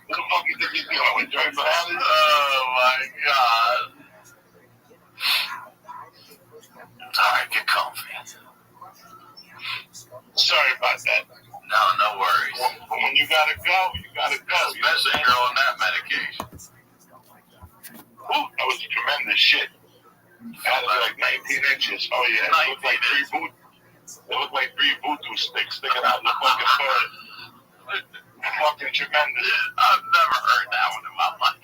Who the fuck you think you're dealing with, Joey Bananas? Oh my God. Alright, get comfy. Sorry about that. No worries. When you gotta go, you gotta go. Especially if you're on that medication. Ooh, that was tremendous shit. That was like 19 inches. Oh yeah, it looked like three voodoo sticks sticking out the fucking butt. Fucking tremendous. I've never heard that one in my life.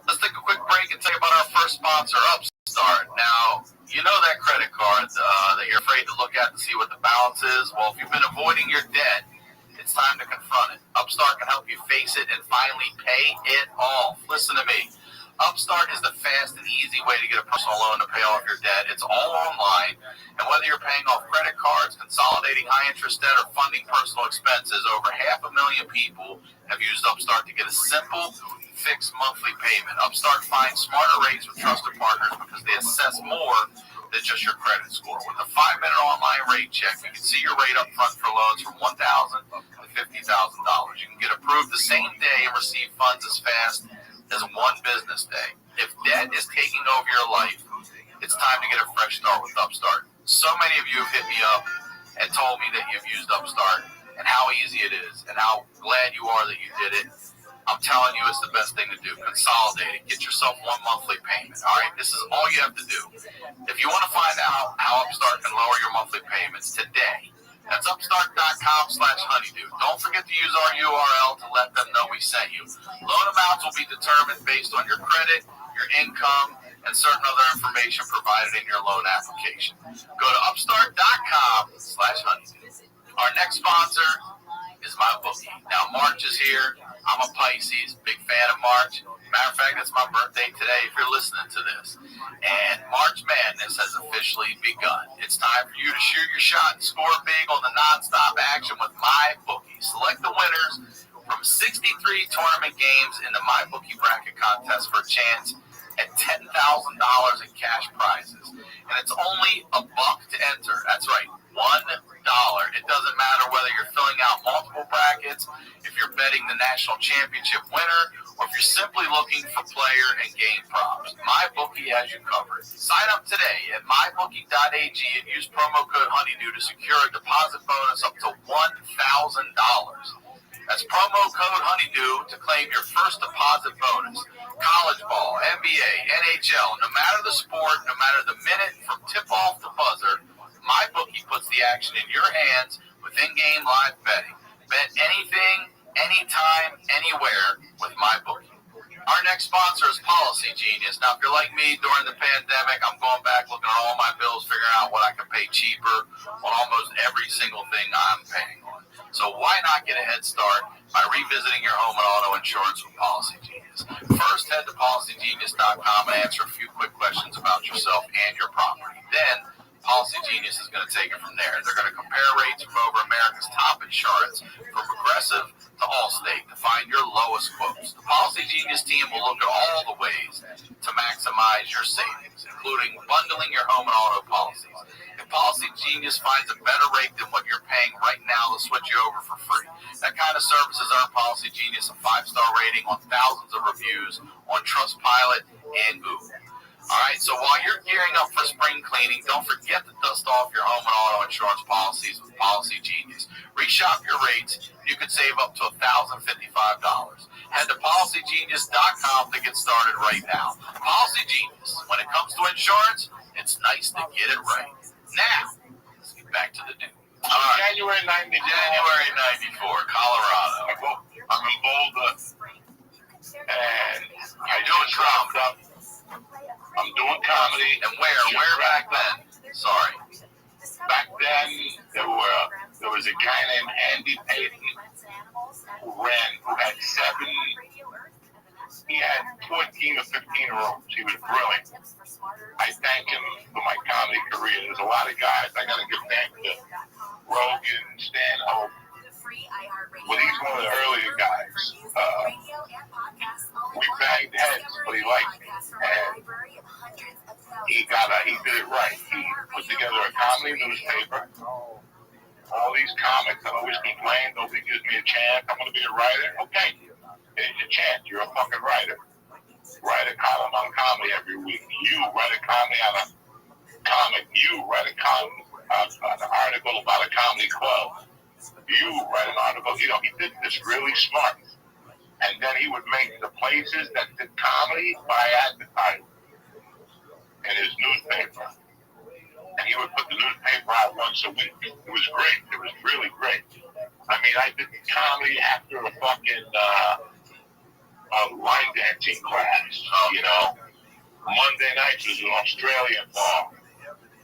Let's take a quick break and tell you about our first sponsor, Upstart. Now, you know that credit card that you're afraid to look at to see what the balance is? Well, if you've been avoiding your debt, it's time to confront it. Upstart can help you face it and finally pay it off. Listen to me. Upstart is the fast and easy way to get a personal loan to pay off your debt. It's all online, and whether you're paying off credit cards, consolidating high-interest debt, or funding personal expenses, over 500,000 people have used Upstart to get a simple, fixed monthly payment. Upstart finds smarter rates with trusted partners because they assess more than just your credit score. With a 5-minute online rate check, you can see your rate up front for loans from $1,000 to $50,000. You can get approved the same day and receive funds as fast as one business day. If debt is taking over your life, it's time to get a fresh start with Upstart. So many of you have hit me up and told me that you've used Upstart and how easy it is and how glad you are that you did it. I'm telling you, it's the best thing to do. Consolidate it. Get yourself one monthly payment. All right, this is all you have to do. If you want to find out how Upstart can lower your monthly payments today, that's upstart.com/honeydew. Don't forget to use our URL to let them know we sent you. Loan amounts will be determined based on your credit, your income, and certain other information provided in your loan application. Go to upstart.com/honeydew. Our next sponsor is MyBookie. Now, March is here. I'm a Pisces, big fan of March. Matter of fact, it's my birthday today if you're listening to this. And March Madness has officially begun. It's time for you to shoot your shot and score big on the nonstop action with MyBookie. Select the winners from 63 tournament games in the MyBookie bracket contest for a chance at $10,000 in cash prizes. And it's only $1 to enter. That's right, $1. It doesn't matter whether you're filling out multiple brackets, if you're betting the national championship winner, or if you're simply looking for player and game props. MyBookie has you covered. Sign up today at mybookie.ag and use promo code Honeydew to secure a deposit bonus up to $1,000. That's promo code Honeydew to claim your first deposit bonus. College ball, NBA, NHL, no matter the sport, no matter the minute from tip-off to buzzer, MyBookie puts the action in your hands with in-game live betting. Bet anything, anytime, anywhere with MyBookie. Our next sponsor is Policy Genius. Now, if you're like me during the pandemic, I'm going back looking at all my bills, figuring out what I can pay cheaper on almost every single thing I'm paying on. So why not get a head start by revisiting your home and auto insurance with Policy Genius? First, head to PolicyGenius.com and answer a few quick questions about yourself and your property. Then, Policy Genius is going to take it from there. They're going to compare rates from over America's top insurance, from Progressive to Allstate, to find your lowest quotes. The Policy Genius team will look at all the ways to maximize your savings, including bundling your home and auto policies. If Policy Genius finds a better rate than what you're paying right now, they'll switch you over for free. That kind of service has earned Policy Genius a 5-star rating on thousands of reviews on Trustpilot and Google. All right, so while you're gearing up for spring cleaning, don't forget to dust off your home and auto insurance policies with Policy Genius. Reshop your rates. You can save up to $1,055. Head to PolicyGenius.com to get started right now. Policy Genius. When it comes to insurance, it's nice to get it right. Now, let's get back to the dude. All right. January 94, Colorado. I'm in Boulder, and You're doing comedy. I'm doing comedy. And where back then? Sorry. Back then, there was a guy named Andy Payton who had 14 or 15 rooms. He was brilliant. I thank him for my comedy career. There's a lot of guys. I got to give thanks to Rogan, Stanhope. But he's one of the earlier guys. We banged heads, but he liked me. And he did it right. He put together a comedy newspaper. these comics that always complain, nobody gives me a chance, I'm going to be a writer. Okay, here's your chance. You're a fucking writer. Write a column on comedy every week. You write a comedy on a comic. You write an article about a comedy club. You write an article. You know, he did this really smart. And then he would make the places that did comedy by advertising in his newspaper. And he would put the newspaper out once a week. It was great. It was really great. I mean, I did comedy after a fucking line dancing class, you know. Monday nights was an Australian bar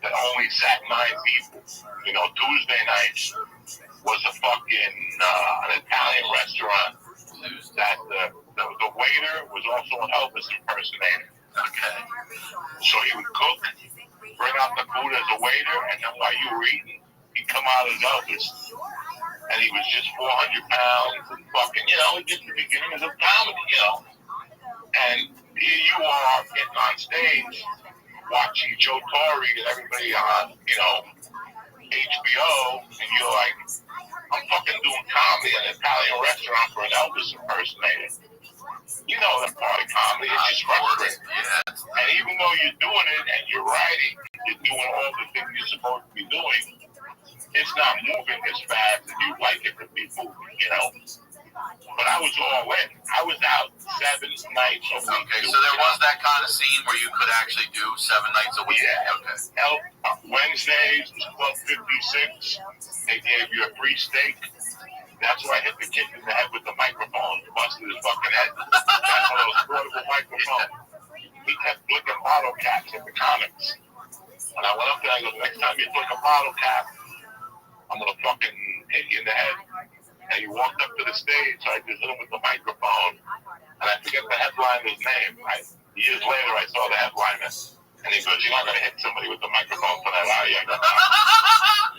that only sat 9 people. You know, Tuesday nights was a fucking an Italian restaurant that the waiter was also an Elvis impersonator. Okay. So he would cook, bring out the food as a waiter, and then while you were eating, he'd come out as Elvis. And he was just 400 pounds and fucking, you know, just the beginnings of comedy, you know. And here you are getting on stage, watching Joe Torre and everybody on, you know, HBO, and you're like, I'm fucking doing comedy in an Italian restaurant for an Elvis impersonator. You know that part of comedy is just frustrating. And even though you're doing it and you're writing, you're doing all the things you're supposed to be doing, it's not moving as fast as you'd like it to be moving, you know. But I was all in. I was out 7 nights a week. Okay, so there was that kind of scene where you could actually do 7 nights a week? Yeah. Okay. Wednesdays was Club 56. They gave you a free steak. That's why I hit the kid in the head with the microphone. Busted his fucking head. That's one of those portable microphones. He kept flicking bottle caps at the comics. And I went up there and I go, next time you flick a bottle cap, I'm going to fucking hit you in the head. And he walked up to the stage, so I just hit him with the microphone. And I forget the headliner's name. Years later, I saw the headliner. And he goes, you're not going to hit somebody with the microphone tonight, are you?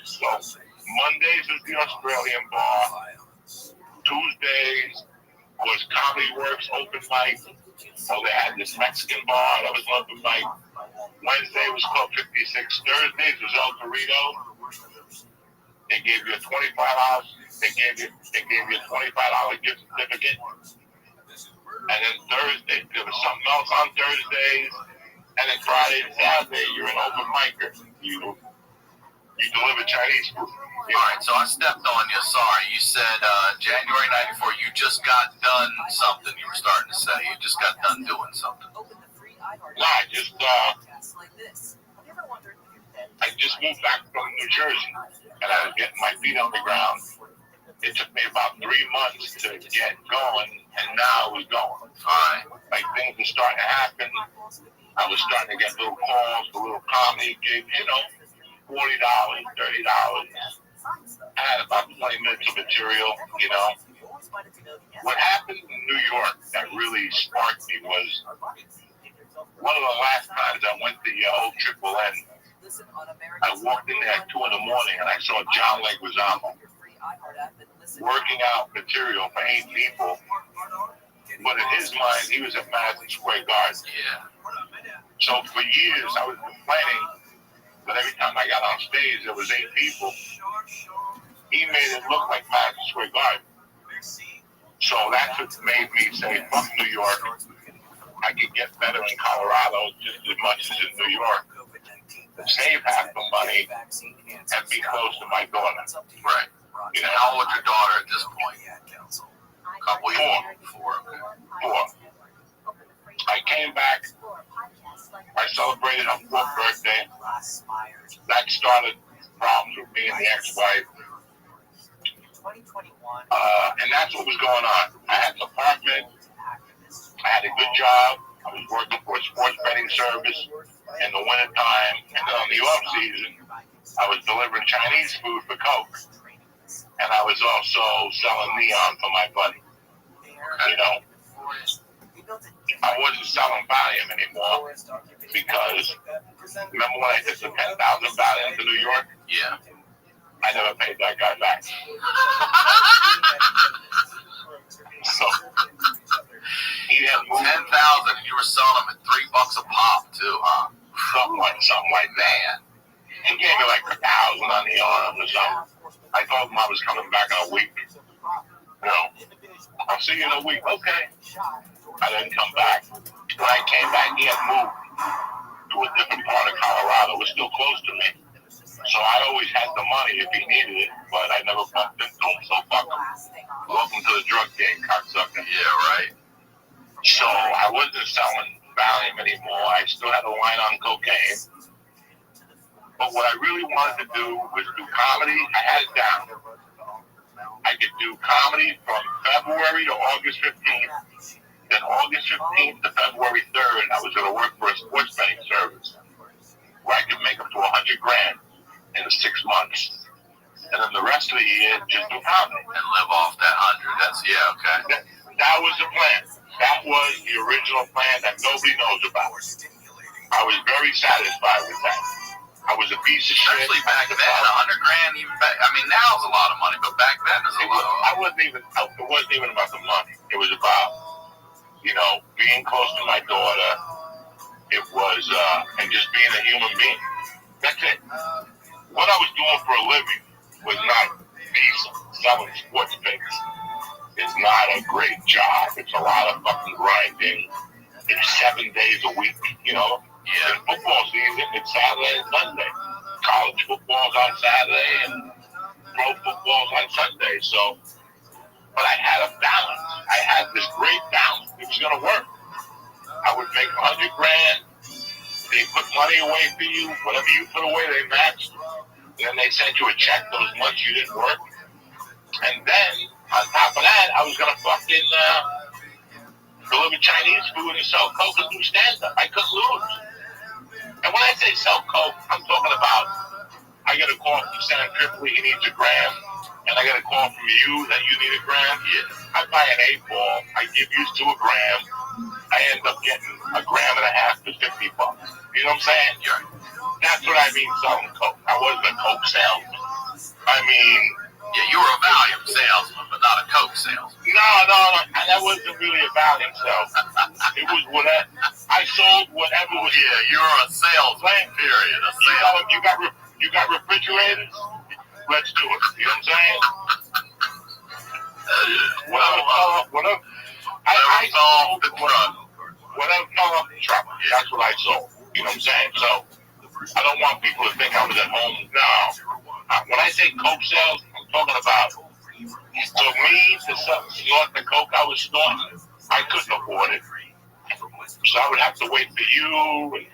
So Mondays was the Australian bar. Tuesdays was Comedy Works open mic. So they had this Mexican bar that was open mic. Wednesday was Club 56. Thursdays was El Dorito. They gave you a $25. They gave you a $25 gift certificate. And then Thursday, there was something else on Thursdays. And then Friday and Saturday, you're an open micer. You deliver Chinese food. All right, so I stepped on you. Sorry. You said January 94, you just got done something. You were starting to say you just got done doing something. No, I just moved back from New Jersey, and I was getting my feet on the ground. It took me about 3 months to get going, and now we're going. All right. Like, things were starting to happen. I was starting to get little calls for little comedy gigs, you know, $40, $30. I had about 20 minutes of material, you know. What happened in New York that really sparked me was one of the last times I went to old Triple N. I walked in there at 2 in the morning and I saw John Leguizamo working out material for 8 people. But in his mind, he was at Madison Square Garden. Yeah. So for years, I was complaining that every time I got on stage, there was 8 people. He made it look like Madison Square Garden. So that's what made me say, fuck New York. I could get better in Colorado just as much as in New York. Save half the money and be close to my daughter. Right. You know, how old was your daughter at this point? Couple years? 4. I came back. I celebrated her 4th birthday. That started problems with me and the ex-wife. And that's what was going on. I had an apartment. I had a good job. I was working for a sports betting service in the wintertime. And then on the off-season, I was delivering Chinese food for Coke. And I was also selling neon for my buddy. You know, I wasn't selling Valium anymore because remember when I did the 10,000 Valium to New York? Yeah. I never paid that guy back. So he had 10,000 and you were selling them at $3 a pop too, huh? Something like that. He gave me like 1,000 on the arm or something. I I told him I was coming back in a week. You know, I'll see you in a week. Okay. I didn't come back. When I came back, he had moved to a different part of Colorado. It was still close to me. So I always had the money if he needed it, but I never bumped into him. So fuck him. Welcome to the drug game, cocksucker. Yeah, right. So I wasn't selling Valium anymore. I still had a line on cocaine. But what I really wanted to do was do comedy. I had it down. I could do comedy from February to August 15th. Then August 15th to February 3rd, I was going to work for a sports betting service where I could make up to $100,000 in 6 months. And then the rest of the year, just do comedy. And live off that 100. That's, yeah, okay. That was the plan. That was the original plan that nobody knows about. I was very satisfied with that. I was a piece of shit. Especially back then, $100,000 even back. I mean, now it's a lot of money, but back then it's a lot. It wasn't even about the money. It was about, you know, being close to my daughter. It was, and just being a human being. That's it. What I was doing for a living was not decent. Selling sports picks is not a great job. It's a lot of fucking grinding. It's 7 days a week, you know. Yeah. In football season, it's Saturday and Sunday. College football's on Saturday and pro football's on Sunday. So, but I had a balance. I had this great balance. It was going to work. I would make $100,000. They put money away for you. Whatever you put away, they matched. And then they sent you a check those months you didn't work. And then, on top of that, I was going to fucking deliver Chinese food and sell coke and do stand-up. I couldn't lose. And when I say sell coke, I'm talking about I get a call from Sam Tripoli, he needs $1 gram. And I get a call from you that you need $1 gram. Yeah. I buy an 8-ball. I give you $2 a gram. I end up getting $1.5 grams for $50. You know what I'm saying? Yeah. That's what I mean selling coke. I wasn't a coke salesman. I mean, yeah, you were a Valium salesman, but not a coke salesman. No. That wasn't really a Valium salesman. It was whatever. I sold whatever was. Yeah, you were a salesman. Period. A salesman. You got refrigerators? Let's do it. You know what I'm saying? Whatever fell off the truck. That's what I sold. You know what I'm saying? So I don't want people to think I was at home. No. When I say coke sales, I'm talking about for me to snort the coke I was snorting, I couldn't afford it. So I would have to wait for you and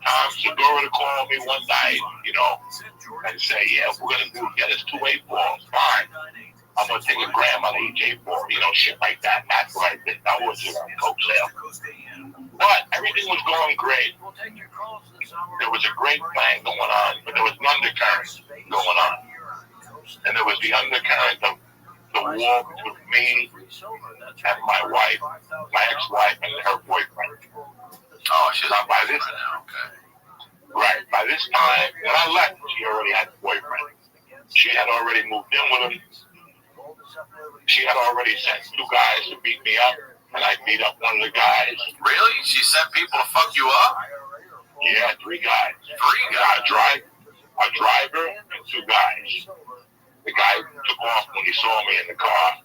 Tom Segura to call me one night, you know, and say, yeah, we're going to get us 2 8-balls. Fine. I'm going to take $1 gram on each 8-ball, you know, shit like that. That's what I did. That wasn't a coke sale. But everything was going great. There was a great plan going on, but there was an undercurrent going on. And there was the undercurrent of the war between me and my wife, my ex-wife, and her boyfriend. Oh, she's not by this now. Okay. Right. By this time, when I left, she already had a boyfriend. She had already moved in with him. She had already sent 2 guys to beat me up, and I beat up one of the guys. Really? She sent people to fuck you up? Yeah, 3 guys. 3 guys? A driver and 2 guys. The guy took off when he saw me in the car,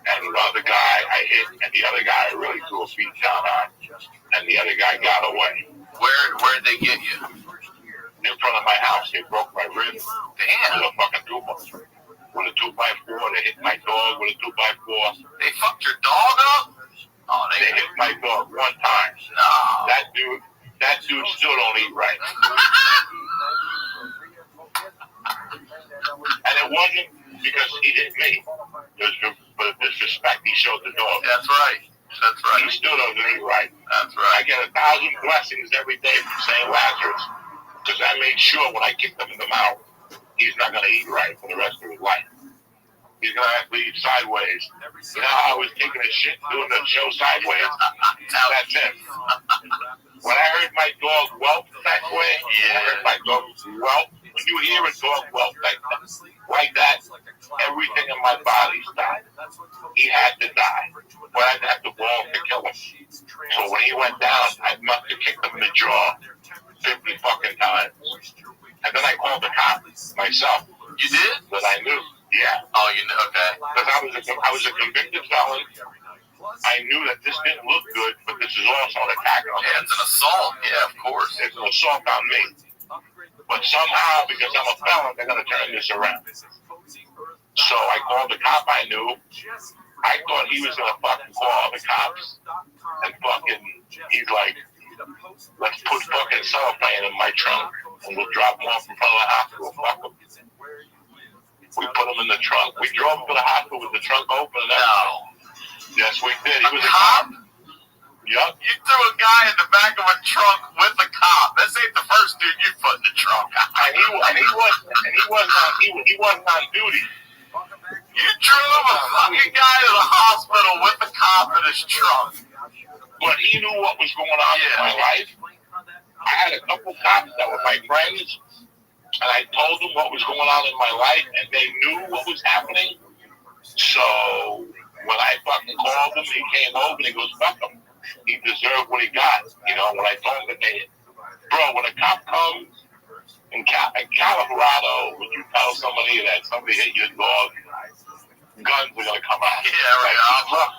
and the other guy I hit, and the other guy I really threw a beat down on, and the other guy got away. Where did they get you? In front of my house. They broke my ribs. Damn. With a fucking 2x4. With a 2x4, they hit my dog with a 2x4. They fucked your dog up? Oh, they hit my dog 1 time. No. That dude still don't eat right. And it wasn't because he hit me. It was for the disrespect he showed the dog. That's right. He still doesn't eat right. That's right. I get 1,000 blessings every day from St. Lazarus because I made sure when I kicked him in the mouth, he's not going to eat right for the rest of his life. He's going to have to eat sideways. You know how I was taking a shit doing the show sideways? That's him. When I heard my dog whelp that way, I heard my dog whelp. When you hear a dog whelp like that, everything in my body stopped. He had to die. But I didn't have the balls to kill him. So when he went down, I must have kicked him in the jaw 50 fucking times. And then I called the cops myself. You did? But I knew. you know, okay. Because I was a convicted felon. I knew that this didn't look good, but this is also an attack on me. Yeah, it's an assault. Yeah, of course. It's an assault on me. But somehow, because I'm a felon, they're going to turn this around. So I called the cop I knew. I thought he was going to fucking call the cops. And fucking, he's like, let's put fucking cellophane in my trunk and we'll drop him off in front of the hospital. Fuck him. We put him in the trunk. We drove him to the hospital with the trunk open and everything. Yes, we did. He was a cop. Yup. You threw a guy in the back of a trunk with a cop. This ain't the first dude you put in the trunk. And he wasn't on duty. You drove a fucking guy to the hospital with a cop in his trunk. But he knew what was going on in my life. I had a couple cops that were my friends, and I told them what was going on in my life, and they knew what was happening. So when I fucking called him, he came over and he goes, fuck him. He deserved what he got. You know, when I told him that when a cop comes in Colorado, when you tell somebody that somebody hit your dog, guns are going to come out. Yeah, right.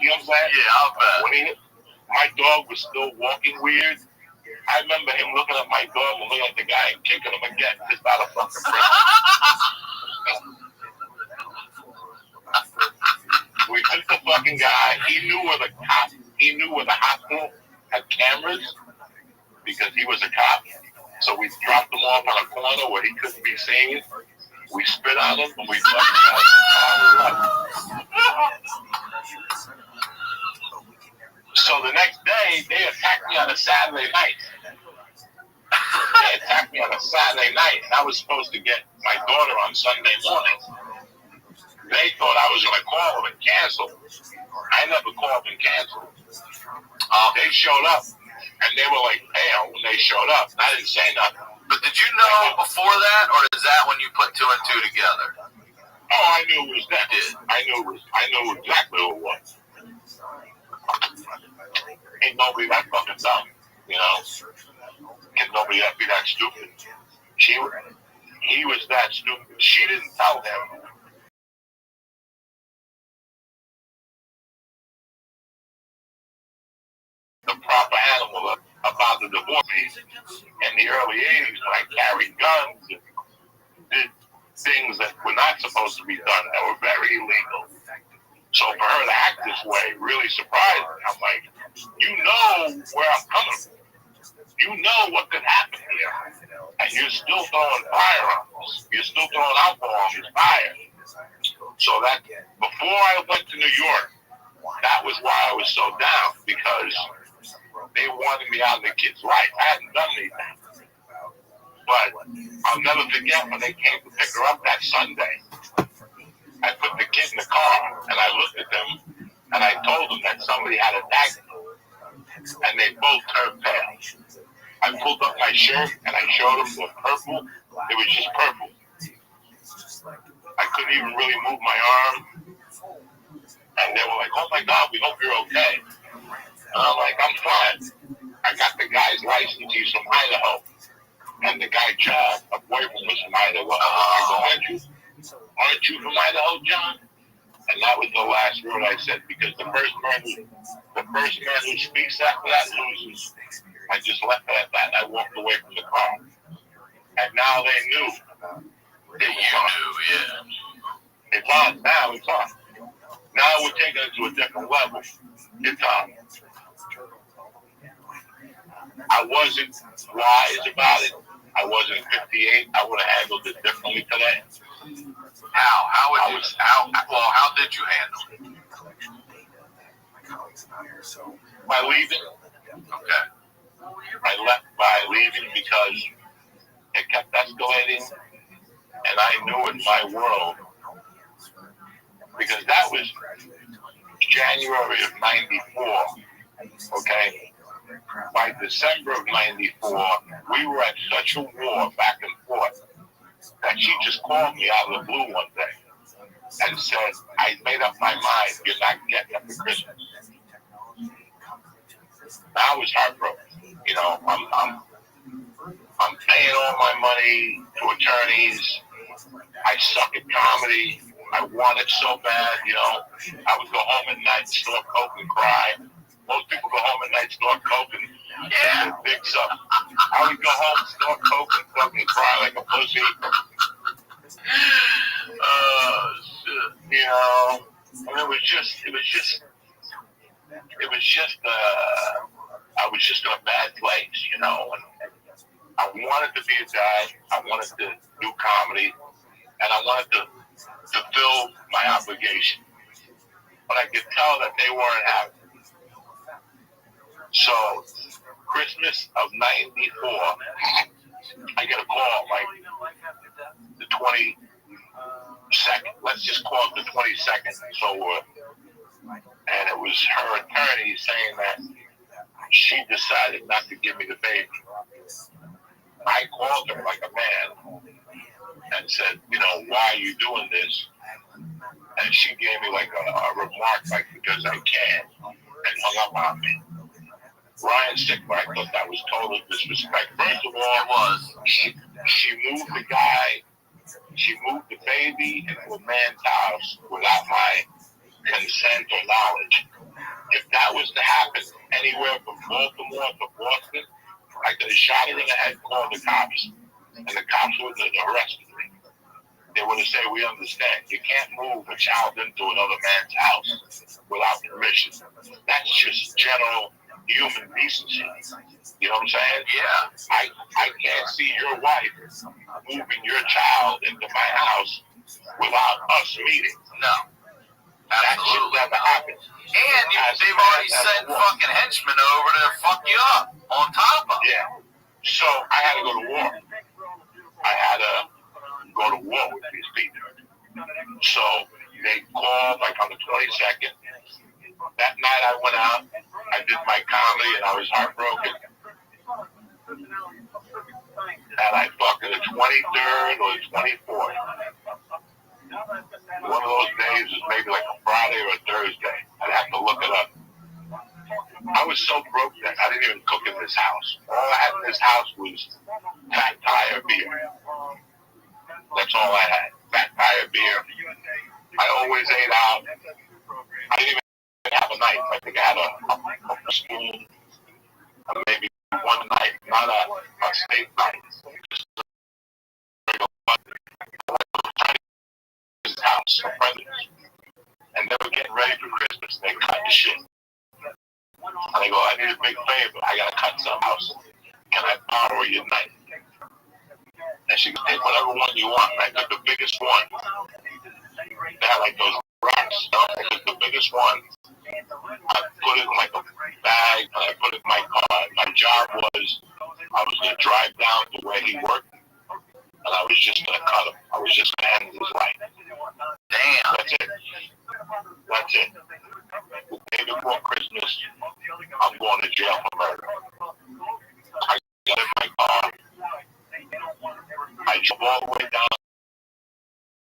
You know what I'm saying? Yeah, I'll bet. When my dog was still walking weird, I remember him looking at my dog and looking at the guy and kicking him again just out of fucking prison. We took the fucking guy. He knew where the hospital had cameras because he was a cop. So we dropped him off on a corner where he couldn't be seen. We spit on him and we fucking got him. So the next day, they attacked me on a Saturday night. And I was supposed to get my daughter on Sunday morning. They thought I was going to call them and cancel. I never called and canceled. They showed up, and they were like pale when they showed up. I didn't say nothing. But did you know before that, or is that when you put two and two together? Oh, I knew it was that. I knew exactly who it was. Ain't nobody that fucking dumb, you know? Can nobody be that stupid? He was that stupid. She didn't tell him. The proper animal about the divorce in the early 80s when I carried guns and did things that were not supposed to be done that were very illegal. So for her to act this way really surprised me. I'm like, you know where I'm coming from. You know what could happen here. And you're still throwing firearms. You're still throwing alcohol and fire. So that before I went to New York, that was why I was so down, because they wanted me out of the kid's life. I hadn't done anything. But I'll never forget when they came to pick her up that Sunday. I put the kid in the car, and I looked at them, and I told them that somebody had attacked me. And they both turned pale. I pulled up my shirt, and I showed them the purple. It was just purple. I couldn't even really move my arm. And they were like, oh, my God, we hope you're okay. And I'm like, I'm fine. I got the guy's license. He's from Idaho. And the guy, John, a boyfriend, was from Idaho. I go, aren't you from Idaho, John? And that was the last word I said, because the first man who speaks after that loses. I just left it at that, and I walked away from the car. And now they knew. They knew, yeah. It's on. Now it's on. Now we're taking it to a different level. It's on. I wasn't wise about it. I wasn't 58. I would have handled it differently today. How did you handle it? By leaving. Okay. I left by leaving because it kept escalating, and I knew in my world, because that was January of 94, okay? By December of 94, we were at such a war back and forth that she just called me out of the blue one day and said, I made up my mind, you're not getting up to Christmas. I was heartbroken. You know, I'm paying all my money to attorneys. I suck at comedy. I want it so bad, you know. I would go home at night, snort coke and cry. Most people go home at night, snort coke and get their dicks up. I would go home, snort coke and fucking cry like a pussy. Shit. You know, and I was just in a bad place, you know, and I wanted to be a dad, I wanted to do comedy, and I wanted to fulfill my obligation. But I could tell that they weren't happy. So, Christmas of '94, I get a call, like, the 22nd. Let's just call it the 22nd. So, and it was her attorney saying that she decided not to give me the baby. I called her like a man and said, you know, why are you doing this? And she gave me like a remark, like, because I can, and hung up on me. Ryan Stickler, I thought that was total disrespect. First of all, she moved the guy, she moved the baby into a man's house without my consent or knowledge. If that was to happen anywhere from Baltimore to Boston, I could have shot her in the head, called the cops, and the cops would have arrested me. They would have said, we understand, you can't move a child into another man's house without permission. That's just general human decency. You know what I'm saying? Yeah. I can't see your wife moving your child into my house without us meeting. No. That should never happen. And they've already sent fucking henchmen over to fuck you up on top of it. Yeah. So I had to go to war. I had to go to war with these people. So they called like on the 22nd. That night I went out, I did my comedy, and I was heartbroken. And I fucking the 23rd or the 24th. One of those days was maybe like a Friday or a Thursday. I'd have to look it up. I was so broke then, I didn't even cook in this house. All I had in this house was fat tire beer. That's all I had, fat tire beer. I always ate out. I didn't even have a knife. I think I had a spoon, maybe one knife, not a steak knife. Just a regular knife. I went to his house, a friend, and they were getting ready for Christmas. They cut the shit. And they go, I need a big favor. I gotta cut some house. Can I borrow your knife? And she goes, take whatever one you want. And I took the biggest one. They had like those rocks, you know? I took the biggest one. I put it in like a bag, and I put it in my car. My job was, I was going to drive down to where he worked, and I was just going to cut him. I was just going to end his life. Damn. That's it. That's it. The day before Christmas, I'm going to jail for murder. I got in my car. I drove all the way down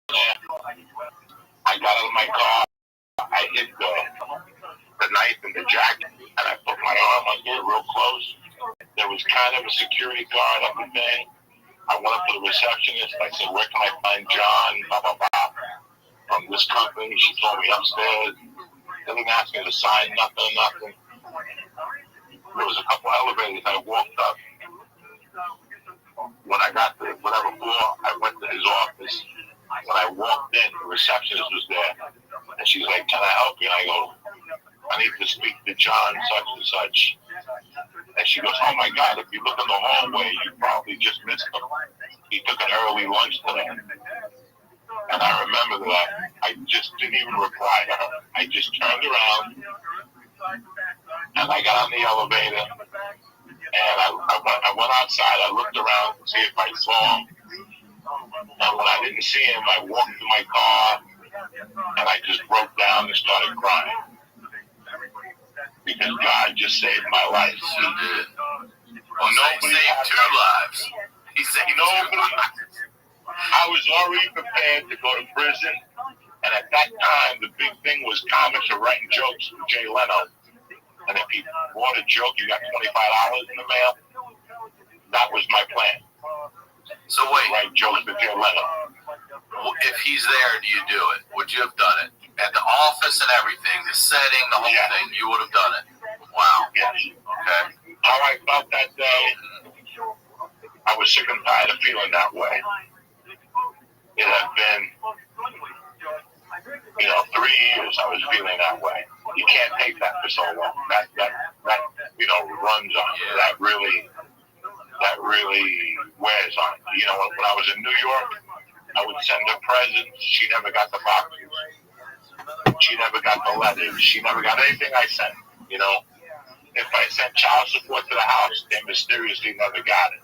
there. I got out of my car. I hit the knife in the jacket, and I put my arm under it real close. There was kind of a security guard up the thing. I went up to the receptionist. I said, where can I find John, blah, blah, blah, from this company? She told me upstairs. They didn't ask me to sign nothing. There was a couple elevators. I walked up. When I got to whatever floor, I went to his office. When I walked in, the receptionist was there. And she's like, can I help you? And I go, I need to speak to John, such and such. And she goes, oh my God, if you look in the hallway, you probably just missed him. He took an early lunch today. And I remember that I just didn't even reply to her. I just turned around and I got on the elevator and I went outside. I looked around to see if I saw him. And when I didn't see him, I walked to my car and I just broke down and started crying. Because God just saved my life. He did. Well, nobody saved 2 lives. He saved nobody. I was already prepared to go to prison, and at that time, the big thing was comics are writing jokes with Jay Leno. And if you bought a joke, you got $25 in the mail. That was my plan. So wait. Write jokes with Jay Leno. If he's there, do you do it? Would you have done it? At the office and everything, the setting, the whole thing, you would have done it. Wow. Yes. Okay. How I felt that day, I was sick and tired of feeling that way. It had been, 3 years I was feeling that way. You can't take that for so long. That runs on you. That really wears on you. When I was in New York, I would send her presents. She never got the boxes. She never got the letters. She never got anything I sent. If I sent child support to the house, they mysteriously never got it.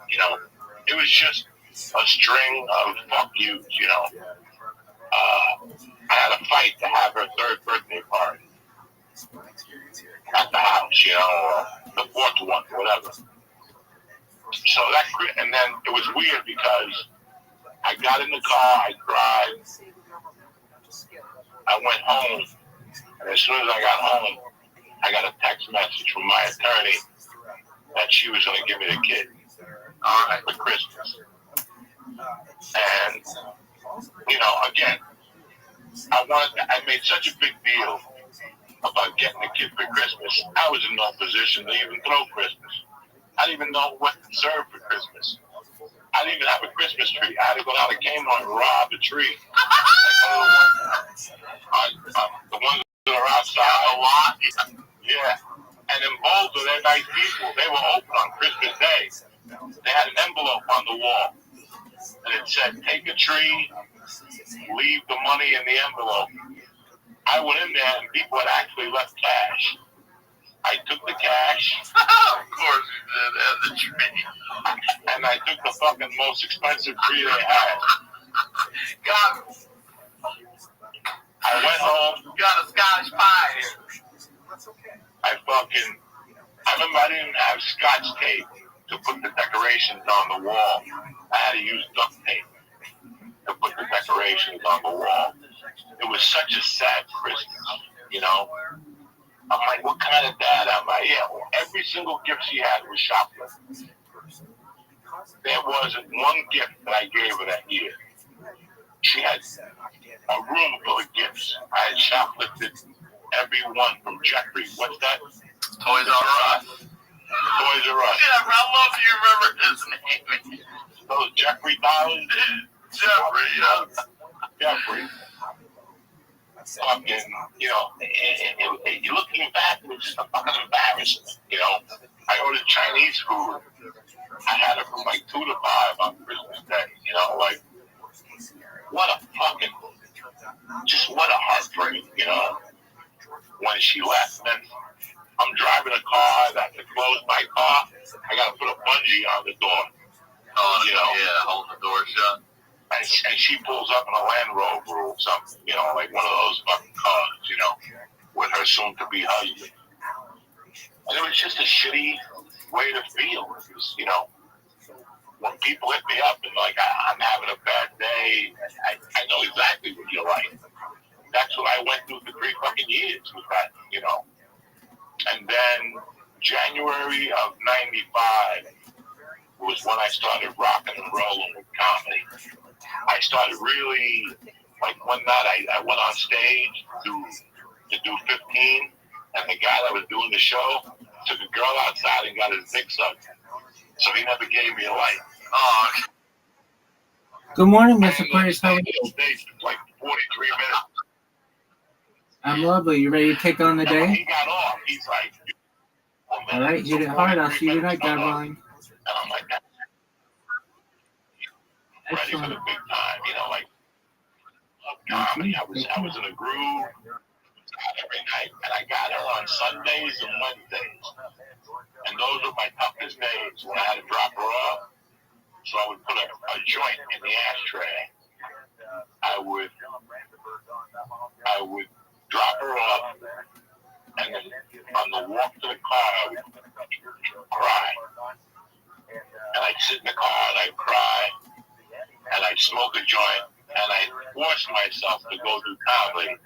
It was just a string of fuck yous. I had a fight to have her third birthday party at the house, or the fourth one, whatever. So and then it was weird because I got in the car, I cried, I went home, and as soon as I got home, I got a text message from my attorney that she was going to give me the kid for Christmas. And, again, I made such a big deal about getting the kid for Christmas. I was in no position to even throw Christmas. I didn't even know what to serve for Christmas. I didn't even have a Christmas tree. I had to go down to Kmart and rob the tree. The ones that are outside a lot. Yeah. And in Boulder, they're nice people. They were open on Christmas Day. They had an envelope on the wall. And it said, take a tree, leave the money in the envelope. I went in there and people had actually left cash. I took the cash. Of course you did, and the tree. And I took the fucking most expensive tree they had. Got it. I went home. Got a Scottish pie here. I remember I didn't have Scotch tape to put the decorations on the wall. I had to use duct tape to put the decorations on the wall. It was such a sad Christmas, I'm like, what kind of dad am I? Yeah, every single gift she had was shoplifted. There wasn't one gift that I gave her that year. She had a room full of gifts. I had shoplifted every one from Jeffrey. What's that? Toys R Us. Toys R Us. Yeah, I love you remember his name. Those Jeffrey dollars? Jeffrey, yeah. Jeffrey. Fucking, you're looking back, it was just a fucking embarrassment, I ordered Chinese food. I had it from 2 to 5 on Christmas Day, what a fucking, what a heartbreak, when she left. Then I'm driving a car, I have to close my car, I got to put a bungee on the door. Oh, yeah, hold the door shut. And she pulls up in a Land Rover or something, like one of those fucking cars, with her soon-to-be husband. And it was just a shitty way to feel. It was, when people hit me up and I'm having a bad day, I know exactly what you're like. That's what I went through for 3 fucking years with that, And then January of 95 was when I started rocking and rolling with comedy. I started really, one night I went on stage to do 15, and the guy that was doing the show took a girl outside and got his dick sucked. So he never gave me a light. Oh. Good morning, Mr. Price. How are you? Stage for 43 minutes. I'm lovely. You ready to take on the And when day? he got off, he's like, All right, hit it hard. I'll see you tonight, God willing. And I'm like, ready for the big time, comedy. I was in a groove every night, and I got her on Sundays and Wednesdays, and those were my toughest days when I had to drop her off. So I would put a joint in the ashtray. I would drop her off, and then on the walk to the car, I would cry, and I'd sit in the car and I'd cry. And I smoke a joint, and I force myself to go do comedy,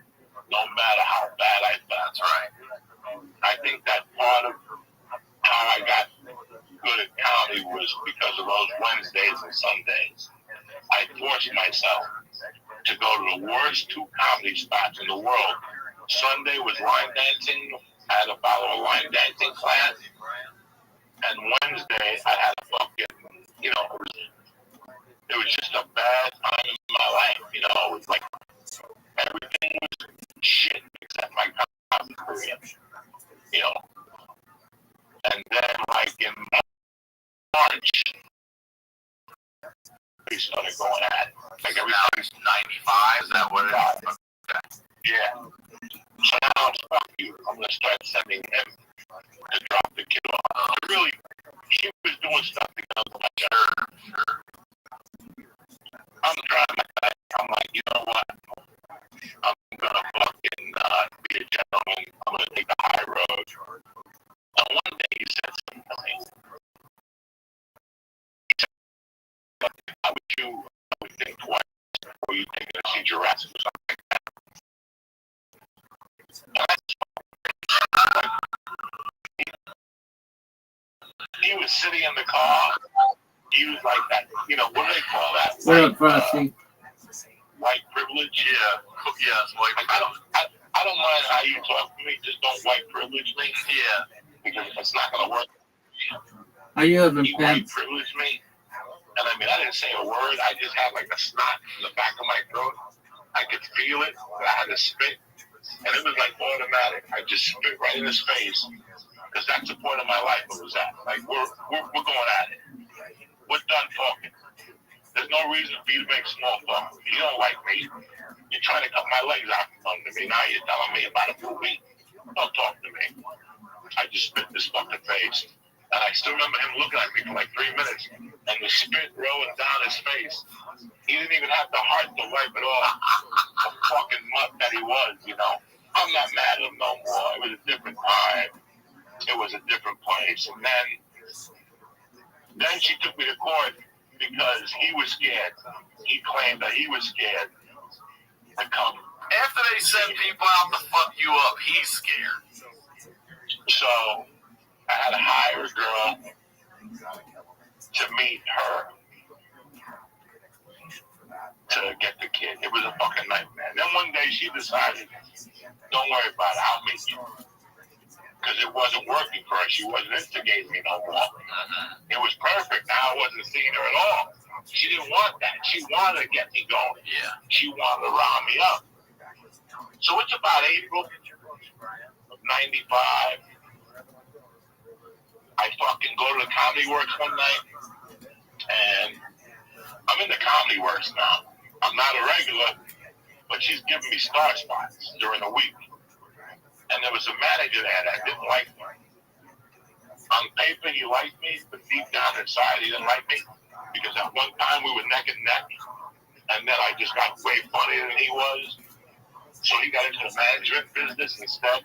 no matter how bad I felt. That's right. I think that part of how I got good at comedy was because of those Wednesdays and Sundays. I forced myself to go to the worst two comedy spots in the world. Sunday was line dancing. I had to follow a line dancing class. And Wednesday, I had to fucking, it was just a bad time in my life. It was like everything was shit except my comedy career. And then, like in March, we started going at it. Like everybody's 95, is that what it is? Okay. Yeah. So now it's fuck you. I'm going to start sending him to drop the kid off. Really, he was doing stuff because I'm like, sure. I'm driving. I'm like, you know what? I'm going to fucking be a gentleman. I'm going to take the high road. And one day he said something to me. He said, how would you think twice before you take it to see Jurassic or something like that? He was sitting in the car. He was like that. What do they call that? White privilege. Yeah, white. I don't mind how you talk to me. Just don't white privilege me. Yeah, because it's not gonna work. Are you even white privilege me? And I mean, I didn't say a word. I just had like a snot in the back of my throat. I could feel it. I had to spit. And it was like automatic. I just spit right in his face because that's the point of my life. It was at. Like we're going at it. We're done talking. There's no reason for you to make small talk. You don't like me. You're trying to cut my legs out from under me. Now you're telling me about a movie. Don't talk to me. I just spit in his fucking face. And I still remember him looking at me for like 3 minutes and the spit rolling down his face. He didn't even have the heart to wipe it off. The fucking mutt that he was, I'm not mad at him no more. It was a different time. It was a different place. And then she took me to court because he was scared. He claimed that he was scared to come. After they send people out to fuck you up, he's scared. So I had to hire a girl to meet her to get the kid. It was a fucking nightmare. Then one day she decided, don't worry about it, I'll meet you. Because it wasn't working for her. She wasn't instigating me no more. It was perfect. Now I wasn't seeing her at all. She didn't want that. She wanted to get me going. Yeah. She wanted to round me up. So it's about April of 95. I fucking go to the Comedy Works one night, and I'm in the Comedy Works now. I'm not a regular, but she's giving me star spots during the week. And there was a manager there that didn't like me. On paper, he liked me, but deep down inside, he didn't like me. Because at one time, we were neck and neck, and then I just got way funnier than he was. So he got into the management business instead.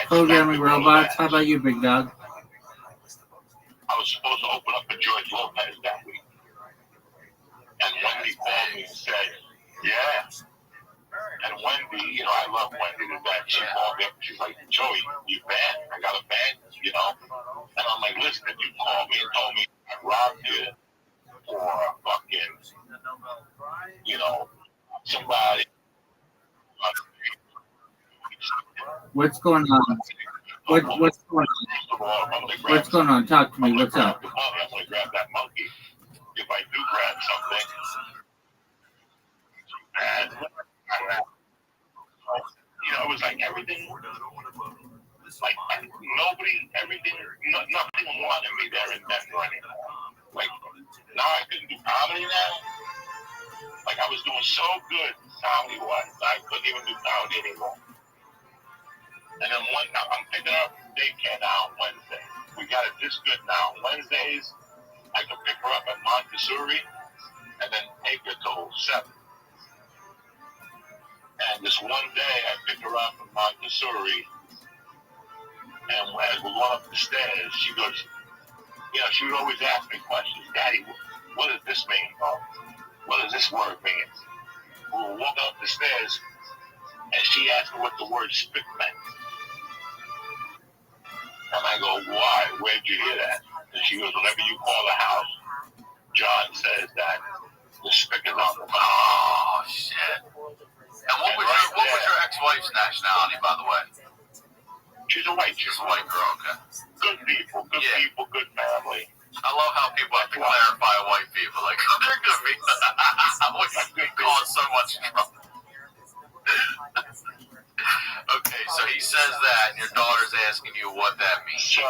Programming robots. How about you, big dog? I was supposed to open up for George Lopez that week. And Wendy called me and said, yeah. And Wendy, I love Wendy to death. She called me up. She's like, Joey, you banned? I got a ban, And I'm like, listen, if you called me and told me I robbed you or fucking, somebody. What's going on? What's going on? What's going on? Talk to me. What's up? I'm going to grab that monkey if I do grab something. And, it was like everything, like nothing wanted me there in Denver anymore. Like, now I couldn't do comedy now. Like, I was doing so good comedy-wise, I couldn't even do comedy anymore. And then I'm picking up daycare now on Wednesday. We got it this good now. Wednesdays, I can pick her up at Montessori and then take her till 7. And this one day, I picked her up at Montessori, and as we're going up the stairs, she goes, she would always ask me questions. Daddy, what does this mean? What does this word mean? We were walking up the stairs, and she asked me what the word spit meant. And I go, why? Where'd you hear that? And she goes, whenever you call the house, John says that the spigot is on the phone. Oh, shit. And what was your ex-wife's nationality, by the way? She's a white chick. She's a white girl, okay. Good people, good family. I love how people have to clarify white people. Like, they're good people. We cause so much trouble. Okay, so he says that, and your daughter's asking you what that means. So,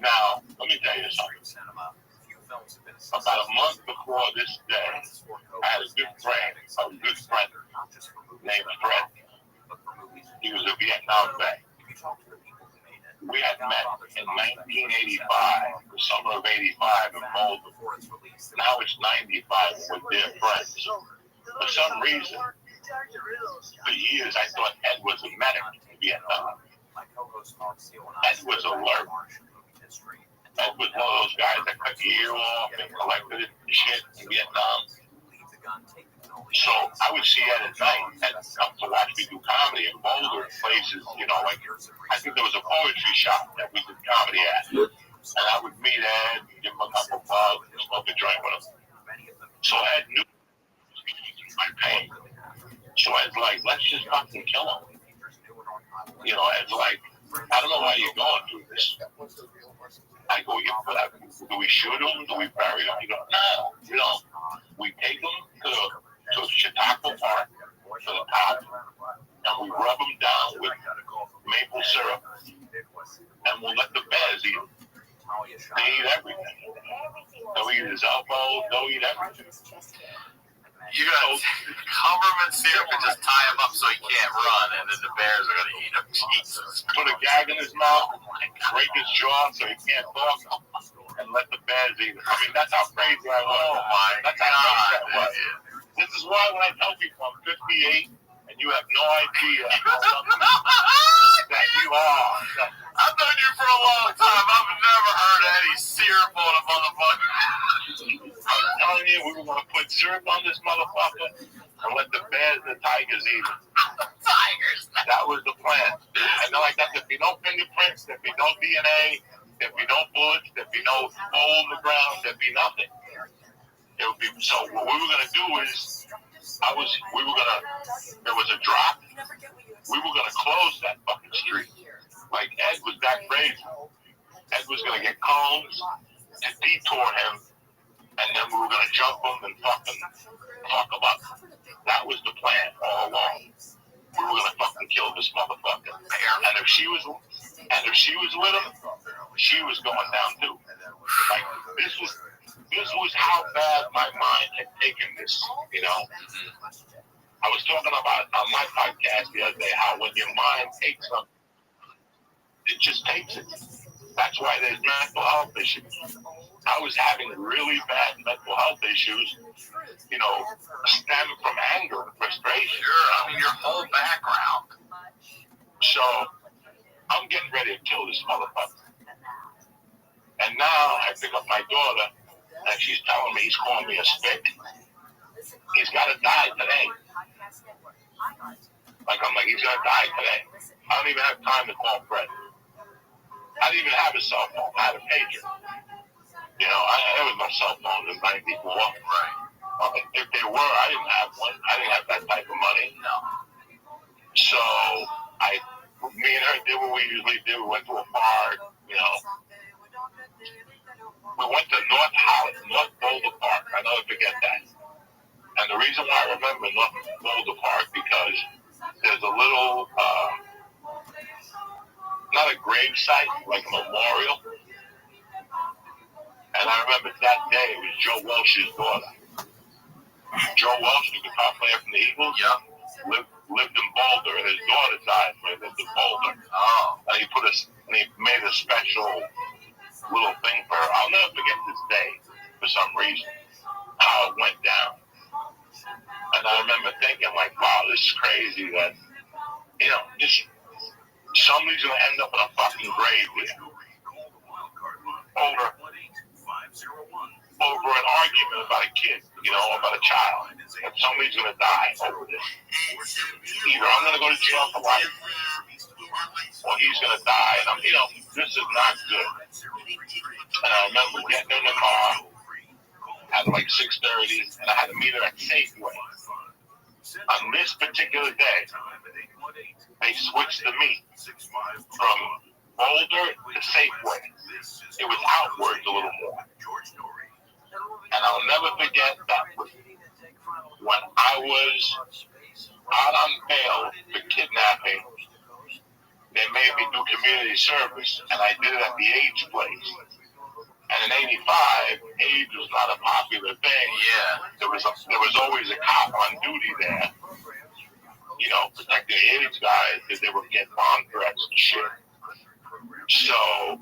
now, let me tell you something. About a month before this day, I had a good friend named Fred. He was a Vietnam vet. We had met in 1985, the summer of 85 in Boulder. Now it's 95 and we're dear friends. For some reason, for years I thought Ed was a medic in Vietnam. Ed was alert. Ed was one of those guys that cut the ear off and collected it and shit in Vietnam. So I would see Ed at night. Ed would come to watch me do comedy in Boulder places, you know, like I think there was a poetry shop that we did comedy at. And I would meet Ed, give him a couple of bugs, and smoke a joint with him. So Ed knew my pain. So Ed's like, let's just fucking kill him. You know, Ed's like, I don't know why you're going through this. I go, do we shoot him? Do we bury him? He goes, no, you know, we take him to Chautauqua Park, to the top, and we rub him down with maple syrup, and we'll let the bears eat him. They eat everything. They'll eat his elbow, they'll eat everything. You gotta cover him in syrup and just tie him up so he can't run, and then the bears are gonna eat him. Jesus. Put a gag in his mouth, break his jaw so he can't talk, and let the bears eat him. I mean, that's how crazy I was. Oh my that's God. How crazy I was. This is why when I tell people I'm 58 and you have no idea that you are. I've known you for a long time. I've never heard any syrup on a motherfucker. I'm telling you, we were going to put syrup on this motherfucker and let the bears and the tigers eat it. Tigers. That was the plan. And they're like, there'd be no fingerprints, there'd be no DNA, there'd be no bullets, there'd be no hole in the ground, there'd be nothing. It would be, so what we were going to do is, there was a drop, we were going to close that fucking street. Like, Ed was that crazy. Ed was going to get cones to detour him, and then we were going to jump him and fucking fuck him up. That was the plan all along. We were going to fucking kill this motherfucker. And if she was with him, she was going down too. Like, this was how bad my mind had taken this, you know. I was talking about on my podcast the other day how when your mind takes something, it just takes it. That's why there's mental health issues. I was having really bad mental health issues, you know, stemming from anger and frustration. Sure, I mean, your whole background. So, I'm getting ready to kill this motherfucker. And now I pick up my daughter, and she's telling me he's calling me a stick. He's got to die today. I'm like, he's going to die today. I don't even have time to call Fred. I didn't even have a cell phone. I had a pager. You know, there was no cell phone in 94. Right. If there were, I didn't have one. I didn't have that type of money. No. So, me and her did what we usually do. We went to a park, you know. We went to North Boulder Park. I never forget that. And the reason why I remember North Boulder Park, because there's a little, not a grave site, like a memorial. And I remember that day, it was Joe Welch's daughter. Joe Welch, the guitar player from the Eagles, lived in Boulder, and his daughter died when he lived in Boulder. Oh. And he made a special little thing for her. I'll never forget this day, for some reason, how it went down. And I remember thinking, like, wow, this is crazy that, you know, just somebody's going to end up in a fucking grave here over an argument about a kid, you know, about a child. And somebody's going to die over this. Either I'm going to go to jail for life, or he's going to die. And this is not good. And I remember getting in the car at like 6:30, and I had to meet her at Safeway. On this particular day, they switched the meet from Boulder to Safeway. It was outwards a little more. And I'll never forget that when I was out on bail for kidnapping, they made me do community service, and I did it at the AIDS place. And in '85, AIDS was not a popular thing. Yeah. There was always a cop on duty there, protecting the AIDS guys because they were getting bomb threats and shit. So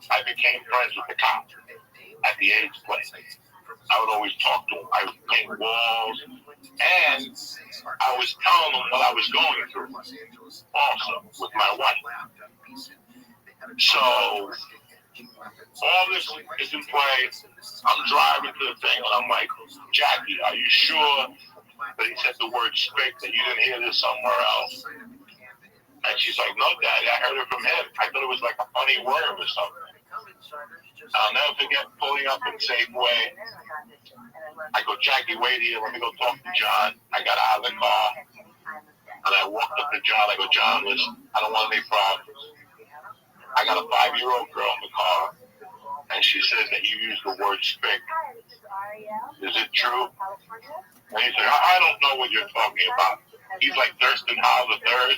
I became friends with the cop at the AIDS place. I would always talk to him. I would paint walls, and I was telling him what I was going through also with my wife. So all this is in play. I'm driving to the thing, and I'm like, Jackie, are you sure that he said the word spick, that you didn't hear this somewhere else? And she's like, no, Daddy, I heard it from him. I thought it was like a funny word or something. I'll never forget pulling up in Safeway. I go, Jackie, wait here. Let me go talk to John. I got out of the car, and I walked up to John. I go, John, listen, I don't want any problems. I got a 5-year-old girl in the car, and she says that you used the word spick. Is it true? And he said, I don't know what you're talking about. He's like Thurston Howell the third, I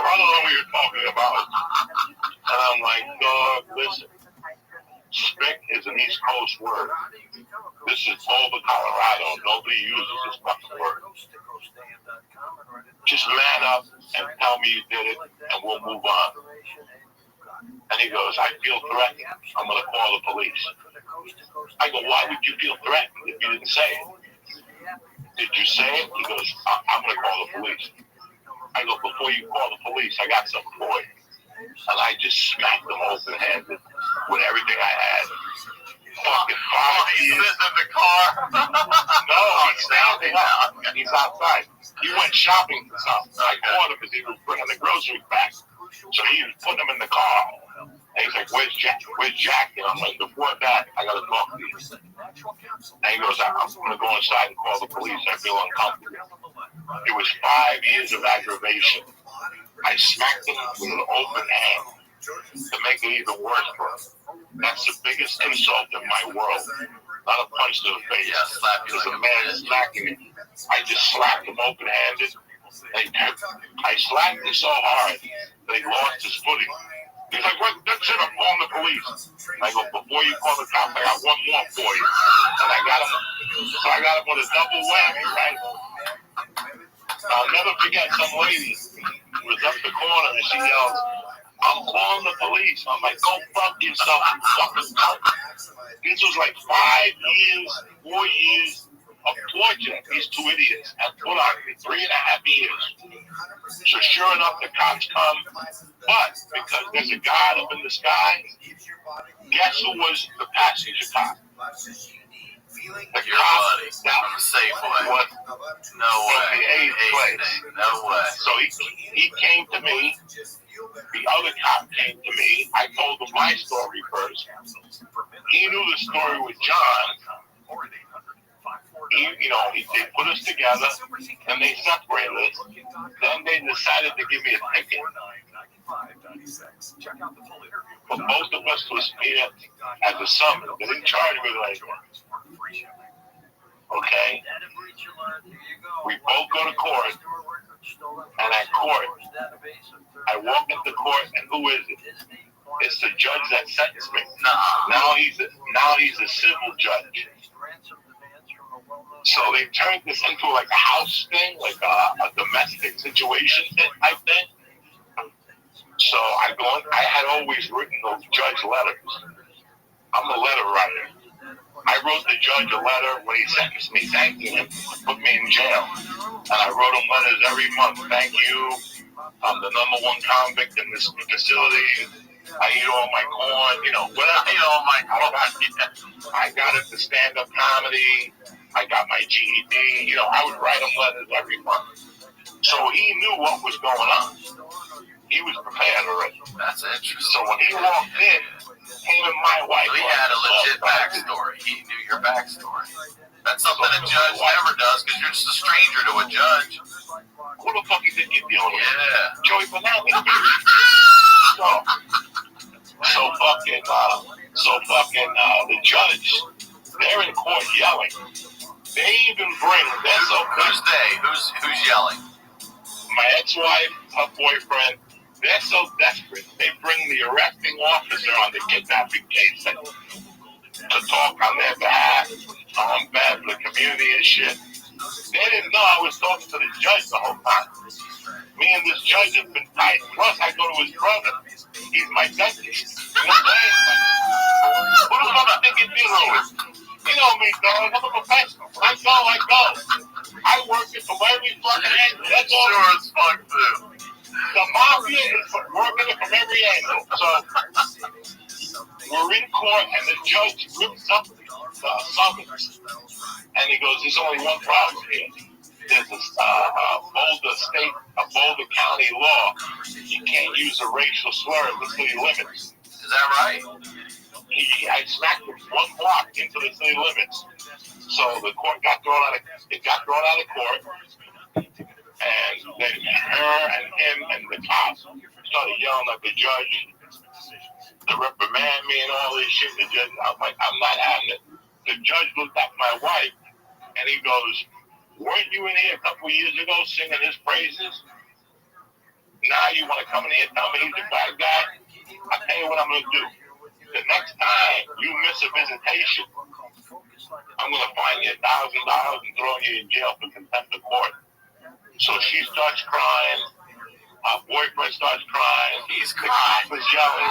don't know what you're talking about. And I'm like, dog, listen, spick is an East Coast word. This is Boulder, Colorado. Nobody uses this fucking word. Just man up and tell me you did it, and we'll move on. And he goes, I feel threatened. I'm going to call the police. I go, why would you feel threatened if you didn't say it? Did you say it? He goes, I'm going to call the police. I go, before you call the police, I got something for you. And I just smacked him open-handed with everything I had. Fucking 5 years. He's in the car. No, he's standing up. He's outside. He went shopping for something. I called him because he was bringing the groceries back. So he was putting them in the car. And he's like, where's Jack? And I'm like, before that, I got to talk to you. And he goes, I'm going to go inside and call the police. I feel uncomfortable. It was 5 years of aggravation. I smacked him with an open hand to make it even worse for him. That's the biggest insult in my world. Not a punch to the face. Yeah, slap you There's like a man smacking me. I just slapped him open-handed. I slapped him so hard that he lost his footing. He's like, what? That's it, I'm calling the police. I go, before you call the cops, I got one more for you. And I got him with a double whammy, right? I'll never forget some lady was up the corner and she yells, I'm calling the police. I'm like, go fuck yourself, you fucking cunt. This was like 4 years of torture these two idiots have put on me, 3.5 years. So sure enough, the cops come, but because there's a God up in the sky, guess who was the passenger cop? The cop that was Safeway. No way. No way. So he came to me. The other cop came to me. I told him my story first. He knew the story with John. They put us together and they separated us. Then they decided to give me a ticket. But most of us was here at the summit. They didn't charge me like, okay? We both go to court, and at court, I walk into court, and who is it? It's the judge that sentenced me. Now he's a civil judge. So they turned this into like a house thing, like a domestic situation type thing. So I had always written those judge letters. I'm a letter writer. I wrote the judge a letter when he sentenced me, thanking him, put me in jail. And I wrote him letters every month. Thank you. I'm the #1 convict in this facility. I eat all my corn, whatever. I eat all my corn. I got into stand-up comedy. I got my GED. I would write him letters every month. So he knew what was going on. He was prepared already. That's interesting. So when he walked in, him and my wife. So he had a legit backstory. He knew your backstory. That's something a judge never does because you're just a stranger to a judge. Who the fuck you think you're dealing with? Yeah. Joey Fernandez. So fucking the judge, they're in court yelling. They even bring Who's they? Who's yelling? My ex-wife, her boyfriend. They're so desperate. They bring the arresting officer on the kidnapping case to talk on their behalf. I'm bad for the community and shit. They didn't know I was talking to the judge the whole time. Me and this judge have been tight. Plus, I go to his brother. He's my dentist. You know what I'm saying? Who the fuck think you're dealing with? You know me, dog. I'm a professional. I go. I work it from every fucking angle. That's all. Sure as fuck, too. The mafia is working it from every angle. So, we're in court, and the judge rips up the summons. And he goes, there's only one problem here. There's a Boulder County law. You can't use a racial slur in the city limits. Is that right? I smacked him one block into the city limits. So the court got thrown out of court. And then her and him and the cops started yelling at the judge to reprimand me and all this shit. The judge, I'm like, I'm not having it. The judge looked at my wife and he goes, weren't you in here a couple of years ago singing his praises? Now you want to come in here and tell me he's a bad guy? I'll tell you what I'm going to do. The next time you miss a visitation, I'm going to fine you $1,000 and throw you in jail for contempt of court. So she starts crying. Her boyfriend starts crying. He's the cop is yelling.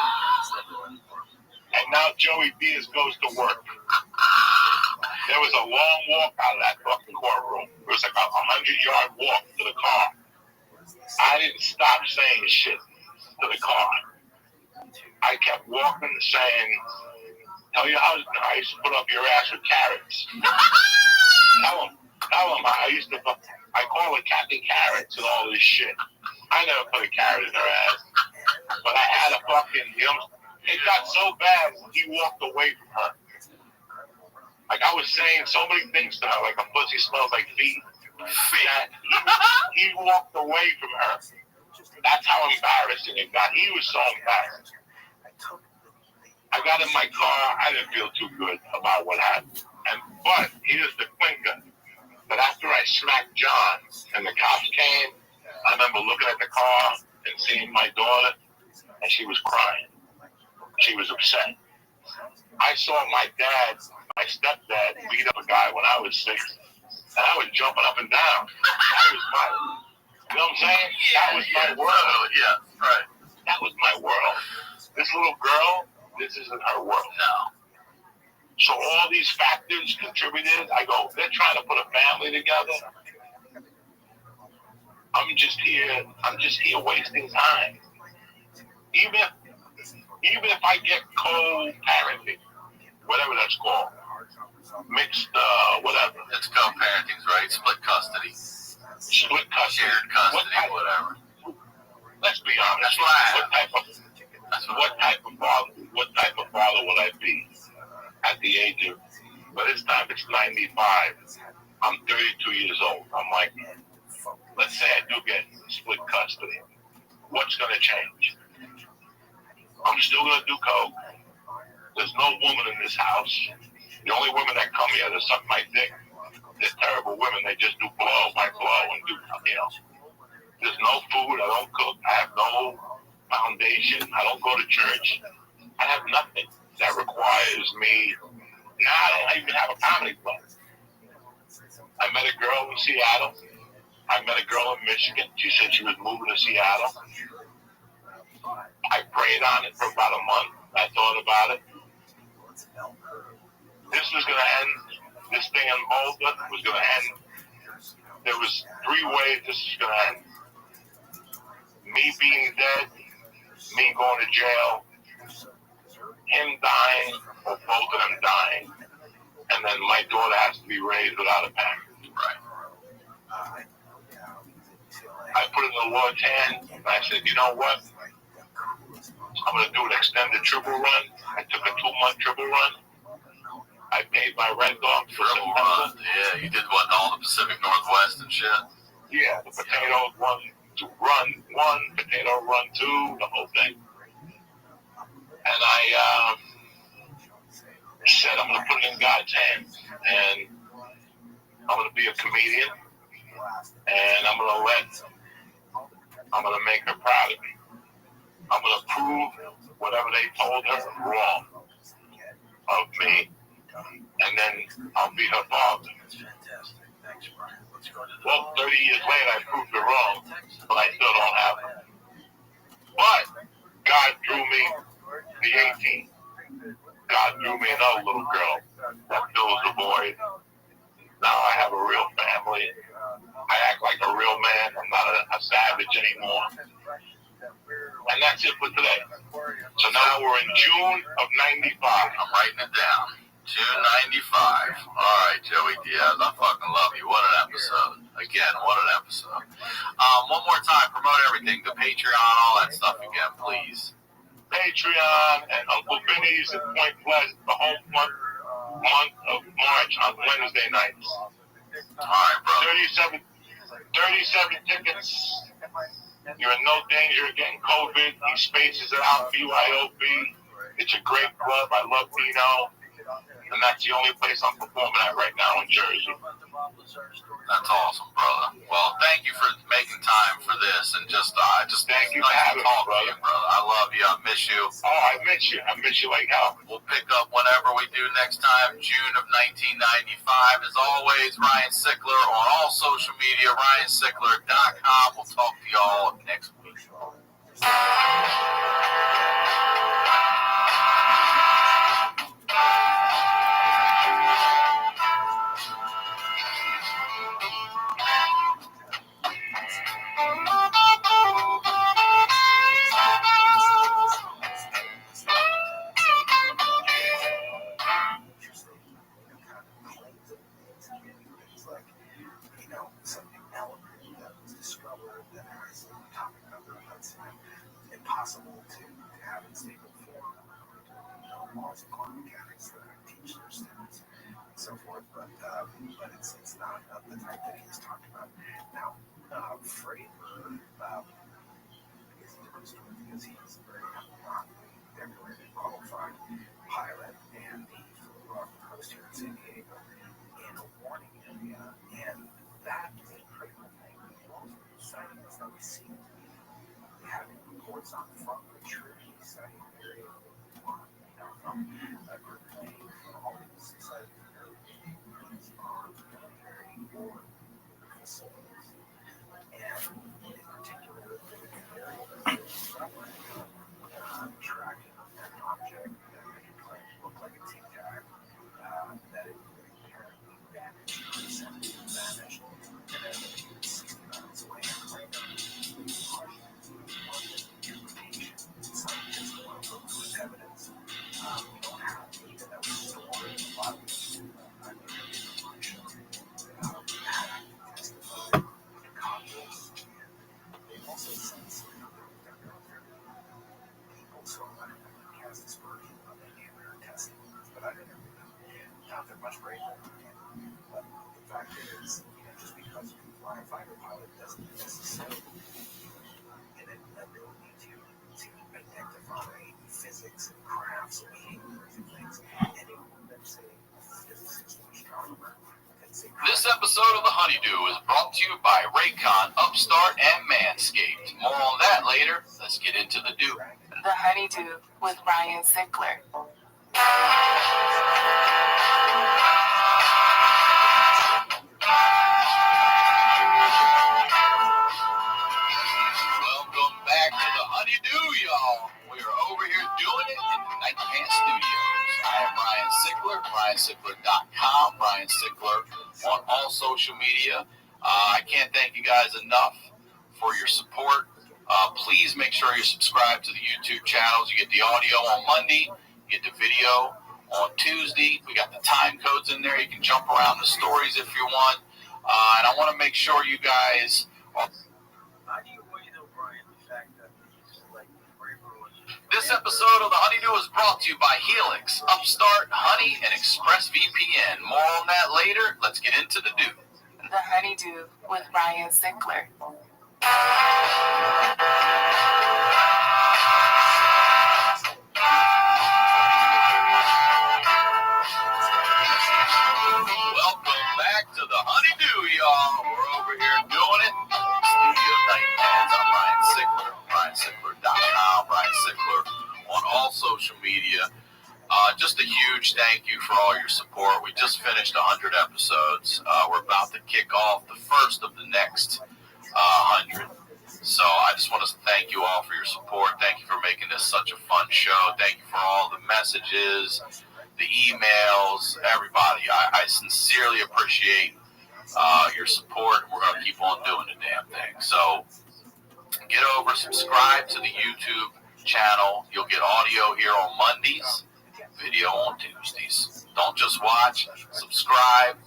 And now Joey Diaz goes to work. There was a long walk out of that fucking courtroom. It was like a 100-yard walk to the car. I didn't stop saying shit to the car. I kept walking saying, tell your husband I used to put up your ass with carrots. Tell him I call her Kathy Carrots and all this shit. I never put a carrot in her ass. But I had a fucking, it got so bad he walked away from her. Like I was saying so many things to her, like a pussy smells like feet. He walked away from her. That's how embarrassing it got. He was so embarrassed. I got in my car. I didn't feel too good about what happened. But here's the clinker. But after I smacked John and the cops came, I remember looking at the car and seeing my daughter, and she was crying. She was upset. I saw my stepdad beat up a guy when I was 6, and I was jumping up and down. That was my, you know what I'm saying? That was my world. Yeah, right. That was my world. This little girl, this isn't her world. No. So all these factors contributed. I go, they're trying to put a family together. I'm just here wasting time. Even if I get co-parenting, whatever that's called, mixed, whatever. It's co-parenting, right? Split custody. Split custody. Shared custody, whatever. Let's be honest. What type of father would I be at the age of, by this time it's 95. I'm 32 years old. I'm like, let's say I do get split custody. What's going to change? I'm still going to do coke. There's no woman in this house. The only women that come here to suck my dick, they're terrible women. They just do blow by blow and do, There's no food. I don't cook. I have no foundation. I don't go to church. I have nothing that requires me. Now I don't even have a comedy club. I met a girl in Seattle. I met a girl in Michigan. She said she was moving to Seattle. I prayed on it for about a month. I thought about it. This was going to end. This thing in Boulder was going to end. There was 3 ways this was going to end. Me being dead, me going to jail, him dying, or both of them dying, and then my daughter has to be raised without a parent. Right. I put it in the Lord's hand, and I said, you know what? I'm going to do an extended triple run. I took a 2-month triple run. I paid my rent off for Triple run. Yeah, you did what, all the Pacific Northwest and shit? Yeah, the potatoes run 1, potato run 2, the whole thing. And I said I'm going to put it in God's hands. And I'm going to be a comedian. And I'm going to make her proud of me. I'm going to prove whatever they told her wrong of me. And then I'll be her father. Well, 30 years later, I proved it wrong, but I still don't have it. But God drew me the 18. God drew me another little girl that fills the void. Now I have a real family. I act like a real man. I'm not a savage anymore. And that's it for today. So now we're in June of 95. I'm writing it down. June 95. All right, Joey Diaz, I fucking love you. What an episode. Again, what an episode. One more time, promote everything. The Patreon, all that stuff again, please. Patreon and Uncle Vinny's at Point Pleasant, the whole month of March on Wednesday nights. All right, bro. 37 tickets. You're in no danger of getting COVID. He spaces it out, BYOB. It's a great club. I love Dino. And that's the only place I'm performing at right now in Jersey. That's awesome, brother. Well, thank you for making time for this, and just thank you for having me, brother. I love you. I miss you. Oh, I miss you. I miss you like hell. We'll pick up whenever we do next time, June of 1995. As always, Ryan Sickler on all social media, RyanSickler.com. We'll talk to y'all next week. Impossible to have in stable form, laws of quantum mechanics that I teach their students and so forth, but it's not of the type that he's talked about. Now, Fravor is a different story because he's a very decorated, qualified pilot, and he flew off the coast here in San Diego in a warning area, and that is a critical thing. Most sightings that we see having reports on from the tree sighting area from a group of all these sighting areas on military or facilities. And in particular, the area tracking an object that looked like a tic tac that it apparently vanished, and then you can see it on its way right now. Evidence. We don't have data that was stored in the body. Testified Congress, and they also sent some people, so I'm not going to cast aspersion on any of their testimonies, but I didn't know. Not that much braver. But the fact is, just because you can fly a fighter pilot doesn't necessarily get an ability to identify physics and crafts and behaviors and things. Anyone that's a physicist or astronomer can say. This episode of The Honeydew is brought to you by Raycon, Upstart, and Manscaped. More on that later. Let's get into the dew. The Honeydew with Ryan Sickler. Welcome back to The Honeydew, y'all. We are over here doing it in the Night Pants Studios. I am Ryan Sickler, RyanSickler.com, Ryan Sickler on all social media. I can't thank you guys enough for your support. Please make sure you subscribe to the YouTube channels. You get the audio on Monday, you get the video on Tuesday. We got the time codes in there. You can jump around the stories if you want. And I want to make sure you guys are episode of The Honeydew is brought to you by Helix, Upstart, Honey, and ExpressVPN. More on that later. Let's get into the do. The Honeydew with Ryan Sickler. Welcome back to The Honeydew, y'all. We're over here doing it. Studio Night Plans. I'm Ryan Sickler, RyanSickler.com, Ryan Sickler on all social media. Just a huge thank you for all your support. We just finished 100 episodes. We're about to kick off the first of the next 100. So I just want to thank you all for your support. Thank you for making this such a fun show. Thank you for all the messages, the emails, everybody. I sincerely appreciate your support. We're going to keep on doing the damn thing. So get over, subscribe to the YouTube channel. You'll get audio here on Mondays, video on Tuesdays. Don't just watch, subscribe,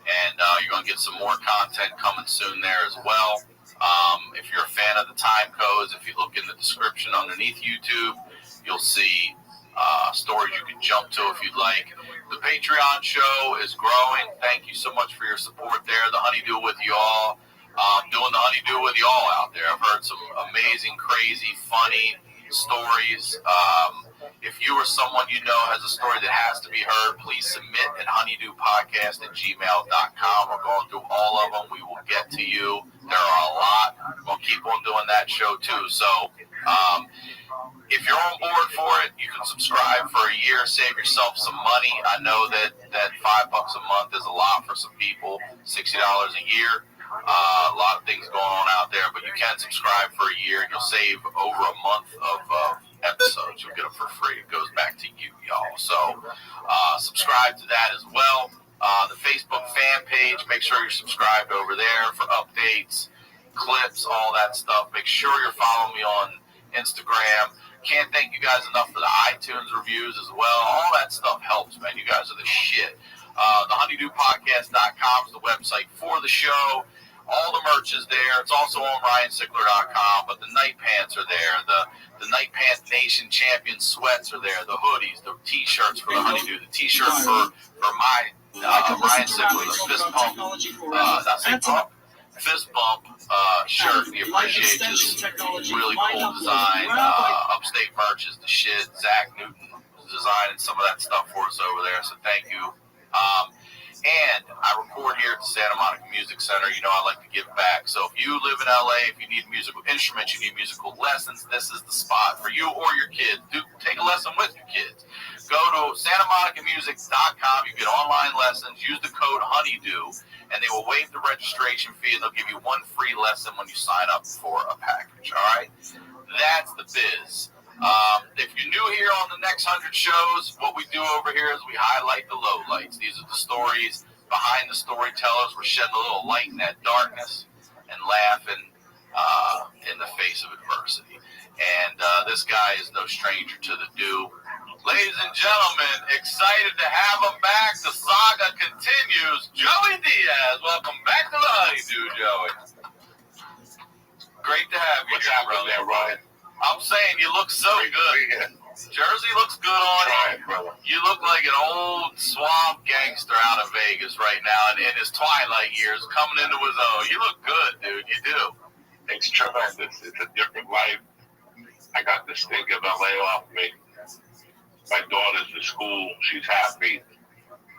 and you're going to get some more content coming soon there as well. If you're a fan of the time codes, if you look in the description underneath YouTube, you'll see stories you can jump to if you'd like. The Patreon show is growing. Thank you so much for your support there. The Honeydew with y'all. Doing the Honeydew with y'all out there. I've heard some amazing, crazy, funny stories. If you or someone you know has a story that has to be heard, please submit at honeydewpodcast@gmail.com. We're going through all of them. We will get to you. There are a lot. We'll keep on doing that show too. So if you're on board for it, you can subscribe for a year, save yourself some money. I know that $5 a month is a lot for some people, $60 a year. A lot of things going on out there, but you can subscribe for a year and you'll save over a month of episodes. You'll get them for free. It goes back to you, y'all. So subscribe to that as well. The Facebook fan page, make sure you're subscribed over there for updates, clips, all that stuff. Make sure you're following me on Instagram. Can't thank you guys enough for the iTunes reviews as well. All that stuff helps, man. You guys are the shit. TheHoneydewPodcast.com is the website for the show. All the merch is there. It's also on RyanSickler.com, but the night pants are there. The Night Pants Nation Champion sweats are there. The hoodies, the T-shirts for the Honeydew, the T-shirt for my Ryan Sickler, the fist pump, fist bump shirt. The appreciations, really cool design. Upstate merch is the shit. Zach Newton is designing some of that stuff for us over there, so thank you. And I record here at the Santa Monica Music Center. You know I like to give back. So if you live in LA, if you need musical instruments, you need musical lessons, this is the spot for you or your kids. Take a lesson with your kids. Go to SantaMonicaMusic.com. You get online lessons. Use the code Honeydew, and they will waive the registration fee, and they'll give you one free lesson when you sign up for a package. All right? That's the biz. If you're new here on the next 100 shows, what we do over here is we highlight the lowlights. These are the stories behind the storytellers. We're shedding a little light in that darkness and laughing in the face of adversity. And this guy is no stranger to the do. Ladies and gentlemen, excited to have him back. The saga continues. Joey Diaz, welcome back to the Honeydew, Joey. Great to have you. What's happening there, Ryan? I'm saying you look so good. Jersey looks good on you. You look like an old swamp gangster out of Vegas right now, and in his twilight years, coming into his own. You look good, dude. You do. It's tremendous. It's a different life. I got the stink of LA off me. My daughter's in school. She's happy.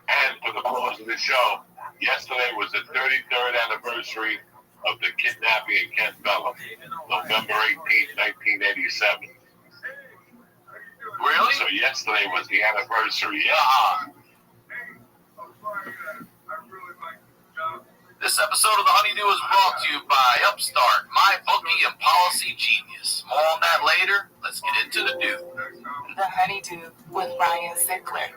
And for the cause of the show, yesterday was the 33rd anniversary of the kidnapping in Kent Valley, November 18, 1987. Really? So yesterday was the anniversary. Yeah. This episode of The Honeydew is brought to you by Upstart, MyBookie, and Policy Genius. More on that later. Let's get into the do. The Honeydew with Ryan Sickler.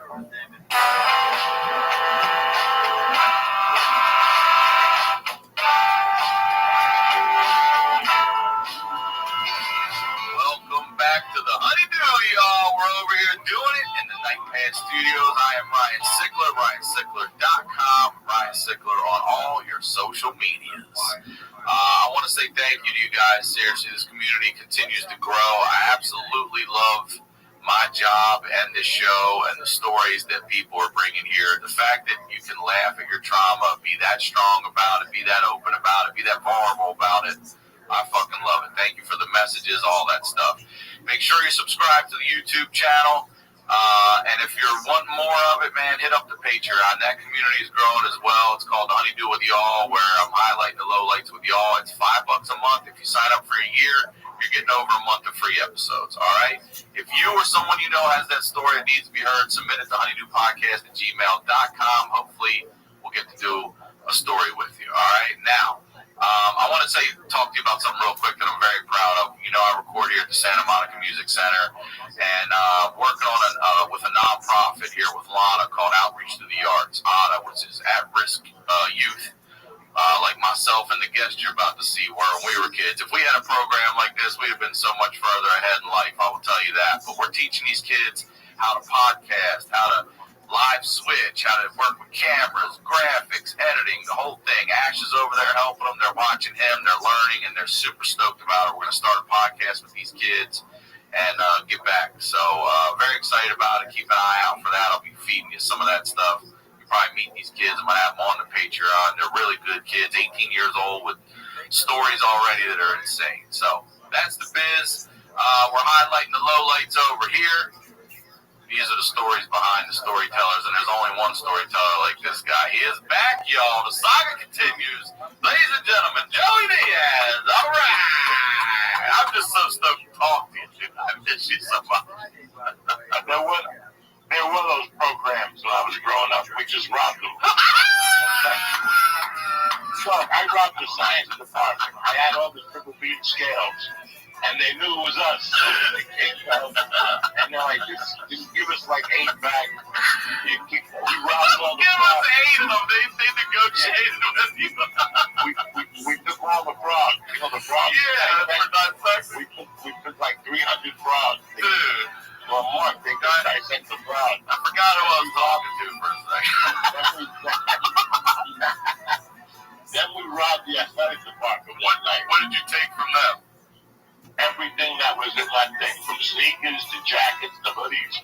Welcome back to The Honeydew, y'all. We're over here doing it in the Night Pants Studios. I am Ryan Sickler, RyanSickler.com, Ryan Sickler on all your social medias. I want to say thank you to you guys. Seriously, this community continues to grow. I absolutely love my job and the show and the stories that people are bringing here. The fact that you can laugh at your trauma, be that strong about it, be that open about it, be that vulnerable about it. I fucking love it. Thank you for the messages, all that stuff. Make sure you subscribe to the YouTube channel. And if you're wanting more of it, man, hit up the Patreon. That community is growing as well. It's called Honeydew with Y'all, where I'm highlighting the lowlights with y'all. It's $5 a month. If you sign up for a year, you're getting over a month of free episodes, all right? If you or someone you know has that story that needs to be heard, submit it to honeydewpodcast@gmail.com. Hopefully, we'll get to do a story with you, all right? Now, I want to talk to you about something real quick that I'm very proud of. You know, I record here at the Santa Monica Music Center, and working on with a nonprofit here with Lana called Outreach to the Arts, ADA, which is at-risk youth, like myself and the guest you're about to see were when we were kids. If we had a program like this, we'd have been so much further ahead in life, I will tell you that. But we're teaching these kids how to podcast, how to live switch, how to work with cameras, graphics, editing, the whole thing. Ash is over there helping them. They're watching him. They're learning, and they're super stoked about it. We're going to start a podcast with these kids and get back. So very excited about it. Keep an eye out for that. I'll be feeding you some of that stuff. You probably meet these kids. I'm going to have them on the Patreon. They're really good kids, 18 years old with stories already that are insane. So that's the biz. We're highlighting the lowlights over here. These are the stories behind the storytellers, and there's only one storyteller like this guy. He is back, y'all. The saga continues. Ladies and gentlemen, Joey Diaz. All right. I'm just so stoked to talk to you, dude. I miss you so much. There were those programs when I was growing up. We just robbed them. So I robbed the science department. I had all the triple beam scales. And they knew it was us. They came down, and they're like, just give us like 8 back. We robbed all the give us 8 of them. They negotiated with you. we took all the frogs. You know the frogs? Yeah, that's for we took like 300 frogs. Dude. Well, more. They got dissect the frogs. I forgot who I was talking to for a second. Then we robbed the athletic department one night. What did you take from them? Everything that was in that thing, from sneakers to jackets to hoodies.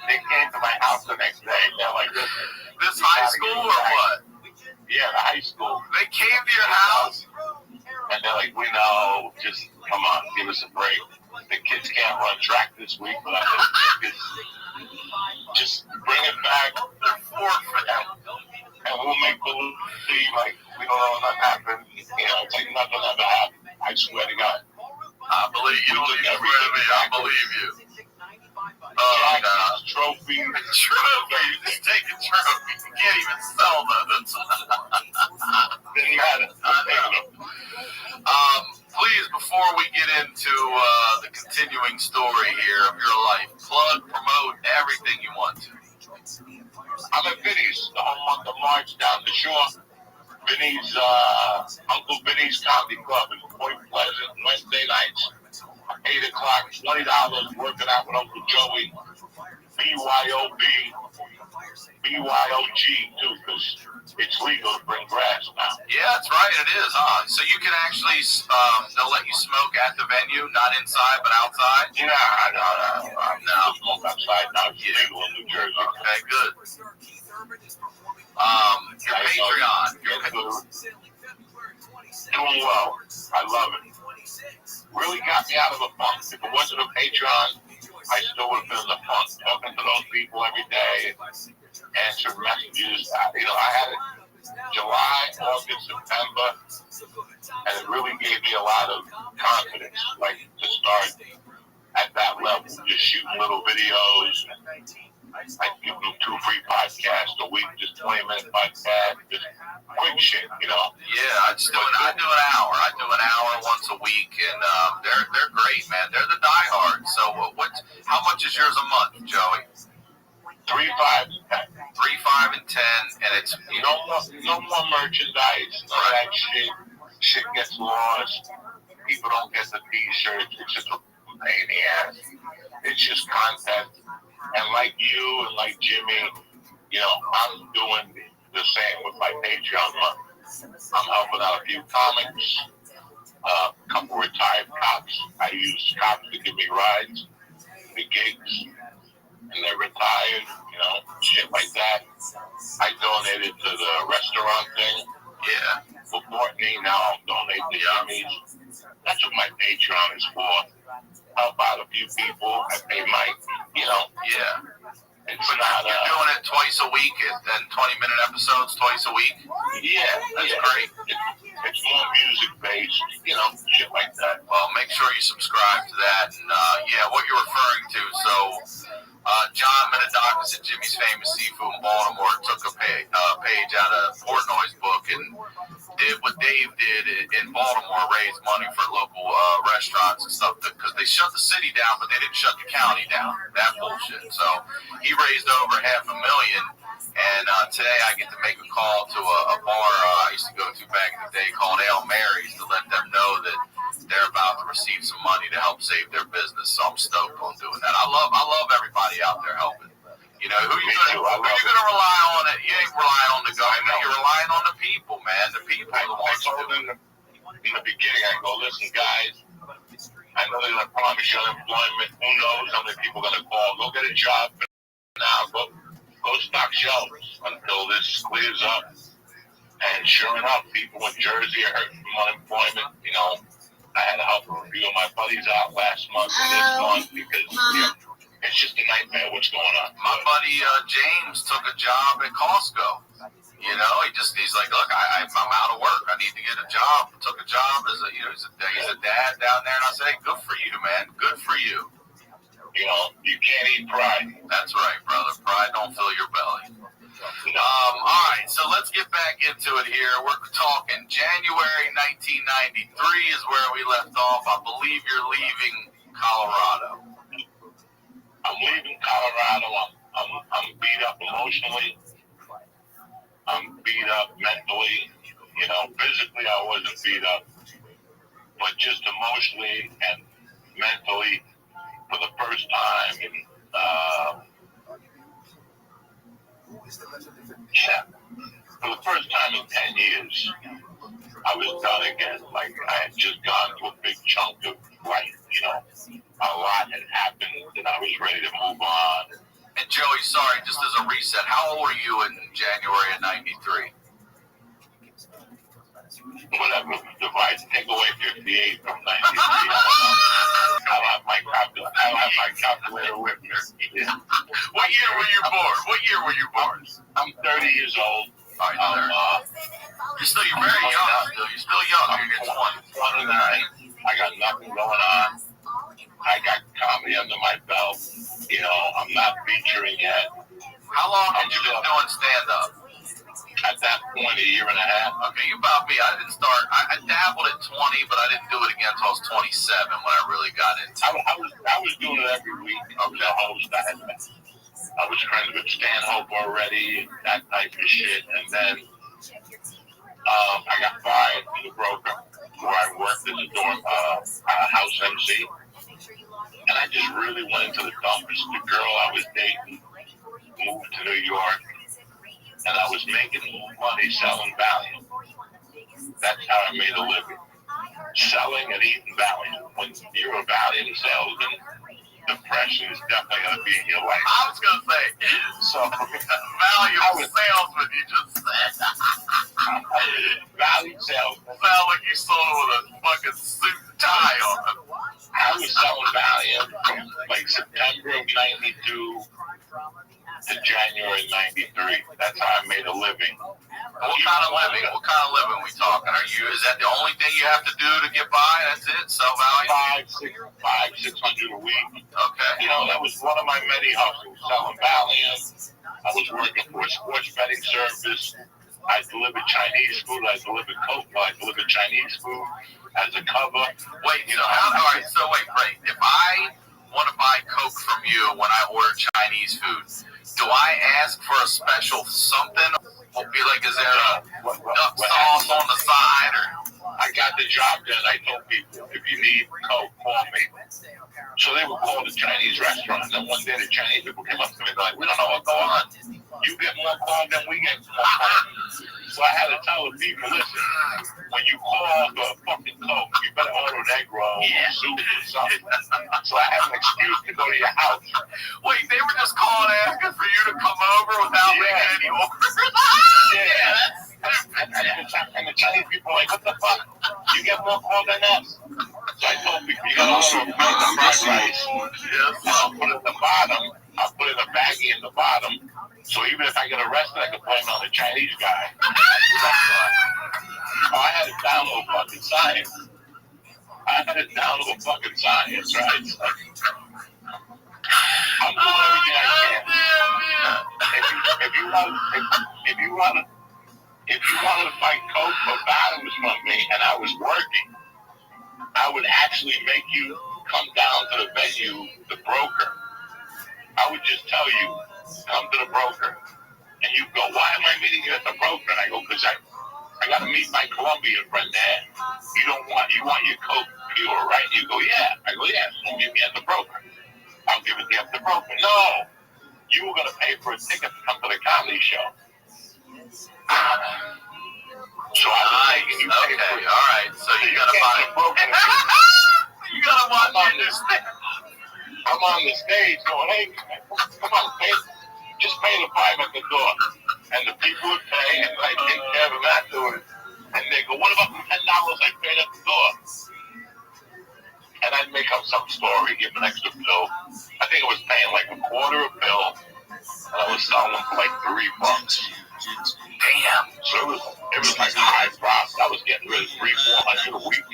They came to my house the next day. They're like, this high school or what? Yeah, the high school. They came to your house? And they're like, we know, just come on, give us a break. The kids can't run track this week, but just bring it back. They're forfeit. And we'll make believe like we don't know nothing happened. You know, it's like nothing ever happened. I swear to God. I believe you. Don't even swear to me. I believe you. Trophy. Just take a trophy. You can't even sell those. Didn't matter. Please, before we get into the continuing story here of your life, plug, promote everything you want to. I'm at Vinny's, the whole month of March down the shore. Vinny's, Uncle Vinny's Comedy Club in Point Pleasant, Wednesday nights, 8 o'clock, $20, working out with Uncle Joey, BYOG, too, because it's legal to bring grass now. Yeah, that's right, it is, huh? So you can actually, they'll let you smoke at the venue, not inside, but outside? Yeah, no, smoke outside now. It's legal in New Jersey. Okay, good. Your Patreon. Doing well. I love it. Really got me out of the funk. If it wasn't a Patreon, I still would have been in the funk. Talking to those people every day, answering messages. You know, I had it July, August, September, and it really gave me a lot of confidence, like to start at that level, just shooting little videos. I give them 2 free podcasts a week, just 20-minute podcast, just quick shit, you know. Yeah, I do an hour. I do an hour once a week, and they're great, man. They're the diehards. So how much is yours a month, Joey? 3, 5, and 10. 3, 5, and 10, and it's no more merchandise. None of that shit. Shit gets lost. People don't get the T-shirts. It's just a pain in the ass. It's just content. And like you and like Jimmy, you know, I'm doing the same with my Patreon month. I'm helping out a few comics, a couple retired cops. I use cops to give me rides. the gigs and they're retired, you know, shit like that. I donated to the restaurant thing. Yeah. For Courtney, now I'll donate to Jimmy's. That's what my Patreon is for. Help out a few people. I pay my, you know. Yeah. It's but not, you're doing it twice a week and 20-minute episodes twice a week? Yeah. That's great. It's more music-based, you know, shit like that. Well, make sure you subscribe to that. And, yeah, what you're referring to, so John Menadakis at Jimmy's Famous Seafood in Baltimore took a page out of Portnoy's book and did what Dave did in Baltimore, raise money for local restaurants and stuff, because they shut the city down, but they didn't shut the county down. That bullshit. So he raised over $500,000, and today I get to make a call to a bar I used to go to back in the day called Ale Mary's to let them know that they're about to receive some money to help save their business. So I'm stoked on doing that. I love everybody out there helping. You know, who you gonna rely on? You ain't relying on the government. You're relying on the people, man. The people are the ones who do it. In the beginning, I go, listen, guys, I know they're going to promise you unemployment. Who knows how many people are going to call? Go get a job now. Go stock shelves until this clears up. And sure enough, people in Jersey are hurting from unemployment. You know, I had to help a few of my buddies out last month and this month because it's just a nightmare what's going on. My buddy James took a job at Costco. You know, he's like, look, I'm out of work. I need to get a job. Took a job as he's a dad down there, and I say, good for you, man. Good for you. You know, you can't eat pride. That's right, brother. Pride don't fill your belly. All right, so let's get back into it here. We're talking January 1993 is where we left off. I believe you're leaving Colorado. I'm leaving Colorado. I'm beat up emotionally. I'm beat up mentally. You know, physically I wasn't beat up, but just emotionally and mentally for the first time in for the first time in 10 years, I was done again. Like I had just gone to a big chunk of life. You know, a lot had happened, and I was ready to move on. And Joey, sorry, just as a reset, how old were you in January of '93? Whatever, take away 58 from 93. I'll have my calculator with me. Yeah. What year were you born? I'm 30 years old. You're very young. You're still young. You're 29. I got nothing going on. I got comedy under my belt. You know, I'm not featuring yet. How long have you been doing stand-up? At that point, a year and a half. Okay, you about me. I didn't start. I dabbled at 20, but I didn't do it again until I was 27 when I really got into it. I was doing it every week. I was a host. I was friends with Stanhope already, that type of shit. And then I got fired from the broker where I worked as a house MC. And I just really went into the dumps. The girl I was dating moved to New York, and I was making money selling Valium. That's how I made a living. Selling and eating Valium. When you're a Valium salesman, depression is definitely going to be in your life. I was going to say, so Valium salesman, you just said. Valium salesman. Sound like you sold it with a fucking suit and tie on it. I was selling Valium from like September of '92 to January '93. That's how I made a living. What kind of living? What kind of living we talking? Is that the only thing you have to do to get by? That's it? Sell Valium? $600 a week. Okay. You know, that was one of my many hustles, selling Valium. I was working for a sports betting service. I delivered Chinese food. I delivered Coke. I delivered Chinese food as a cover. Wait, you know, all right, so wait. If I want to buy Coke from you when I order Chinese food, do I ask for a special something? Or be like, is there a duck sauce on the side? Or I got the job done. I told people, if you need Coke, call me. So they would call the Chinese restaurant. And then one day the Chinese people came up to me and they're like, we don't know what's going on. You get more calls than we get more calls. So I had to tell the people, listen, when you call for a fucking Coke, you better order Negro or soup or something. So I had an excuse to go to your house. Wait, they were just calling asking for you to come over without making any orders? And the Chinese people are like, what the fuck? You get more calls than us. So I told people, you gotta order a plate of fried rice. And I'll put it at the bottom. I'll put in a baggie in the bottom. So even if I get arrested, I can blame it on the Chinese guy. Oh, I had to download fucking science. Right? It's like, I'm doing everything I can. If you wanted to fight Coke or Bottoms from me and I was working, I would actually make you come down to the venue, the broker. I would just tell you, come to the broker. And you go, why am I meeting you at the broker? And I go, because I got to meet my Colombian friend there. You want your Coke pure, right? You go, yeah. I go, yeah, so meet me at the broker. I'll give it to you at the broker. No, you were going to pay for a ticket to come to the comedy show. So I was making you pay for it. All right, so you got to find a broker. You got to watch on this thing. I'm on the stage going, hey, come on, just pay the $5 at the door. And the people would pay, and I take care of them afterwards. And they go, what about the $10 I paid at the door? And I'd make up some story, give an extra bill. I think I was paying like a quarter a bill, and I was selling them for like $3. Damn. So it was like high profit. I was getting rid of $300-400 a week.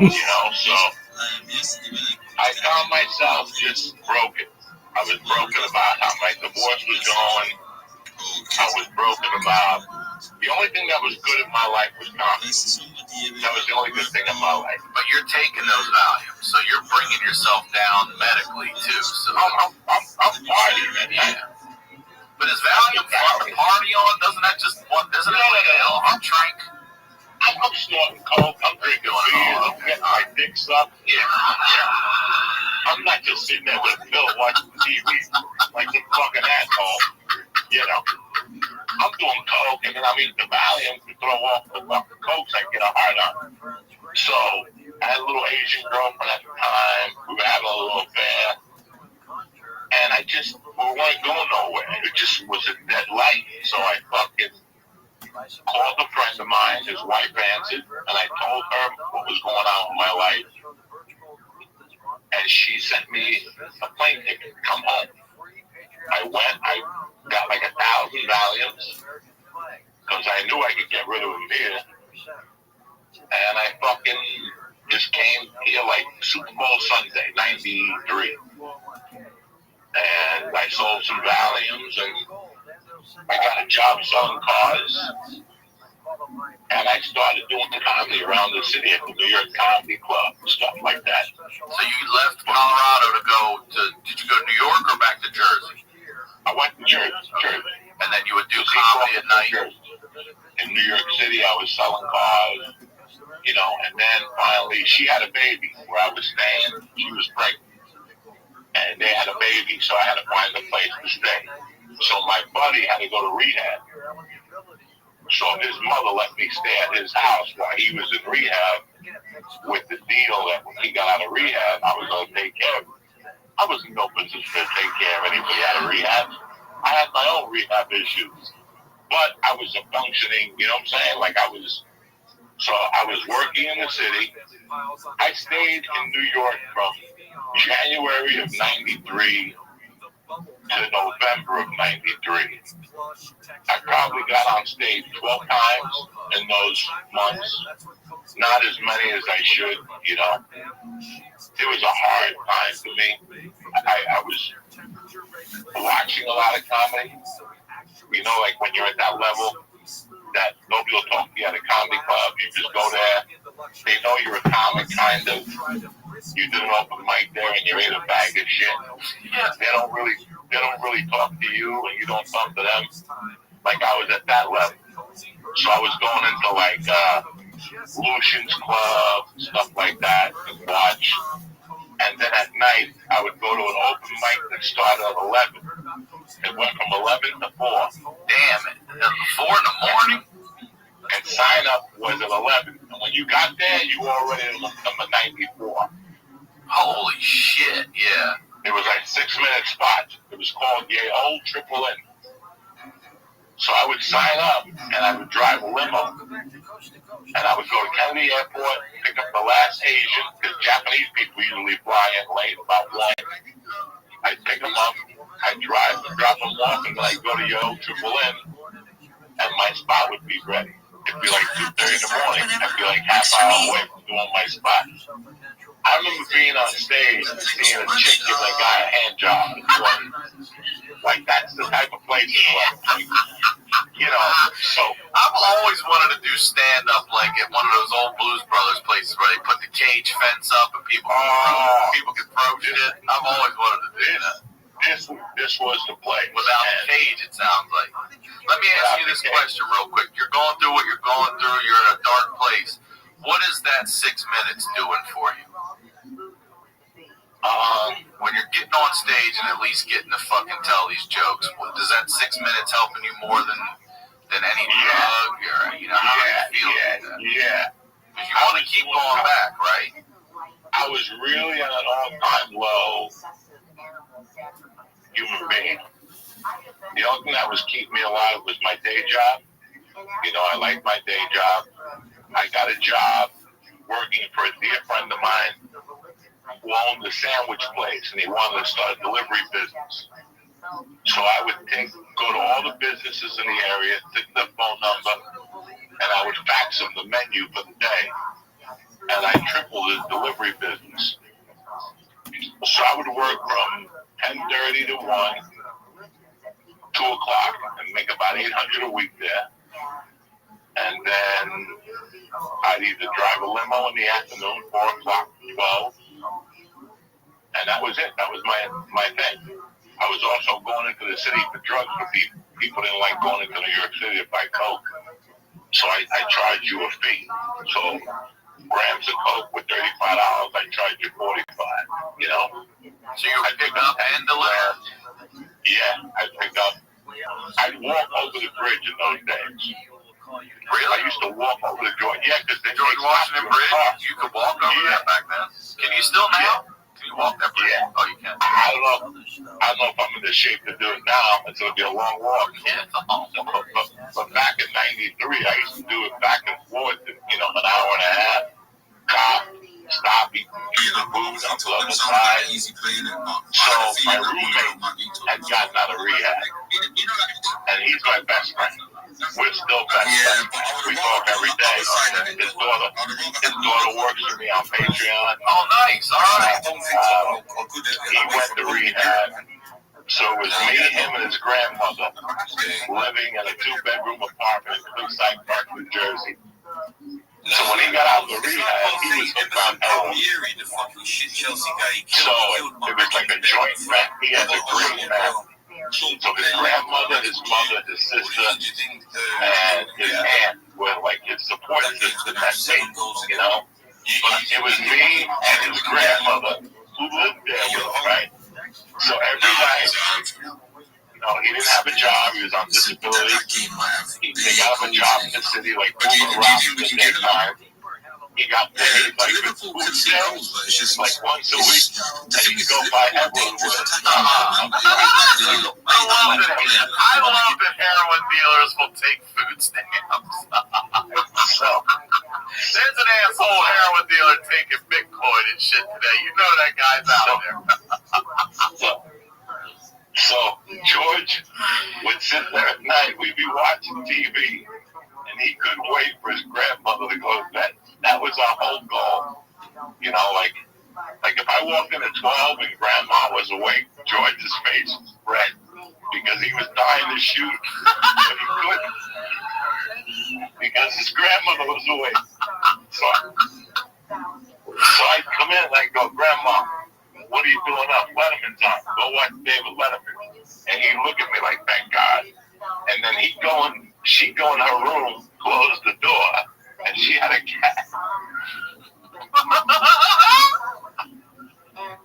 You know, so I found myself just broken. I was broken about how my divorce was going. I was broken about the only thing that was good in my life was comedy. That was the only good thing in my life. But you're taking those Valiums, so you're bringing yourself down medically too. So I'm partying, man. Yeah. But is Valium to party on? Doesn't that just doesn't it like I'm drink? I'm snorting coke. I'm drinking beer. I'm getting my dick sucked. Yeah. I'm not just sitting there with a pill watching TV like some fucking asshole. You know, I'm doing coke and then I'm eating the Valium to throw off the fucking coke so I can get a hard on. So I had a little Asian girlfriend at the time. We were having a little affair. And we weren't going nowhere. It just was a dead light. So I fucking called a friend of mine, his wife answered, and I told her what was going on in my life. And she sent me a plane ticket to come home. I went, I got like 1,000 Valiums, because I knew I could get rid of them here. And I fucking just came here like Super Bowl Sunday, 93. And I sold some Valiums, and I got a job selling cars. And I started doing comedy around the city at the New York Comedy Club and stuff like that. So you left Colorado to go to, did you go to New York or back to Jersey? I went to Jersey. And then you would do comedy at night? In New York City, I was selling cars, you know, and then finally she had a baby where I was staying. She was pregnant. And they had a baby, so I had to find a place to stay. So my buddy had to go to rehab. So his mother let me stay at his house while he was in rehab with the deal that when he got out of rehab, I was going to take care of him. I was in no position to take care of anybody out of rehab. I had my own rehab issues. But I was a functioning, you know what I'm saying? Like I was working in the city. I stayed in New York from January of 93 to November of 93. I probably got on stage 12 times in those months. Not as many as I should, you know. It was a hard time for me. I was watching a lot of comedy. You know, like when you're at that level, that nobody will talk to you at a comedy club. You just go there. They know you're a comic, kind of. You did an open mic there and you ate a bag of shit. They don't really talk to you and you don't talk to them. Like I was at that level. So I was going into like Lucian's Club, stuff like that, and watch. And then at night, I would go to an open mic that started at 11. It went from 11 to 4. Damn it. 4 in the morning? and sign up was at 11. And when you got there, you were already at number 94. Holy shit, yeah. It was like 6-minute spots. It was called the old Triple N. So I would sign up, and I would drive a limo, and I would go to Kennedy Airport, pick up the last Asian, because Japanese people usually fly in late, about 1. I'd pick them up, I'd drive, drop them off, and then I'd go to your old Triple N, and my spot would be ready. It'd be like 2:30 in the morning. I'd be like half hour away from doing my spot. I remember being on stage and seeing a chick give a guy a hand job. Like, that's the type of place it was. You know, so I've always wanted to do stand-up like at one of those old Blues Brothers places where they put the cage fence up and people can throw shit. I've always wanted to do that. This was the place. Without the cage, it sounds like. Let me ask you this question real quick. You're going through what you're going through. You're in a dark place. What is that 6 minutes doing for you? When you're getting on stage and at least getting to fucking tell these jokes, does that 6 minutes helping you more than any drug? Or, you know, how are you feeling? Yeah. Because you want to keep going back, right? I was really on an all-time low human being. The only thing that was keeping me alive was my day job. You know, I liked my day job. I got a job working for a dear friend of mine who owned a sandwich place, and he wanted to start a delivery business. So I would go to all the businesses in the area, take their phone number, and I would fax them the menu for the day. And I tripled his delivery business. So I would work from 10:30 to 1, 2 o'clock, and make about $800 a week there. And then I'd either drive a limo in the afternoon, 4 o'clock, 12. And that was it. That was my thing. I was also going into the city for drugs for people. People didn't like going into New York City to buy coke. So I charged you a fee. So grams of coke with $35, I charged you $45, you know? So you would pick up and deliver? Yeah, I'd pick up. I'd walk over the bridge in those days. Really? I used to walk over the George. Yeah, because George Washington Bridge? You could walk over that back then? Can you still now? Can you walk that bridge? Yeah. Oh, you can. I don't know if I'm in the shape to do it now. It's going to be a long walk. Yeah, it's a long walk. But back in '93, I used to do it back and forth, you know, an hour and a half. Stop eating booze on the other side. So my roommate had gotten out of rehab, and he's my best friend. We're still best friends. We talk every day. His daughter works for me on Patreon. Oh, nice. All right. He went to rehab. So it was me, him, and his grandmother living in a 2-bedroom apartment in Cliffside Park, New Jersey. So when he got out of the rehab, he was hooked on heroin. So it was like a joint family. He had a great family. So his grandmother, his mother, his sister, and his aunt were like his support system at me, you know? But it was me and his grandmother who lived there with him, right? So every night, you know, he didn't have a job, he was on disability. He got him a job in the city, like moving around in the daytime. He got paid like with food sales, like once a week. And he could go buy heroin with I love that heroin dealers will take food stamps. So, there's an asshole heroin dealer taking Bitcoin and shit today. You know that guy's out there. So George would sit there at night. We'd be watching TV, and he couldn't wait for his grandmother to go to bed. That was our whole goal. You know, like if I walked in at 12 and Grandma was awake, George's face was red because he was dying to shoot, but he couldn't because his grandmother was awake. So I'd come in and I'd go, Grandma, what are you doing up? Letterman's on. Go watch David Letterman. And he'd look at me like, thank God. And then she'd go in her room, close the door, and she had a cat.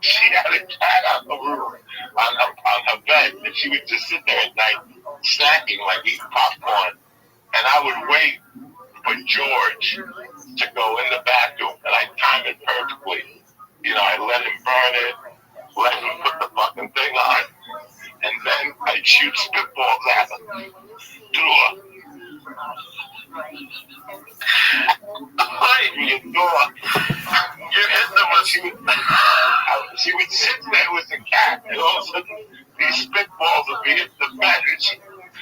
She had a cat on the room, on her bed, and she would just sit there at night, snacking, like eating popcorn. And I would wait torch to go in the bathroom, and I timed it perfectly. I let him burn it, let him put the fucking thing on, and then I shoot spitballs at him through the door. You're hitting them with she would sit there with the cat, and all of a sudden these spitballs would be hitting the bed, and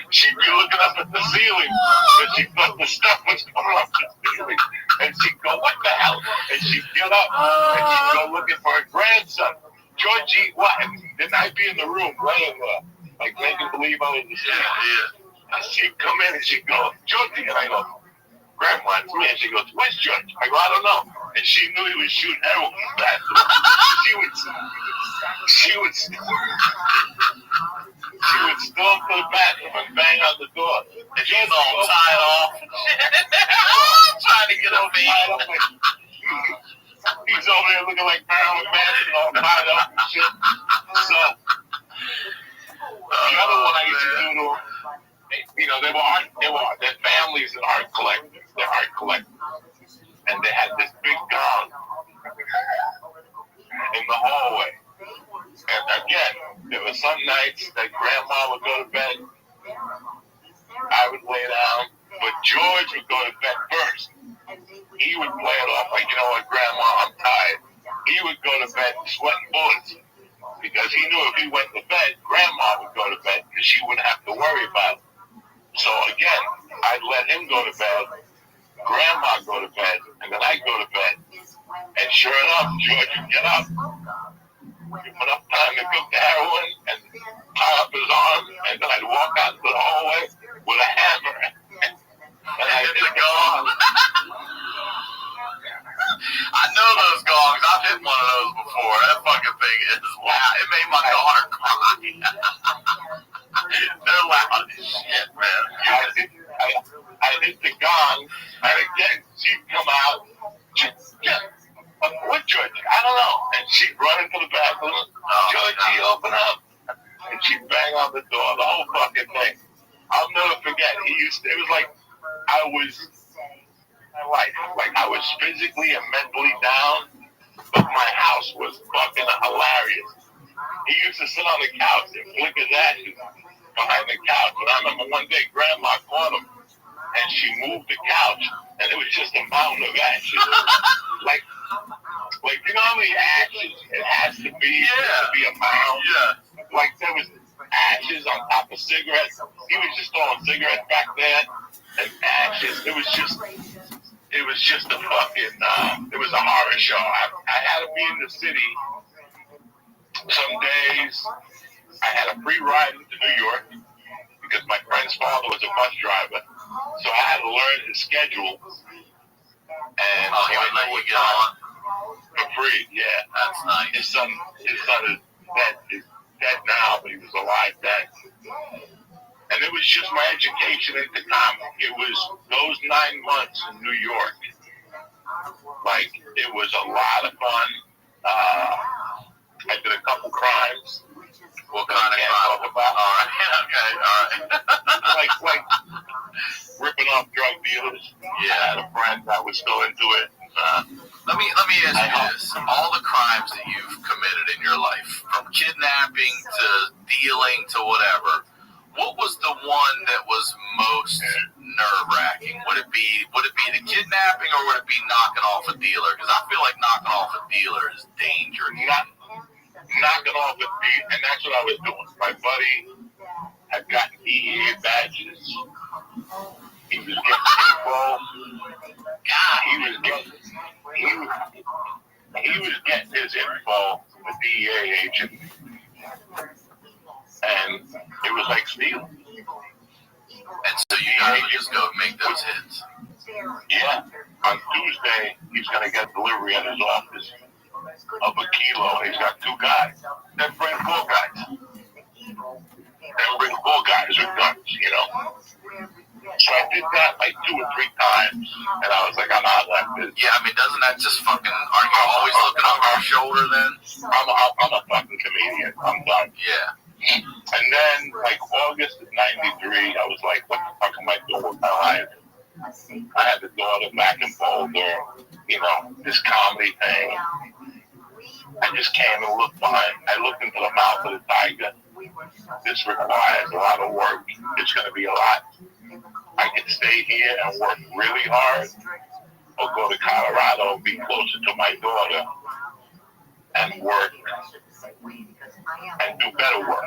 she'd be looking up at the ceiling, and she thought the stuff was coming up the ceiling, and she'd go, "What the hell?" And she'd get up, and she'd go looking for her grandson. "Georgie, what?" And didn't I be in the room laying there, like making believe I was asleep? Yeah. And she'd come in and she'd go, "Georgie," and I go, "Grandma, it's me." And she goes, "Where's George?" I go, "I don't know." And she knew he was shooting heroin in the bathroom. She would storm to the bathroom and bang on the door. And she's all tied off. Trying to get a beat. He's over there looking like Marilyn Manson, all tied up and shit. So, the other one I used to do to them, their families are art collectors. They're art collectors. And they had this big gong in the hallway. And again, there were some nights that Grandma would go to bed, I would lay down, but George would go to bed first. He would play it off like, "You know what, Grandma, I'm tired." He would go to bed sweating bullets because he knew if he went to bed, Grandma would go to bed because she wouldn't have to worry about it. So again, I'd let him go to bed, Grandma go to bed, and then I'd go to bed. And sure enough, George would get up. Give him enough time to cook the heroin and tie up his arm, and then I'd walk out into the hallway with a hammer. And I'd hit the gong. I know those gongs. I've hit one of those before. That fucking thing is loud. It made my daughter cry. They're loud as shit, man. I hit the gong, and again, she'd come out. "What, George?" "I don't know." And she'd run into the bathroom. "Georgie, open up." And she'd bang on the door, the whole fucking thing. I'll never forget. It was like I was physically and mentally down, but my house was fucking hilarious. He used to sit on the couch and flick his ashes behind the couch. And I remember one day Grandma caught him, and she moved the couch, and it was just a mountain of ashes. like you know how many ashes it has to be to be a mound? Yeah. Like there was ashes on top of cigarettes. He was just throwing cigarettes back there and ashes. It was just a fucking, it was a horror show. I had to be in the city some days. I had a free ride into New York because my friend's father was a bus driver. So I had to learn his schedule. And Oh, he would let you get on? For free, yeah. That's nice. His son is dead. He's dead now, but he was alive then. And it was just my education at the time. It was those 9 months in New York. Like, it was a lot of fun. I did a couple crimes. What kind of crime? About. All right. like ripping off drug dealers. Yeah. I had a friend that was still into it. Let me ask you this. All the crimes that you've committed in your life, from kidnapping to dealing to whatever, what was the one that was most nerve-wracking? Would it be the kidnapping, or would it be knocking off a dealer? Because I feel like knocking off a dealer is dangerous. Knocking off a dealer, and that's what I was doing. My buddy had gotten EA badges. He was getting info. He was getting his info from the DEA agent. And it was like stealing. And so you guys would just go make those hits. Yeah. On Tuesday, he's going to get delivery at his office of a kilo. He's got 2 guys. Then bring 4 guys. Then bring 4 guys with guns, you know. So I did that like 2 or 3 times, and I was like, I'm out like this. Yeah, I mean, doesn't that just fucking, aren't you always looking over your shoulder then? I'm a fucking comedian. I'm done. Yeah. And then, like, August of '93, I was like, what the fuck am I doing with my life? I had the daughter back in Boulder, you know, this comedy thing. I just came and looked behind. I looked into the mouth of the tiger. This requires a lot of work. It's going to be a lot. I can stay here and work really hard, or go to Colorado and be closer to my daughter and work and do better work.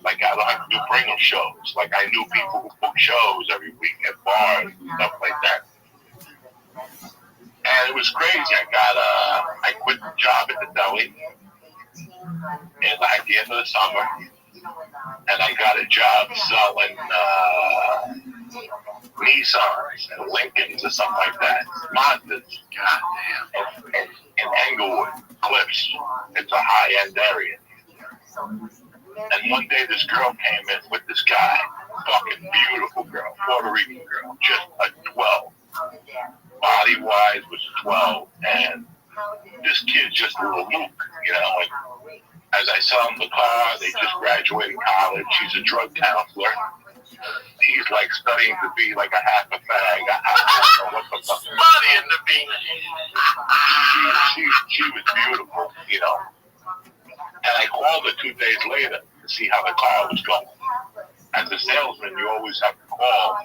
Like I don't have to do bringing shows. Like I knew people who book shows every week at bars and stuff like that. And it was crazy. I quit the job at the deli at the end of the summer, and I got a job selling Nissans and Lincolns or something like that. Mazdas. Goddamn. In Englewood, Cliffs. It's a high-end area. And one day this girl came in with this guy, fucking beautiful girl, Puerto Rican girl, just a 12. Body-wise was 12, and this kid's just a little Luke, you know. And as I sell him the car, they just graduated college. She's a drug counselor. He's like studying to be like a half a fag. I don't know what the fuck. Studying to be. She was beautiful, you know. And I called her 2 days later to see how the car was going. As a salesman, you always have to call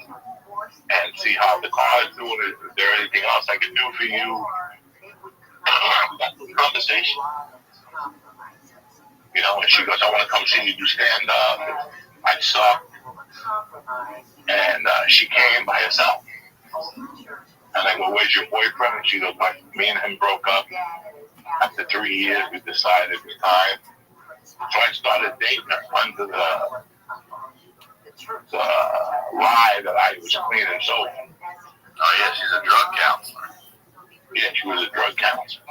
and see how the car is doing. Is there anything else I can do for you? Conversation. You know, and she goes, I want to come see you do stand-up. I suck. And she came by herself. And I go, where's your boyfriend? And she goes, me and him broke up. After 3 years, we decided it was time. So I started dating her under the lie that I was clean and sober. Oh, yeah, she's a drug counselor. Yeah, she was a drug counselor.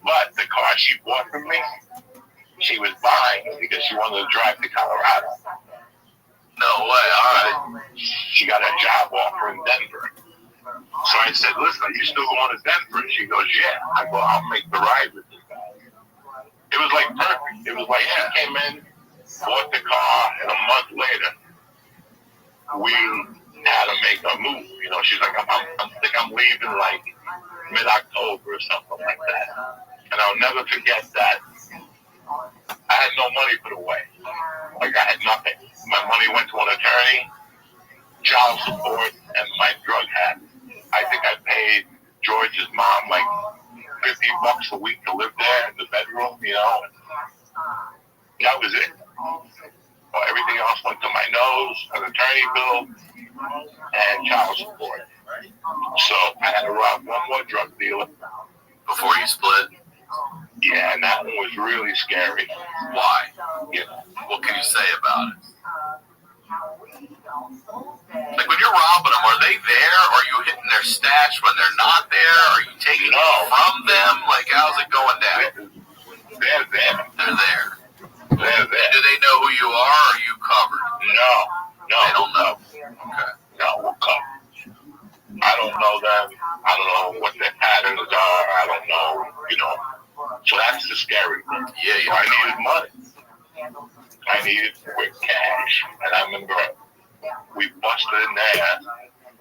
But the car she bought from me, she was buying because she wanted to drive to Colorado. No way, all right. She got a job offer in Denver. So I said, listen, are you still going to Denver? And she goes, yeah. I go, I'll make the ride with you. It was like perfect. It was like she came in, bought the car, and a month later, we had to make a move. You know, she's like, I think I'm leaving like mid-October or something like that. And I'll never forget that. I had no money put away. Like I had nothing. My money went to an attorney, child support, and my drug habit. I think I paid George's mom like $50 a week to live there in the bedroom, you know. That was it. Well, everything else went to my nose, an attorney bill, and child support. So I had to rob one more drug dealer Before you split? Yeah, and that one was really scary. Why? Yeah. What can you say about it? Like when you're robbing them, are they there? Are you hitting their stash when they're not there? Are you taking it from them? Like how's it going down? They're there. They're there. They're there. Do they know who you are? Or are you covered? No. They don't know. Okay. No, we're covered. I don't know them. I don't know what their patterns are. I don't know, you know. So that's the scary thing. Yeah, so I needed money. I needed quick cash. And I remember we busted in there.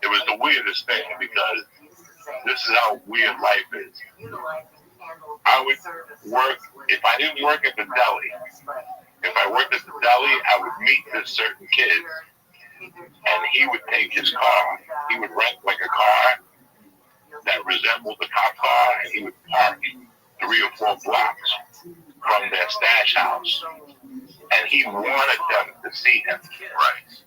It was the weirdest thing because this is how weird life is. I would work, if I didn't work at the deli, if I worked at the deli, I would meet this certain kid and he would take his car. He would rent like a car that resembled the cop car and he would park 3 or 4 blocks from their stash house. And he wanted them to see him. Right.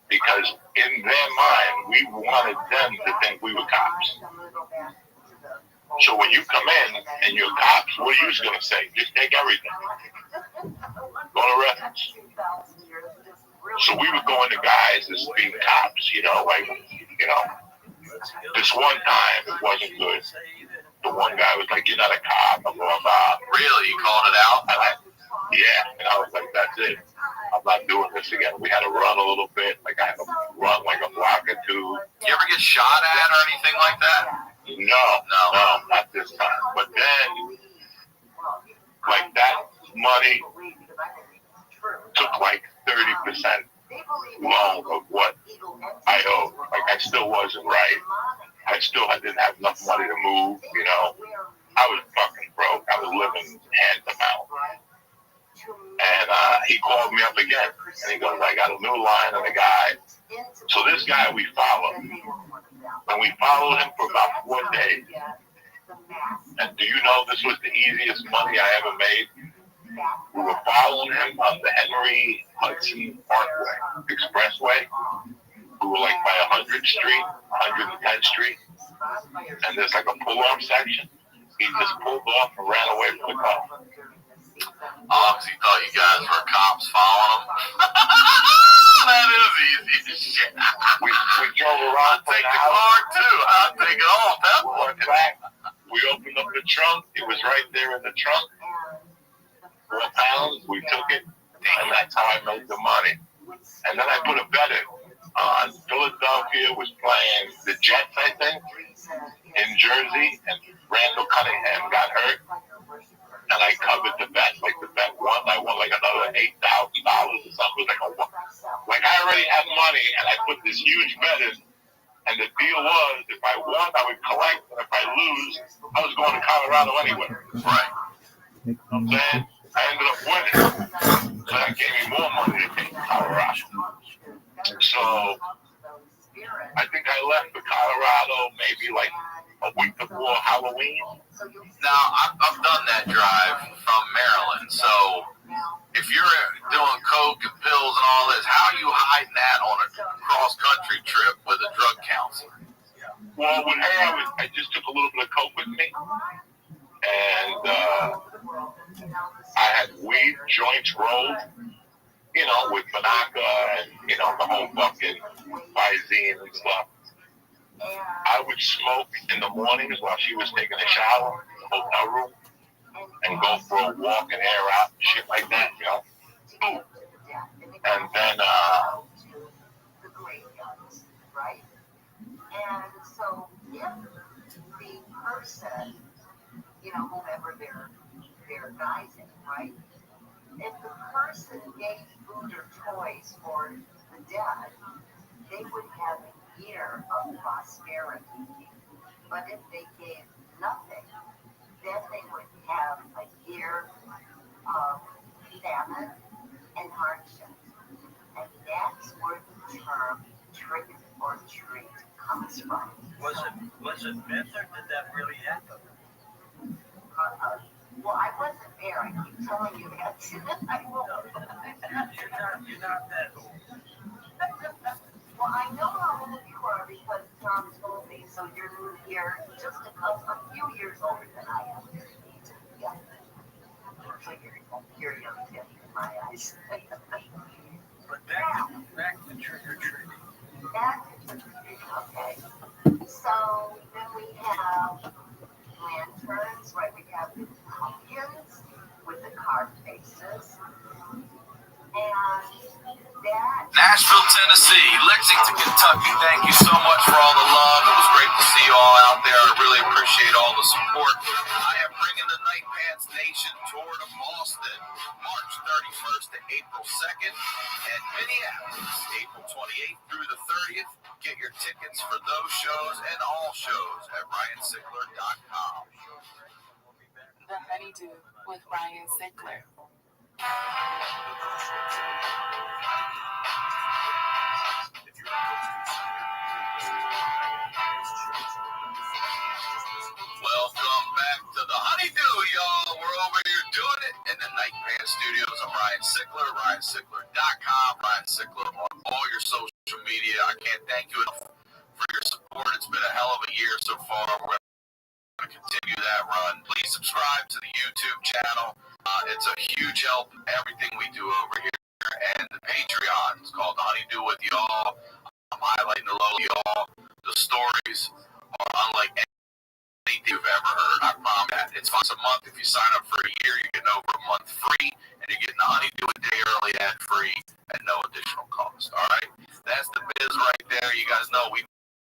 Because in their mind, we wanted them to think we were cops. So when you come in and you're cops, what are you going to say? Just take everything. Go to reference. So we would go into guys as being cops, you know, like, you know. This one time, it wasn't good. The one guy was like, you're not a cop, blah, blah, blah. Really? You called it out? And I was like, that's it. I'm not doing this again. We had to run a little bit. Like, I had to run like a block or two. You ever get shot at or anything like that? No, not this time. But then, like, that money took like 30% loan of what I owed. Like, I still wasn't right. I didn't have enough money to move, you know. I was fucking broke. I was living hand to mouth. And he called me up again. And he goes, I got a new line on a guy. So this guy we followed. And we followed him for about 4 days. And do you know this was the easiest money I ever made? We were following him on the Henry Hudson Parkway Expressway. We were like by 100th Street, 110th Street. And there's like a pull-off section. He just pulled off and ran away from the car. Oh, because he thought you guys were cops following him. That is easy as shit. We drove around. I'd take the car too. I'd take it all. We went back. We opened up the trunk. It was right there in the trunk. 4 pounds. We took it. And that's how I made the money. And then I put a bet in. Philadelphia was playing the Jets, I think, in Jersey. And Randall Cunningham got hurt. And I covered the bet. Like, the bet won. I won like another $8,000 or something. Like I already had money, and I put this huge bet in. And the deal was, if I won, I would collect. And if I lose, I was going to Colorado anyway. Right. Then I ended up winning. So that gave me more money to take to Colorado. So I think I left for Colorado maybe like a week before Halloween. Now, I've done that drive from Maryland, so if you're doing coke and pills and all this, how are you hiding that on a cross-country trip with a drug counselor? Well, with her, I just took a little bit of coke with me, and I had weed joints rolled, you know, with Banaka and, you know, the whole fucking Visine and stuff. I would smoke in the mornings while she was taking a shower in the hotel room and go for a walk and air out and shit like that, you know. And then, and so if the person, you know, whomever they're advising, right? If the person gave food or toys for the dead, they would have a year of prosperity. But if they gave nothing, then they would have a year of famine and hardship. And that's where the term trick or treat comes from. Was it myth or did that really happen? Well, I wasn't there. I keep telling you that. I will. You're not that old. Well, I know how old you are because Tom told me. So you're just a few years older than I am. Yeah. So you're young too in my eyes. But back to trick-or-treating. Back to trick-or-treating, okay. So then we have lanterns, right? We have the pumpkins with the carved faces. And that... Nashville, Tennessee, Lexington, Kentucky, thank you so much for all the love. It was great to see you all out there. I really appreciate all the support. I am bringing the Night Pants Nation tour to Boston, March 31st to April 2nd, and Minneapolis, April 28th through the 30th. Get your tickets for those shows and all shows at RyanSickler.com. The Honeydew with Ryan Sickler. Welcome back to the Honeydew, y'all. We're over here doing it in the Night Pants Studios. I'm Ryan Sickler, RyanSickler.com, Ryan Sickler on all your social media. I can't thank you enough for your support. It's been a hell of a year so far. We're going to continue that run. Please subscribe to the YouTube channel. It's a huge help, everything we do over here. And the Patreon is called The Honeydew with Y'all. I'm highlighting the low y'all. The stories are unlike anything you've ever heard. I promise that. It's $5 a month. If you sign up for a year, you're getting over a month free, and you're getting The Honeydew a day early ad free at no additional cost. All right? That's the biz right there. You guys know we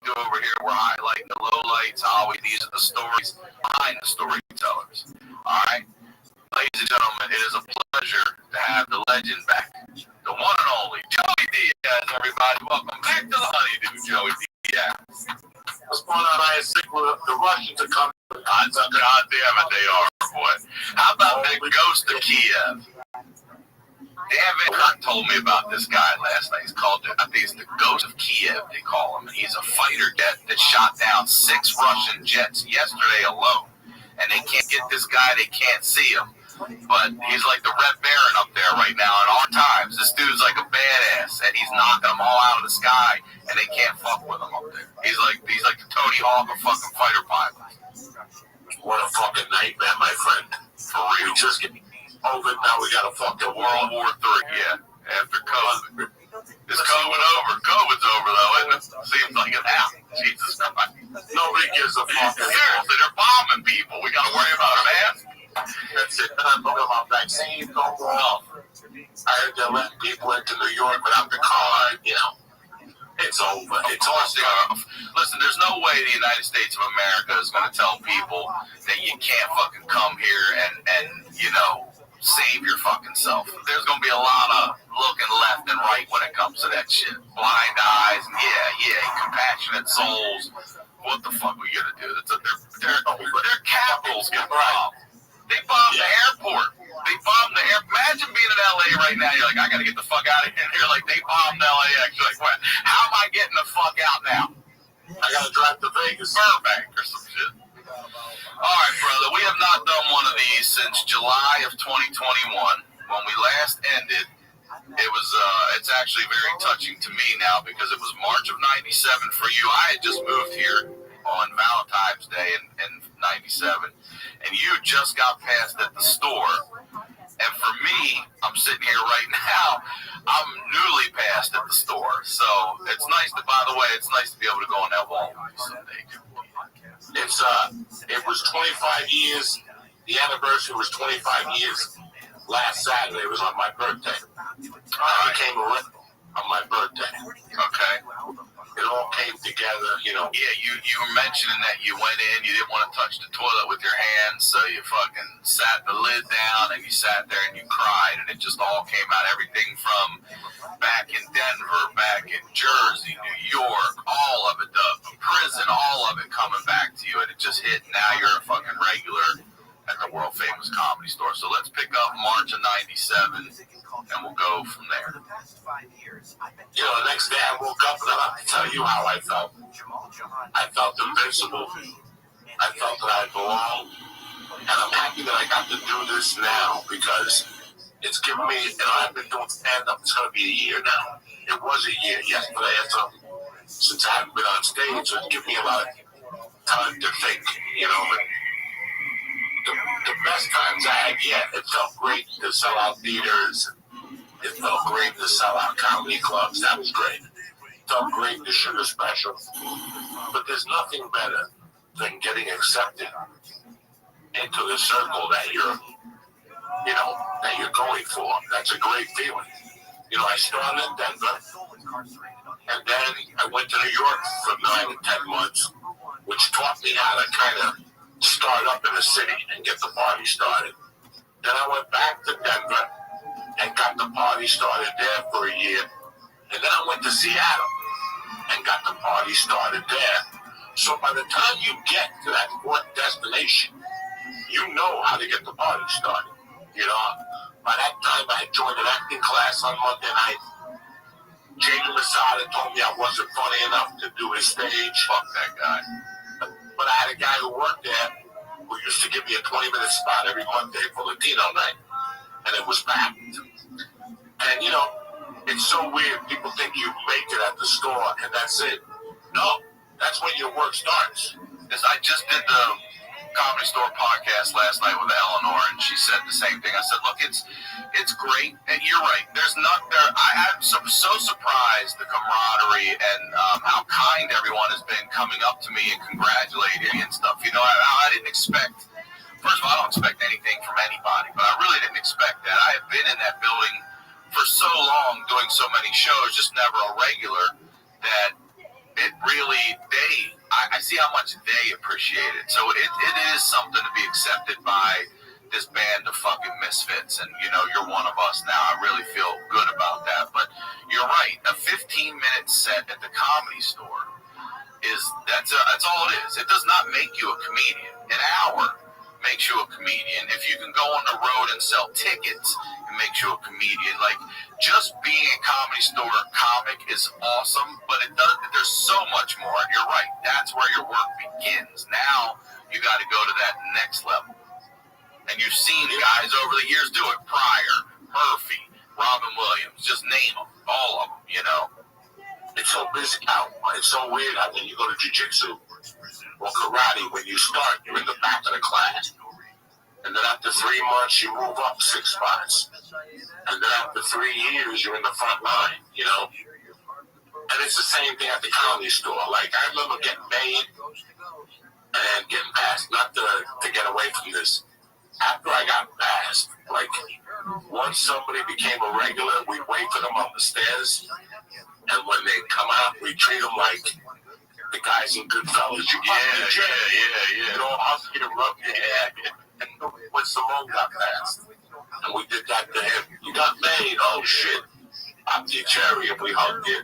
do over here. We're highlighting the lowlights. These are the stories behind the storytellers. All right? Ladies and gentlemen, it is a pleasure to have the legend back. The one and only Joey D. Diaz, everybody. Welcome back to the Honeydew, Joey Diaz. What's going on? I think the Russians are coming. God damn it, they are, boy. How about that ghost of Kiev? Damn it, Kurt told me about this guy last night. He's called, I think it's the Ghost of Kiev, they call him. And he's a fighter jet that shot down 6 Russian jets yesterday alone. And they can't get this guy, they can't see him. But he's like the Red Baron up there right now at all times. This dude's like a badass, and he's knocking them all out of the sky, and they can't fuck with him up there. He's like the Tony Hawk of fucking fighter pilots. What a fucking nightmare, my friend. For real. We just get over it, now we got a fucking World War III, yeah. After COVID. Is COVID over? COVID's over, though, isn't it? Seems like it now. Jesus Christ. nobody gives a fuck. Seriously, they're bombing people. We got to worry about it, man. That's it. I'm talking about vaccines, no more. I heard they're letting people into New York without the card, you know. It's over. It's all. Listen, there's no way the United States of America is going to tell people that you can't fucking come here and you know, save your fucking self. There's going to be a lot of looking left and right when it comes to that shit. Blind eyes, and compassionate souls. What the fuck are we going to do? Their capitals get bombed. They bombed the airport. They bombed the airport. Imagine being in LA right now. You're like, I got to get the fuck out of here. You're like, they bombed LAX. You're like, what? How am I getting the fuck out now? I got to drive to Vegas. Burbank or some shit. All right, brother. We have not done one of these since July of 2021. When we last ended, it was, it's actually very touching to me now because it was March of 97 for you. I had just moved here on Valentine's Day in 97, and you just got passed at the store. And for me, I'm sitting here right now, I'm newly passed at the store. So it's nice to, by the way, it's nice to be able to go on that wall someday. It was 25 years. The anniversary was 25 years. Last Saturday was on my birthday. I became a rep on my birthday. Okay. It all came together, you know. Yeah, you were mentioning that you went in, you didn't want to touch the toilet with your hands, so you fucking sat the lid down and you sat there and you cried, and it just all came out. Everything from back in Denver, back in Jersey, New York, all of it, the prison, all of it coming back to you, and it just hit. Now you're a fucking regular at the world famous Comedy Store. So let's pick up March of 97 and we'll go from there. You know, the next day I woke up and I have to tell you how I felt. I felt invincible. I felt that I belonged. And I'm happy that I got to do this now because it's given me, you know, I've been doing stand-up, it's going to be a year now. It was a year yesterday, since I haven't been on stage, so it's given me a lot of time to think, you know, and the best times I had yet. It felt great to sell out theaters. It felt great to sell out comedy clubs. That was great. It felt great to shoot a special. But there's nothing better than getting accepted into the circle that you're going for. That's a great feeling. You know, I started in Denver, and then I went to New York for 9 to 10 months, which taught me how to kind of start up in a city and get the party started. Then I went back to Denver and got the party started there for a year. And then I went to Seattle and got the party started there. So by the time you get to that fourth destination, you know how to get the party started. You know, by that time I had joined an acting class on Monday night. Jamie Masada told me I wasn't funny enough to do his stage. Fuck that guy. But I had a guy who worked there who used to give me a 20-minute spot every Monday for Latino night. And it was packed. And, you know, it's so weird. People think you make it at the store and that's it. No, that's when your work starts. I just did the Comedy Store podcast last night with Eleanor, and she said the same thing. I said, look, it's great, and you're right. I'm so surprised the camaraderie and how kind everyone has been coming up to me and congratulating me and stuff. You know, I didn't expect. First of all, I don't expect anything from anybody, but I really didn't expect that. I have been in that building for so long, doing so many shows, just never a regular, that it really, I see how much they appreciate it. So it is something to be accepted by this band of fucking misfits, and you're one of us now. I really feel good about that. But you're right. A 15-minute set at the Comedy Store that's all it is. It does not make you a comedian. An hour makes you a comedian. If you can go on the road and sell tickets, it makes you a comedian. Like, just being a Comedy Store comic is awesome, but there's so much more. And you're right. That's where your work begins. Now you got to go to that next level. And you've seen guys over the years do it. Pryor, Murphy, Robin Williams, just name them. All of them, It's so busy out. It's so weird how when you go to jiu-jitsu or karate, when you start, you're in the back of the class. And then after 3 months, you move up 6 spots. And then after 3 years, you're in the front line, And it's the same thing at the Comedy Store. Like, I remember getting made and getting passed, not to get away from this. After I got passed, like, once somebody became a regular, we wait for them on the stairs. And when they come out, we treat them like the guys in Goodfellas. Yeah. Husky to rub your head. And when Simone got passed, and we did that to him, you got made. Oh shit! Popped your cherry and we hugged you.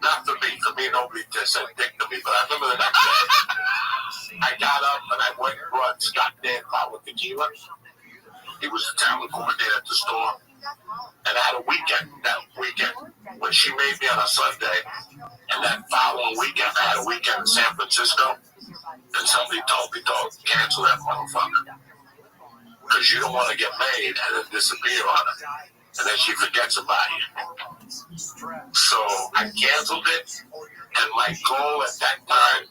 Not for me. For me, nobody just said dick to me. But I remember the next day, I got up and I went and brought Scott Danforth with tequila. He was the talent coordinator at the store. And I had a weekend, that weekend, when she made me on a Sunday, and that following weekend, I had a weekend in San Francisco, and somebody told me, don't cancel that motherfucker, because you don't want to get made and then disappear on her, and then she forgets about you. So I canceled it, and my goal at that time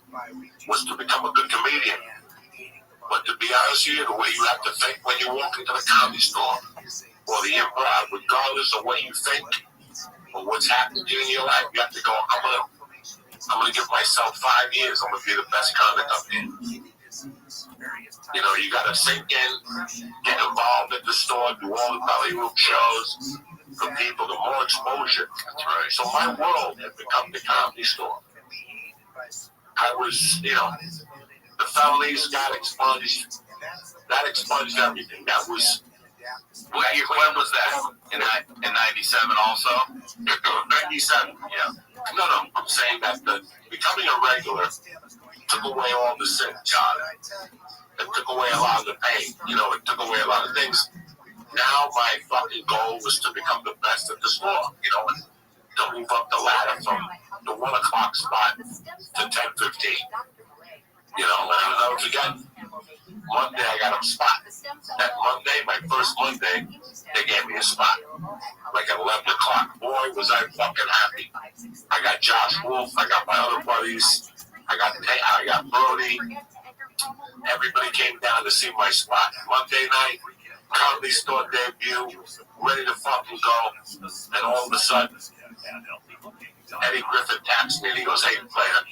was to become a good comedian. But to be honest with you, the way you have to think when you walk into the Comedy Store, or the improv, regardless of what you think or what's happening to you in your life, you have to go, I'm gonna give myself 5 years, I'm gonna be the best comic up here. You gotta sink in, get involved at the store, do all the belly room shows for people, the more exposure. That's right. So my world had become the Comedy Store. I was, the felonies got expunged. That expunged everything. That was... When was that? In 97 also? 97. Yeah. No, I'm saying that becoming a regular took away all the sin. It took away a lot of the pain. It took away a lot of things. Now my fucking goal was to become the best at the store, and to move up the ladder from the 1 o'clock spot to 10:15. And I'll never forget, Monday I got a spot. That Monday, my first Monday, they gave me a spot. Like at 11 o'clock. Boy, was I fucking happy. I got Josh Wolf, I got my other buddies, I got Brody. Everybody came down to see my spot. Monday night, Comedy Store debut, ready to fucking go. And all of a sudden, Eddie Griffin taps me and he goes, hey, player,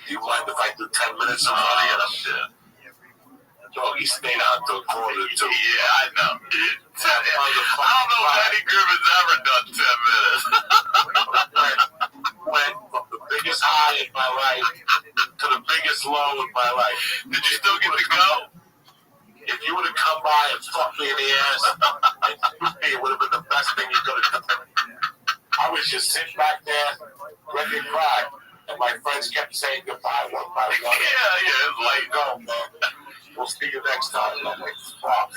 do you mind if I do 10 minutes of money? And I'm dead. Dog, he stayed out till 1:45. Yeah, I know. I don't know if Eddie Griffin's ever done 10 minutes. Went from the biggest high in my life to the biggest low in my life. Did you still get to go? If you would have come by and fucked me in the ass, it would have been the best thing you could have done. I was just sitting back there, ready to cry. And my friends kept saying goodbye one by one. Yeah, it's like, go, man. We'll see you next time. And I'm like, fuck.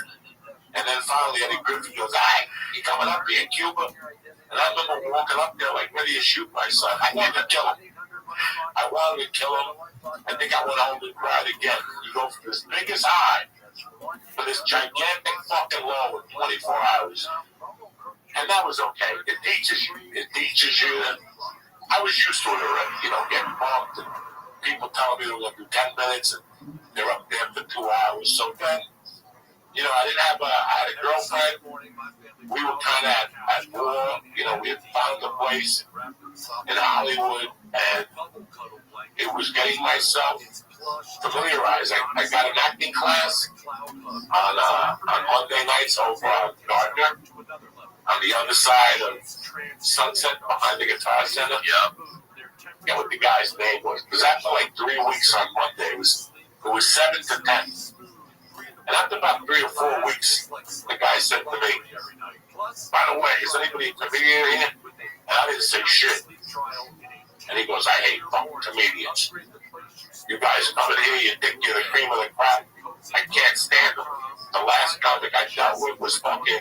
And then finally, Eddie Griffin goes, hey, you coming up here in Cuba? And I remember walking up there like ready to shoot myself. I wanted to kill him. I think I went home and cried again. You go from this biggest high to this gigantic fucking low in 24 hours. And that was okay. It teaches you. I was used to it already, getting bumped and people telling me they're going to do 10 minutes and they're up there for 2 hours. So then, I had a girlfriend. We were kind of at war. We had found a place in Hollywood and it was getting myself familiarized. I got an acting class on Monday nights over on Gardner, on the other side of Sunset, behind the Guitar Center. Yeah. Forget what the guy's name was. Because after like 3 weeks on Monday, it was 7 to 10. And after about 3 or 4 weeks, the guy said to me, by the way, is anybody a comedian here? And I didn't say shit. And he goes, I hate fucking comedians. You guys come in here, you think you're the cream of the crop. I can't stand them. The last comic I dealt with was fucking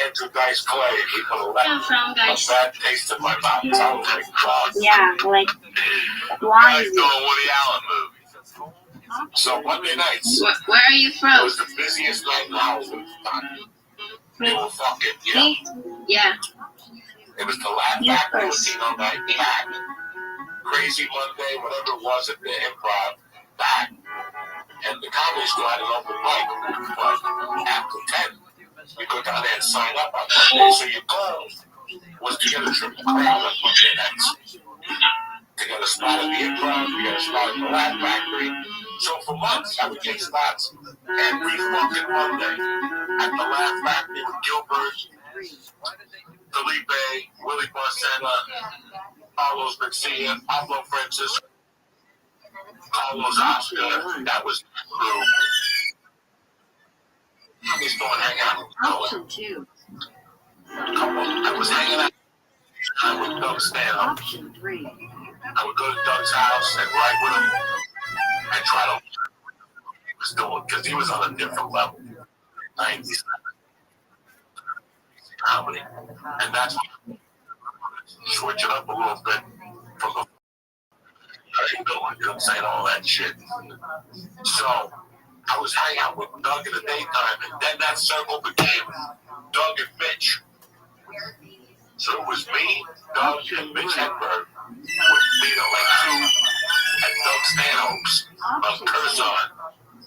Andrew Dice Clay. He put a bad taste in my mouth. So I was like, God. Yeah, like, why? He's doing Woody Allen movies. So Monday nights, Where are you it from? was the busiest night in Hollywood. They were fucking, Me? Yeah. It was the last act of Latino night back. Crazy Monday, whatever it was at the Improv, back. And the Comedy Store had an open mic, but after 10, you go down there and sign up on Monday. So your goal was to get a triple crown on Monday nights. To get a spot at the Improv, to get a spot at the Laugh Factory. So for months, I would get spots every fucking Monday at the Laugh Factory with Gilbert, Felipe, Willie Barcena, Carlos Garcia, Pablo Francis, Carlos Oscar. That was crew. Comedy Store hang out. Option 2. I was hanging out. I would go stand up. Option 3. I would go to Doug's house and write with him and try to he was doing because he was on a different level. 90s comedy. And that's switch it up a little bit from the how you doing? You know what I'm saying? All that shit. So I was hanging out with Doug in the daytime, and then that circle became Doug and Mitch. So it was me, Doug, and Mitch Hedberg would meet at like 2 at Doug Stanhope's on Curzon.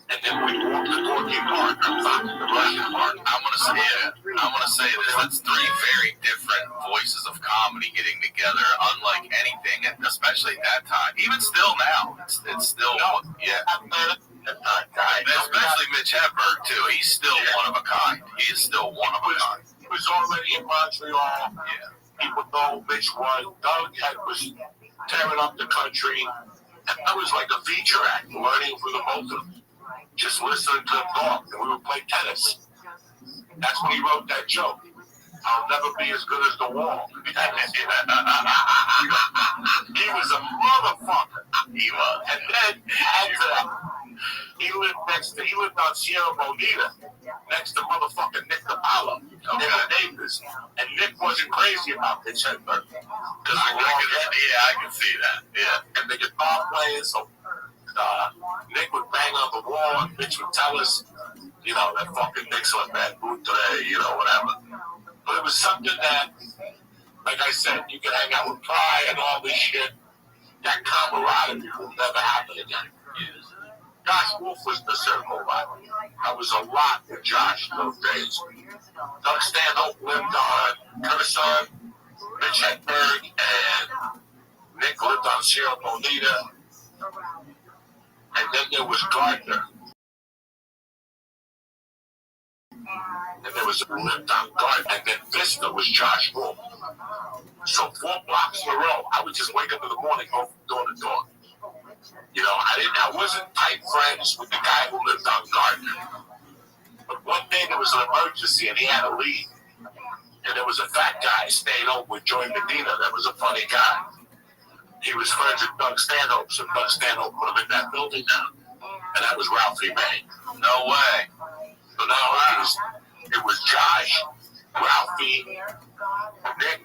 And then we walked to Gorky Park, the Russian Park. I'm gonna say this. That's 3 very different voices of comedy getting together, unlike anything, and especially at that time. Even still now, it's still especially Mitch Hedberg too. He's still one of a kind. He is still one of a kind. He was already in Montreal. Yeah. People know Mitch was. Doug was tearing up the country. And that was like a feature act, learning from the both of them. Just listening to him talk, and we would play tennis. That's when he wrote that joke. I'll never be as good as the wall. He was a motherfucker. He was. And then he lived on Sierra Bonita next to motherfucking Nick DiPaolo. They were neighbors. And Nick wasn't crazy about Mitch Hedberg. I can see that. Yeah. And the guitar players, so Nick would bang on the wall and Mitch would tell us, you know, that fucking Nick's on bad mood today, you know, whatever. But it was something that, like I said, you could hang out with Pry and all this shit. That camaraderie will never happen again. Josh Wolf was the circle rival. I was a lot with Josh those days. Doug Stanhope lived on Curzon, Mitch Hedberg, and Nick lived on Sierra Bonita. And then there was Gardner. And there was a lived on Gardner. And then Vista was Josh Wolf. So 4 blocks in a row, I would just wake up in the morning, go from door to door. You know, I wasn't tight friends with the guy who lived on Gardner. But one day there was an emergency and he had to leave. And there was a fat guy staying over with Joey Medina that was a funny guy. He was friends with Doug Stanhope, so Doug Stanhope put him in that building now. And that was Ralphie May. No way. So now it was Josh, Ralphie, Nick,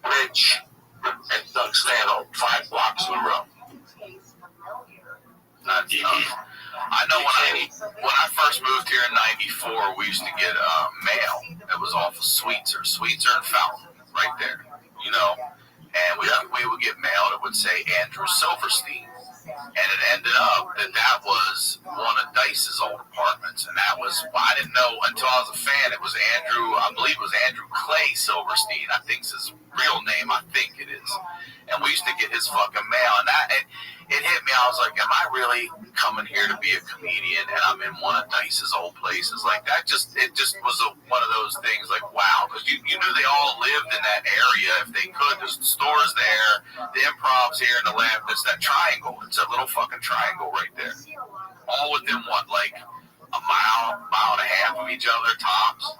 Mitch, and Doug Stanhope, 5 blocks in a row. I know when I first moved here in '94, we used to get mail that was off of Sweetser and Fountain, right there, you know. And we would get mail that would say Andrew Silverstein. And it ended up that was one of Dice's old apartments. And that was, I didn't know until I was a fan, it was Andrew, I believe it was Andrew Clay Silverstein, I think's his real name, I think it is. And we used to get his fucking mail. And it hit me, I was like, am I really coming here to be a comedian and I'm in one of Dice's old places? Like that it just was one of those things like, wow, because you knew they all lived in that area if they could. There's the stores there, the Improv's here, and the lab, it's that triangle. It's a little fucking triangle right there. All within what, like a mile of each other tops.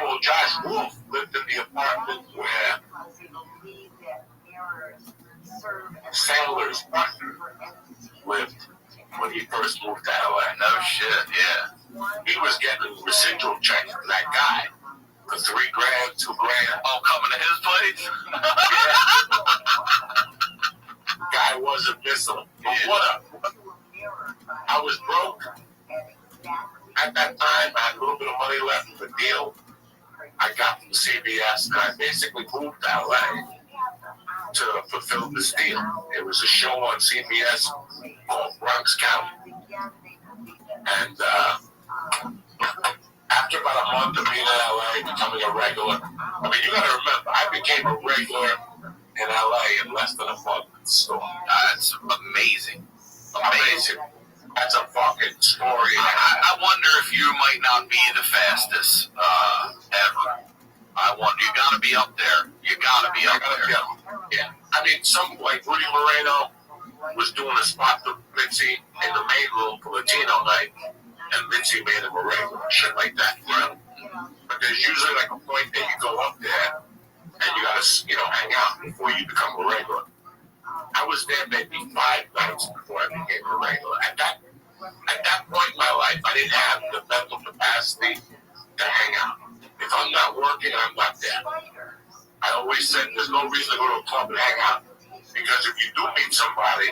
Well, Josh Wolf lived in the apartment where Sandler's partner lived when he first moved to LA. No shit, yeah. He was getting residual checks from that guy for $3 grand, $2 grand. Oh, coming to his place? Guy wasn't missing. But what I was broke. At that time, I had a little bit of money left for the deal I got from CBS, and I basically moved to LA to fulfill this deal. It was a show on CBS called Bronx County. And after about a month of being in LA, becoming a regular, I mean, you gotta remember, I became a regular in LA in less than a month. So that's amazing. Amazing. That's a fucking story. I wonder if you might not be the fastest ever. I wonder. You gotta be up there. You gotta be up there. Yeah. I mean, some like Rudy Moreno was doing a spot for Mitzi in the main room for Latino night, and Mitzi made him a regular, shit like that. Right? But there's usually like a point that you go up there and you gotta, hang out before you become a regular. I was there maybe 5 nights before I became a regular. At that point in my life, I didn't have the mental capacity to hang out. If I'm not working, I'm not there. I always said there's no reason to go to a club and hang out. Because if you do meet somebody,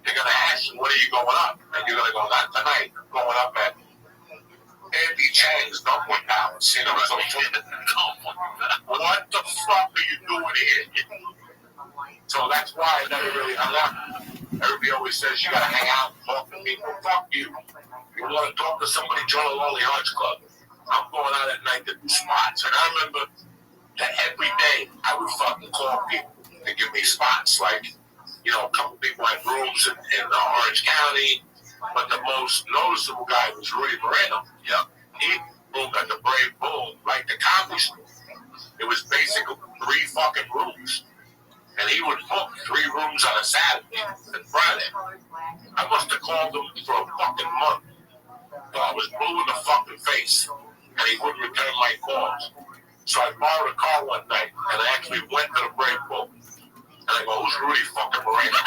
they're going to ask you, when are you going up? And you're going to go, not tonight. I'm going up at Andy Chang's Dumpling House. What the fuck are you doing here? So that's why I never really hung out. Everybody always says you gotta hang out and talk to people. Fuck you. You want to talk to somebody, join a Lonely Hearts Club. I'm going out at night to do spots. And I remember that every day I would fucking call people to give me spots. Like, a couple people had rooms in Orange County. But the most noticeable guy was Rudy Moreno. Yep. He roomed at the Brave Bull, like the Comedy Store. It was basically 3 fucking rooms. And he would book 3 rooms on a Saturday and Friday. I must have called him for a fucking month. So I was blue in the fucking face. And he wouldn't return my calls. So I borrowed a car one night, and I actually went to the Brave Bull. And I go, who's Rudy fucking Moreno?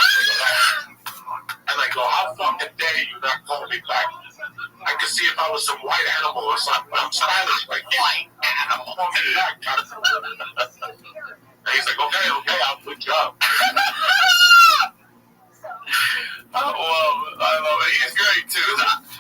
And I go, how fucking dare you not call me back? I could see if I was some white animal or something. I'm Spanish, like, white animal. Call me back. And he's like, okay, I'll put you up. I love it. He's great, too.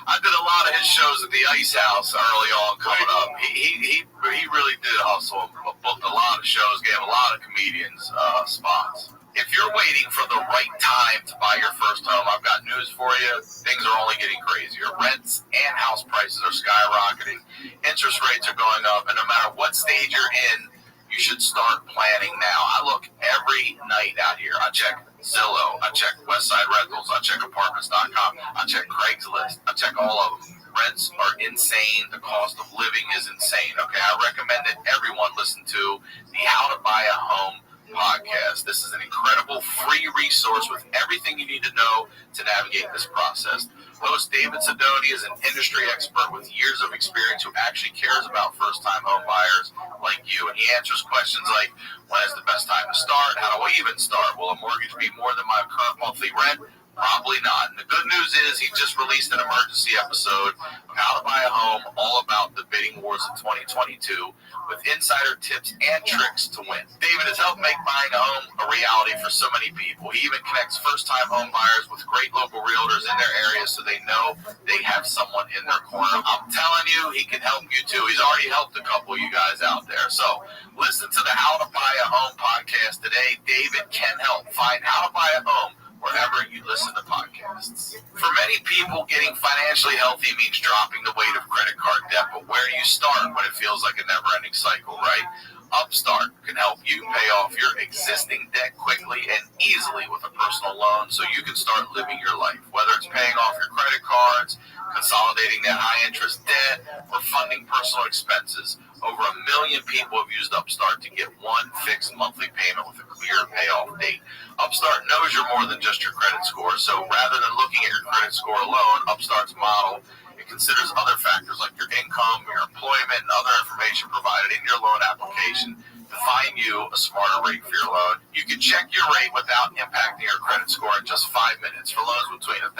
I did a lot of his shows at the Ice House early on coming up. He really did hustle. Booked a lot of shows, gave a lot of comedians spots. If you're waiting for the right time to buy your first home, I've got news for you. Things are only getting crazier. Rents and house prices are skyrocketing. Interest rates are going up. And no matter what stage you're in, you should start planning now. I look every night out here. I check Zillow. I check Westside Rentals. I check Apartments.com. I check Craigslist. I check all of them. Rents are insane. The cost of living is insane. Okay, I recommend that everyone listen to the How to Buy a Home podcast. This is an incredible free resource with everything you need to know to navigate this process. Host David Sidoni is an industry expert with years of experience who actually cares about first-time home buyers like you, and he answers questions like, when is the best time to start? How do I even start? Will a mortgage be more than my current monthly rent? Probably not. And the good news is he just released an emergency episode of How to Buy a Home, all about the bidding wars of 2022 with insider tips and tricks to win. David has helped make buying a home a reality for so many people. He even connects first-time home buyers with great local realtors in their area so they know they have someone in their corner. I'm telling you, he can help you too. He's already helped a couple of you guys out there. So listen to the How to Buy a Home podcast today. David can help. Find How to Buy a Home wherever you listen to podcasts. For many people, getting financially healthy means dropping the weight of credit card debt, but where do you start when it feels like a never-ending cycle, right? Upstart can help you pay off your existing debt quickly and easily with a personal loan so you can start living your life. Whether it's paying off your credit cards, consolidating that high-interest debt, or funding personal expenses, over 1 million people have used Upstart to get one fixed monthly payment with a clear payoff date. Upstart knows you're more than just your credit score, so rather than looking at your credit score alone, Upstart's model It considers other factors like your income, your employment, and other information provided in your loan application to find you a smarter rate for your loan. You can check your rate without impacting your credit score in just 5 minutes for loans between $1,000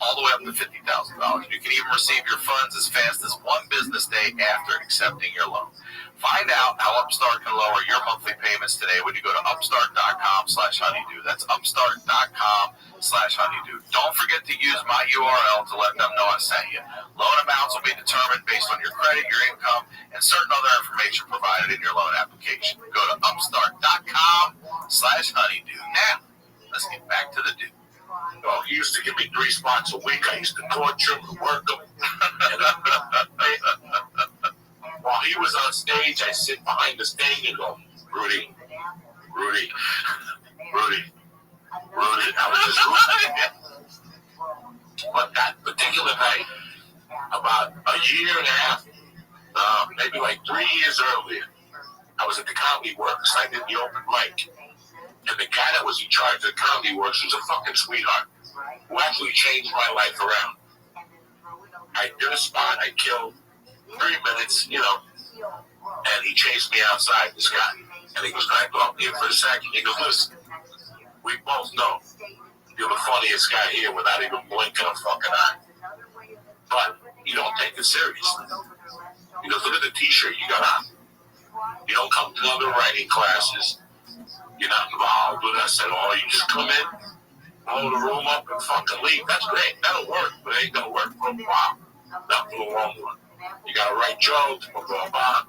all the way up to $50,000. You can even receive your funds as fast as 1 business day after accepting your loan. Find out how Upstart can lower your monthly payments today when you go to upstart.com/honeydew. That's upstart.com/honeydew. Don't forget to use my URL to let them know I sent you. Loan amounts will be determined based on your credit, your income, and certain other information provided in your loan application. Go to upstart.com/honeydew. Now, let's get back to the dude. Oh, he used to give me 3 spots a week. I used to torture him, work him. While he was on stage, I sit behind the stage and go, Rudy. I was just Rudy. But that particular night, about a year and a half, maybe like 3 years earlier, I was at the Comedy Works. I did the open mic. And the guy that was in charge of the Comedy Works was a fucking sweetheart who actually changed my life around. I did a spot. I killed 3 minutes, and he chased me outside, this guy. And he goes, can I talk to you for a second? He goes, listen, we both know you're the funniest guy here without even blinking a fucking eye. But you don't take it seriously. He goes, look at the t-shirt you got on. You don't come to other writing classes. You're not involved with us at all. You just come in, blow the room up, and fucking leave. That's great. That'll work, but it ain't gonna work for a while. Not for the long run. You gotta write jokes, blah, blah, blah.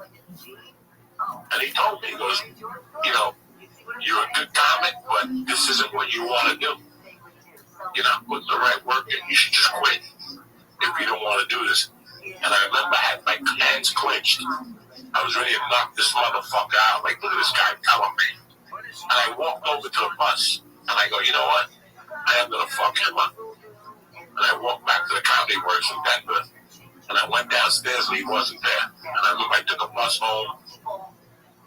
And he told me, he goes, you're a good comic, but this isn't what you want to do. You're not putting the right work in. You should just quit if you don't want to do this. And I remember I had my hands clenched. I was ready to knock this motherfucker out. Like, look at this guy telling me. And I walked over to the bus, and I go, you know what? I am going to fuck him up. And I walked back to the Comedy Works in Denver, and I went downstairs, and he wasn't there. And I remember I took a bus home,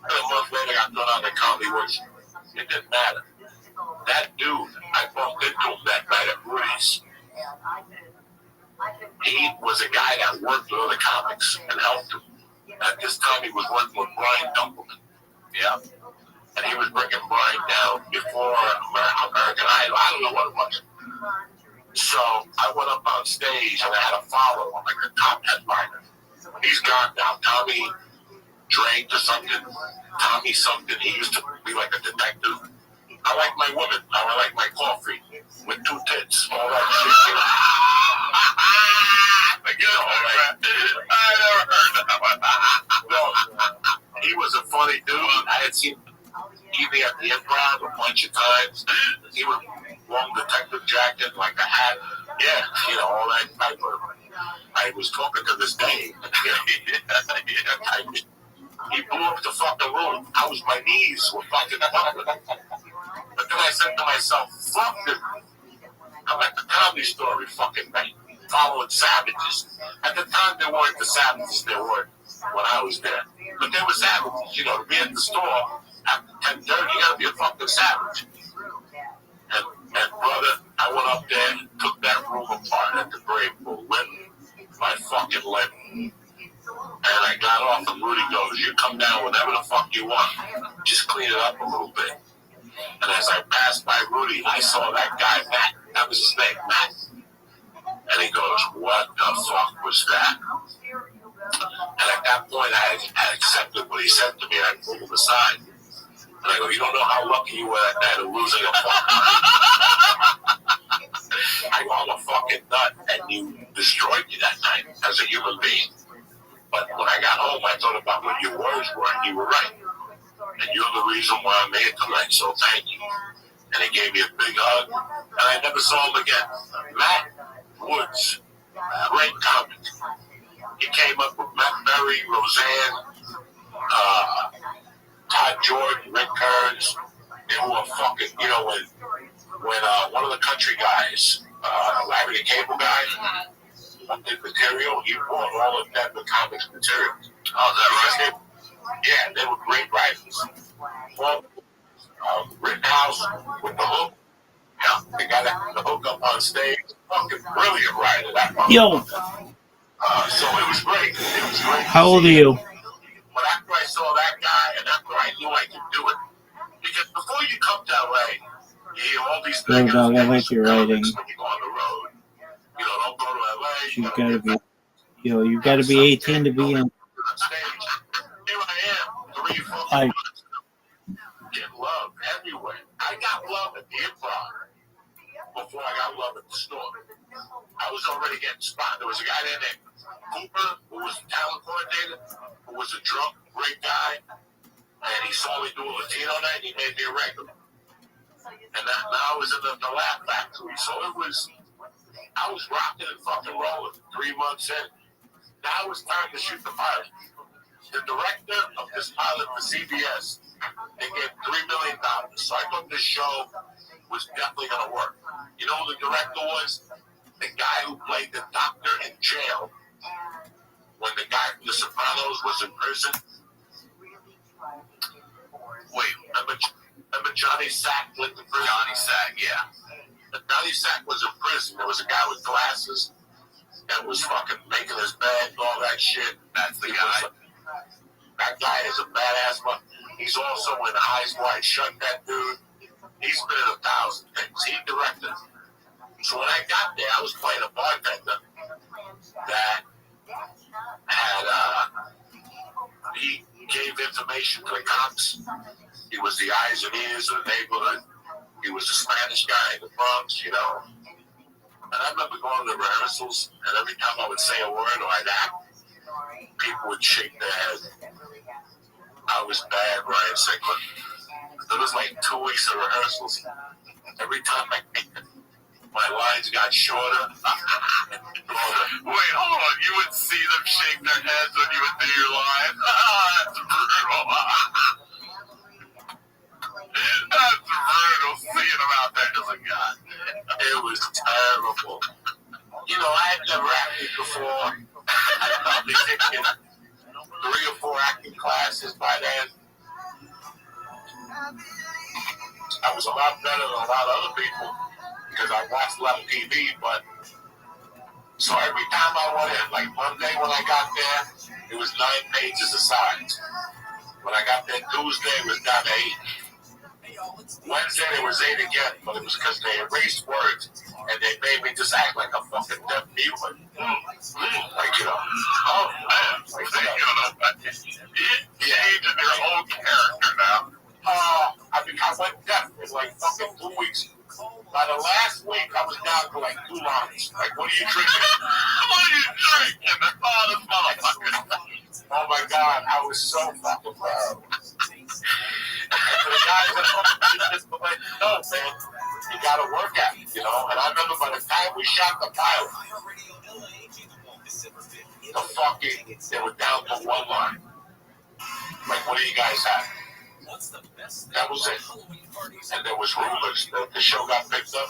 and a month later, I got thrown out of the Comedy Works. It didn't matter. That dude, I bumped into him that night at Rudy's. He was a guy that worked with other comics and helped him. At this time, he was working with Brian Dumpleman. Yeah. And he was bringing Brian down before American Idol. I don't know what it was. So I went up on stage and I had a follow on like a top headliner. He's gone now. Tommy drank or something. Tommy something. He used to be like a detective. I like my women. I like my coffee with 2 tits. All that shit. I never heard that one. No, he was a funny dude. I had seen even at the Improv a bunch of times. He was long detective jacket, like a hat. Yeah, all that type of. I was talking to this day. He blew up the fucking room. My knees were fucking popping. But then I said to myself, fuck it. I'm at the Comedy Store fucking night, following savages. At the time, they weren't the savages they were when I was there. But they were savages, to be at the store after 10:30, you gotta be a fucking savage. And brother, I went up there and took that room apart at the Brave Bull, my fucking lip. And I got off and Rudy goes, you come down whenever the fuck you want. Just clean it up a little bit. And as I passed by Rudy, I saw that guy, Matt. That was his name, Matt. And he goes, what the fuck was that? And at that point, I had accepted what he said to me, and I pulled him aside. And I go, you don't know how lucky you were that night of losing a fucking I go, I'm a fucking nut, and you destroyed me that night as a human being. But when I got home, I thought about what your words were, and you were right. And you're the reason why I'm here tonight, so thank you. And he gave me a big hug, and I never saw him again. Matt Woods, great comic. He came up with Matt Berry, Roseanne, Todd Jordan, Rick Kearns. They were fucking, when one of the country guys, Larry the Cable Guy, did material, he brought all of Denver Comics material. Oh, is that right? Yeah, they were great writers. Well, Rittenhouse with the hook. Yeah, they got the hook up on stage. Fucking brilliant writer. That Yo. So it was great. It was great. How old are you? But after I saw that guy, and after I knew I could do it, because before you come to LA, you hear all these negative things you're writing. when you go on the road. You know, don't go to LA. You gotta be, you gotta be 18 to be in. On stage. Here I am, 3 fucking I months, getting love everywhere. I got love at the Improv before I got love at the store. I was already getting spotted. There was a guy there named Cooper, who was the talent coordinator, who was a drunk, great guy, and he saw me do a Latino night, and he made me a regular. And now I was in the Laugh Factory, so I was rocking and fucking rolling 3 months in. Now it was time to shoot the pilot. The director of this pilot for CBS, they gave $3 million. So I thought this show was definitely going to work. You know who the director was? The guy who played the doctor in jail when the guy from The Sopranos was in prison. Wait, remember Johnny Sack lived in prison? Johnny Sack, yeah. Johnny Sack was in prison. There was a guy with glasses that was fucking making his bed and all that shit. That's the guy. That guy is a badass, but he's also in Eyes Wide Shut, that dude. He's been in 1,000 things. He directed. So when I got there, I was playing a bartender that had, he gave information to the cops. He was the eyes and ears of the neighborhood. He was a Spanish guy in the Bronx, you know. And I remember going to the rehearsals, and every time I would say a word or I'd act, people would shake their head. I was bad, Ryan Sigler. There was like 2 weeks of rehearsals. Every time my lines got shorter. Wait, hold on. You would see them shake their heads when you would do your line? That's brutal. That's brutal. Seeing them out there just like, God. It was terrible. You know, I had never acted before. I'd probably taken 3 or 4 acting classes by then. I was a lot better than a lot of other people because I watched a lot of TV, but so every time I went in, like Monday when I got there, it was 9 pages of signs. When I got there Tuesday, it was down to 8. Wednesday, it was 8 again, but it was because they erased words and they made me just act like a fucking deaf mute. Like, you know, oh man, like, you're changing your whole character now. I went deaf in like fucking 2 weeks. By the last week, I was down to like 2 lines. Like, what are you drinking? What are you drinking? Oh, this motherfucker. Oh my God, I was so fucking proud. And for the guys that fucking like, no, man, you gotta work at it, you know? And I remember by the time we shot the pilot, they were down to 1 line. Like, what do you guys have? That was it. And there was rumors that the show got picked up.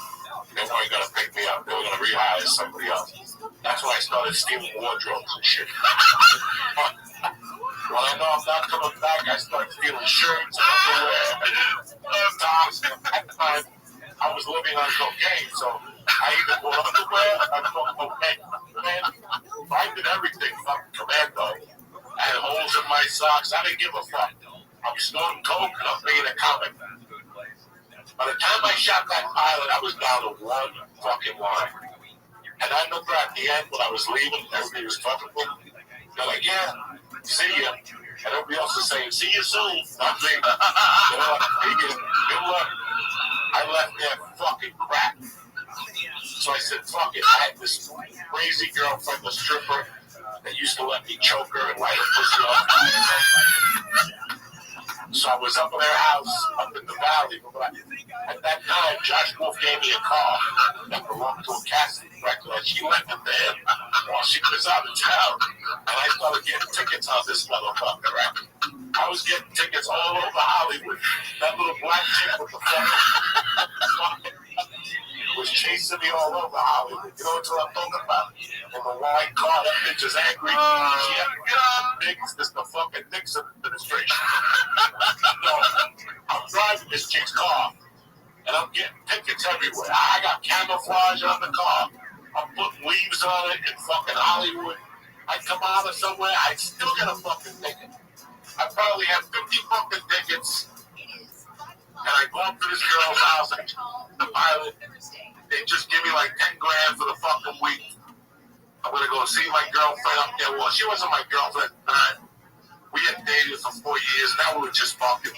They weren't going to pick me up. They were going to rehire somebody else. That's when I started stealing wardrobes and shit. When I know I'm not coming back, I started stealing shirts and underwear, tops. At the time, I was living on cocaine, so I either bought underwear or bought cocaine. I did everything fucking commando. I had holes in my socks. I didn't give a fuck. I'm snorting coke and I'm being a comic. By the time I shot that pilot, I was down to 1 fucking line. And I remember at the end when I was leaving, everybody was talking to me. They're like, yeah, see ya. And everybody else was saying, see you soon. Not me. You know, good luck. I left there fucking crap. So I said, fuck it. I had this crazy girlfriend, a stripper, that used to let me choke her and light her pussy off. So I was up in their house, up in the valley. At that time, Josh Wolf gave me a car that belonged to a casting director, and she lent it to him while she was out of town. And I started getting tickets on this motherfucker. I was getting tickets all over Hollywood. That little black chick with the fucking was chasing me all over Hollywood. You know what I'm talking about? In the white car, that bitch is angry. She had to get on the niggas. This the fucking Nixon administration. So, I'm driving this chick's car, and I'm getting tickets everywhere. I got camouflage on the car. I'm putting leaves on it in fucking Hollywood. I come out of somewhere, I still get a fucking ticket. I probably have 50 fucking tickets. And I go up to this girl's house, the pilot, they just give me like 10 grand for the fucking week. I'm gonna go see my girlfriend up there. Well, she wasn't my girlfriend at the time. We had dated for 4 years. Now we were just fucking.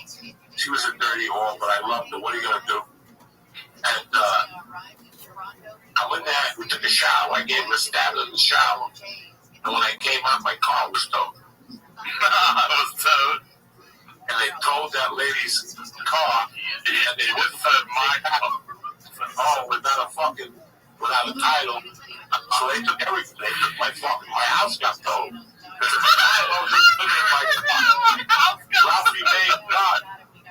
She was a dirty whore, but I loved her. What are you gonna do? And I went there, we took a shower. I gave her a stab in the shower. And when I came out, my car was towed. It was towed. And they towed that lady's car, and they wouldn't tow my car. Oh, without a title. So they took everything. They took my house got towed. Because the guy was looking at my car. Ralphie made God.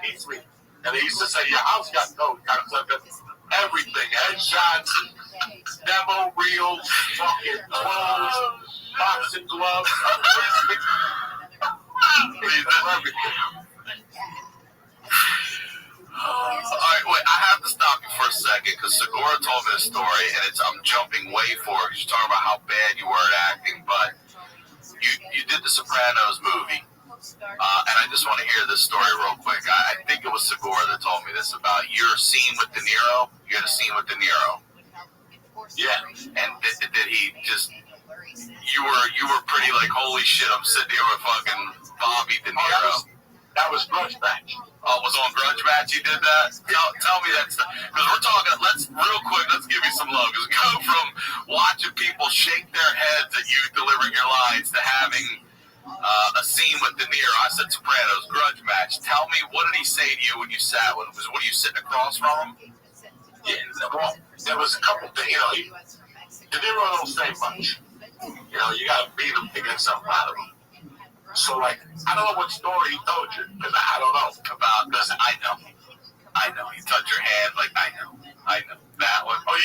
He's me. And they used to say, your house got towed. Everything. Headshots, demo reels, fucking clothes, boxing gloves. Everything. Alright, wait, I have to stop you for a second because Segura told me a story and I'm jumping way forward because you're talking about how bad you were at acting, but you did the Sopranos movie. And I just want to hear this story real quick. I think it was Segura that told me this about your scene with De Niro. You had a scene with De Niro. Yeah. And did he just... You were pretty like, holy shit, I'm sitting here with fucking Bobby De Niro. That was Grudge Match. Oh, it was on Grudge Match you did that? Tell me that stuff. Because we're talking, let's give you some love. Because go from watching people shake their heads at you delivering your lines to having a scene with De Niro. I said Sopranos, Grudge Match. Tell me, what did he say to you when you sat with him? Were you sitting across from him? Yeah, well, there was a couple things, De Niro don't say much. You gotta beat him to get something out of him. So, like, I don't know what story he told you, because I don't know about this. I know. You touch your hand, like, I know. That one. Oh,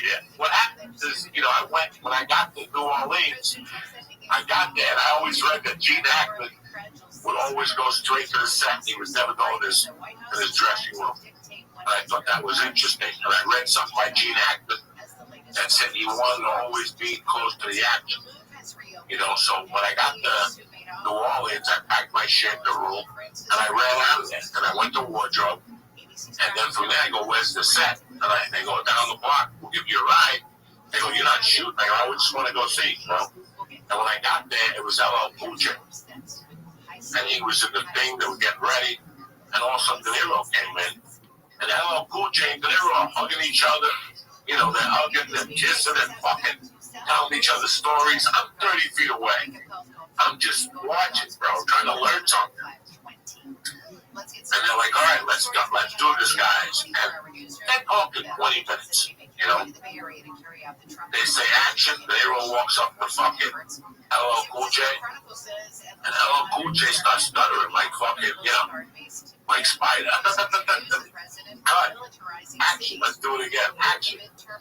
yeah. What happened is, when I got to New Orleans, I got there, and I always read that Gene Hackman would always go straight to the set. He was never going in his dressing room. And I thought that was interesting. And I read something by Gene Hackman that said he wanted to always be close to the action. So when I got to New Orleans, I packed my shit in the room, and I ran out of there, and I went to wardrobe, and then from there I go, where's the set? And they go, down the block, we'll give you a ride. They go, you're not shooting. I go, I just want to go see, And when I got there, it was LL Cool J. And he was in the thing, they were getting ready, and also De Niro came in. And LL Cool J and De Niro are hugging each other. They're hugging, they're kissing, and fucking telling each other stories. I'm 30 feet away. I'm just watching, bro, trying to learn something. And they're like, all right, let's do this, guys. And they're talking 20 minutes, They say action, the hero walks up to fucking LL Cool J. And LL Cool J starts stuttering like fucking, like Spider. Cut. Action, let's do it again. Action.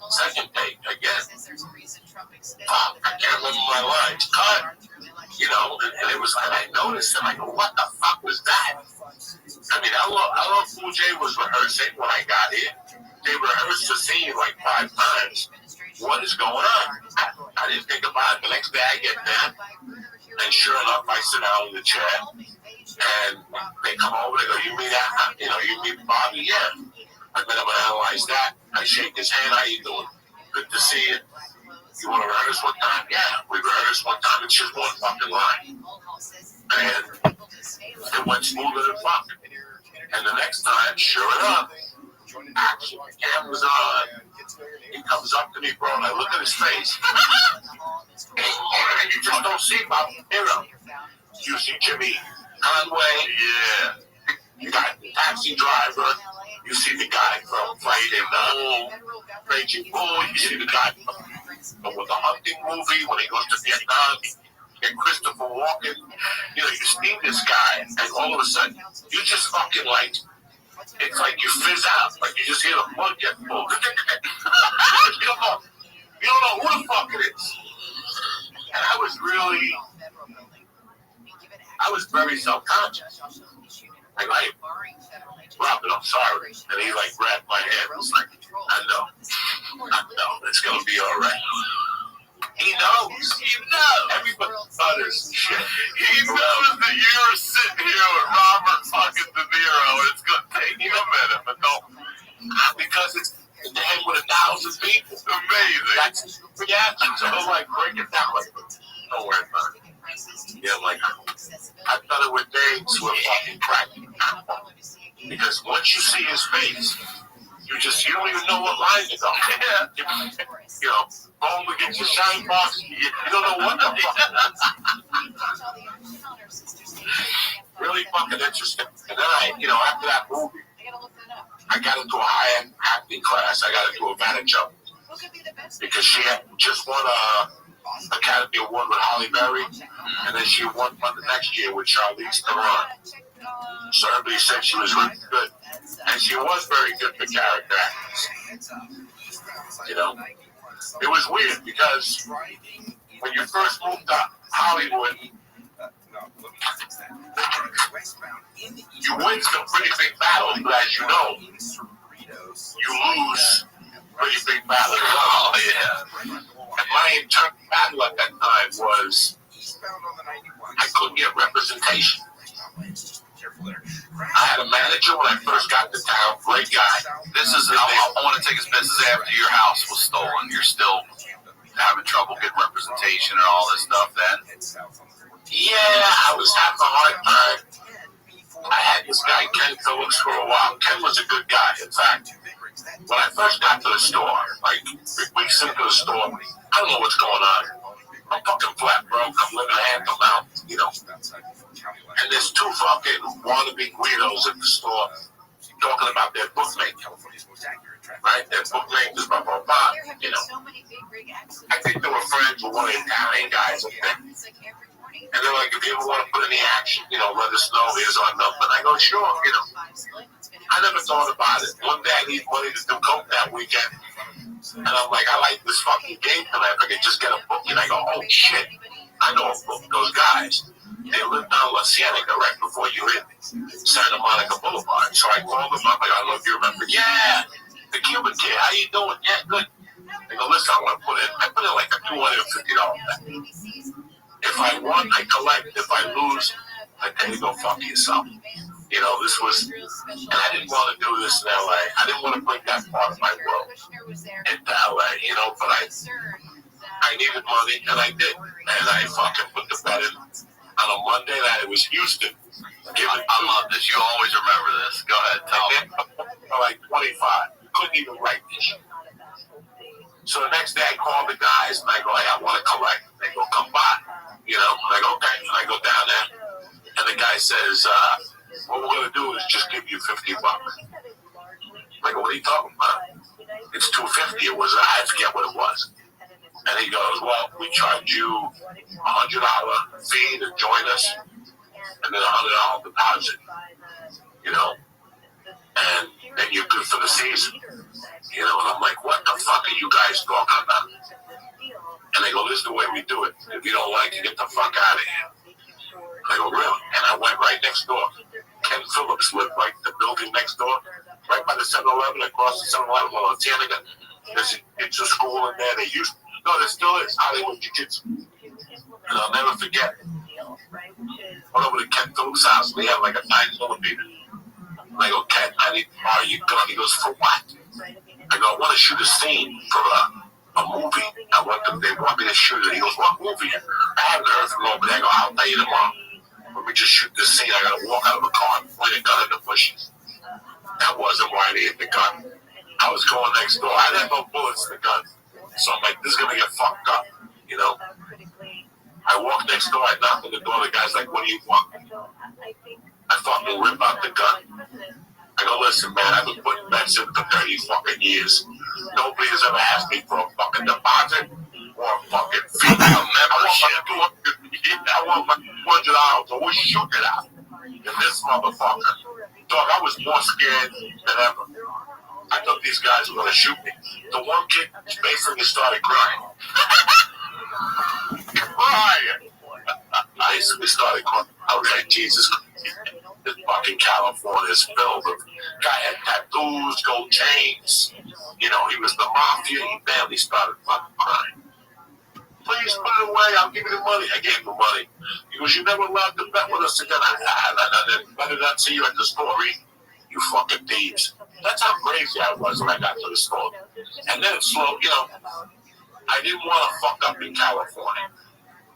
Second take, again. Fuck, I can't remember my lines. Cut. And it was, and I noticed, and I go, what the fuck was that? I mean, LL Cool J was rehearsing when I got here. They rehearsed the scene like 5 times. What is going on? I didn't think about it. The next day I get there, and sure enough, I sit down in the chair, and they come over, they go, you mean that? You mean Bobby? Yeah. And then I'm going to analyze that. I shake his hand. How you doing? Good to see you. You want to rehearse one time? Yeah, we rehearsed one time. It's just one fucking line. And it went smoother than fuck. And the next time, sure enough, action, camera's on. He comes up to me, bro, and I look at his face. And you just don't see Bobby Hero. You see Jimmy Conway. Yeah. You got the taxi driver. You see the guy from Fighting Raging Bull. You see the guy from with the hunting movie when he goes to Vietnam. And Christopher Walken. You see this guy, and all of a sudden, you just fucking like, it's like you fizz out. Like you just hear the blood get pulled. You don't know who the fuck it is. And I was very self-conscious. I'm like, Robin, I'm sorry. And he like grabbed my hand and was like, I know, it's gonna be all right. He knows. So they're like, break it down. Like, don't worry about it. Yeah, like, I thought it was days with fucking crack. Because once you see his face, you don't even know what line to go. You know, home to get your shine box, you don't know what the fuck. Really fucking interesting. And then after that movie, I got into a high-end acting class. I got into a manager because she had just won a Academy Award with Halle Berry, and then she won one the next year with Charlize Theron. So everybody said she was really good, and she was very good for character actors. You know, it was weird because when you first moved to Hollywood, you win some pretty big battles, but as you know, you lose pretty big battles. Oh yeah. And my internal battle at that time was I couldn't get representation. I had a manager when I first got to town, great guy. I want to take his business after your house was stolen. You're still having trouble getting representation and all this stuff then? Yeah, I was having a hard time. I had this guy, Ken Phillips, for a while. Ken was a good guy. In fact, when I first got to the store, like 3 weeks into the store, I don't know what's going on. I'm fucking flat broke. I'm living hand to mouth, you know. And there's 2 fucking wannabe weirdos at the store talking about their bookmate. Right? Their bookmate is blah, blah, blah, you know. I think they were friends with one of the Italian guys up there. And they're like, if you ever want to put any action, you know, let us know. Here's our number. And I go, sure, you know. I never thought about it. One day I need money to do coke that weekend. And I'm like, I like this fucking game tonight. If I could just get a book. And I go, oh shit. I know a book. Those guys, they live down La Cienega right before you hit Santa Monica Boulevard. So I called them up. I go, I don't know if you remember. Yeah, the Cuban kid. How you doing? Yeah, good. They go, listen, I want to put in like a $250 bet. If I won, I collect. If I lose, I tell you, go fuck yourself. You know, this was, and I didn't want to do this in LA. I didn't want to bring that part of my world into LA, you know, but I needed money, and I did. And I fucking put the bet in on a Monday night. It was Houston. I love this. You always remember this. Go ahead, tell me. Like 25. Couldn't even write this. So the next day I called the guys, and I go, hey, I want to collect. They go, come by. You know, I go, okay. And I go down there, and the guy says, what we're going to do is just give you $50. I go, what are you talking about? It's $250. It was, I forget what it was. And he goes, well, we charge you $100 fee to join us, and then $100 deposit, you know, and then you're good for the season. You know, and I'm like, what the fuck are you guys talking about? And they go, this is the way we do it. If you don't like it, get the fuck out of here. I go, really? And I went right next door. Ken Phillips lived like the building next door, right by the 7-Eleven, across the 7-Eleven on Tianiga. There's a school in there. There still is Hollywood Jiu-Jitsu. And I'll never forget. Went over to Ken Phillips' house, and they had like a 9mm. And I go, Ken, I need to borrow your gun. He goes, for what? I go, I want to shoot a scene for a movie. They want me to shoot it. He goes, what movie? I haven't heard from nobody. I go, I'll tell you tomorrow. Let me just shoot this scene. I got to walk out of a car and point a gun in the bushes. That wasn't why I needed the gun. I was going next door. I didn't have no bullets in the gun. So I'm like, this is going to get fucked up, you know? I walk next door. I knock on the door. The guy's like, what do you want? I fucking rip out the gun. I go, listen, man, I've been putting bets in for 30 fucking years. Nobody has ever asked me for a fucking deposit or a fucking fee. I want my $200. So we'll shoot it out. And this motherfucker, dog, I was more scared than ever. I thought these guys were going to shoot me. The one kid basically started crying. I basically started crying. I was like, Jesus Christ. This fucking California is filled with guy had tattoos, gold chains. You know, he was the mafia. He barely started fucking crying. Please put it away. I'll give you the money. I gave him the money. He goes, you're never allowed to bet with us again. I better not see you at the store. You fucking thieves. That's how crazy I was when I got to the store. And then it slowed, you know. I didn't want to fuck up in California.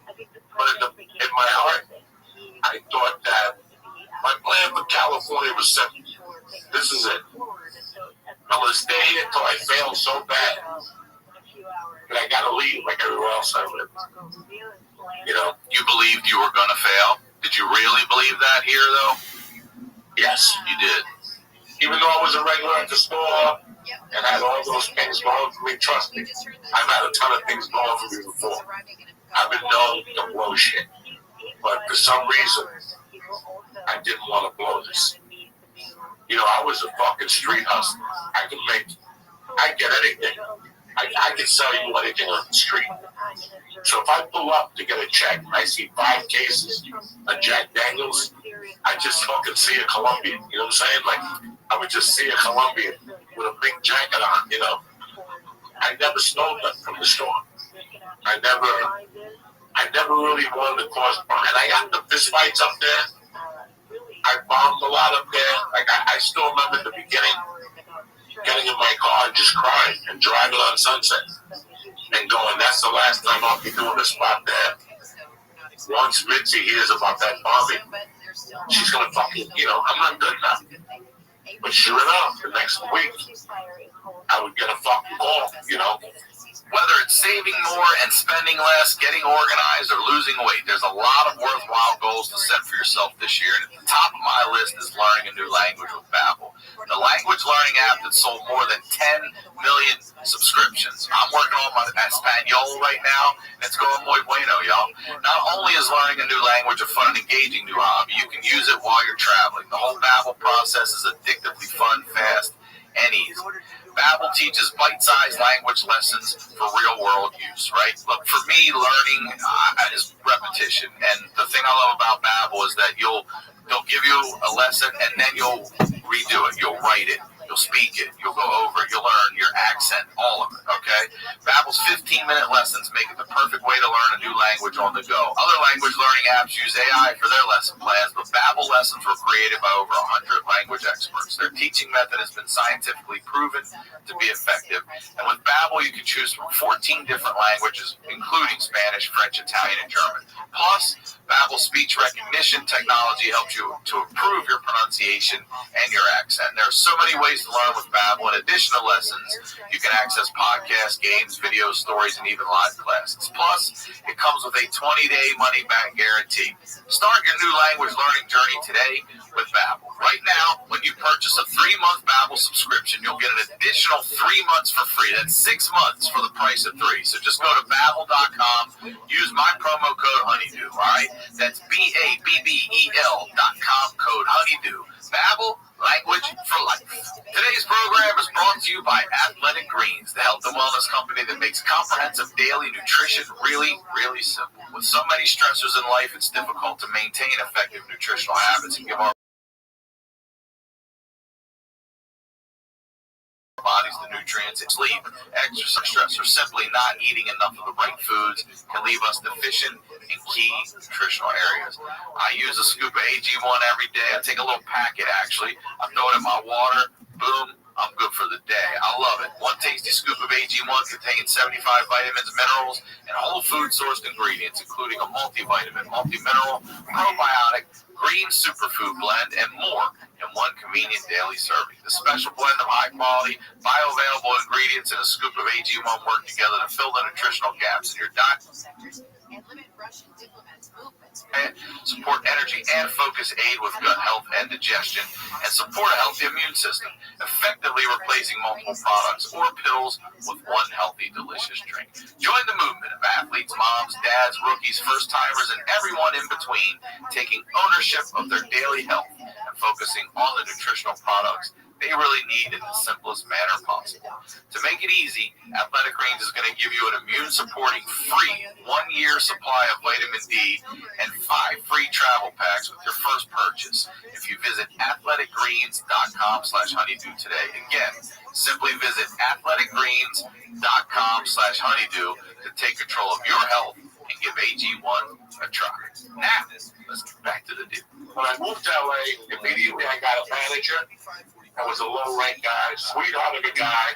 But in my heart, I thought that my plan for California was simple. This is it. I'm going to stay here until I fail so bad that I got to leave like everywhere else I live. You know? You believed you were going to fail? Did you really believe that here, though? Yes, you did. Even though I was a regular at the store and had all those things going for me, trust me, I've had a ton of things going for me before. I've been known to blow shit. But for some reason, I didn't want to blow this. You know, I was a fucking street hustler. I get anything. I can sell you anything on the street. So if I pull up to get a check and I see 5 cases of Jack Daniels, I just fucking see a Colombian. You know what I'm saying? Like, I would just see a Colombian with a big jacket on, you know. I never stole nothing from the store. I never really wanted to cause harm. And I got the fist fights up there. I bombed a lot up there. Like, I still remember the beginning, getting in my car and just crying and driving on Sunset and going, that's the last time I'll be doing a spot there. Once Mitzi hears about that bombing, she's going to fucking, you know, I'm not good enough. But sure enough, the next week, I would get a fucking call, you know. Whether it's saving more and spending less, getting organized, or losing weight, there's a lot of worthwhile goals to set for yourself this year. And at the top of my list is learning a new language with Babbel, the language learning app that sold more than 10 million subscriptions. I'm working on my Espanol right now, and it's going muy bueno, y'all. Not only is learning a new language a fun and engaging new hobby, you can use it while you're traveling. The whole Babbel process is addictively fun, fast, and easy. Babbel teaches bite-sized language lessons for real-world use, right? Look, for me, learning is repetition, and the thing I love about Babbel is that they'll give you a lesson, and then you'll redo it, you'll write it, you'll speak it, you'll go over it, you'll learn your accent, all of it, okay? Babbel's 15-minute lessons make it the perfect way to learn a new language on the go. Other language learning apps use AI for their lesson plans, but Babbel lessons were created by over 100 language experts. Their teaching method has been scientifically proven to be effective, and with Babbel, you can choose from 14 different languages, including Spanish, French, Italian, and German. Plus, Babbel's speech recognition technology helps you to improve your pronunciation and your accent. There are so many ways to learn with Babbel. In addition to lessons, you can access podcasts, games, videos, stories, and even live classes. Plus, it comes with a 20-day money-back guarantee. Start your new language learning journey today with Babbel. Right now, when you purchase a 3-month Babbel subscription, you'll get an additional 3 months for free. That's 6 months for the price of 3. So just go to Babbel.com, use my promo code Honeydew, all right? That's BABBEL.com, code Honeydew. Babbel, language for life. Today's program is brought to you by Athletic Greens, the health and wellness company that makes comprehensive daily nutrition really, really simple. With so many stressors in life, it's difficult to maintain effective nutritional habits and give our bodies the nutrients. Sleep, exercise, stress, or simply not eating enough of the right foods can leave us deficient in key nutritional areas. I use a scoop of AG1 every day. I take a little packet, actually. I throw it in my water. Boom. I'm good for the day. I love it. One tasty scoop of AG1 contains 75 vitamins, minerals, and whole food sourced ingredients, including a multivitamin, multi-mineral, probiotic, green superfood blend, and more in one convenient daily serving. The special blend of high-quality, bioavailable ingredients and a scoop of AG1 work together to fill the nutritional gaps in your diet, support energy and focus, aid with gut health and digestion, and support a healthy immune system, effectively replacing multiple products or pills with one healthy, delicious drink. Join the movement of athletes, moms, dads, rookies, first-timers, and everyone in between, taking ownership of their daily health and focusing on the nutritional products they really need in the simplest manner possible. To make it easy, Athletic Greens is going to give you an immune-supporting free 1-year supply of vitamin D and 5 free travel packs with your first purchase if you visit athleticgreens.com/honeydew today. Again, simply visit athleticgreens.com/honeydew to take control of your health and give AG1 a try. Now, let's get back to the deal. When I moved to LA, immediately I got a manager. I was a low-rank guy, sweetheart of a guy.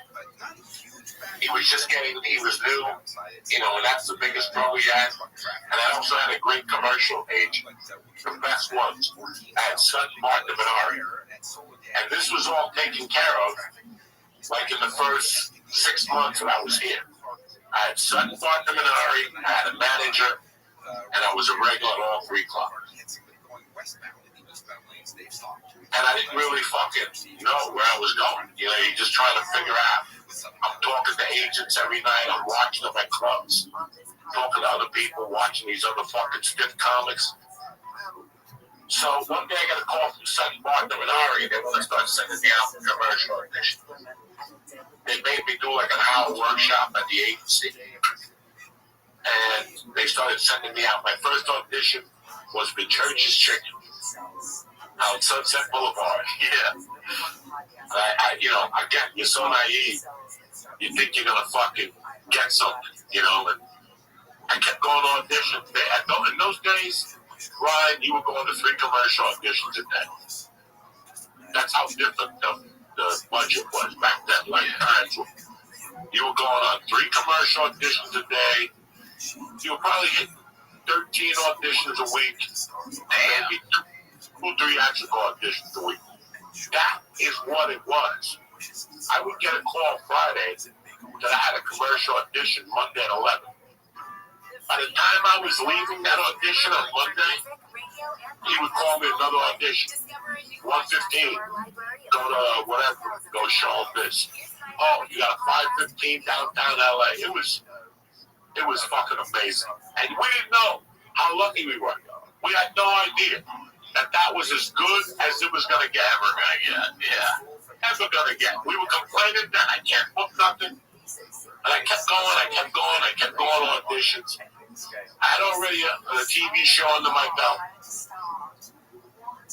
He was new, and that's the biggest pro he had. And I also had a great commercial agent, the best ones. I had Sutton Martin Minari. And this was all taken care of, like in the first 6 months that I was here. I had Sutton Martin Minari, I had a manager, and I was a regular at all 3 clubs. And I didn't really fucking know where I was going. You're just trying to figure out. I'm talking to agents every night. I'm watching them at clubs. Talking to other people, watching these other fucking stiff comics. So one day I got a call from Sutton Martin Minari, and they want to start sending me out for commercial audition. They made me do like an hour workshop at the agency. And they started sending me out. My first audition was for Church's Chicken out Sunset Boulevard. Yeah. Again, you're so naive. You think you're gonna fucking get something, and I kept going on auditions. In those days, Ryan, you were going to 3 commercial auditions a day. That's how different the budget was back then. Like times, you were going on 3 commercial auditions a day. You were probably hitting 13 auditions a week, maybe 2 or 3 actual auditions a week. That is what it was. I would get a call Friday that I had a commercial audition Monday at 11. By the time I was leaving that audition on Monday, he would call me another audition. 1:15. Go to whatever. Go show him this. Oh, you got a 5:15 downtown LA. It was fucking amazing. And we didn't know how lucky we were. We had no idea that was as good as it was going to get. Ever going to get. Yeah. Ever going to get. We were complaining that I can't book nothing. And I kept going on auditions. I had already a TV show under my belt.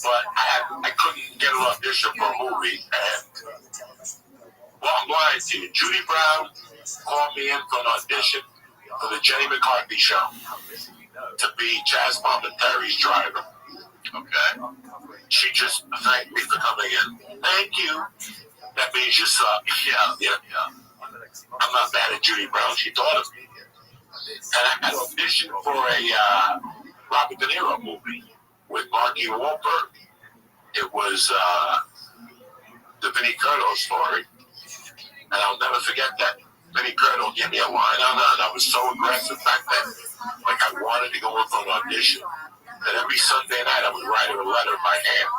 But I couldn't get an audition for a movie. And, well, I'm lying to you. Judy Brown called me in for an audition for the Jenny McCarthy show to be Chaz Palminteri's driver. Okay? She just thanked me for coming in. Thank you. That means you suck. Yeah. I'm not bad at Judy Brown. She thought of me. And I had auditioned for a Robert De Niro movie with Marky Wahlberg. It was the Vinnie Curto story. And I'll never forget that. Vinnie Curto gave me a line on it. I was so aggressive back then. Like I wanted to go in for an audition. That every Sunday night I would write her a letter by hand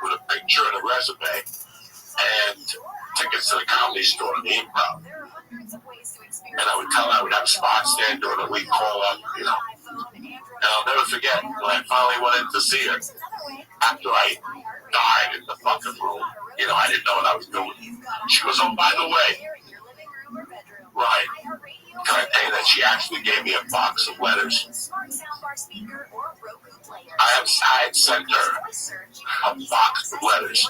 with a picture and a resume and tickets to the Comedy Store and the Improv. And I would have spots there during the week, call up, And I'll never forget when I finally went in to see her after I died in the fucking room. I didn't know what I was doing. She goes, oh, by the way, Ryan, can I tell you that she actually gave me a box of letters? I had sent her a box of letters.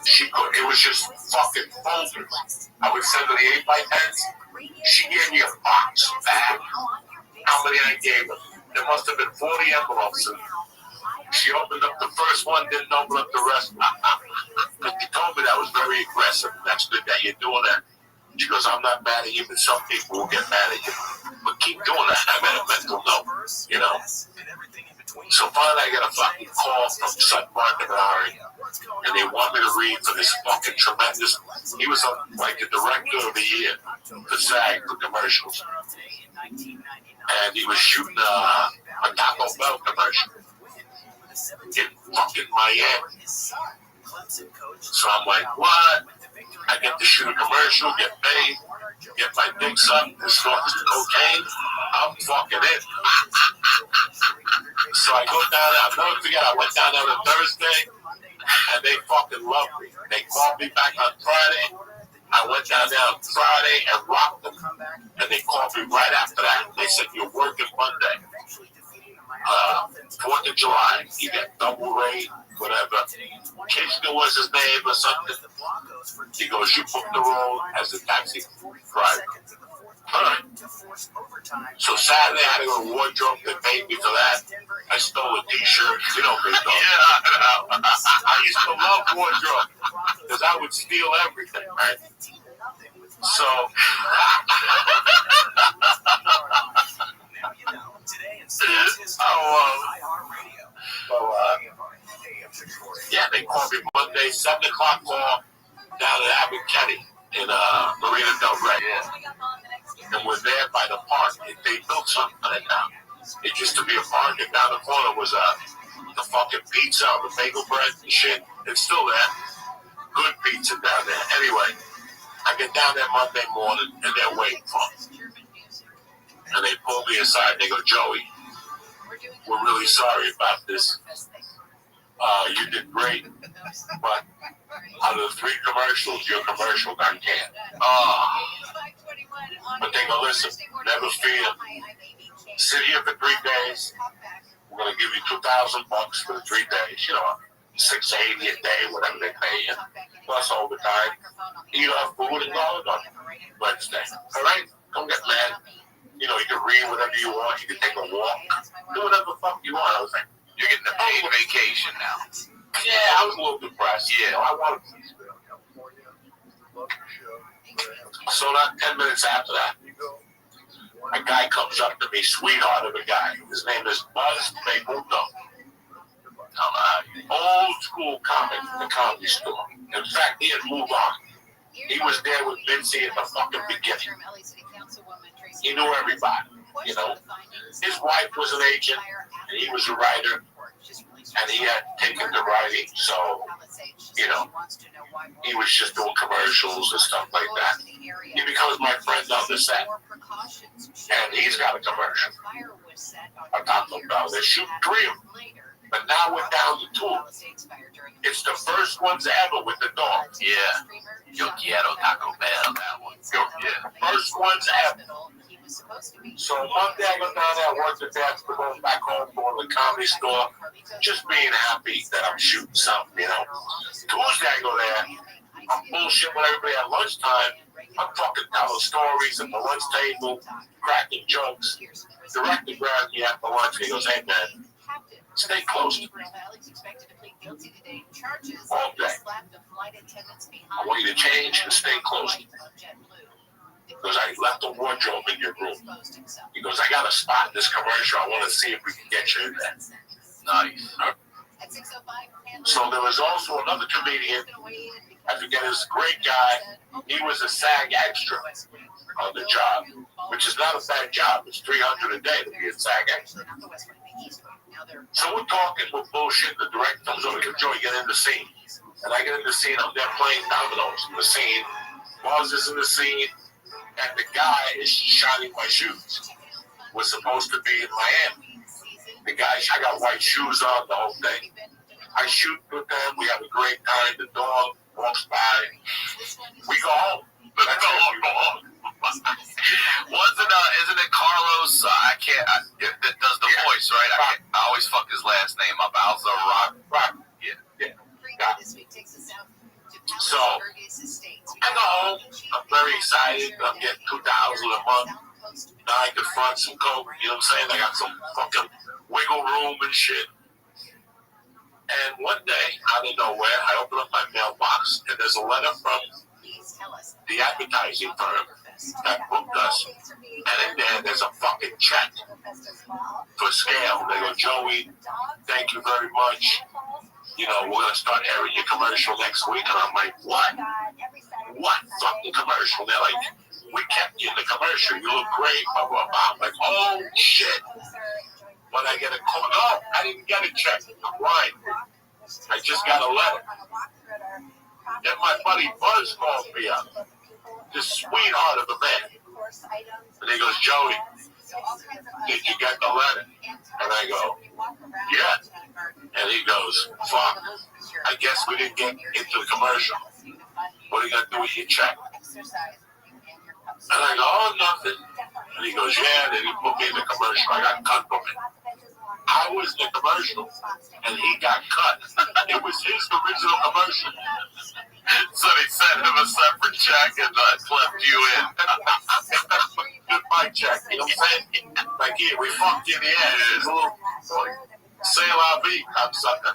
It was just fucking folders. I would send her the 8x10s. She gave me a box bag. How many I gave her? There must have been 40 envelopes in. She opened up the first one, didn't open up the rest. But she told me that was very aggressive. That's good that you're doing that. She goes, I'm not mad at you, but some people will get mad at you. But keep doing that. I'm at a mental note, So finally I got a fucking call from Sutton Martin Minari, and they want me to read for this fucking tremendous. He was like the director of the year for SAG for commercials. And he was shooting a Taco Bell commercial in fucking Miami. So I'm like, what? I get to shoot a commercial, get paid, get my dick sucked, and snort some cocaine. I'm fucking in. So I go down there. I'll never forget, I went down there on Thursday, and they fucking loved me. They called me back on Friday. I went down there on Friday and rocked them, and they called me right after that. They said, you're working Monday. 4th of July, you get double rate, whatever. Kitchener was his name or something. He goes, you booked the role as a taxi driver. All right. So Saturday, I had to go to wardrobe. They paid me for that. I stole a T-shirt. You know me, though. Yeah, I used to love wardrobe because I would steal everything, right? So, yeah, they called me Monday, 7 o'clock call down at Abbott Kenny in Marina Del Rey. Yeah. And we're there by the park. They built something right now. It used to be a park, and down the corner was the fucking pizza, the bagel bread and shit. It's still there. Good pizza down there. Anyway, I get down there Monday morning, and they're waiting for me. And they pull me aside, and they go, Joey, we're really sorry about this. You did great, but out of the 3 commercials, your commercial got canned. But they go, listen, never fear. Sit here for 3 days. We're going to give you $2,000 for the 3 days. You know, $680 a day, whatever they pay you. Plus overtime. Eat our food and go on Wednesday. All right? Don't get mad. You know, you can read whatever you want. You can take a walk. Do whatever the fuck you want. I was like, you're getting a paid vacation now. Yeah, I was a little depressed. Yeah, I wanted to. So not 10 minutes after that, a guy comes up to me, sweetheart of a guy. His name is Buzz Megundo. Old school comic in the Comedy Store. In fact, he had moved on. He was there with Vinci at the fucking beginning. He knew everybody, you know. His wife was an agent, and he was a writer, and he had taken to writing, so, you know, he was just doing commercials and stuff like that. He becomes my friend on the set, and he's got a commercial. I talked about they're shooting 3 of them, but now we're down to 2. It's the first ones ever with the dog. Yeah. Yo quiero Taco Bell, that one. Yeah. First ones ever. So Monday I go down there, work the desk, go back home, go to the Comedy Store, just being happy that I'm shooting something, you know. Tuesday I go there, I'm bullshit with everybody at lunchtime. I'm fucking telling stories at the lunch table, cracking jokes. Director grabs me after lunch and he goes, hey man, stay close to me. All day. I want you to change and stay close to me. Because I left the wardrobe in your room. He goes, I got a spot in this commercial. I want to see if we can get you in there. Nice. So there was also another comedian. I forget his great guy. He was a SAG extra on the job, which is not a bad job. It's $300 a day to be a SAG extra. So we're talking, we're bullshit. The director comes over, goes, Joey, get in the scene. And I get in the scene. I'm there playing dominoes in the scene. Buzz is in the scene. And the guy is shining my shoes. We're supposed to be in Miami. The guy, I got white shoes on the whole thing. I shoot with them. We have a great time. The dog walks by. We go home. Go home. Isn't it Carlos? That does the voice, right? I always fuck his last name up. Alza Rock. Yeah. So I go home. I'm very excited. I'm getting $2,000 a month. Now I can front some coke. You know what I'm saying? I got some fucking wiggle room and shit. And one day, out of nowhere, I open up my mailbox and there's a letter from the advertising firm that booked us. And in there's a fucking check for scale. They go, Joey, thank you very much. You know, we're going to start airing your commercial next week. And I'm like, what? What fucking commercial? They're like, we kept you in the commercial. You look great, blah, blah, blah. I'm like, oh, shit. When I get a call, no, I didn't get a check. I'm lying. I just got a letter. Then my buddy Buzz called me up. This sweetheart of a man. And he goes, Joey, did you get the letter? And I go, yeah. And he goes, fuck, I guess we didn't get into the commercial. What are you going to do with your check? And I go, oh, nothing. And he goes, yeah. Then he put me in the commercial. I got cut from it. I was in the commercial, and he got cut. It was his original commercial. So they sent him a separate check and left you in. That's my check. You know what I'm saying? Like, yeah, we fucked you in the ass. It's a little say la vie, cocksucker.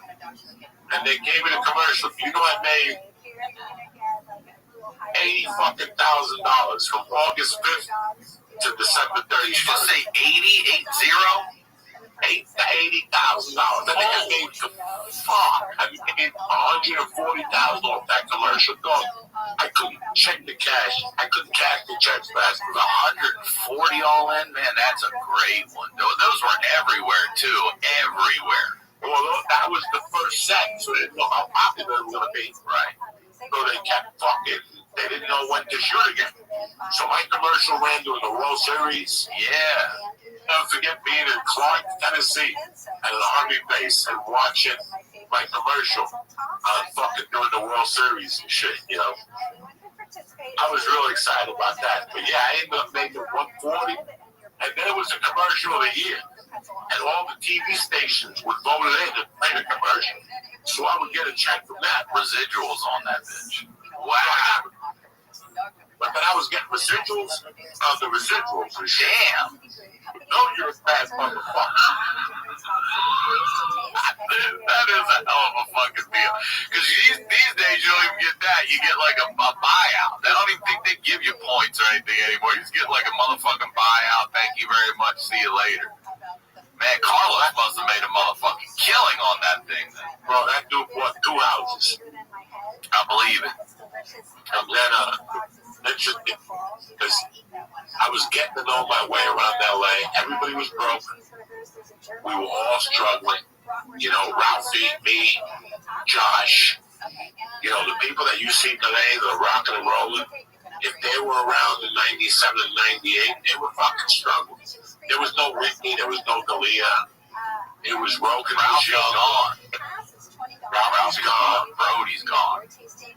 And they gave me the commercial. You know I made $80,000 from August 5th to December 30th. You just say 80? $80,000. I think I made $140,000 off that commercial. Dog, I couldn't check the cash. I couldn't cash the checks fast. It was 140 all in, man. That's a great one. Those were everywhere too. Everywhere. Well, that was the first set, so they didn't know how popular it was going to be. Right. So they kept fucking. They didn't know when to shoot again. So my commercial ran during the World Series. Yeah. Never forget being in Clark, Tennessee, at an Army base and watching my commercial fucking during the World Series and shit, you know. I was really excited about that. But yeah, I ended up making 140, and then it was the commercial of the year. And all the TV stations would vote it in to play the commercial. So I would get a check from that. Residuals on that bitch. Wow. But then I was getting residuals of the residuals and shit. Damn. No, you're a bad motherfucker. That is a hell of a fucking deal. Because these days you don't even get that. You get like a buyout. I don't even think they give you points or anything anymore. You just get like a motherfucking buyout. Thank you very much. See you later. Man, Carlos must have made a motherfucking killing on that thing. Bro, that dude bought 2 houses. I believe it. And then, interesting, because I was getting to know my way around LA. Everybody was broke. We were all struggling. You know, Ralphie, me, Josh. You know, the people that you see today that are rocking and rolling, if they were around in 97 and 98, they were fucking struggling. There was no Whitney, there was no Dalia. It was Rogan was young. Ralphie's gone. Brody's gone.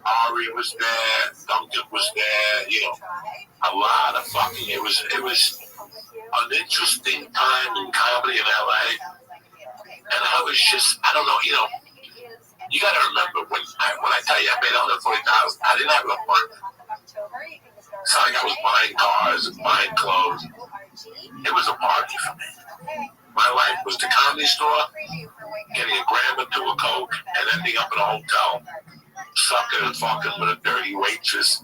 Ari was there. Duncan was there. You know, a lot of fucking. It was an interesting time in comedy in LA. And I was just, I don't know, you know, you got to remember when I tell you I made $140,000, I didn't have enough money. It's not like I was buying cars and buying clothes. It was a party for me. My life was the comedy store, getting a gram or 2 of coke, and ending up in a hotel, sucking and fucking with a dirty waitress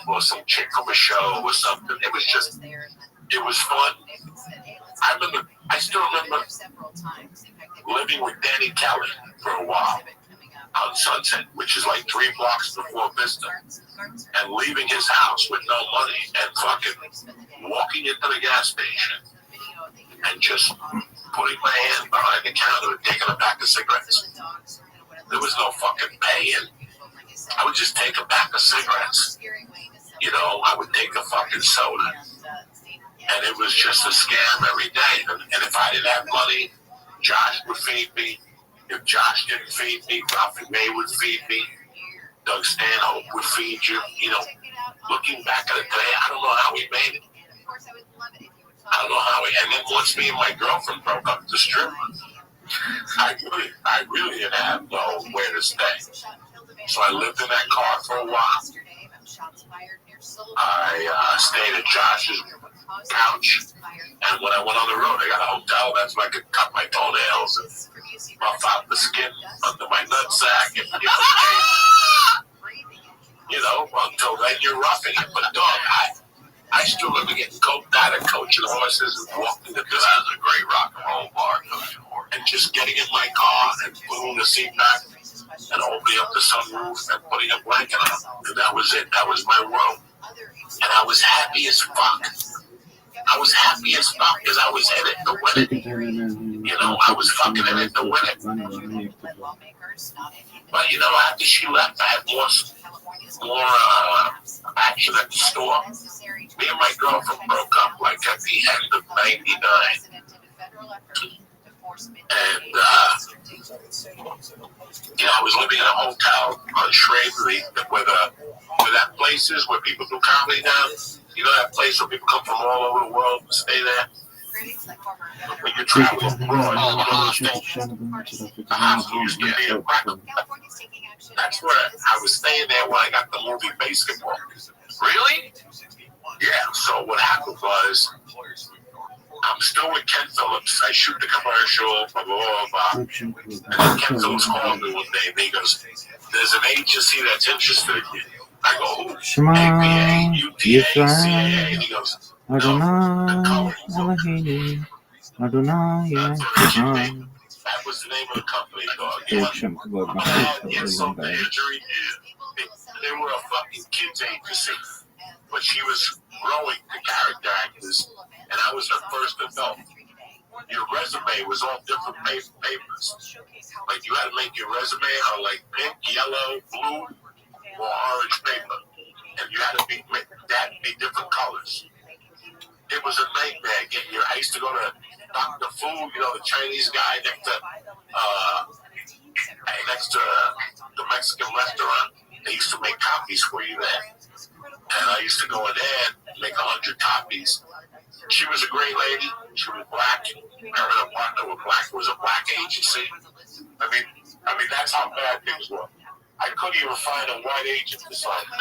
or some chick from a show or something. It was just, it was fun. I still remember living with Danny Kelly for a while on Sunset, which is like 3 blocks before Vista, and leaving his house with no money and fucking walking into the gas station and just putting my hand behind the counter and taking a pack of cigarettes. There was no fucking paying. I would just take a pack of cigarettes. You know, I would take a fucking soda. And it was just a scam every day. And if I didn't have money, Josh would feed me. If Josh didn't feed me, Ralphie May would feed me. Doug Stanhope would feed you. You know, looking back at it today, I don't know how we made it. I don't know how we. And then once me and my girlfriend broke up, the stripper, I really didn't have nowhere to stay. So I lived in that car for a while. I stayed at Josh's couch, and when I went on the road, I got a hotel. That's where I could cut my toenails and buff out the skin under my nutsack. And you know, until then you're roughing it. But dog, I still remember getting coked out and coaching horses and walking the business. That was a great rock and roll bar, coaching horses. And just getting in my car and putting the seat back and opening up the sunroof and putting a blanket on. And that was it. That was my world. And I was happy as fuck. I was happy as fuck because I was in it to win it. You know, I was fucking in it to win it. But, you know, after she left, I had more action at the store. Me and my girlfriend broke up like at the end of 99. And, you know, I was living in a hotel on Shravery where that place is where people do comedy now. You know that place where people come from all over the world and stay there? When you're traveling abroad, you the hospital used to be a cracker. That's where I was staying there when I got the movie Basketball. Really? Yeah, so what happened was, I'm still with Ken Phillips. I shoot the commercial, blah, blah, blah. And then Ken Phillips called me one day and he goes, there's an agency that's interested in you. I go, who? Shema ABA, UTA, CAA. Yisrael He goes, Adonai no, the coloring book. Eloheinu Adonai Echad. That was the name of the company, dog. Baruch Shem Kavod Machut Insult to Adonai. injury. They were a fucking kids agency, but she was growing the character actors, and I was her first adult. Your resume was all different papers. Like you had to make your resume on like pink, yellow, blue, or orange paper, and you had to be different colors. It was a nightmare getting your. I used to go to Dr. Fu, the Chinese guy next to the Mexican restaurant. They used to make copies for you there, and I used to go in there and make 100 copies. She was a great lady. She was black. Her and her partner were black. It was a black agency. I mean, that's how bad things were. I couldn't even find a white agent to sign me.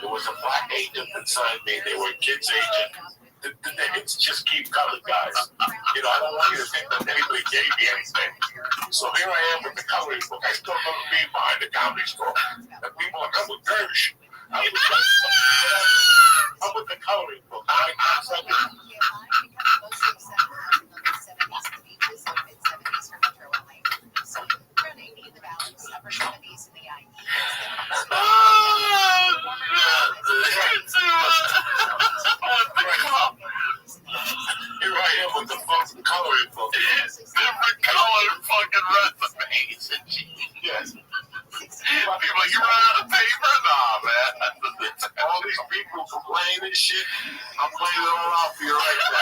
There was a black agent that signed me. They were a kids agent. It's just keep colored, guys. I don't want you to think that anybody gave me anything. So here I am with the coloring book. I still remember being behind the comedy store. And people are like, I'm with Gersh. I'm with the coloring book. Here I am with the fucking coloring book. Different colored fucking resumes. Yes. People like, you run out of paper? Nah, man. All these people complain and shit. I'm playing it all out for you right now.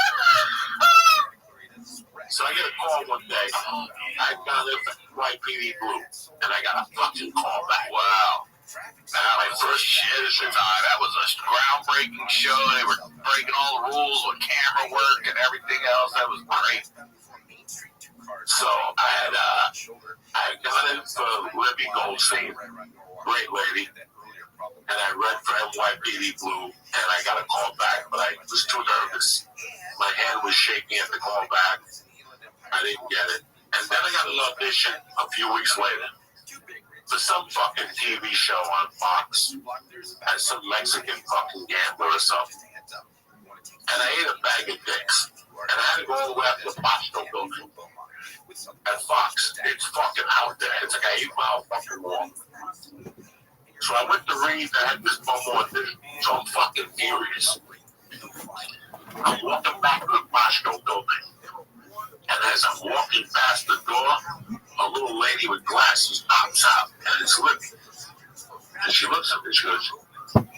So I get a call one day. I got in YPD Blue, and I got a fucking call back. Wow. That was first shit at the time. That was a groundbreaking show. They were breaking all the rules with camera work and everything else. That was great. So I had gone in for Libby Goldstein, great lady, and I read for NYPD Blue, and I got a call back, but I was too nervous. My hand was shaking at the call back. I didn't get it. And then I got an audition a few weeks later for some fucking TV show on Fox as some Mexican fucking gambler or something. And I ate a bag of dicks. And I had to go all the way up to the Boston building at Fox. It's fucking out there. It's like an 8-mile fucking walk. So I went to read. I had this bum audition. So I'm fucking furious. I'm walking back to the Boston building. And as I'm walking past the door, a little lady with glasses pops out, and it's Libby. And she looks at me, she goes,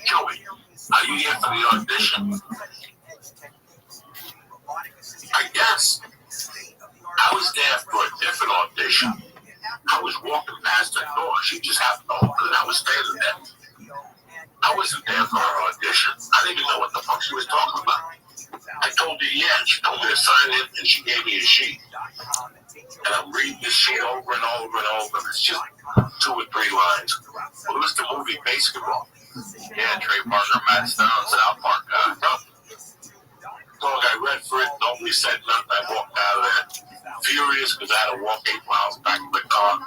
Joey, are you here for the audition? I guess. I was there for a different audition. I was walking past the door. She just happened to open it. I was standing there. I wasn't there for her audition. I didn't even know what the fuck she was talking about. I told her, yeah, and she told me to sign it, and she gave me a sheet. And I'm reading this shit over and over and over, and it's just 2 or 3 lines. Well, it was the movie Basketball. Yeah, Trey Parker, Matt Stone, South Park guy. Dog, I read for it, nobody said nothing. I walked out of there furious because I had to walk 8 miles back to the car,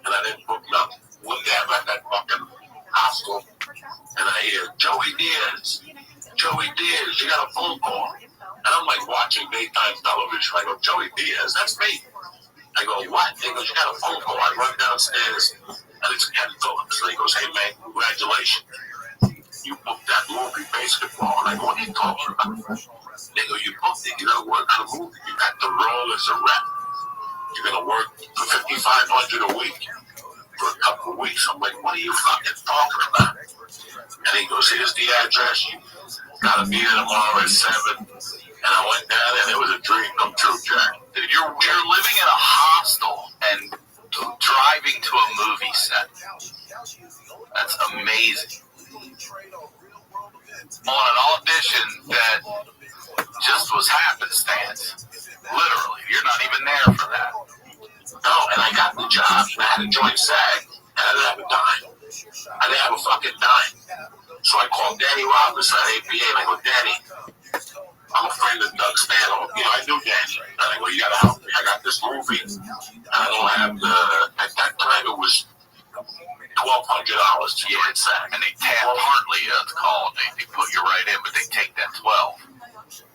and I didn't book nothing. One day I'm at that fucking hostel, and I hear, Joey Diaz, you got a phone call. And I'm like watching daytime television. I go, Joey Diaz, that's me. I go, what? He goes, you got a phone call. I run downstairs, and it's Ken Phillips. And he goes, hey, man, congratulations. You booked that movie, Basketball. And I go, what are you talking about? They go, you booked it. You got to work on the movie. You got the role as a rep. You're going to work for $5,500 a week for a couple of weeks. I'm like, what are you fucking talking about? And he goes, here's the address. You got to be there tomorrow at 7. And I went down there, and it was a dream come true, Jack. You're living in a hostel and driving to a movie set. That's amazing. On an audition that just was happenstance. Literally, you're not even there for that. No, and I got the job, and I had to join SAG, and I didn't have a dime. I didn't have a fucking dime. So I called Danny Robinson at APA, and I go, Danny, I'm a friend of Doug Stanhope. I knew Danny. And I go, you gotta help me. I got this movie, and I don't have the, at that time it was $1,200 to get inside. And they tap partly, it's called. They put you right in, but they take that 12.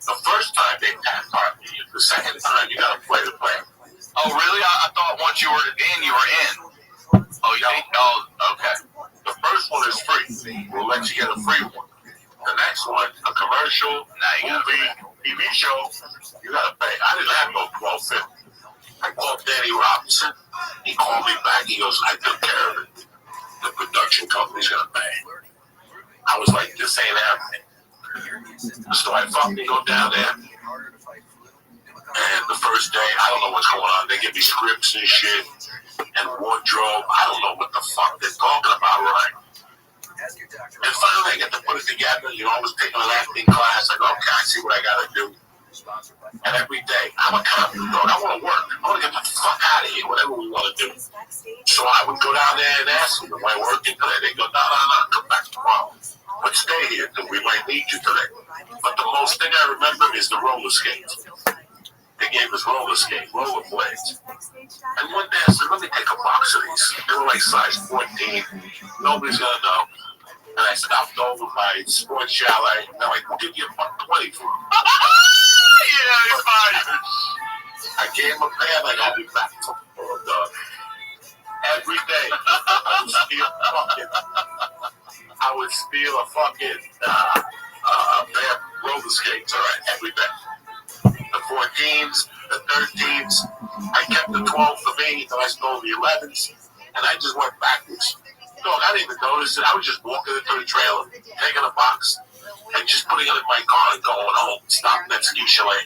The first time they tap partly. The second time you gotta play the play. Oh, really? I thought once you were in, you were in. Oh, you think? Oh, okay. The first one is free. We'll let you get a free one. The next one, a commercial, movie, TV show, you gotta pay. I didn't have no $12.50. I called Danny Robinson. He called me back. He goes, I took care of it. The production company's gonna pay. I was like, this ain't happening. So I fucking go down there. And the first day, I don't know what's going on. They give me scripts and shit and wardrobe. I don't know what the fuck they're talking about, right? And finally, I get to put it together. You know, I was taking an acting class. I go, okay, I see what I gotta do. And every day, I'm a cop, dog. I want to work. I want to get the fuck out of here, whatever we want to do. So I would go down there and ask them, am I working today? They go, no, come back tomorrow. But stay here, because we might need you today. But the most thing I remember is the roller skates. They gave us roller skates, roller blades. And one day I said, let me take a box of these. They were like size 14. Nobody's going to know. And I said, I'll go with my sports chalet. And they're like, we'll give you $120 for them. Yeah, you're fine. I gave him a pair, like, I'll be back tomorrow, dog. Every day, I would steal a fucking pair of roller skates, all right, every day. The 14s, the 13s, I kept the 12 for me, then I stole the 11s, and I just went backwards. Dog, I didn't even notice it. I was just walking into the trailer, taking a box, and just putting it in my car and going home, stopping at ski chalet.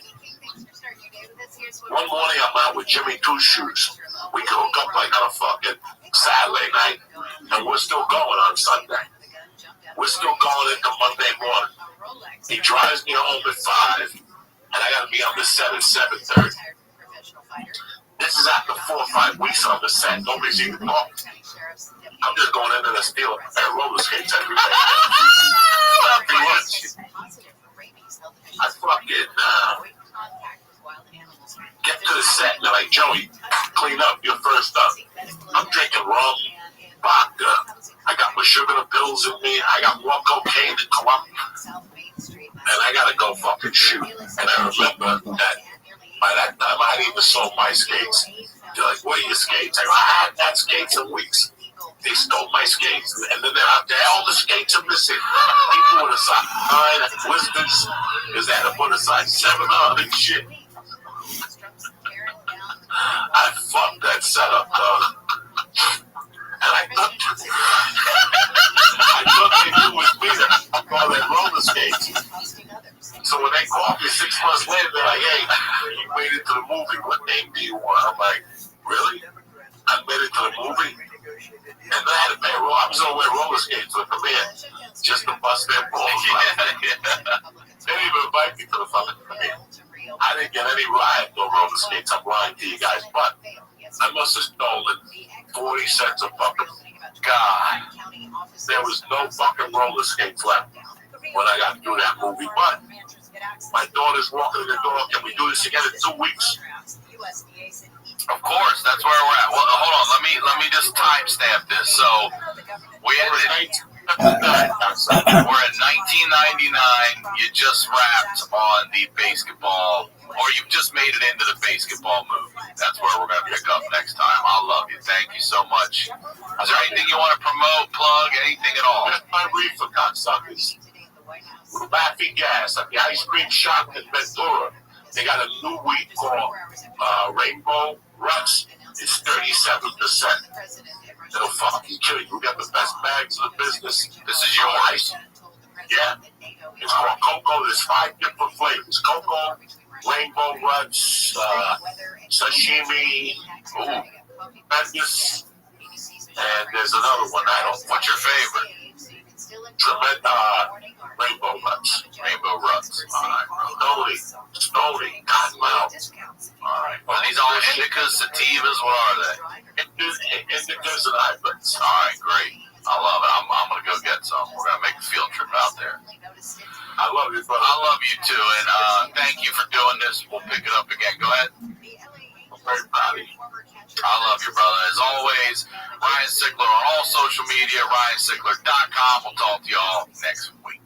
One morning, I'm out with Jimmy Two Shoes. We could hook up like on a fucking Saturday night, and we're still going on Sunday. We're still going into Monday morning. He drives me home at 5, and I got to be on the set at 7:30. This is after 4 or 5 weeks on the set. Nobody's even talking. I'm just going in and stealing a pair of roller skates every day. I fucking get to the set and they're like, Joey, clean up, you're first up. I'm drinking rum, vodka. I got my sugar pills in me. I got more cocaine than Columbia. And I gotta go fucking shoot. And I remember that by that time I hadn't even sold my skates. They're like, what are your skates? I go, I haven't had skates in weeks. They stole my skates, and then they're out there. All the skates are missing. People with a size 9 and blisters, because they had to put a size 7 on and shit. I fucked that setup, dog. And I thought they knew it was me that all that roller skates. So when they called me 6 months later, they're like, hey, you made it to the movie. What name do you want? I'm like, really? I made it to the movie? And I had to pay I was on the way roller skates with the man just to bust their balls. They didn't even invite me to the fucking premiere. I didn't get any ride, no roller skates. I'm lying to you guys, but I must have stolen 40 cents of fucking God. There was no fucking roller skates left when I got through that movie. But my daughter's walking in the door. Can we do this again in 2 weeks? Of course, that's where we're at. Well, hold on, let me just timestamp this. So we ended. We're at 1999. You just wrapped on the basketball, or you've just made it into the basketball movie. That's where we're going to pick up next time. I love you. Thank you so much. Is there anything you want to promote, plug, anything at all? My reefer cocksuckers. Laffy Gas at the ice cream shop in Ventura. They got a new weed called Rainbow Ruts. It's 37%. It'll fucking kill you. We got the best bags in the business. This is yours. Yeah. It's called Cocoa. There's 5 different flavors. Cocoa, Rainbow Ruts, Sashimi, Tremendous, and there's another one. What's your favorite? Rainbow Ruts. Rainbow Ruts. All right. Stony. Cottonmouth. All right. Are these all indicas, sativas? What are they? Indicas and hybrids. All right, great. I love it. I'm going to go get some. We're going to make a field trip out there. I love you, brother. I love you too, and thank you for doing this. We'll pick it up again. Go ahead. I'm very proud of you. I love you, brother. As always, Ryan Sickler on all social media, RyanSickler.com. We'll talk to y'all next week.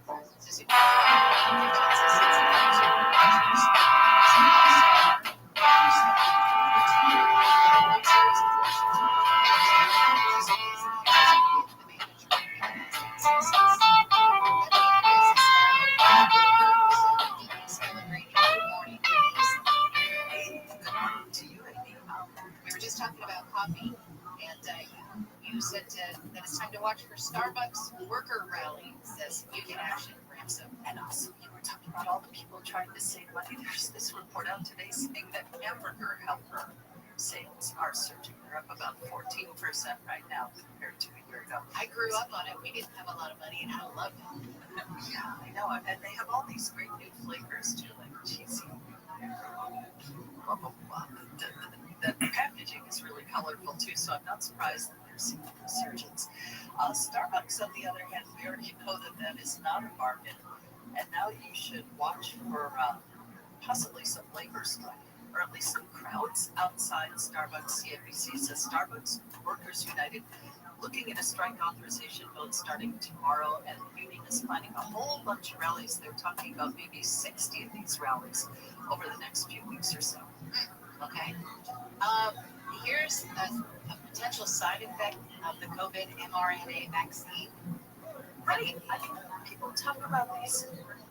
We were just talking about coffee, and you said that it's time to watch for Starbucks worker rally. It says union action ramps up. And also, you were talking about all the people trying to save money. There's this report out today saying that hamburger helper sales are surging. They're up about 14% right now compared to a year ago. I grew up on it. We didn't have a lot of money, and I loved it. Yeah, I know. And they have all these great new flavors too, like cheesy, blah, blah, blah. The packaging is really colorful too, so I'm not surprised that they're seeing a resurgence. Starbucks, on the other hand, we already know that is not a bargain, and now you should watch for possibly some labor strike, or at least some crowds outside Starbucks. CNBC says Starbucks Workers United looking at a strike authorization vote starting tomorrow, and the union is planning a whole bunch of rallies. They're talking about maybe 60 of these rallies over the next few weeks or so. Okay. Here's a potential side effect of the COVID mRNA vaccine. Right. I mean, people talk about these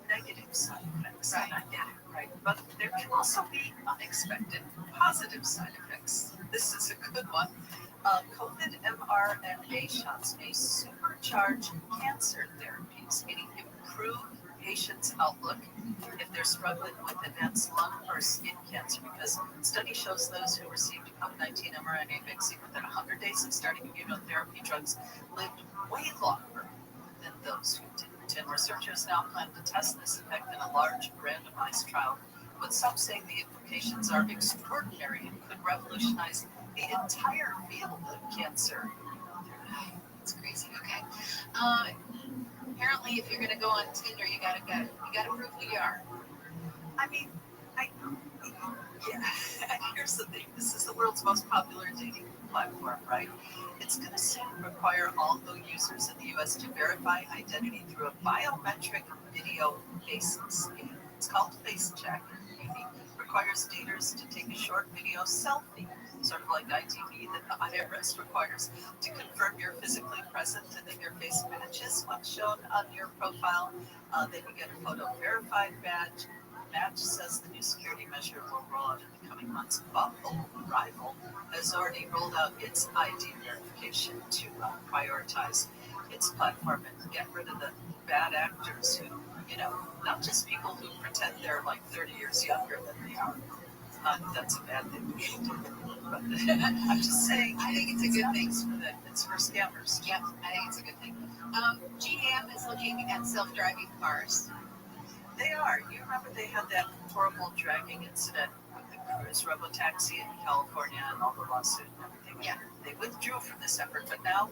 negative side effects, Right. and I get it, right? But there can also be unexpected positive side effects. This is a good one. COVID mRNA shots may supercharge cancer therapies, meaning improve patients' outlook if they're struggling with advanced lung or skin cancer, because study shows those who received COVID-19 mRNA vaccine within 100 days of starting immunotherapy drugs lived way longer than those who didn't. And researchers now plan to test this effect in a large randomized trial, with some saying the implications are extraordinary and could revolutionize the entire field of cancer. It's crazy. Okay. Apparently, if you're gonna go on Tinder, you gotta prove who you are. I mean, yeah. Here's the thing: this is the world's most popular dating platform, right? It's going to soon require all the users in the U.S. to verify identity through a biometric video basis. It's called Face Check. It requires daters to take a short video selfie, sort of like ITV, that the IRS requires to confirm you're physically present and that your face matches what's shown on your profile. Then you get a photo verified badge. Match says the new security measure will roll out in the coming months. Bumble Rival has already rolled out its ID verification to prioritize its platform and get rid of the bad actors who, not just people who pretend they're like 30 years younger than they are. That's a bad thing. But I'm just saying. I think it's a good thing. It's for scammers. Yep, I think it's a good thing. GM is looking at self-driving cars. They are. You remember they had that horrible dragging incident with the Cruise robotaxi in California and all the lawsuit and everything. Yeah. They withdrew from this effort, but now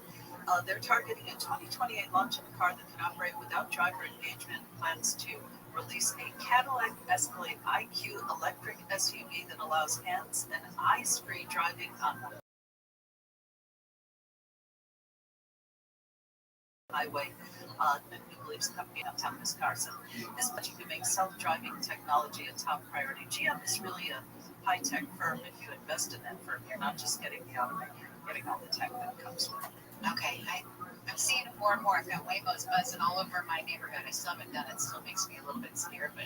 they're targeting a 2028 launch of a car that can operate without driver engagement. Plans to release a Cadillac Escalade IQ electric SUV that allows hands and eyes-free driving on highway. New Beliefs company on Thomas Carson is pledging to make self-driving technology a top priority. GM is really a high-tech firm. If you invest in that firm, you're not just getting the automaker, you're getting all the tech that comes with it. Okay, I'm seeing it more and more. I've got Waymo's buzzing all over my neighborhood. I still haven't done it. Still makes me a little bit scared, but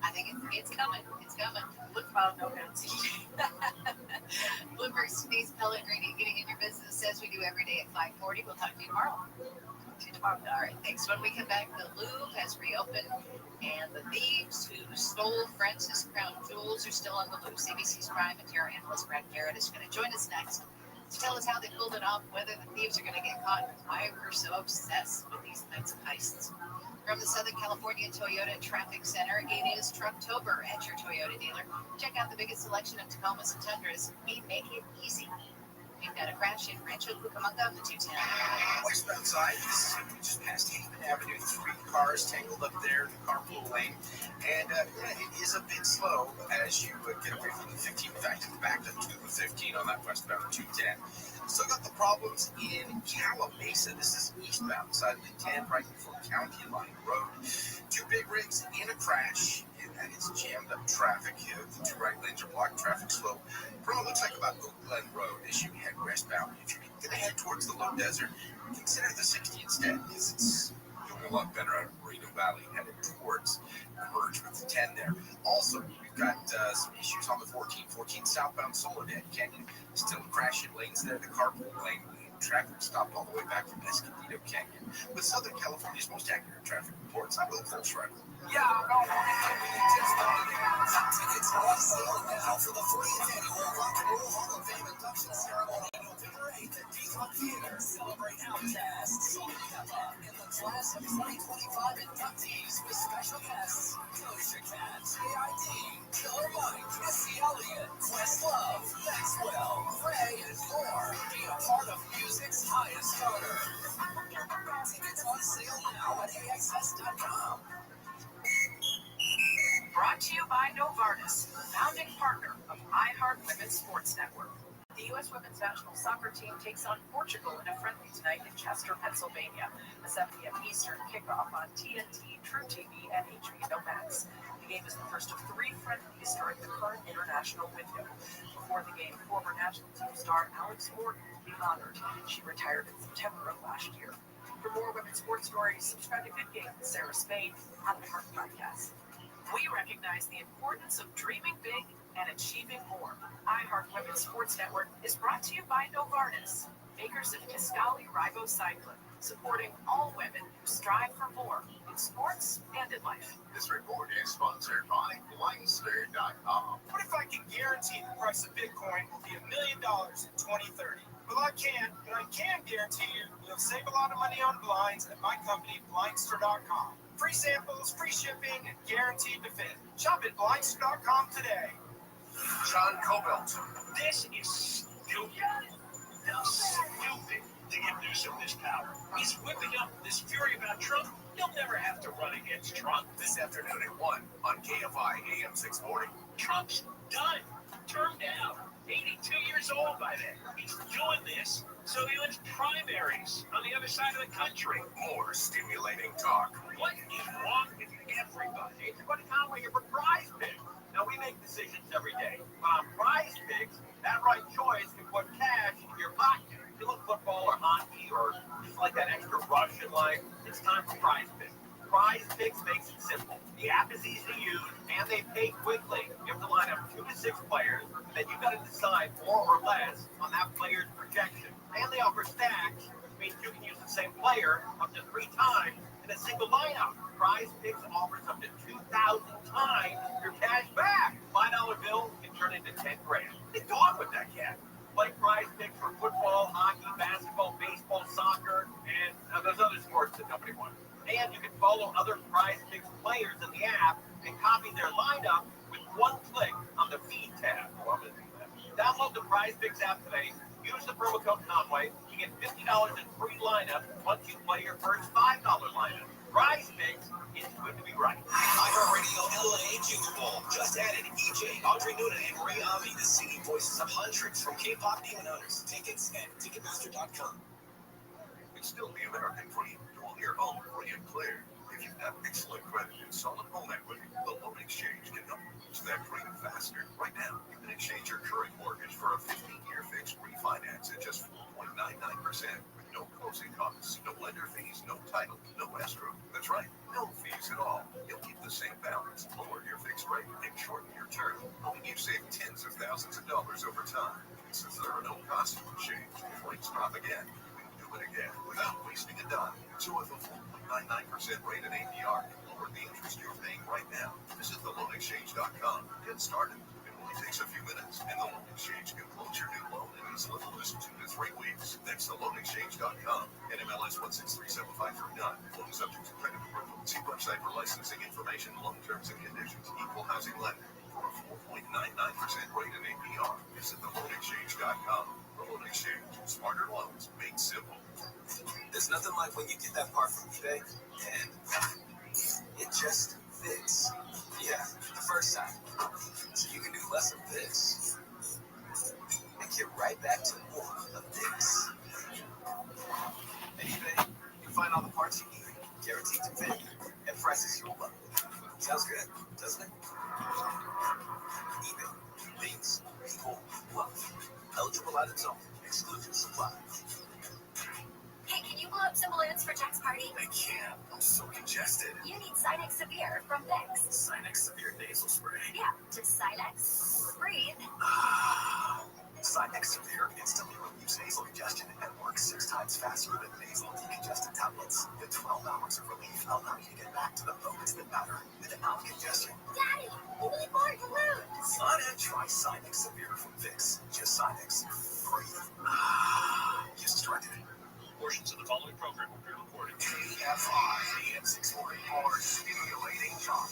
I think it's coming. It's coming. Look about no hands. Bloomberg's Denise Pellegrini getting in your business as we do every day at 5:40. We'll talk to you tomorrow. All right, thanks. When we come back, the Louvre has reopened, and the thieves who stole Francis Crown jewels are still on the loose. ABC's crime and terror analyst Brad Garrett is going to join us next to tell us how they pulled it off, whether the thieves are going to get caught, and why we're so obsessed with these types of heists. From the Southern California Toyota Traffic Center, it is Trucktober at your Toyota dealer. Check out the biggest selection of Tacomas and Tundras. We make it easy. You've got a crash in Rancho Cucamonga on the 210. Westbound side, this is just past Haven Avenue. 3 cars tangled up there in the carpool lane. And it is a bit slow as you get away from the 15. In fact, it's backed up to the 15 on that westbound 210. Still got the problems in Calamasa. This is eastbound side of the 10, right before County Line Road. 2 big rigs in a crash, and that is jammed up traffic. The 2 right lanes are blocked, traffic slow. From what looks like about Oak Glen Road as you head westbound. If you're going to head towards the low desert, consider the 60 instead, because it's doing a lot better out of Moreno Valley headed towards the merge with the 10 there. Also, we've got some issues on the 14 southbound Soledad Canyon. Still crashing lanes there, the carpool lane. Traffic stopped all the way back from Escondido Canyon. With Southern California's most accurate traffic reports, I'm Will Fulshriver. Yeah, tickets are on sale now for the 40th annual Rock and Roll Hall of Fame induction ceremony, November 8th at Peacock Theater. Celebrate Outkast, Salt Peppa, and the class of 2025 inductees with special guests Doja Cat, J.I.D., Killer Mike, Missy Elliott, Questlove, Maxwell, Ray, and more. Be a part of music's highest honor. Tickets on sale now at AXS.com. Brought to you by Novartis, founding partner of iHeart Women's Sports Network. The U.S. Women's National Soccer Team takes on Portugal in a friendly tonight in Chester, Pennsylvania. A 7 p.m. Eastern kickoff on TNT, True TV, and HBO Max. The game is the first of 3 friendlies during the current international window. Before the game, former national team star Alex Morgan will be honored. She retired in September of last year. For more women's sports stories, subscribe to Good Game with Sarah Spain on the Heart Podcast. We recognize the importance of dreaming big and achieving more. iHeart Women's Sports Network is brought to you by Novartis, makers of Kisqali Ribociclib, supporting all women who strive for more in sports and in life. This report is sponsored by Blindster.com. What if I can guarantee the price of Bitcoin will be $1 million in 2030? Well, I can't, but I can guarantee you'll save a lot of money on blinds at my company, Blindster.com. Free samples, free shipping, and guaranteed to fit. Shop at Blindster.com today. John Cobelt. This is stupid. Stupid to give Newsom this power. He's whipping up this fury about Trump. He'll never have to run against Trump. This afternoon at 1 on KFI AM 640. Trump's done. Termed out. 82 years old by then. He's doing this so he wins primaries on the other side of the country. More stimulating talk. What is wrong with everybody? It's Buddy Conway here for Prize Picks. Now, we make decisions every day. But on Prize Picks, that right choice can put cash in your pocket. If you love football or hockey or just like that extra rush in life, it's time for Prize Picks. Prize Picks makes it simple. The app is easy to use, and they pay quickly. You have to line up 2 to 6 players, and then you've got to decide more or less on that player's projection. And they offer stacks, which means you can use the same player up to 3 times in a single lineup. Prize Picks offers up to 2,000 times your cash back. $5 bill can turn into 10 grand. Get on with that cash. Play Prize Picks for football, hockey, basketball, baseball, soccer, and those other sports that nobody wants. And you can follow other Prize Picks players in the app and copy their lineup with 1 click on the feed tab. Download the Prize Picks app today. Use the promo code Conway. You get $50 in free lineup once you play your first $5 lineup. Prize Picks is good to be right. iHeartRadio LA Junior Bowl just added EJ, Audrey Nuna, and Ray Avi, the singing voices of hundreds from K-pop demon hunters. Tickets at Ticketmaster.com. It's still the American dream to own your home free and clear. If you have excellent credit and solid home equity, the Loan Exchange can help you reach that dream faster. Right now, you can exchange your current mortgage for a 15-year fixed refinance at just 4.99% with no closing costs, no lender fees, no title, no escrow. That's right, no fees at all. You'll keep the same balance, lower your fixed rate, and shorten your term, helping you save tens of thousands of dollars over time. Since there are no costs to exchange, if rates drop again, again without wasting a dime. So with a 4.99% rate in APR, lower the interest you're paying right now. Visit theloanexchange.com. Get started. It only takes a few minutes, and the Loan Exchange can close your new loan in as little as 2 to 3 weeks. That's theloanexchange.com. NMLS 1637539. Loan subject to credit approval. See website for licensing information, loan terms and conditions. Equal housing lender. For a 4.99% rate in APR, visit theloanexchange.com. The Loan Exchange. Nothing like when you get that part from eBay and it just fits. Yeah, the first time. So you can do less of this and get right back to more of this. At eBay, you find all the parts you need, guaranteed to fit, at prices you'll love. Sounds good, doesn't it? eBay. Things people love. Eligible items only. Exclusions apply. Hey, can you blow up some balloons for Jack's party? I can't. I'm so congested. You need Sinex Severe from Vicks. Sinex Severe Nasal Spray. Yeah, just Sinex. Breathe. Sinex Severe instantly relieves nasal congestion and works 6 times faster than nasal decongestant tablets. The 12 hours of relief allow you to get back to the moments that matter without congestion. Daddy, we need more balloons. Try Sinex Severe from Vicks. Just Sinex. Breathe. Just started. Portions of the following program will be recorded. KFI AM 640 or stimulating talk.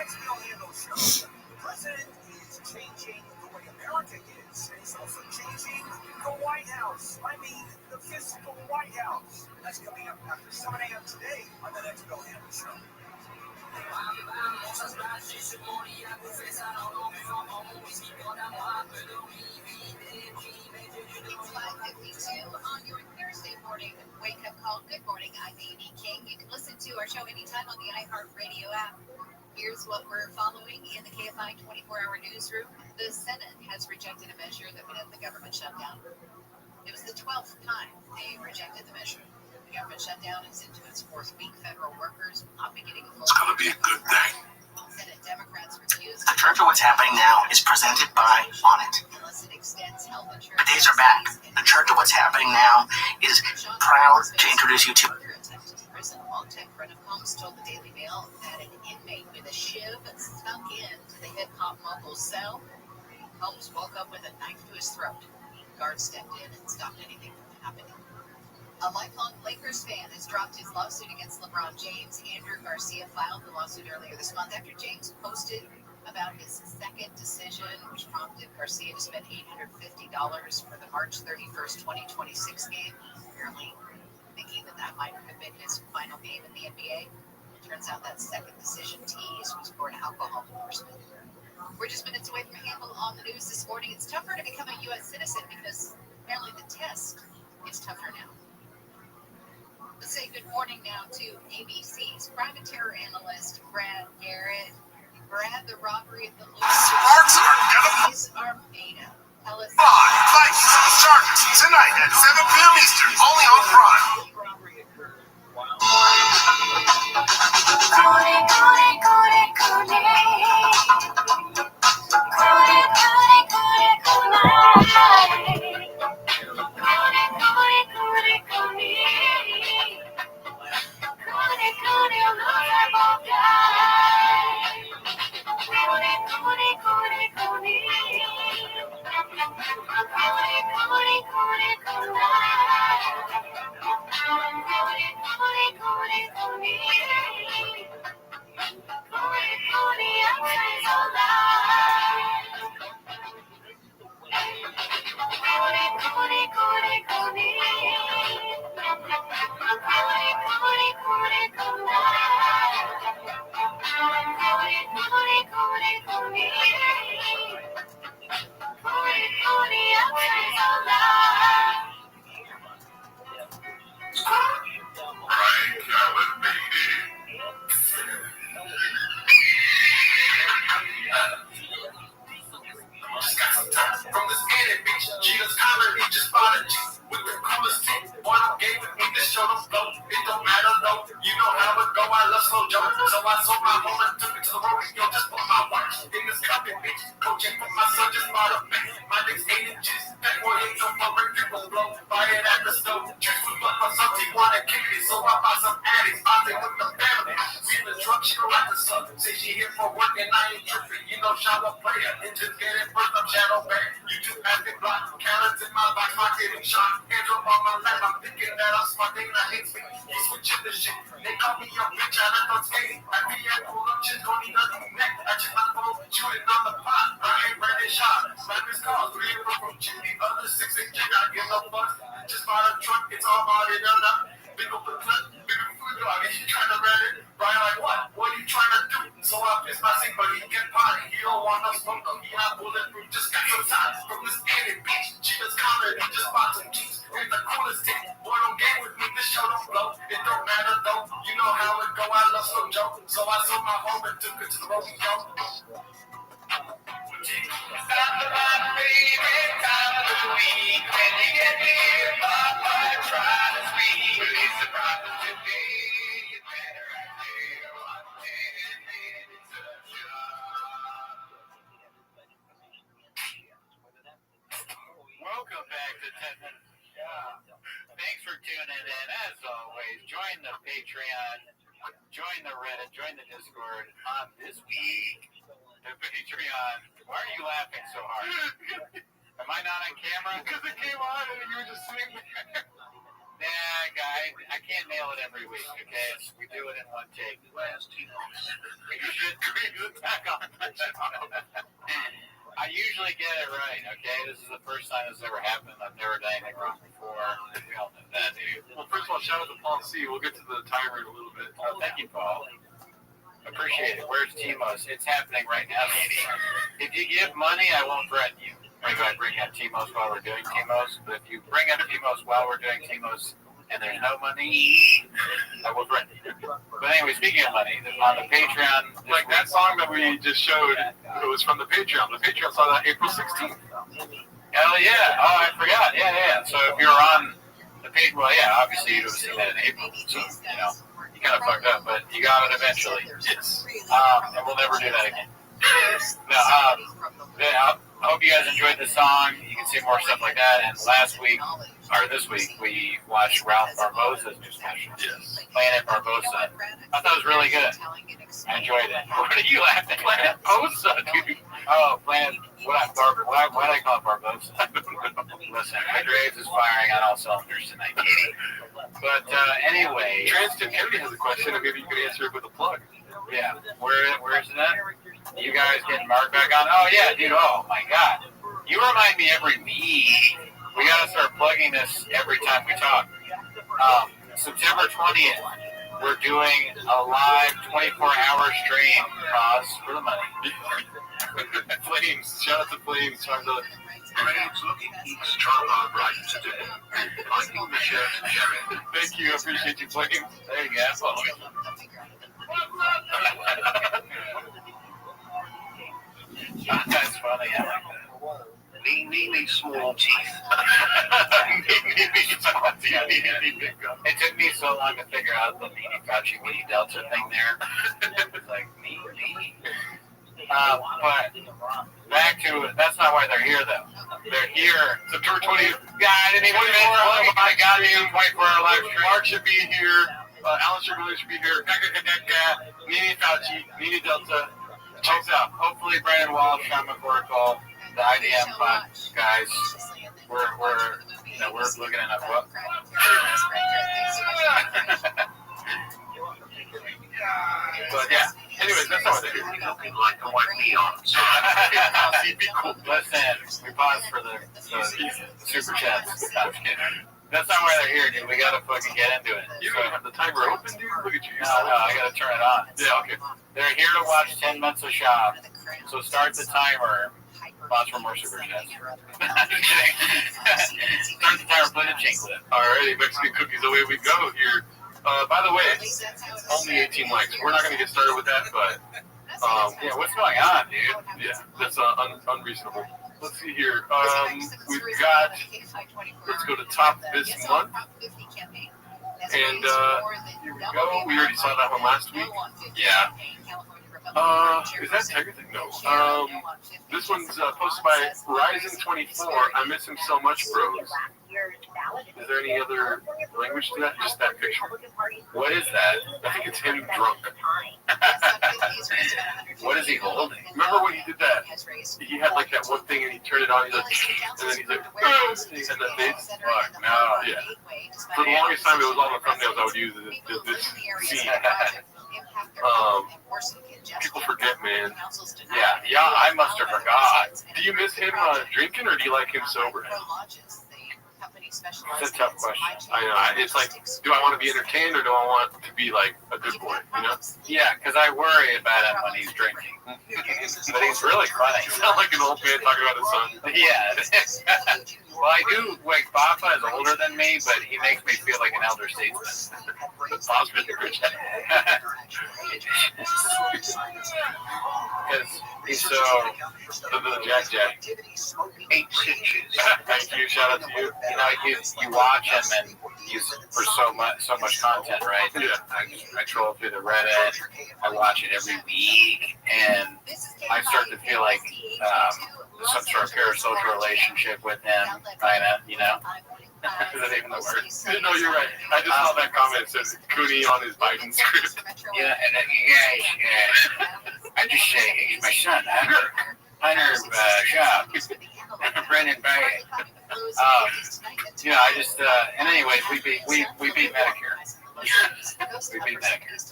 Next Bill Handle show. The president is changing the way America is, and he's also changing the White House. I mean, the physical White House. That's coming up after 7 a.m. today on the Next Bill Handle show. 5:52 on your Thursday morning wake-up call. Good morning, I'm Amy King. You can listen to our show anytime on the iHeartRadio app. Here's what we're following in the KFI 24-hour newsroom. The Senate has rejected a measure that would end the government shutdown. It was the 12th time they rejected the measure. The government shutdown is into its 4th week. Federal workers will not be getting a full. It's going to be a good thing. Senate Democrats refuse. The Church of What's Happening Now is presented by On It. Unless it extends health insurance. The days are back. The Church of What's Happening Now is proud to introduce you to. Attempted to prison. A longtime friend of Holmes told the Daily Mail that an inmate with a shiv snuck into the hip-hop mogul's cell. Holmes woke up with a knife to his throat. Guards stepped in and stopped anything from happening. A lifelong Lakers fan has dropped his lawsuit against LeBron James. Andrew Garcia filed the lawsuit earlier this month after James posted about his second decision, which prompted Garcia to spend $850 for the March 31st, 2026 game, apparently thinking that might have been his final game in the NBA. It turns out that second decision tease was for an alcohol endorsement. We're just minutes away from Handle on the news this morning. It's tougher to become a U.S. citizen because apparently the test is tougher now. Let's say good morning now to ABC's private terror analyst, Brad Garrett. Brad, the robbery at the Louis are made up. Tell us. Vikings and Chargers tonight at 7 p.m. Eastern, only on Prime. Robbery occurred while From this enemy, Jesus Collar, he just bought a Jeep with the coolest teeth. One gave with me to show them flow. It don't matter, no. You know how it go, I love slow Joe. So I sold my home and took it to the rodeo just for my wife. In this company, bitch. Coaching for my son just bought a man. My dick's 8 inches. That boy ain't no my ring people blow. Buy it at the stove. Juice was but my son, he wanted candy. So I bought some addicts. I take with the family. We in the truck, she don't like the sun. Say she here for work and I ain't tripping. You know, shower player. And just get it first, I'm shadow bang. You just pass it block. Cannons in my box, my getting shot. Hands up on my lap, I'm thinking that I'm smart. They not hate me. He switching the shit. They call me a bitch, I let them skating. I be at pull up, shit, don't need nothing neck. I check my phone, shooting on the pot. I ain't ready shot. Slap his car, 3 of them from Jimmy. Other 6 ain't I give no fuck. Just bought a truck, it's all modded up. Big old food dog, and she's trying to rent it. Brian, like, what? What are you trying to do? So I pissed my sink, but he get potty. He don't want no smoke, though. He not bulletproof, just got some time from this Annie bitch. She just commented, he just bought some keys. It's the coolest thing. Boy, don't game with me, this show don't blow. It don't matter, though. You know how it go, I love some joke. So I sold my home and took it to the rodeo. Welcome back to 10 Minutes. Thanks for tuning in. As always, join the Patreon, join the Reddit, join the Discord. This week, the Patreon. Why are you laughing so hard? Am I not on camera? Because it came on and you were just sitting there. Nah, guy, I can't nail it every week, okay? We do it in one take. You should agree to attack on. I usually get it right, okay? This is the first time this ever happened. I've never done anything wrong before. We all know that, dude. Well, first of all, shout out to Paul C. We'll get to the timer in a little bit. Oh, thank you, Paul. Appreciate it. Where's Timos? It's happening right now, baby. If you give money, I won't threaten you. Maybe I bring up Timos while we're doing Timos. But if you bring up Timos while we're doing Timos and there's no money, I will threaten you. But anyway, speaking of money, on the Patreon... Like that song that we just showed, it was from the Patreon. The Patreon saw that April 16th. Hell yeah. Oh, I forgot. Yeah. So if you're on the page, well, yeah, obviously you'd have seen that in April. So, you know, you kind of fucked up, but you got it eventually. Yes. And we'll never do that again. No, I hope you guys enjoyed the song. You can see more stuff like that. And this week, we watched Ralph Barbosa's new special. Yes. Planet Barbosa. I thought it was really good. I enjoyed it. What are you laughing at? Planet Barbosa, dude. Oh, Planet. Why do I call it Barbosa? Listen, my Graves is firing on all cylinders tonight. But anyway. Transton Kennedy has a question, and maybe you could answer it with a plug. Yeah. Where is it at? You guys getting Mark back on? Oh, yeah, dude. Oh, my God. You remind me every week. We got to start plugging this every time we talk. September 20th, we're doing a live 24-hour stream for the money. Flames. Shout out to Flames. Trying to... Flames looking extra bright today. Liking the shirt, Jerry. Thank you. I appreciate you, Flames. There you go. That's funny. I like that. Me, small teeth. It took me so long to figure out the Meanie Fauci Meanie Delta thing there. It's like, me. But back to, that's not why they're here, though. They're here September 20th. God, I didn't even make it. I got you. 24-hour live stream. Mark should be here. Alan Sugarly should be here. Meanie Fauci, Meanie Delta. Checks out. Hopefully, Brandon Walsh, Sean McCorkle, the IDM guys. We're looking at what? But yeah. Anyways, that's not what they do. Looking like the white neon. So be cool. Listen, we paused for the super chats. That's not why they're here, dude. We gotta fucking get into it. You don't have the timer open, dude? Look at you. No, I gotta turn it on. Yeah, okay. They're here to watch 10 minutes of shop. So start the timer. Pause for more super chats. I'm just kidding. Start the timer, play the chink clip. Alrighty, Mexican cookies, away we go here. By the way, only 18 likes. We're not going to get started with that, but... yeah, what's going on, dude? Yeah, that's unreasonable. Let's see here. We've got... Let's go to top this month. And here we go. We already saw that one last week. Yeah. Is that Tiger thing? No. This one's posted by Ryzen24. I miss him so much, bros. Is there any other language to that? Just that picture. What is that? I think it's him drunk. What is he holding? Remember when he did that? He had like that one thing and he turned it on. He's like, and then he's like, and he had that face. Fuck, no. Yeah. For the longest time, it was all the thumbnails I would use. This scene. People forget, man. Yeah, I must have forgot. Do you miss him drinking or do you like him sober? It's a tough question. I know. It's like, do I want to be entertained or do I want to be like a good boy? You know? Yeah, because I worry about him when he's drinking. But he's really funny. You sound like an old man talking about his son. Yeah. Well, I do, like, Papa is older than me, but he makes me feel like an elder statesman. Papa's been a good guy. Because he's so... The Jack. 8 stitches. Thank you. Shout out to you. You know, you watch him and he's for so much content, right? Yeah. I troll through the Reddit. I watch it every week, and I start to feel like some sort of parasocial relationship with him, kind of, you know? Is that even the word? No, you're right. I just saw that comment. It says Cooney on his Biden script. Yeah, and I just say he's my son, Hunter Shop, Brendan Barrett. You know, I just, and anyways, we beat Medicare. We beat Medicare.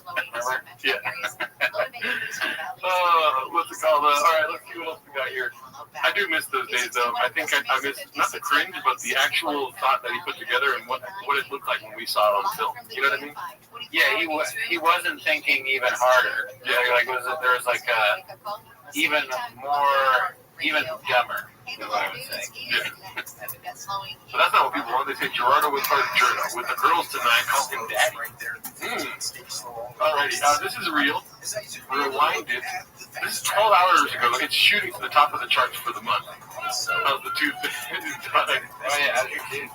Remember? Yeah. What's it called? All right, let's see what else we got here. I do miss those days, though. I think I miss not the cringe, but the actual thought that he put together and what it looked like when we saw it on film. You know what I mean? Yeah, he wasn't thinking even harder. Yeah, like there was like even dumber. Is what I would say. Yeah. So that's not what people want. They say Gerardo with the girls tonight. Call him daddy. Alrighty, this is real. Rewind it. This is 12 hours ago. It's shooting to the top of the charts for the month. How's the two things? Oh yeah,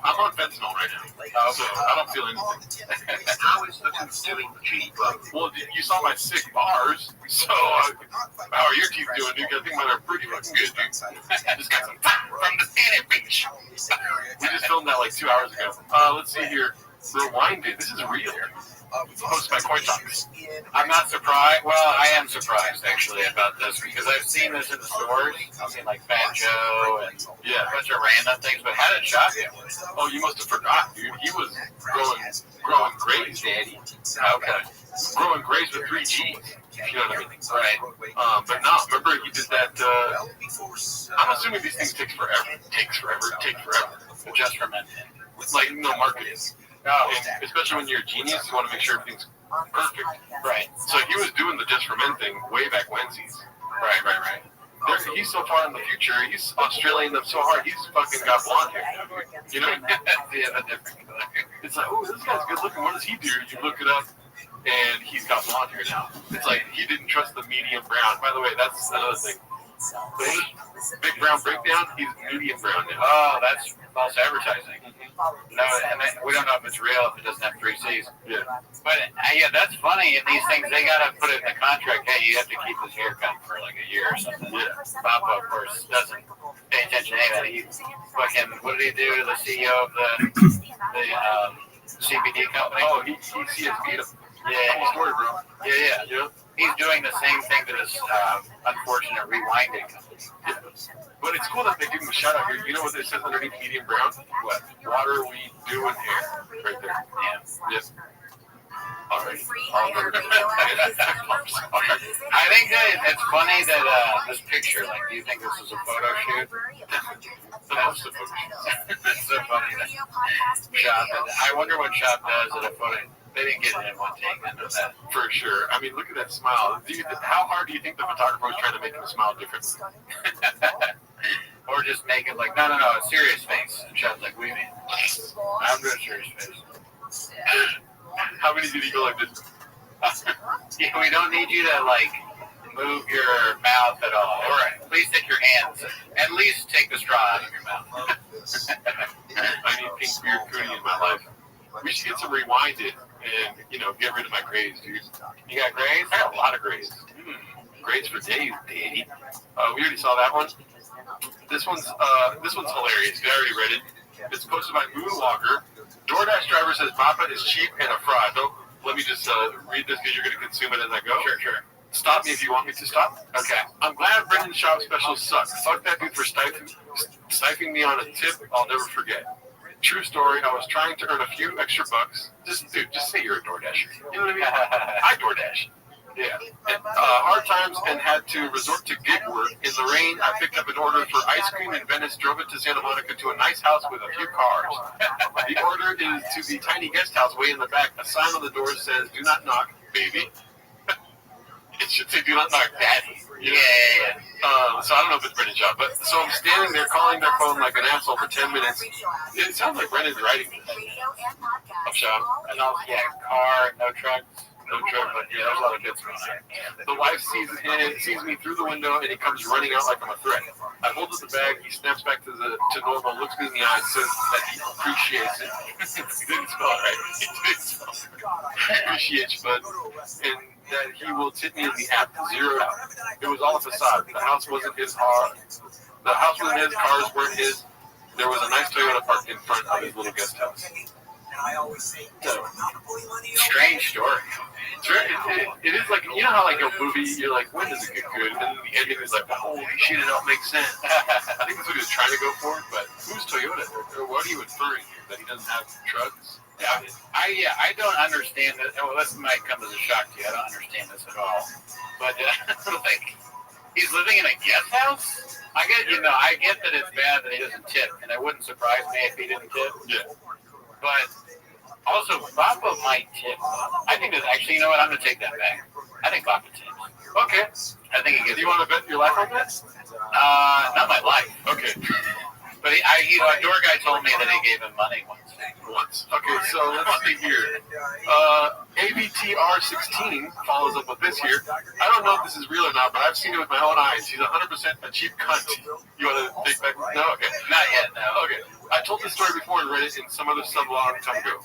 I'm on fentanyl right now, so I don't feel anything. How is the tooth doing, G? Well, you saw my sick bars, so how are your teeth doing, dude? I think mine are pretty fucking good, dude. Just got some from the Sandy Beach. We just filmed that like 2 hours ago. Let's see here. Rewind it. This is real. Hosted by Coin Talks. I'm not surprised. Well, I am surprised actually about this because I've seen this in the stores. I've seen like Banjo and a bunch of random things. But how did Shop get? Oh, you must have forgot, dude. He was growing grays, Daddy. Okay. Growing grays with 3 Gs. You know what I mean? Right. But no, remember he did that. I'm assuming these things take forever. Just for men. Like marketing. Oh, and especially when you're a genius, you want to make sure everything's perfect. Right. So he was doing the Just for Men thing way back whensies. Right. He's so far in the future. He's Australian them so hard. He's fucking got blonde hair now, dude. You know? Yeah, the different color. It's like, oh, this guy's good looking. What does he do? You look it up, and he's got blonde hair now. It's like he didn't trust the medium brown. By the way, that's another thing. Big brown breakdown. He's medium brown now. Oh, that's false advertising. No, and we don't know if it's real if it doesn't have 3 Cs. Yeah. But yeah, that's funny. In these things, they gotta put it in the contract. Hey, you have to keep his haircut for like a year or something. Yeah. Papa, of course, doesn't pay attention to any of that. He fucking, what did he do to the CEO of the CBD company? Oh, he CSP'd him. Yeah. Story, bro. Yeah. He's doing the same thing to this unfortunate rewinding company. Yeah. But it's cool that they give him a shout out here. You know what it says underneath medium brown? What? Water, weed, dew, and hair. Right there. Yeah. Yep. Alright. I think that it's funny that this picture, like, do you think this is a photo shoot? Most of them. It's so funny that Shop, I wonder what Shop does at a photo. They didn't get it in one take, I know that. For sure. I mean, look at that smile. How hard do you think the photographer was trying to make him smile differently? Or just make it like, no, a serious face. And Shop's like, what do you mean? I'm doing a serious face. How many did he go like this? Yeah, we don't need you to, like, move your mouth at all. All right, please take your hands. At least take the straw out of your mouth. I need pink beard Cooney in my life. We should get some rewinded and, get rid of my grays, dude. You got grays? I got a lot of grays. Grays for days, daddy. We already saw that one. This one's hilarious. I already read it. It's posted by Moonwalker. DoorDash driver says Papa is cheap and a fraud. Don't let me just read this because you're going to consume it as I go. Sure. Stop me if you want me to stop. Okay. I'm glad Brendan's shop special sucks. Fuck that dude for stifling me on a tip I'll never forget. True story. I was trying to earn a few extra bucks. Just say you're a DoorDasher. You know what I mean? I DoorDash. Yeah. Hard times and had to resort to gig work. In the rain, I picked up an order for ice cream in Venice, drove it to Santa Monica to a nice house with a few cars. The order is to the tiny guest house way in the back. A sign on the door says, "Do not knock, baby." It should say, "Do not knock, daddy." Yeah. So I don't know if it's Brendan's job, but so I'm standing there calling their phone like an asshole for 10 minutes. It sounds like Brendan's writing this. Up shop. And also, car, no trucks. No truck, but yeah, there's a lot of bits going on. The wife sees me through the window, and he comes running out like I'm a threat. I hold up the bag. He snaps back to normal, looks me in the eye, says that he appreciates it. He didn't spell it right. He didn't spell it. Appreciates, but and that he will tip me in the app zeroed out. It was all a facade. The house wasn't his car. The house wasn't his. Cars weren't his. There was a nice Toyota parked in front of his little guest house. So, strange story. It is like, you know how like a movie, you're like, when does it get good? And then the ending is like, holy shit, it all makes sense. I think that's what he was trying to go for, but who's Toyota? Or what are you inferring here? That he doesn't have trucks? Yeah, I don't understand this. Well, this might come as a shock to you. I don't understand this at all. But like, he's living in a guest house. I get that it's bad that he doesn't tip, and it wouldn't surprise me if he didn't tip. Yeah. But also, Papa might tip. I think that actually, you know what? I'm gonna take that back. I think Papa tips. Okay. I think he gets. Do you want to bet your life on that? Not my life. Okay. But a door guy told me that he gave him money once. Okay, so let's see here. AVTR16 follows up with this here. I don't know if this is real or not, but I've seen it with my own eyes. He's 100% a cheap cunt. You want to take back? No? Okay. Not yet, no. Okay. I told this story before and read it in some other sub a long time ago.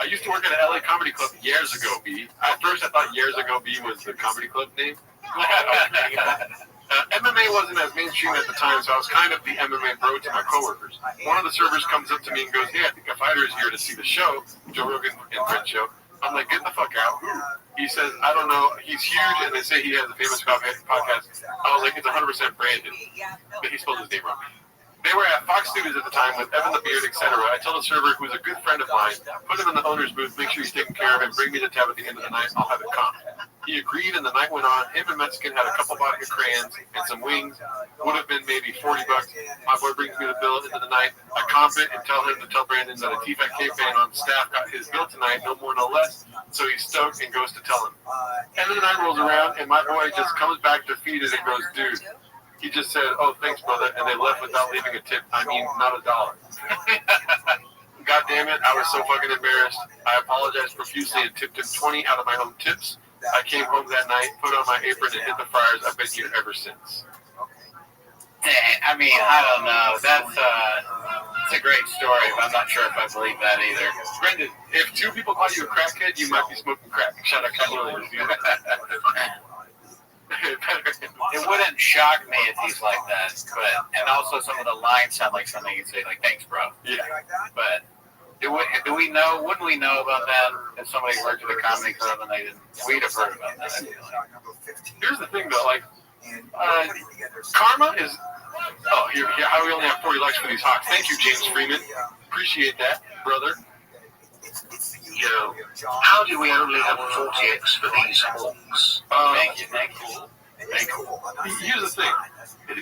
I used to work at an LA comedy club years ago, B. At first, I thought years ago, B was the comedy club name. MMA wasn't as mainstream at the time, so I was kind of the MMA bro to my coworkers. One of the servers comes up to me and goes, "Hey, I think a fighter is here to see the show, Joe Rogan and Fred show." I'm like, "Get the fuck out." Who? He says, "I don't know. He's huge, and they say he has a famous podcast." I was like, "It's 100% Brandon," but he spelled his name wrong. They were at Fox Studios at the time with Evan the Beard, etc. I told the server, who's a good friend of mine, put him in the owner's booth, make sure he's taken care of, and bring me the tab at the end of the night. I'll have it comped. He agreed, and the night went on. Him and Mexican had a couple vodka crayons and some wings. Would have been maybe $40. My boy brings me the bill at the end of the night. I comp it and tell him to tell Brandon that a T-Fat-K fan on staff got his bill tonight, no more, no less. So he's stoked and goes to tell him. End of the night rolls around, and my boy just comes back defeated and goes, "Dude." He just said, "Oh, thanks, brother," and they left without leaving a tip. I mean, not $1. God damn it, I was so fucking embarrassed. I apologized profusely and tipped him 20 out of my own tips. I came home that night, put on my apron, and hit the fryers. I've been here ever since. I mean, I don't know. That's a great story, but I'm not sure if I believe that either. Brendan, if two people call you a crackhead, you might be smoking crack. Shout out to It wouldn't shock me if he's like that, and also some of the lines sound like something you'd say, like, "Thanks, bro." Yeah. But wouldn't we know about that if somebody worked at a comedy club and they didn't? We'd have heard about that. Here's the thing, though, like, karma is. Oh, here, how we only have 40 likes for these hawks. Thank you, James Freeman. Appreciate that, brother. Yo, how do we only have 40x for these hawks? Thank you. Here's the thing.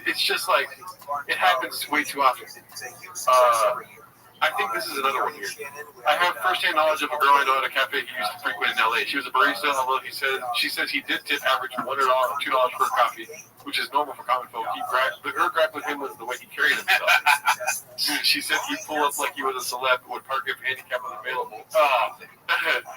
It's just like, it happens way too often. I think this is another one here. I have first-hand knowledge of a girl I know at a cafe he used to frequent in LA. She was a barista, although she says he did tip average $1 or $2 for a coffee, which is normal for common folk. Her gripe with him was the way he carried himself. She said he'd pull up like he was a celeb, would park if handicap was available.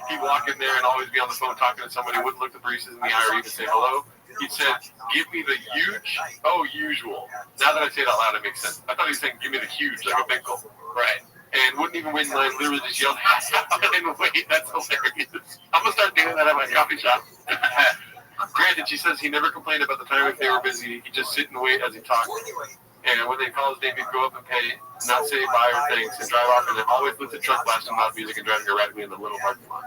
He'd walk in there and always be on the phone talking to somebody, wouldn't look the baristas in the eye or even say hello. He said, "Give me the huge." Oh, usual. Now that I say it out loud, it makes sense. I thought he was saying, "Give me the huge," like a big goal. Right. And wouldn't even wait in line, literally just yelled, and wait, that's hilarious. I'm going to start doing that at my coffee shop. Granted, she says he never complained about the time if they were busy. He'd just sit and wait as he talked. And when they call his name, he'd go up and pay, not say bye or thanks, and drive off, and then always with the truck blasting loud music and driving erratically in the little parking lot.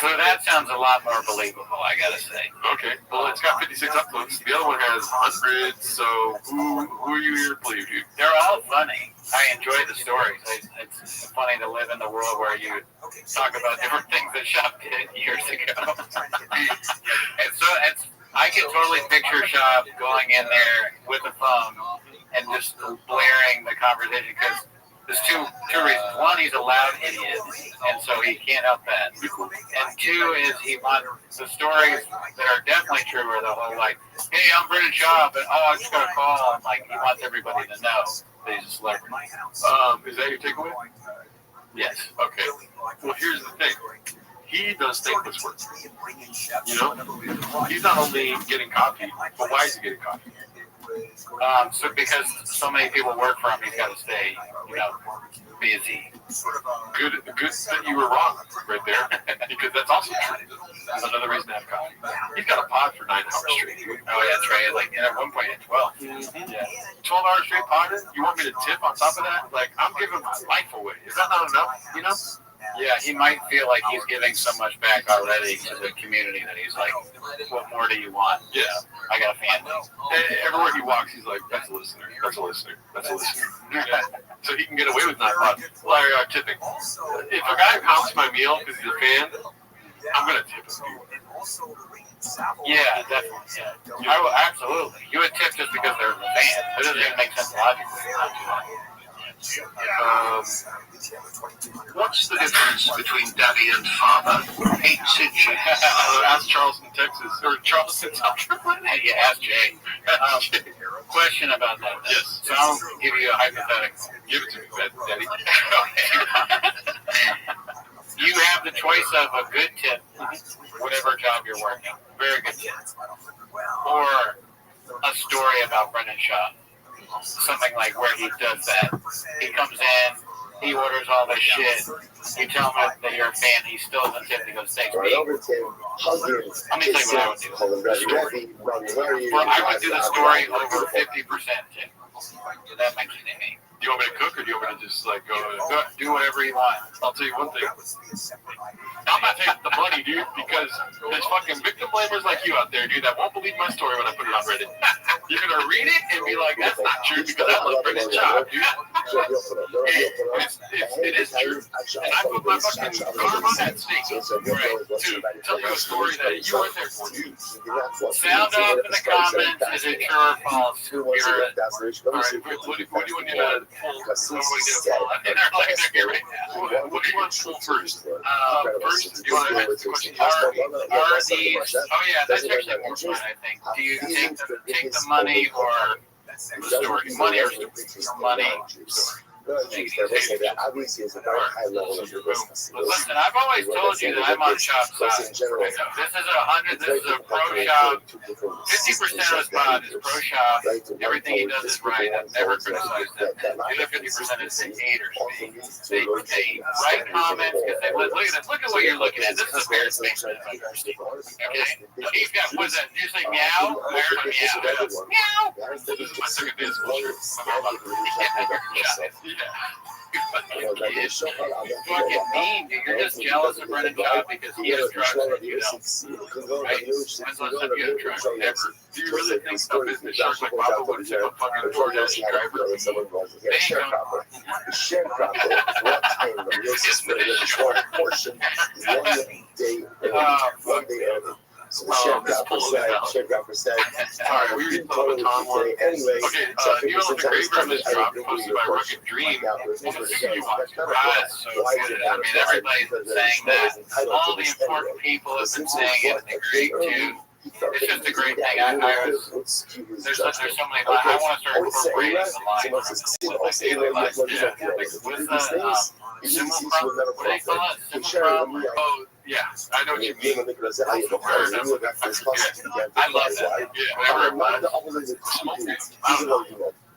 So that sounds a lot more believable, I gotta say. Okay, well, it's got 56 upvotes. The other one has 100, so who are you here to believe, dude? They're all funny. I enjoy the stories. It's funny to live in the world where you talk about different things that Shop did years ago. I can totally picture Shop going in there with a phone and just blaring the conversation because there's two reasons. One, he's a loud idiot, and so he can't help that. And two is he wants the stories that are definitely true are the whole like, hey, I'm Brendan Schaub, and I just got a call, and like he wants everybody to know that he's a celebrity. Is that your takeaway? Yes. Okay. Well, here's the thing. He does think this works. You know, he's not only getting coffee, but why is he getting coffee? So because so many people work for him, he's got to stay, busy. Good that you were wrong right there, because that's also true. That's another reason to have coffee. He's got a pod for 9 hours straight. Oh, that's right. Like, and at one point, at 12. Yeah. 12 hours straight podding? You want me to tip on top of that? Like, I'm giving my life away. Is that not enough? You know? Yeah, he might feel like he's giving so much back already to the community that he's like, what more do you want? Yeah. I got a family. Everywhere he walks, he's like, that's a listener. That's a listener. That's a listener. Yeah. So he can get away with not tipping. If a guy pounds my meal because he's a fan, I'm going to tip him. Yeah, definitely. Yeah. I will, absolutely. You would tip just because they're a fan. It doesn't even make sense logically. What's the difference between daddy and father? 8 inches. Ask Charleston, Texas, or Charleston, South Carolina. Yeah, ask Jay. Question about that. Yes. So I'll give you a hypothetical. Give it to me, daddy. You have the choice of a good tip, whatever job you're working, very good tip, or a story about Brendan Schaub. Something like where he does that. He comes in, he orders all this shit. You tell him that you're a fan, he still doesn't tip. He goes, thanks, me. Let me tell you what I would do. I would do the story over 50% tip. That makes it me. Do you want me to cook, or do you want me to just like go do whatever you want? I'll tell you one thing. I'm not taking the money, dude, because there's fucking victim blamers like you out there, dude, that won't believe my story when I put it on Reddit. You're gonna read it and be like, that's not true because I love Brendan Schaub, dude. It is true. And I put my fucking arm on that stake, right, to tell you a story that you weren't there for, dude. Sound off in the comments, is it true or false? Alright, what do you want to do? What do you want to pull first? First, do you want to answer the question? Are these? Oh yeah, that's actually more fun. I think. Do you take the money or the story? Money or money? Obviously, it's a very high level of your business. Listen, I've always told you that I'm on Shop side. This is a pro Shop. 50% of his pod is pro Shop. Everything he does is right. I've never criticized him. The other 50% is the haters. They write comments because they look at this. Look at what you're looking at. This is a bear space. Okay? He's got, what's that? Did you say meow? Meow. Meow. This is my second day of school. Fucking mean, dude. You're just jealous of Brendan Schaub because he has drugs and you don't. Right? When's the last time you had drugs? Never. Do you really think a business shark like Papa would have a fucking DoorDash driver? One day ever. So the chef got for said. Alright, we read Tom Warren. Anyway, okay, Neil of the Grave Room is dropped, posted by Rugged Dream. Let's see you watch. So good. I mean, everybody's been saying that. All the important people have been saying it. They agree too. It's just a great thing. There's so many lines. I want to start incorporating the lines with my daily life. Yeah. Like, what's the simulacrum? What do they call it? Simulacrum? Oh, yeah. I know what you mean. I love that. Yeah. Whatever it was.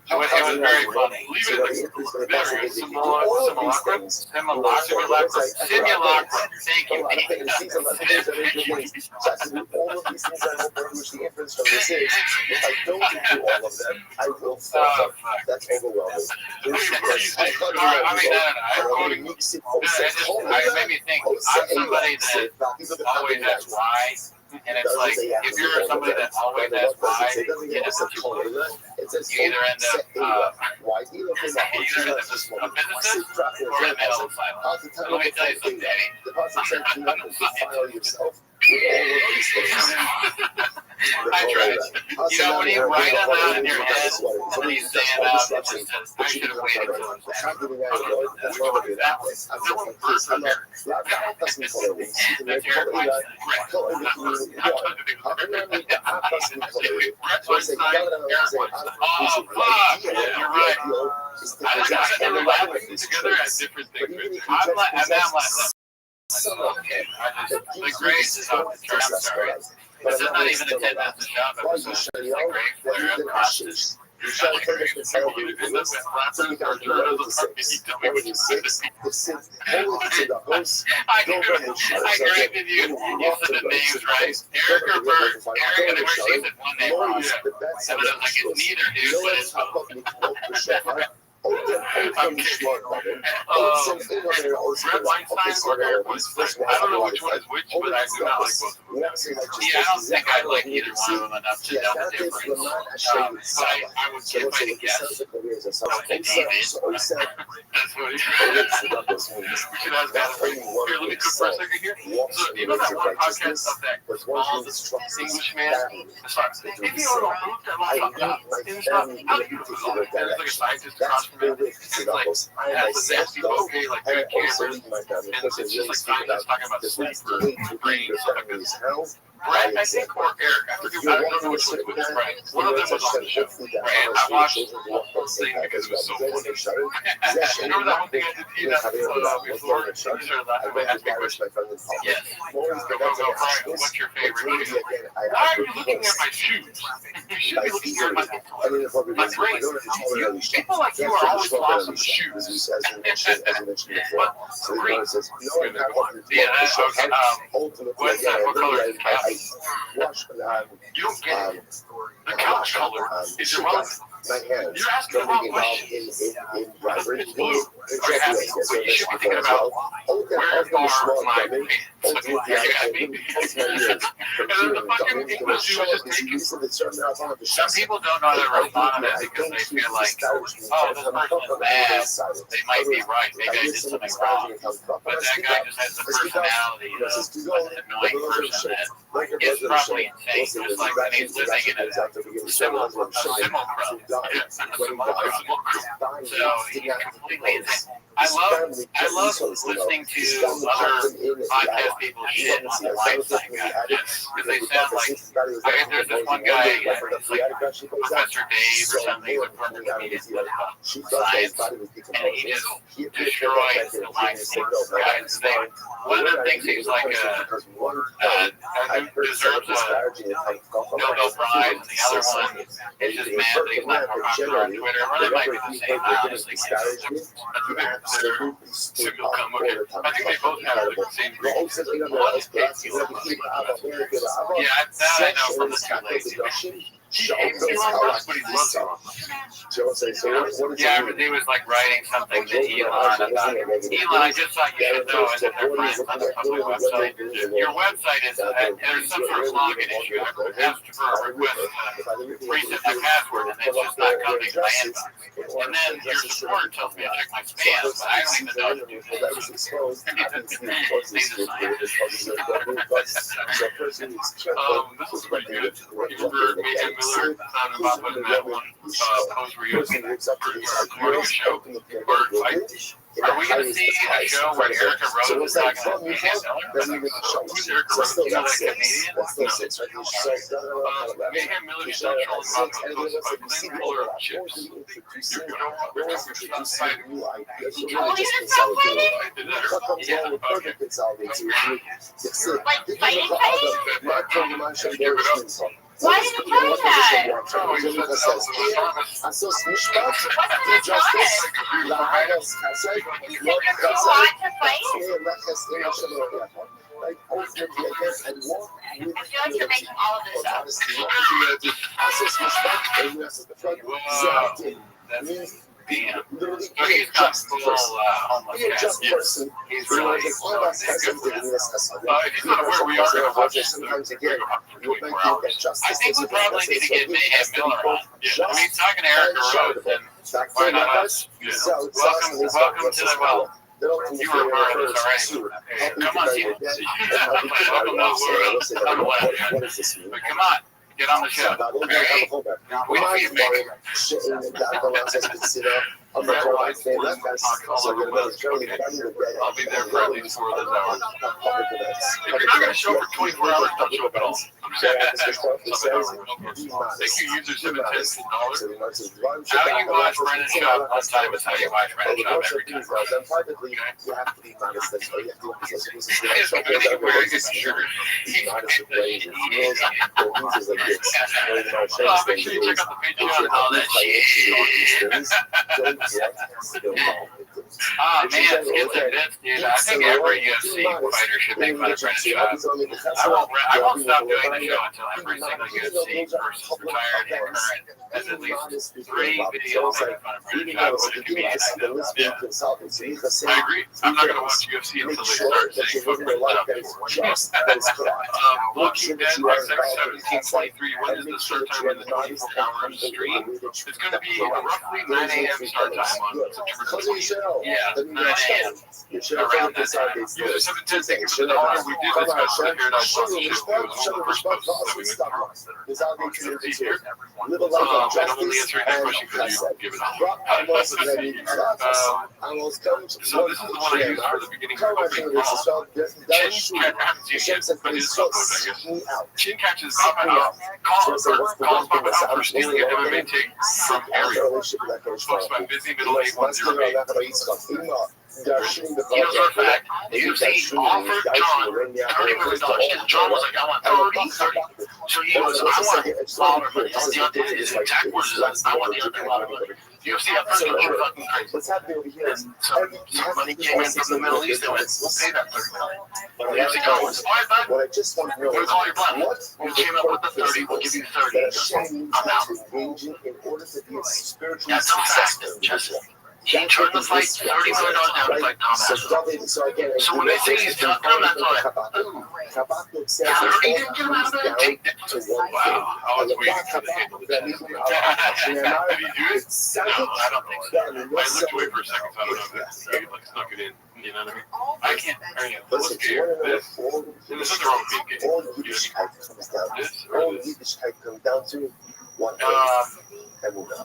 It was very funny. Leave it there. Simulacrum. Simulacrum. Thank you. All of these things I will produce the inference from this is, if I don't do all of them, I will fall. That's overwhelming. It made me think, I'm somebody that always asks why. And it's like, if you're somebody that always asks why, you either end up a businessist or a mental asylum. Let me tell you something, Danny. I tried. You know, when you write them out in your head, and you say them out, it's just, I should have waited till it was after. The grace is on the track, sorry. This is not even a 10 minutes of shop episode. It's the great flare up process. You're not a great flare up. You end up with flaps and cartridges. You tell me what you said. I granted you. You said the names right. Eric or Bert. Eric, and she said one name wrong. And I was like, it's neither, dude, but it's both. I don't know which one is which, but I do not like both of them. Yeah, I don't think I like either one of them enough to know the difference. But I would, if I had to guess, I would say David. That's what he we should ask that. Here, let me cook for a second here. So, you know that one podcast of that Englishman? If you don't there's like a scientist across from it. It's like, that's a nasty okay, like good cameras. And it's just like scientists talking about sleep or brain and stuff like this. Brett, I think, or Eric, I forget, I don't know which one was right. One of them was on the show. And I watched the whole thing because it was so funny. Remember that one thing I did to you before? You started laughing when I asked me a question. Yes. Go, Brian, what's your favorite shoe? Why are you looking at my shoes? You should be looking at my brain. People like you are always lost in the shoes. What? Green. Yeah, okay. What color is it? You don't get it. The couch color is irrelevant. You're asking the wrong question. It's blue. You're asking, but you should be thinking about where are my pants? And then the fucking English dude was just taking. Some people don't know how to respond to that because they feel like, oh, this person is bad. They might be right. Maybe I did something wrong. But that guy just has the personality of an annoying person that is probably insane. Just like when he's living in a simulacrum. So he's completely insane. I love listening to other podcast people's shit on their lifestyle, because they sound like, there's this one guy, it's like Professor Dave or something, he would run the comedian science, and he just destroys the lifestyle guys. One of the things he's like, deserves a Nobel Prize, and the other one is just mad that he's not more popular on Twitter. Or they might be the same, I honestly can't. I think they both have the same group. Yeah, that I know from the two ladies. He hates Elon Musk, but he loves Elon Musk. Yeah, but he was like writing something to Elon about Elon. I just thought you should know that they're friends on the public website. Your website is there's some sort of login issue. I asked for a request to reset my password, and it's just not coming to my inbox. And then your support tells me to check my spam, but I don't even know to do that. He's a scientist. This is pretty good. Remember Major Miller talking about putting that one post where you recording a show or fight? Are we going to see a show where Erica Rose is talking about Mayhem Miller? Who's Erica Rose? You know that Canadian? No. Mayhem Miller is not trolling about those clean puller of chips. You're going to walk with us fighting. Yeah, okay. Like fighting? Give it up. Why did you tell me that? Assos Mishpat, justice, Laharas Kasek, You think you're too hot to fight? Like ultimately, I guess I walk with. I feel like you're making all of this up. Assos Mishpat, and you ask the front. Damn. Literally, So he's got full homeless be a just guys. person. He's Really, really like all of us has something in us. if he's not aware, we are going to watch this sometimes again. You would 24 think hours. that justice. I think we probably need to get Mayhem Miller on. Yeah. I mean, talking to Erica Rhodes, and why not us? Yeah. Welcome to the well. You were a part of this already. Come on, see. Welcome to the world. But come on. Get on the show. We know you make I'm not going to say that. I'll be there for at least 4 of those hours. If you're not going to show for 24 hours, don't show up at all. I'm just thank you, user $710. How you watch Brennan shop one time is how you watch Brennan shop every time. You have to be honest. I think you're wearing a shirt. Oh, make sure you check out the Patreon and all that shit. Ah, man, it's this, dude. I think every UFC fighter should make fun of Brennan Schaub. I won't stop doing the show until every single UFC person, retired and current, has at least 3 videos making fun of Brennan Schaub when it can be inactive. Yeah. I agree. I'm not going to watch UFC until they start saying fuck Brennan Schaub. Looking Dead by 1723. When is the start time in the 24-hour stream? It's going to be roughly 9 a.m. start time on September 20th. Yeah, 9 a.m. Around that time. User 710, thank you for the dollar. We did discuss the Paradise Lost shit. It was one of the first posts that we went through. See here? And I'm only answering that question because you give it up. So this is the one I used for the beginning of opening brawl. Chin Catch, I haven't seen it yet, but it's uploaded, I guess. Chin catches Papa out, calls Papa out for stealing a MMA take from Ariel. Folks by Busy Middle 810B. You know, for a fact, the UFC offered John $30 million because John was like, I want 30. So he goes, I want Lawler money. His exact words is, I want the other Lawler money. The UFC offered $30 million fucking crazy. And some money came in from the Middle East and went, we'll pay that $30 million. The UFC goes, all right, bud, we'll call your bluff. You came up with the 30, we'll give you 30. I'm out. That's a fact, Jesse. He turned the fight $30 million down to fight Tom Aspinall. So when they say he's done, I'm not like, ooh, 30 didn't get him out of there? Take that. Wow, I was waiting for the hit of the chest. Did he do it? No, I don't think so. I looked away for a second, so I don't know if he like snuck it in. You know what I mean? I can't. Let's get this. And there's nothing wrong with being gay. This or this.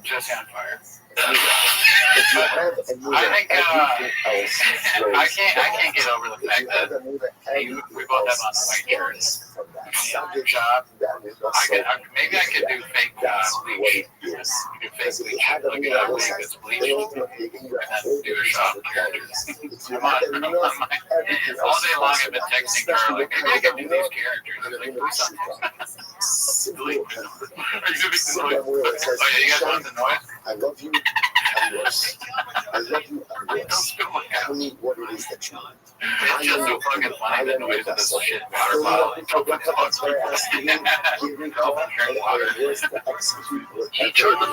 Jesse on fire. I think I can't get over the fact that we both have on the white shirts. Job. Maybe I could do fake bleach. Do fake bleach. Look at that wig that's bleached. And then do a shot of characters. I'm all day long I've been texting her like, maybe I can do these characters. Like, do something. Delete. Are you gonna make the noise? Oh yeah, you guys want the noise? I love you. I'm yours. I love you. I'm yours. Tell me what it is that you want. It's just so fucking funny, the noise of this shit water bottle. He turned the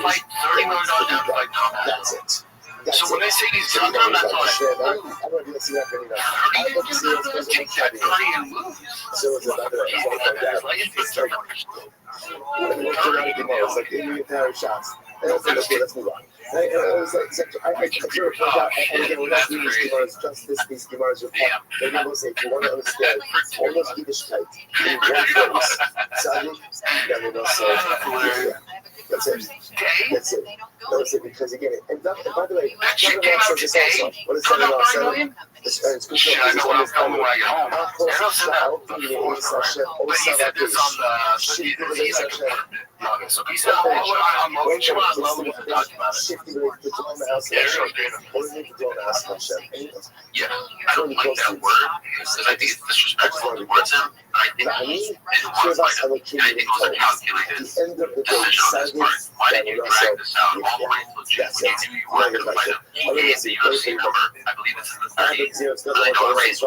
fight $30 million down to fight Tom Aspinall. So when they say he's done, I'm not like, he didn't take that 30 and lose. He's and I was like, okay, let's move on. And I was like, I we're not doing these Gemaras, just these Gemaras are pop. They're going to say, if you want to understand, almost Yiddishkeit in one place. Tzaddik, then we're going to say, that's it. That's it. That's it, because again, and by the way, that shit came out today. What is that about? Shit, I know when I'm coming when I get home. But he said this on the Okay, so peace out. I'm Logan. She went on Logan to talk about it. Yeah, I don't like that word because I think it's disrespectful towards him. I think it was like I think it was a calculated decision on his part. Why didn't you drag this out all the way till June when you knew you weren't going to fight him? He gave the UFC number. I believe it's in the 30s. But I know it's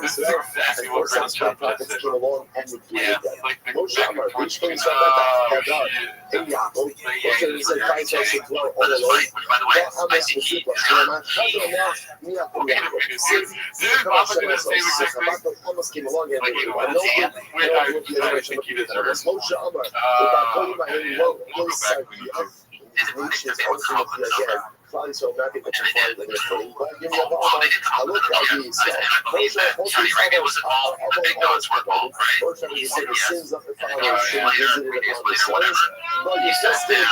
This is exactly what Brent Chopin said. Yeah, like the punch me. Almost came along and I think he deserves. Probably so not get the point of this thing, but give me a ball. I look at these. Saudi Arabia was involved. The big dogs were involved, right? He said yes. And then 3 days later, whatever. He said that.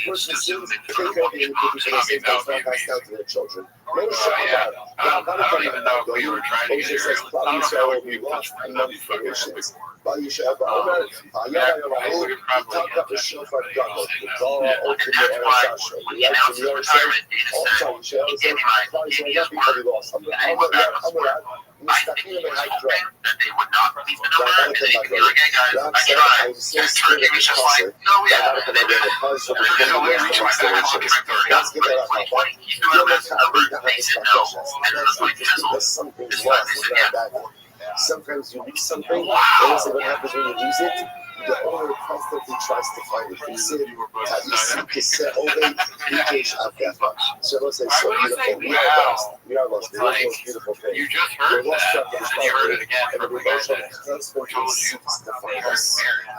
Just assume that I don't even know if we were trying to get here. I don't know how we touched that'd be fucking epic. And that's why when he announced his retirement, Dana said he gave his word, and then he went back on his word. I think he was hoping that they would not release the number, and then he could be like, hey guys, I tried. And Turkey was just like, no, yeah. And they did. There's no way to reach my back on Trent 30. But in 2020, he threw out a massive number, they said no. And then the fight fizzled. This time they said yeah. Sometimes you lose something, and also what happens when you lose it, the owner constantly tries to find it. He said, so let's say so beautiful. We are lost. Beautiful thing. You just heard that, and then you heard it again from the guy that told you they heard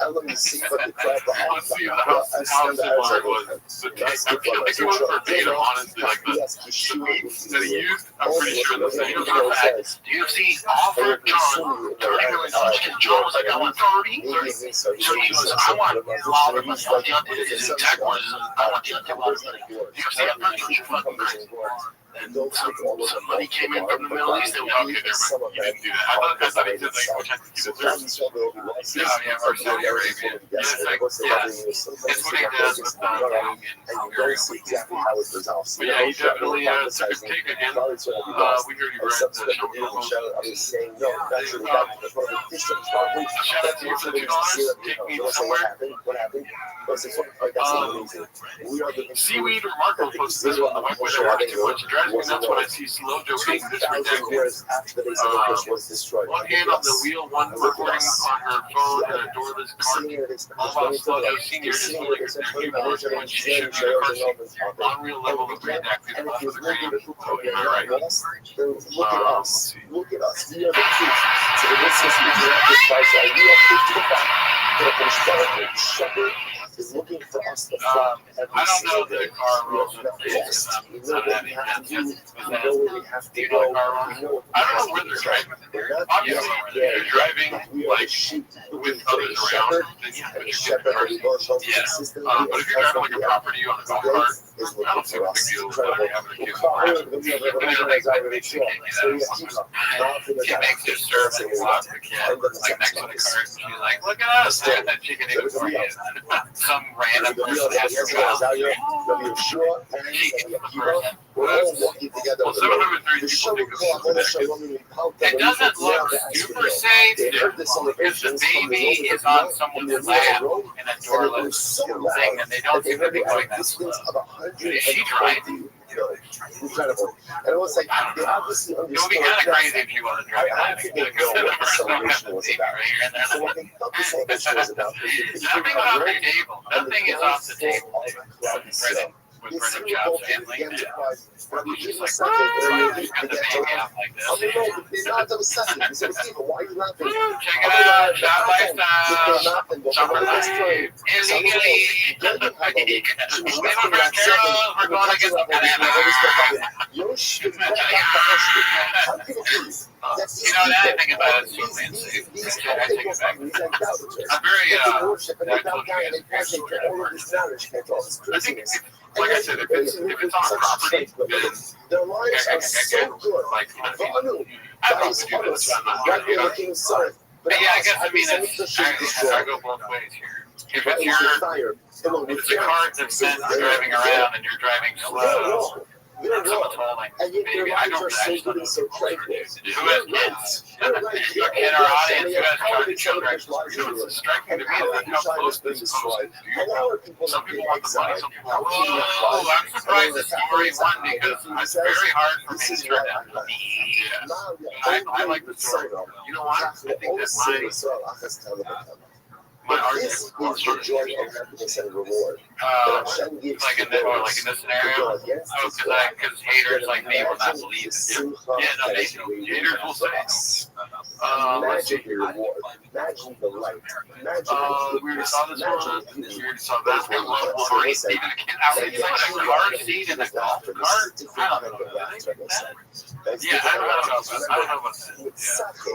I let me see what the crap Let's see how similar it was. I feel like it was verbatim, honestly, like the tweets that he used. I'm pretty sure the same. The UFC offered John $30 million. John was like, I want 30. So he goes, I want Wilder, I want Deontay, Jack Wars, I want Deontay Wilder. The UFC offered $30 fucking crazy. And some money came in from the Middle East. They were like, okay, never mind. He didn't do that. I thought he said, like, which I think he deserves. Yeah, or Saudi Arabia. Yeah, it's like, yes. It's what he does with Dong and very quickly. But yeah, he definitely took his take again. We heard you read the show. Shout out to you for the $2. Take me somewhere. Seaweed Remarkable posted this one. The white boy that worked too much. It drives me nuts when I see slow being this ridiculous. One hand on the wheel, one recording on her phone, and a doorless car. All about Slojo Senior just feel like they're human working when she should be the person. Unreal level of brand active off of the gram. Oh, yeah, you're right. Look at us. Look at us. We are the truth. So the next is we are the price. We are 50 Shepherd is looking for us to fight. I don't know the car rules. We know what we have to do. We know where we have to go. I don't know where they're driving. Obviously, if you're driving like with others around, then yeah, but you're getting cars. Yeah. But if you're driving like a property on a golf cart, I don't see what the big deal is about having a kid. But she makes her serve and walk the kid like next to the cart. She's like, look at us. And that chicken ate for you. Some random person has to go. Well, 703 people think this is it doesn't look super safe because the baby is on someone's lap in a doorless thing, and they don't seem to be going that slow. Is she driving? Incredible. And it was like, they obviously understood. It would be kind of crazy if you wanted to drive that. Because then the person don't have the baby right here, and they're like, nothing off the table. Nothing is off the table. With Brendan Child's family, and he's just like, he's got the baby out like this. Check it out, shot lifestyle, summer life, illegally. We're going against the you know, the other thing about it is so fancy. I take it back. I'm very, I think like I said, if it's on a property, then their lives are so good. like, But Anu, I that is honest. Right there looking inside. But Yeah, I guess, I mean, I go both ways here. If it's a car that's been driving around and you're driving slow, and someone's holding, maybe I don't actually know who has kids. In our audience, who has children, you know, it's striking to me that how close this is posted. Some people want the money, some people want the oh, I'm surprised the story won because it's very hard for me to turn down. Yeah. I like the story. You know what? I think that my argument was more joy and happiness and reward. Like in this scenario, because haters like me will not believe it. Yeah, no, haters will say. Imagine your reward. Imagine the light. Imagine we already saw this one. We already saw that. We love Wolverine. Even a kid out there, like a car seat in a golf cart. I don't know. Yeah, I don't know about that. Yeah.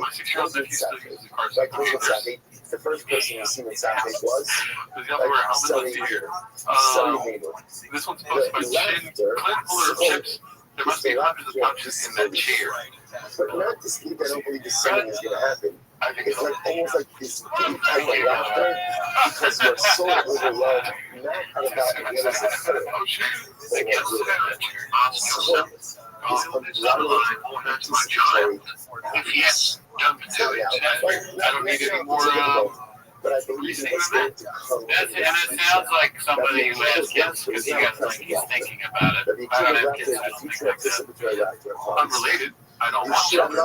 My 6-year-old nephew still uses car seat. The first person you seen in Southeast was Sully here. This one's posted by Chin. Clint Fuller of Chips. There must be hundreds of punches in that chair. But not to speak, I don't believe the same is going to happen. It's like almost like this big type of laughter because you're so overwhelmed, not about the other side. Yes, jump into it. I don't need any more but I believe it's going to come. And it sounds like somebody who has kids because he got like he's thinking about it. I don't have kids. I don't think like that. Unrelated. I don't want children.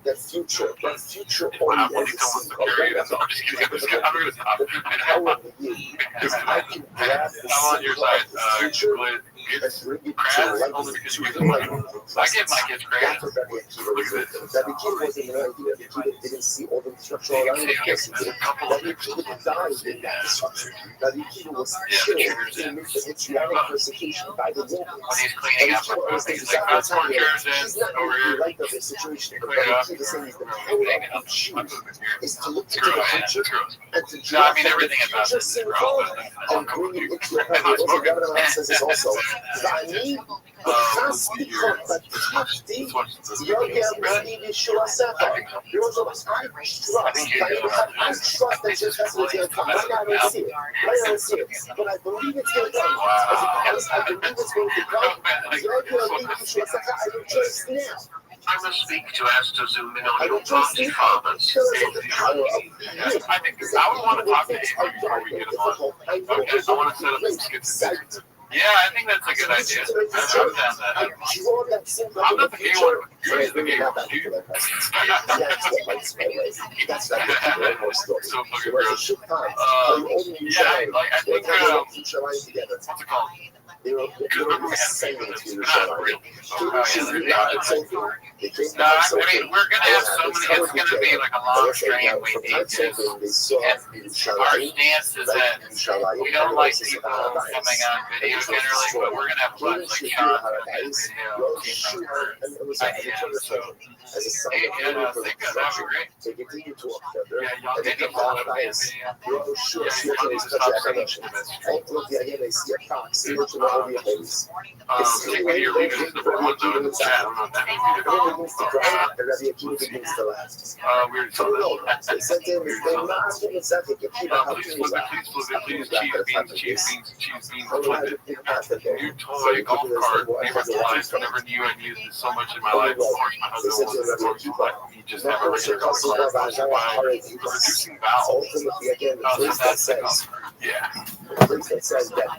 That future when you come with the period, I'm just kidding. I'm going to stop. I'm on your side. It's crabs only because you give money. I give my kids crabs. Look at this. That the kid wasn't an idea. The kid didn't see all the destruction around him. That the kid died in that destruction. That the kid was killed in the Israeli persecution by the Romans. When he's cleaning up for food, he's like, that's more chairs in over here. Like the situation, but the kid is saying the power of choose is to look into the future and to draw everything about future this symbol and bring it into your heart. Also, Governor Ron says this also. ואני נכנסתי ופתחתי יוגע מזמין ישוע ספר. I trust that just that's what's going to come. Right now I don't see it. But I believe it's going to come. I believe it's going to come. Yogya mzmין yeshua sefar. I rejoice now. I will speak to us to zoom in on your body fathers. I think I would want to talk to him before we get him on. Okay, I want to set up some skits. Yeah, I think that's a good idea. I've done that. I'm not the gay one. You're the gay one. That's not the so fucking gross. Yeah, I think, what's it called? Because remember we had to pay for this. Not real. I mean, we're going to have so many, it's going to be like a long stream. We need this. And our stance is that we don't like people coming on video generally, but we're going to have a bunch like Sean and video. So, yeah, I think that'd be great. Yeah, y'all get involved in video. Your leader is number one though in the chat. I don't know if that means we already saw that. Please, cheese beans, flip it. New toy, golf cart, never realized, never knew I needed it so much in my life. Of course, my husband wants it, but he just never regular golf cart. Reducing valve. That's the golf cart. Yeah. It says that I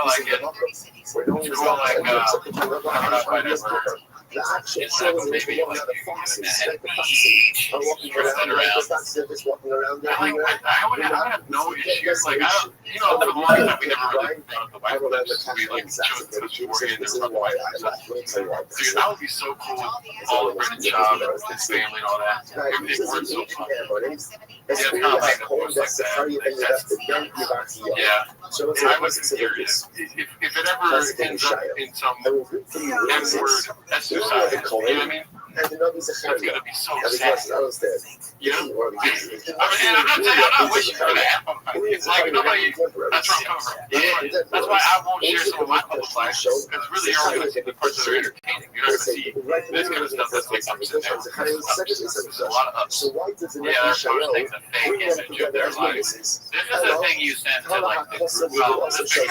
like it. It's cool, like, I don't know if I'd ever. The action shows maybe one of the foxes, like the foxes are walking around there. I would have no issues. Like, for the longest time, we never really brought the white clips. We like showed the story and never brought the white clips. Dude, that would be so cool with all the Brennan job and his family and all that. It works so fun. Yeah, it's kind of like a post like that. Yeah. I was curious. If it ever ends up in some N-word exercise, you know what I mean? It's gonna be so sad. You know? I mean, and I'm not wishing for that. It's like nobody. That's where I'm coming from. That's why I won't share some of my public life, because really you're only going to see the parts that are entertaining. You're not going to see this kind of stuff that's like ups and downs. There's a lot of ups. Yeah, they're posting the fake image of their life. This is the thing you send to like the group. Well, this thing is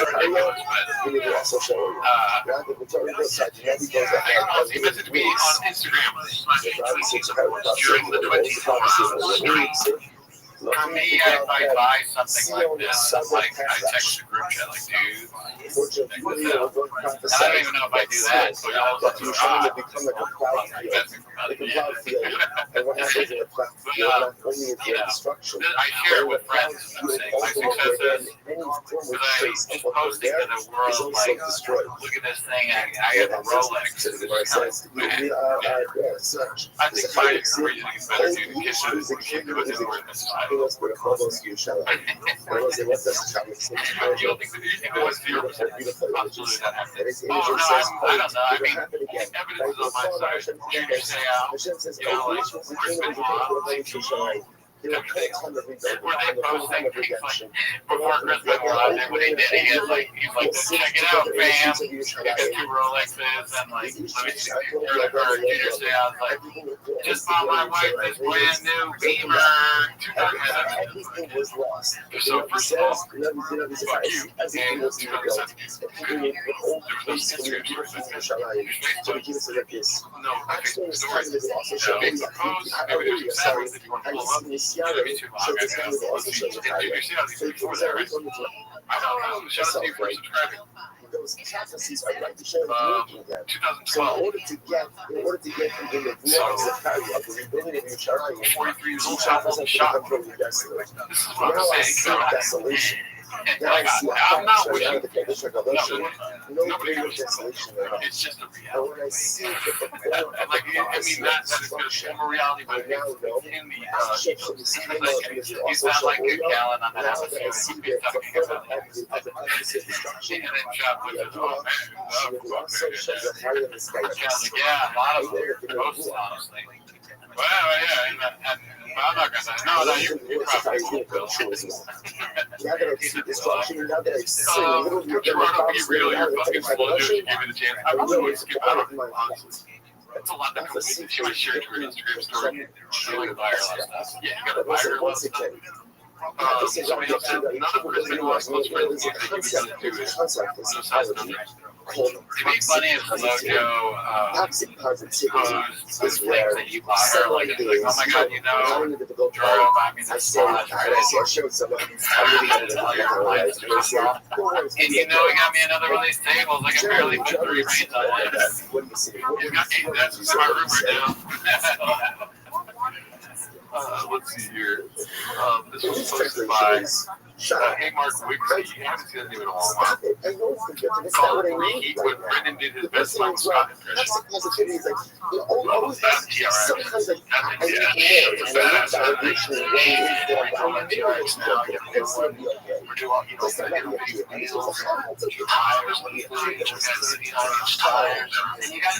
ridiculous, but he messaged me on Instagram during the 24 hours. For me, if I buy something like this, like I text the group chat, like, dude, check this out. And I don't even know if I do that, so y'all have to I share it with friends, I'm saying, my successes, because I was posting to the world, like, look at this thing, I have a Rolex, and it's kind of, man, I think my reasoning is better due to kisses, which was in the word society. You don't think that you think there was 0% possibility that happened? Oh, no, I don't know. I mean, evidence is on my side. You say out, you know, like, we're spending a lot of like, everything. Where they post things like, before Christmas, when he did, he's like, check it out, fam. You got 2 Rolexes, and like, let me see, Junior say, I was like, just bought my wife this brand new Beamer. So first of all, fuck you, and 2017. No, okay, stories. No, big post, maybe there's some salaries if you want to pull them up. Show I don't know. Shout out to you for subscribing. Those prophecies are right to share 2012. So in order to get in the voice of the rebuilding of Yerushalayim, 43 years old, shot from your destiny. This is what I'm saying. Desolation. Like, I'm not wishing. Nobody with desolation. It's just a reality. But when I see the fulfillment of like, I mean, not that it's going to form a reality, but it's in the you sound like a gallon on that episode. You've been talking about it. And then Chop was just, oh man, yeah, a lot of posts, honestly. Well, yeah, and I'm not gonna. No, you're probably cool, Bill. Toronto, be real, you're fucking slow, dude. You give me the chance. I probably would skip out on it, honestly. That's a lot that comes with it. You might share it to your Instagram story. You like buy her a lot of stuff. Yeah, you gotta buy her a lot of stuff. Somebody else said, none of Kristen West's close friends think that you would do it. No size numbers. To be funny is the Mojo post things that you bought her, like, it's like, oh my god, you know, Jordan buy me this watch, and you know he got me another one of these tables, I can barely put 3 reins on it. That's in my room right now. Let's see here. This was posted by hey Mark Wixie. You haven't seen that name in a long while. Called Reheat when Brendan did his best Michael Scott impression. That's TRX. That's TRX now. We're doing, you know, tires, and you got to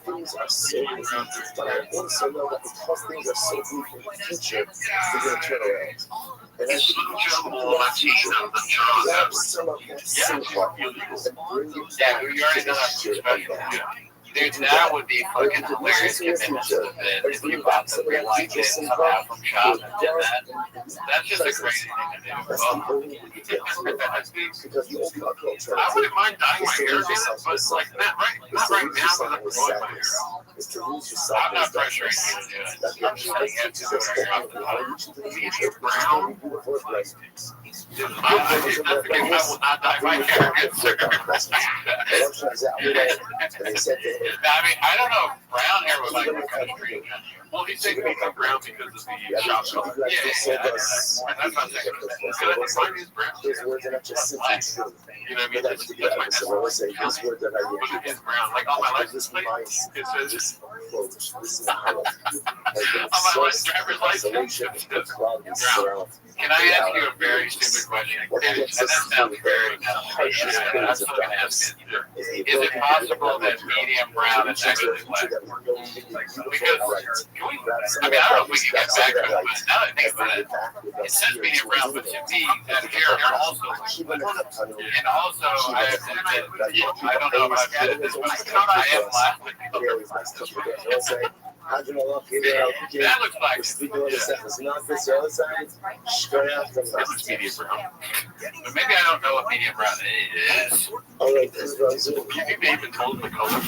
things are so easy, but I also know that because things are so easy for the future, they're going to turn around. And I think we should grab some of that simple and bring it back to the future. Dude, that would be fucking hilarious commitment to the bid if you bought the real life kit somehow from shop and did that. That's just a crazy thing to do. I wouldn't mind dyeing my hair again, but like not right now because I'm growing my hair out. I'm not pressuring you to do it. I'm just saying you have to do it medium brown. I will not dye my hair again, sir. I mean, I don't know if brown hair was like kind of green. Well, he's saying medium brown because of the shop color. Yeah. That's not saying mine is brown. You know what I mean? That's my but it is brown. Like on my license plate, it says on my driver's license, it says brown. Can I ask you a very stupid question? And that sounds very harsh. I'm still going to ask it. Is it possible that medium brown is actually black? Because, can we, I mean, I don't know if we can get back to it, but now that I think about it, it says medium brown, but to me, that hair also looks black. And also, I have to admit, I don't know if I've had this, but I am black. That looks black. It looks medium brown. But maybe I don't know what medium brown is. You may even told the color. I'm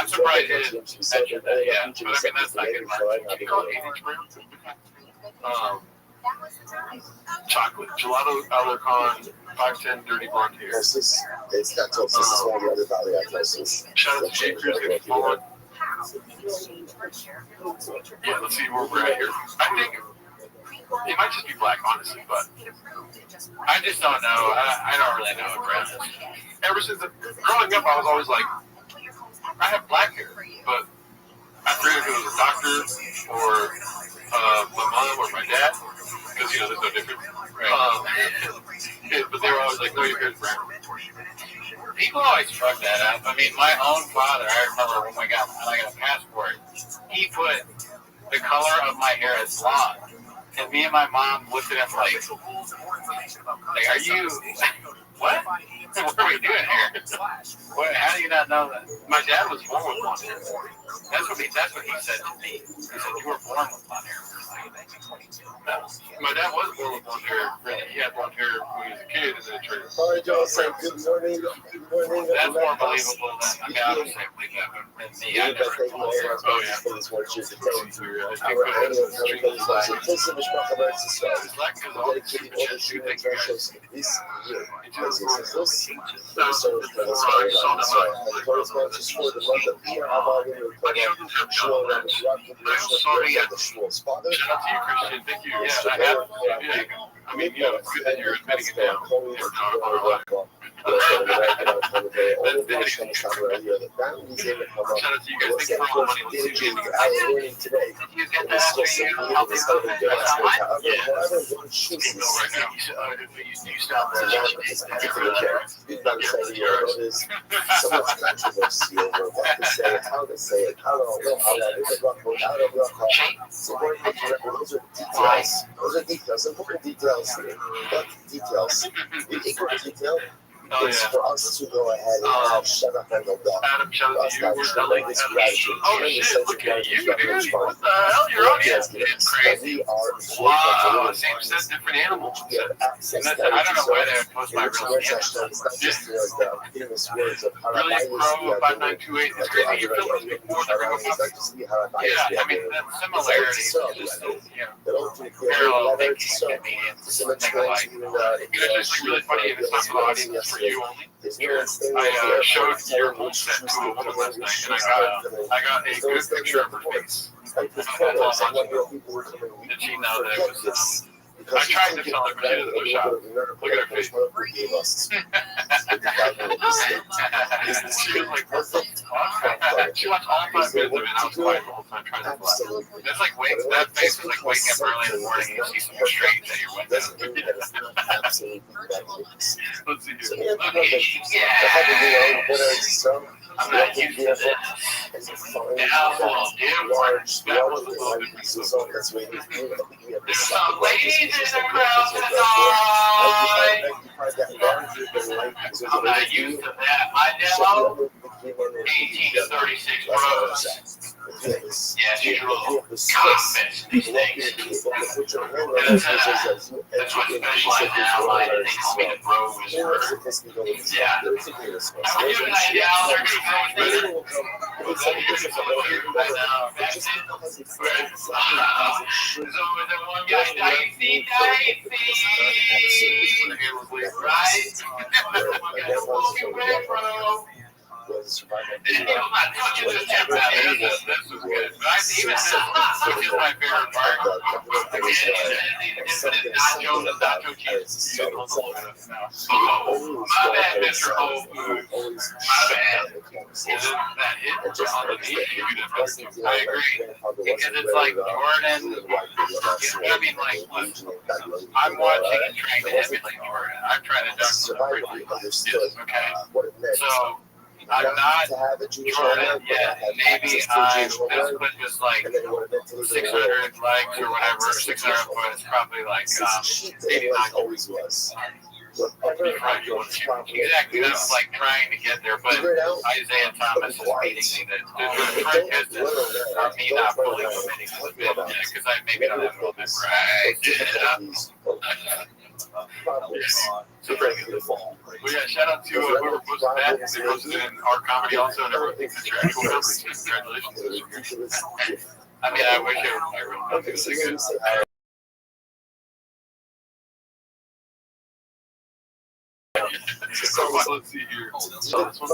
surprised it didn't mention that, yeah. But I mean, that's not good. Can you call it 8-inch brown? Chocolate, gelato Alarcon, 5'10", dirty blonde hair. Shout out to Jay Cruz getting forward. Yeah, let's see where we're at here. I think it might just be black, honestly, but I just don't know. I don't really know what brown is. Ever since growing up, I was always like, I have black hair, but I figured if it was a doctor or my mom or my dad, because, you know, there's no difference. But they were always like, no, your hair's brown. People always fuck that up. I mean, my own father, I remember when I got a passport, he put the color of my hair as blonde. And me and my mom looked at him like are you, what? What are we doing here? What, how do you not know that? My dad was born with blonde hair. That's what he said to me. He said, you were born with blonde hair. My dad was born with blonde hair. Really. He had blonde hair when he was a kid, and then it turned. Hi, Joe. Say good morning. Good morning. That's more believable than, I mean, I would say believe that, but me, I never told her. Oh, yeah. It's like because all the people shoot that Christian, thank you. Yeah, I have. Yeah. I mean, you know, it's good that you're admitting it now. Shout out to you guys. Thank you for all the money. Let's see what you get that. Those are details, important details, but details. Detail is for us to go ahead and shut up and go down. Adam, shout out to you. We're selling this gratitude. Oh shit, look at you, dude. What the hell? Your audience is crazy. Wow, same set, different animals. I don't know why they would post my real skin. Really, Pro 5928. It's crazy. Your filters make more than regular filters. Yeah, I mean, the similarity is just, parallel thinking comedians think alike. It's just really funny, and it's not for the audience, for you only. I showed your whole set to a woman last night, and I got a good picture of her face. Did she know that it was I tried to tell her, but she doesn't know shop. Look at her face. She was like, she watched all 5 minutes of it, and I was quiet the whole time trying to fly. It's like, that face was like waking up early in the morning and you see some straight at your window. Let's see here. I'm not used to this. That was a little different. That was a little bit different. There's some ladies in the crowd tonight. I'm not used to that. My demo, 18 to 36 rows. Yeah, she's a little confident in these things. That's what's specialized now. I think tell me the bro is her. Yeah. I'm giving $9. They're going to go better. I know. That's it. There's always that one guy, dicey. Right? One guy smoking red, bro. I'm not touching this Jim Valley. This was good. But I even which is my favorite part. It's nachos and nacho cheese. Oh, my bad, Mr. Whole Foods. My bad. And then that hit underneath you. I agree. Because it's like Jordan. I mean, like, I'm watching and trying to emulate Jordan. I'm trying to duck the pretty. Okay. So. I'm not Jordan yet. Maybe this clip is like 600 likes or whatever, 600 points, probably like 89 always was. Exactly, that was like trying to get there, but Isaiah Thomas is beating me. The trick is me not fully committing to the bid, because I maybe don't have it all memorized. So pretty beautiful. Well, yeah, shout out to whoever posted that. They posted it in our comedy also, and everyone thinks it's your actual company. Congratulations. I mean, I wish it was my real company. Let's see here. So this one.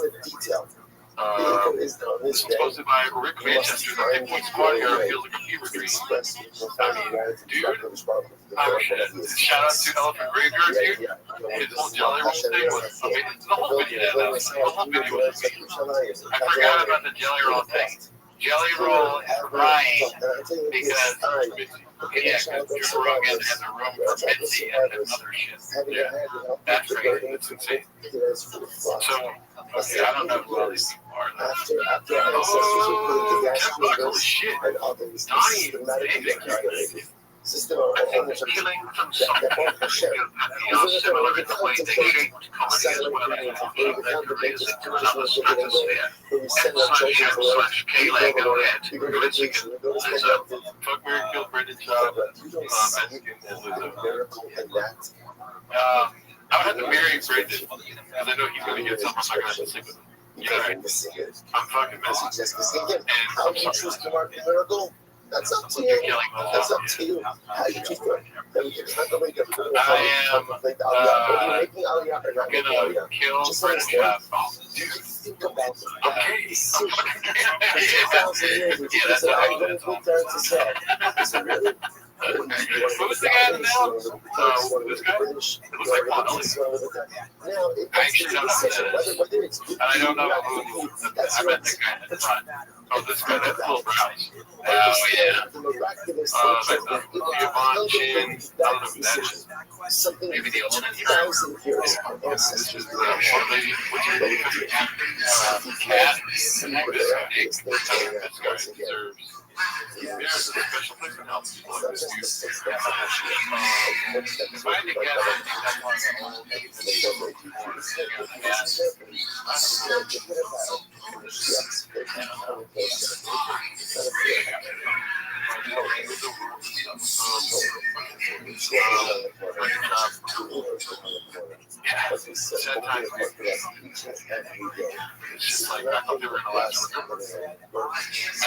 This was posted by Rick Manchester. The Big Boy Squad here feels like a fever dream. I mean, dude, shout out to Elephant Graveyard, dude. His whole Jelly Roll thing was amazing. The whole video was amazing. I forgot about the Jelly Roll thing. Jelly Roll is crying because Joe Rogan has a room for Mitzi and another shit. Yeah, that's crazy. That's insane. So, okay, I don't know who all these people are. Oh, holy shit. Donnie is amazing. Healing from something similar in the way they shaped comedy as well as raised into another stratosphere. /K-Leg go ahead. There's a Fuck Mary Kill Brendan Job, Mexican and Lizzo. I would have to marry Brendan because I know he's going to get something. I'm not going to have to sleep with him. You're right. I'm fucking messy. And I'm sorry. That's up to you. That's up to you. How you keep it? I am gonna kill Brendan Job. Okay. Yeah, that's what I was going. Who's the guy in the middle? This guy? It looks like Bonelli. I actually don't know who that is. And I don't know who. I met the guy at the front. Oh, this guy, that's Little Browns. Oh, yeah. Yvonne Chin. I don't know who that is. Maybe the old This is the old lady. What's her name? Cat. This guy deserves. Yeah, it's a special place that helps people like this dude. If I had to guess, I think that's one of the old it's just like I thought they were in the last one. I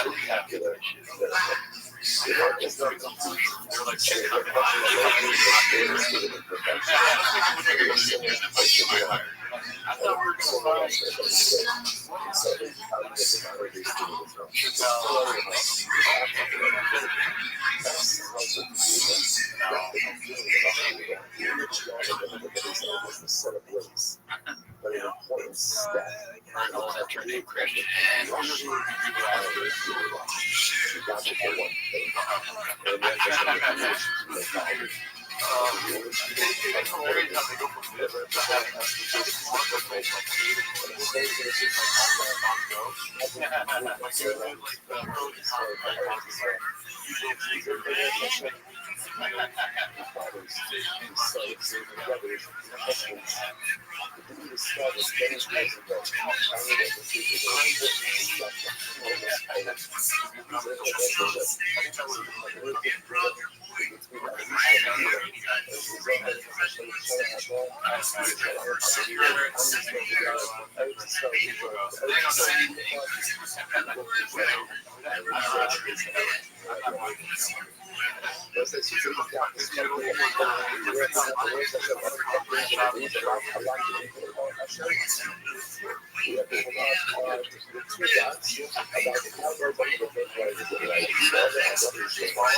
don't have to do that shit. They're like checking out the I thought we were going but an important step. That's your name, Christian. We have the two dots about the Cowboys on the different players that they like. So all they have to do is just follow.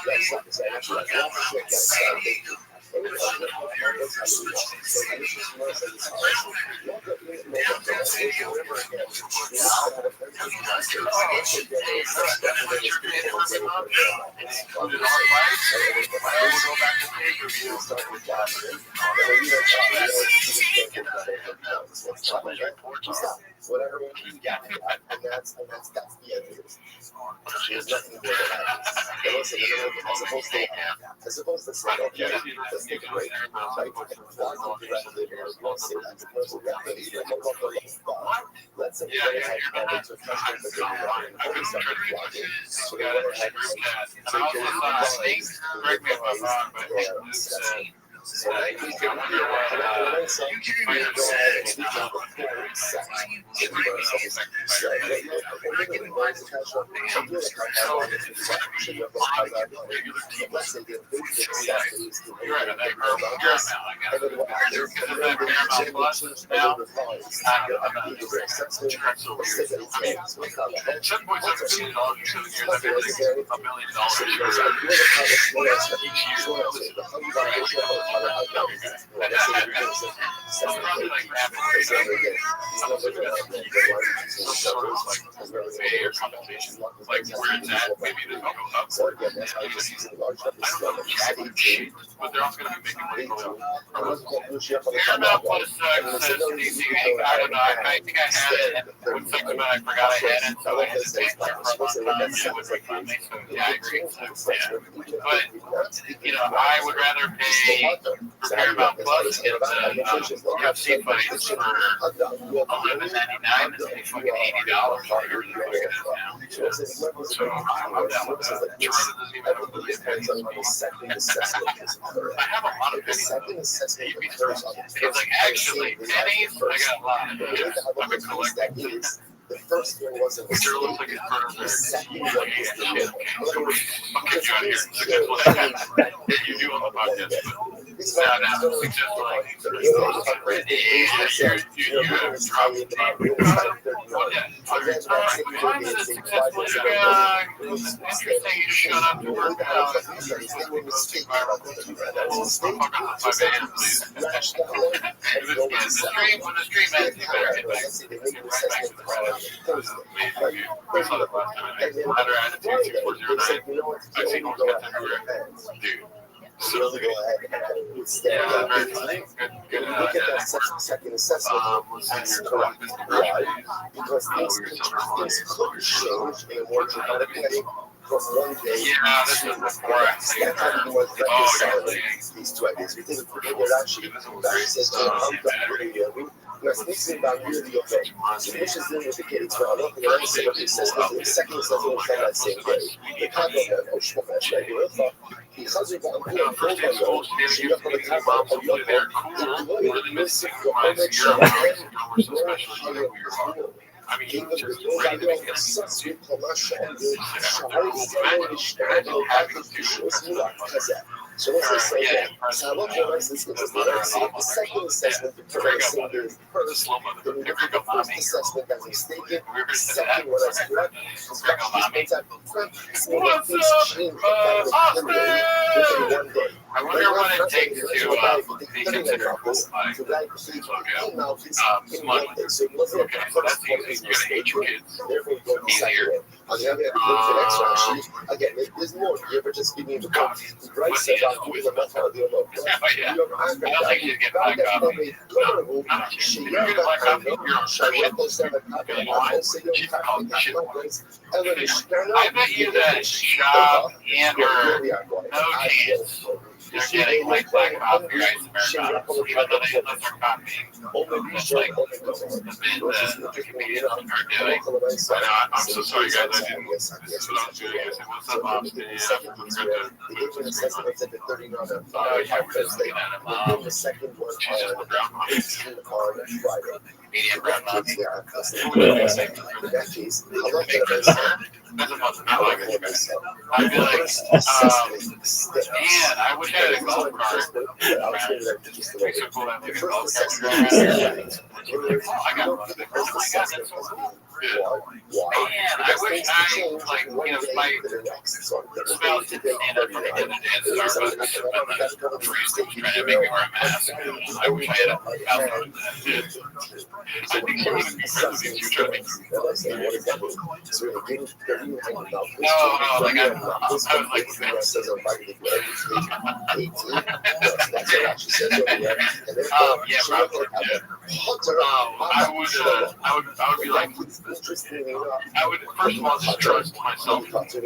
That's not the same. That's like one shit that's thank you. Whatever you got, and that's the end of it. There's nothing more than that. And listen, as opposed to say, okay, let's take a break. Let's say they had to touchdown for so they went ahead and so I think you can hear what I would rather pay for Paramount Plus and UFC fights for $11.99 than pay fucking $80 for everything now. So I'm down with that. Toronto doesn't even have a movie pennies. I have a lot of pennies. You'd be surprised. It's like actually pennies. I got a lot of pennies. I've been collecting. The first one wasn't. It sure looks like it's part of their second one was I'll get you out of here. You do on the podcast. No, it's just like interesting. You shut up to work out. When the stream ends, you better get back. Really go ahead and stand up. Look at that second assessment. That's correct. Why? Because things could change in order to kind of play from one day. Yeah, this is before I say these 2 ideas. We think they're actually Let's mix it about really okay. So this is dealing with the kids. So I'm not going to say what this says. The second says it was that same day. The combo that Oshma match that you thought because we got a good first day old, she got from the top of your head. Really miss it. I mean, he was just ready to make it. So what's this say that? So I look at this is the second assessment the first assessment that's mistaken, the second one that's correct, I wonder what it takes to be considered cool. Okay, so that's easy. You're gonna hate your kids. Easier. On the other hand, again, there's more here, but just give me the right set up. I don't think you get black coffee. You're gonna black coffee. You're on shit. I bet you that Shab and her no chance. They're getting like black coffee or ice Americano, even though they let their coffee. That's like the comedians are doing. I'm so sorry, guys. I didn't. This is what I was doing. I said, "What's up, Bob's?" Yeah, we're going to. The second one on Friday. medium brown nut. In that case, how long can I say? That's a much How more long like can I say? I'd be like, man, I wish I had a golf cart. It's so cool to have like a golf cart. I got one of them. Oh my god, that's so cool. Man, I wish I, like, you know, my spouse didn't stand up for me in the dance Starbucks when the priest was trying to make me wear a mask. I wish I had a outfit that did. I think she would be friends with you. She was trying to make you. No, like I was like, yeah, probably. Yeah. I would be like, I would first of all just trust myself. What's the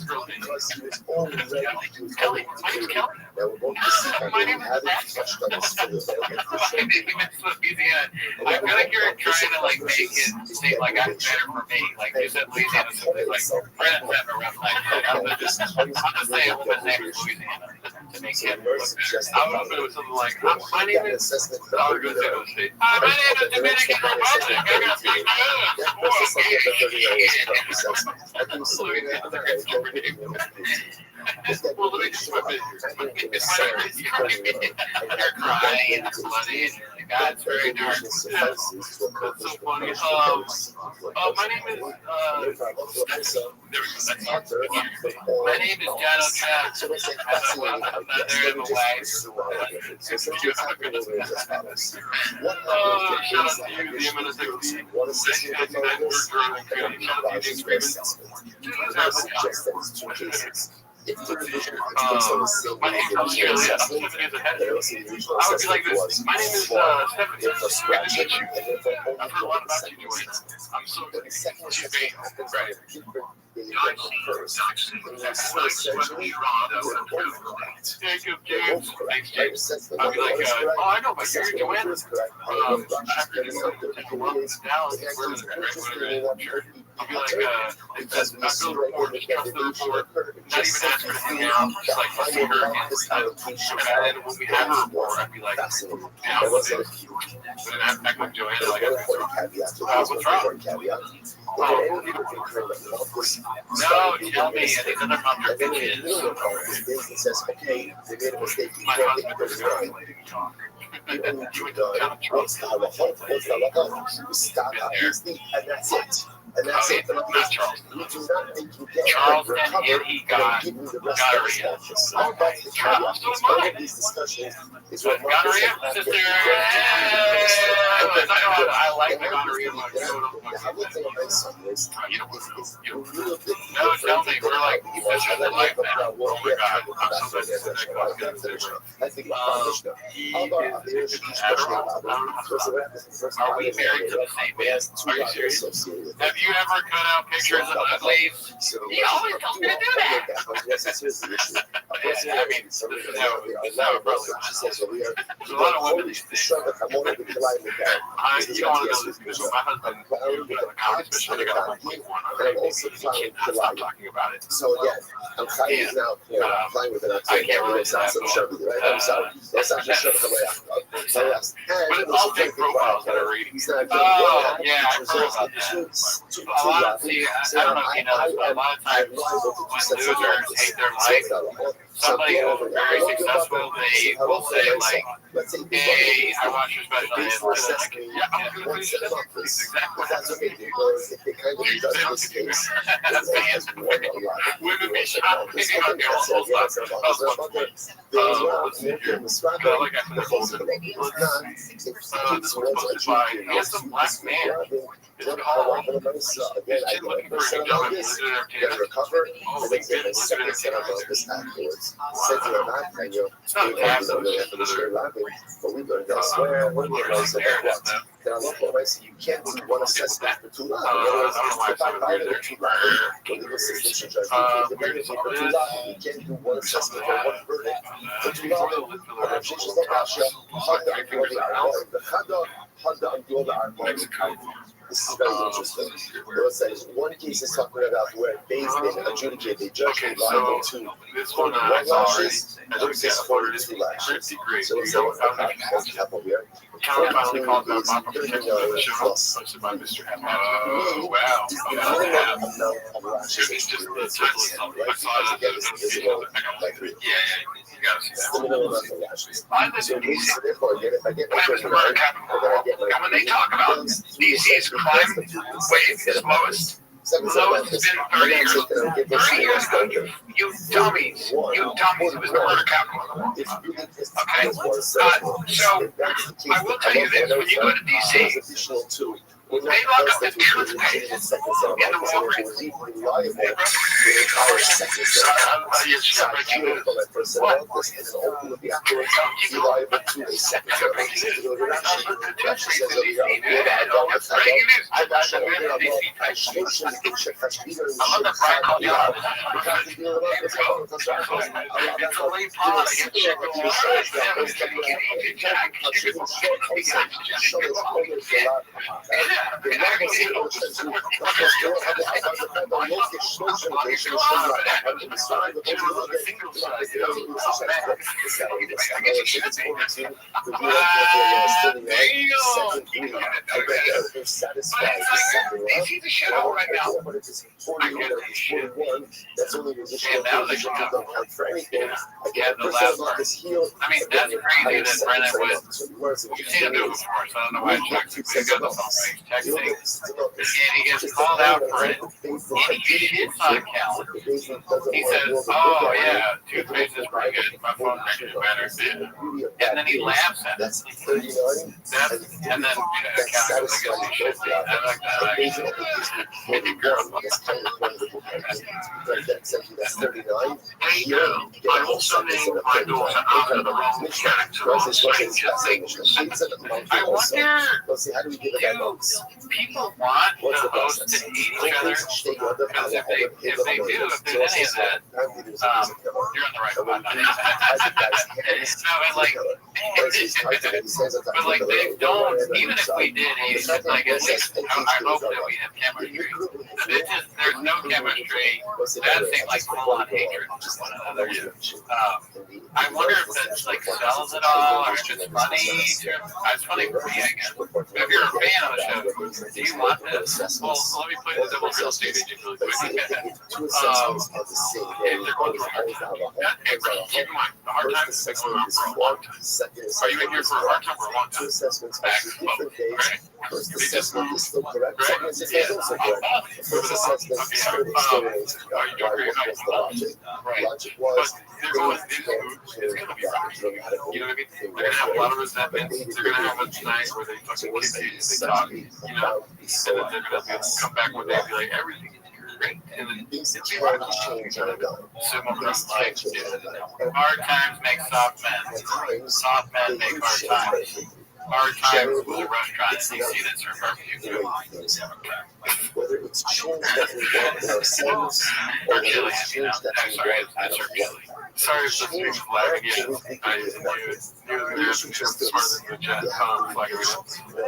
girl's name? Kelly. My name's Kelly. My name is Louisiana. I feel like you're trying to like make it seem like I'm better for me. Like you said Louisiana, something like Brandon's having a rough night. I'm just saying his name is Louisiana to make him look better. I would have been with something like, my name is, I would go to the state. My name is Dominican Republic. I got big well, let me just put it. You're crying and bloody. God's very dark. That's so funny. My name is my name is John O'Trap. I'm not there in the way. Shout out to you, the M&S. My name is Australia. I'm 7 years ahead of you. I would be like this. My name is Stephanie. Good to meet you. I've heard a lot about you, Joanne. I'm so excited. She's very right. Jacob, James. Thanks, James. I'd be like, oh, I know about you, Joanne. After you take a walk to Dallas, we're in the right? I'll be like, I build a report, just trust the report, not even ask her to hang out, just like see her again. And when we have a report, I'd be like, down with it. But then I'd act like Joanna, like, what's wrong? No, tell me, and these other moms are bitches. My husband is going. And that's it. And that's it. Not Charleston. Charleston, and he got gonorrhea. Charleston, these discussions is what gonorrhea, sister. I like the gonorrhea. No, tell me, we're like sisters in life now. Oh my God, I'm so glad Are we married to the same man? Are you serious? Have you ever cut out pictures of uglies? He always tells me to do that. I mean, it's not a brother. There's a lot of women these days. You don't want to know this because my husband, especially, got a one. He cannot stop talking about it. So again, I'm flying now. Flying with it. I can't really sound so shabby, right? I'm sorry. That's not just shoving away. But it's all fake profiles that are reading. Oh, yeah, I've heard about that. A lot of, see, I don't know if you know this, but a lot of times when losers hate their life, somebody who's very successful, they will say, like, hey, I watched your special, and they're like, yeah, I'm going to finish this. Exactly what that's what they do. Women be shocked. Okay, well, hold on. Let's see here. Like I said, this one's posted by a handsome black man. It's called looking for a new job in Blizzard Entertainment. Oh, LinkedIn, Blizzard Entertainment. It's not a tab, though. It's just another. But we learned elsewhere. What do you know? So that I love what I see. You can't do one assessment for too long. I don't know why it's so weird there. Legal assistance should judge. You can't do one assessment for one verdict for too long. Mexico. This is very interesting. It says one case is talking about where they've been adjudicated, the judge Okay, liable so to this one one I saw already. lashes As we versus get 42 lashes. great. So let's You say go what happened here. Count finally called that 42 Papa is Protection of the 39 show, plus. posted by Mr. Oh, wow. The minimum amount of lashes It's just the is title is something. I right? saw Because that. again, this is visible by 3. Yeah, you gotta see It's the that. minimum amount of lashes. I live So in DC. therefore, again, if I get my Climate is the murder capital of the world. And when they talk about DC's crime wave is lowest, the lowest has been 30 years. 30 years ago, you dummies, it was the murder capital of the world. Okay? So, I will tell you this, when you go to DC, they lock up the toothpaste in the Walgreens. DC's a shithole right now. That's only the additional don't count for anything. Yeah, the last part. I mean, that's crazy that Brennan would. We've seen him do it before, so I don't know why I checked. He got the phone right, texting, and he gets called out for it, and he shits on Cal. He says, "Oh yeah, toothpaste is pretty good. My phone actually better." And then he laughs at it. And then Cal goes, "I guess he should be." I like that actually. Maybe girls. That's 39. Hey, I also named my daughter after the wrong character on Stranger Things. I wonder, do people want the hosts to hate each other? Because if they do, if there's any of that, you're on the right one. But like they don't, even if we did hate each other, like at least I hope that we have chemistry. It's just, there's no chemistry. That seems like full on hatred for one another. I wonder if that's like sells it all, or if it's funny. It's funny for me, I guess. If you're a fan of the show, do you want this? Well, let me play the double real estate agent really quick. If they're going through keep in mind, the hard times have been going on for a long time. Are you in here for a hard time or a long time? Back, right? First assessment is still correct. Second assessment is also correct. First assessment is still logic was it's going to be funny. You know what I mean? They're going to have a lot of resentment. They're going to have a night where they fucking kiss you, they talk, you know, and then they're going to come back one day and be like, everything is great. And then things can change on a dime. Hard times make soft men. Soft men make hard times. Hard times with restaurants. You see this for barbecue. Whether it's change that we want in ourselves or whether it's change that we want out of life. Sorry if this is flagging again. I knew the smarter than the chat.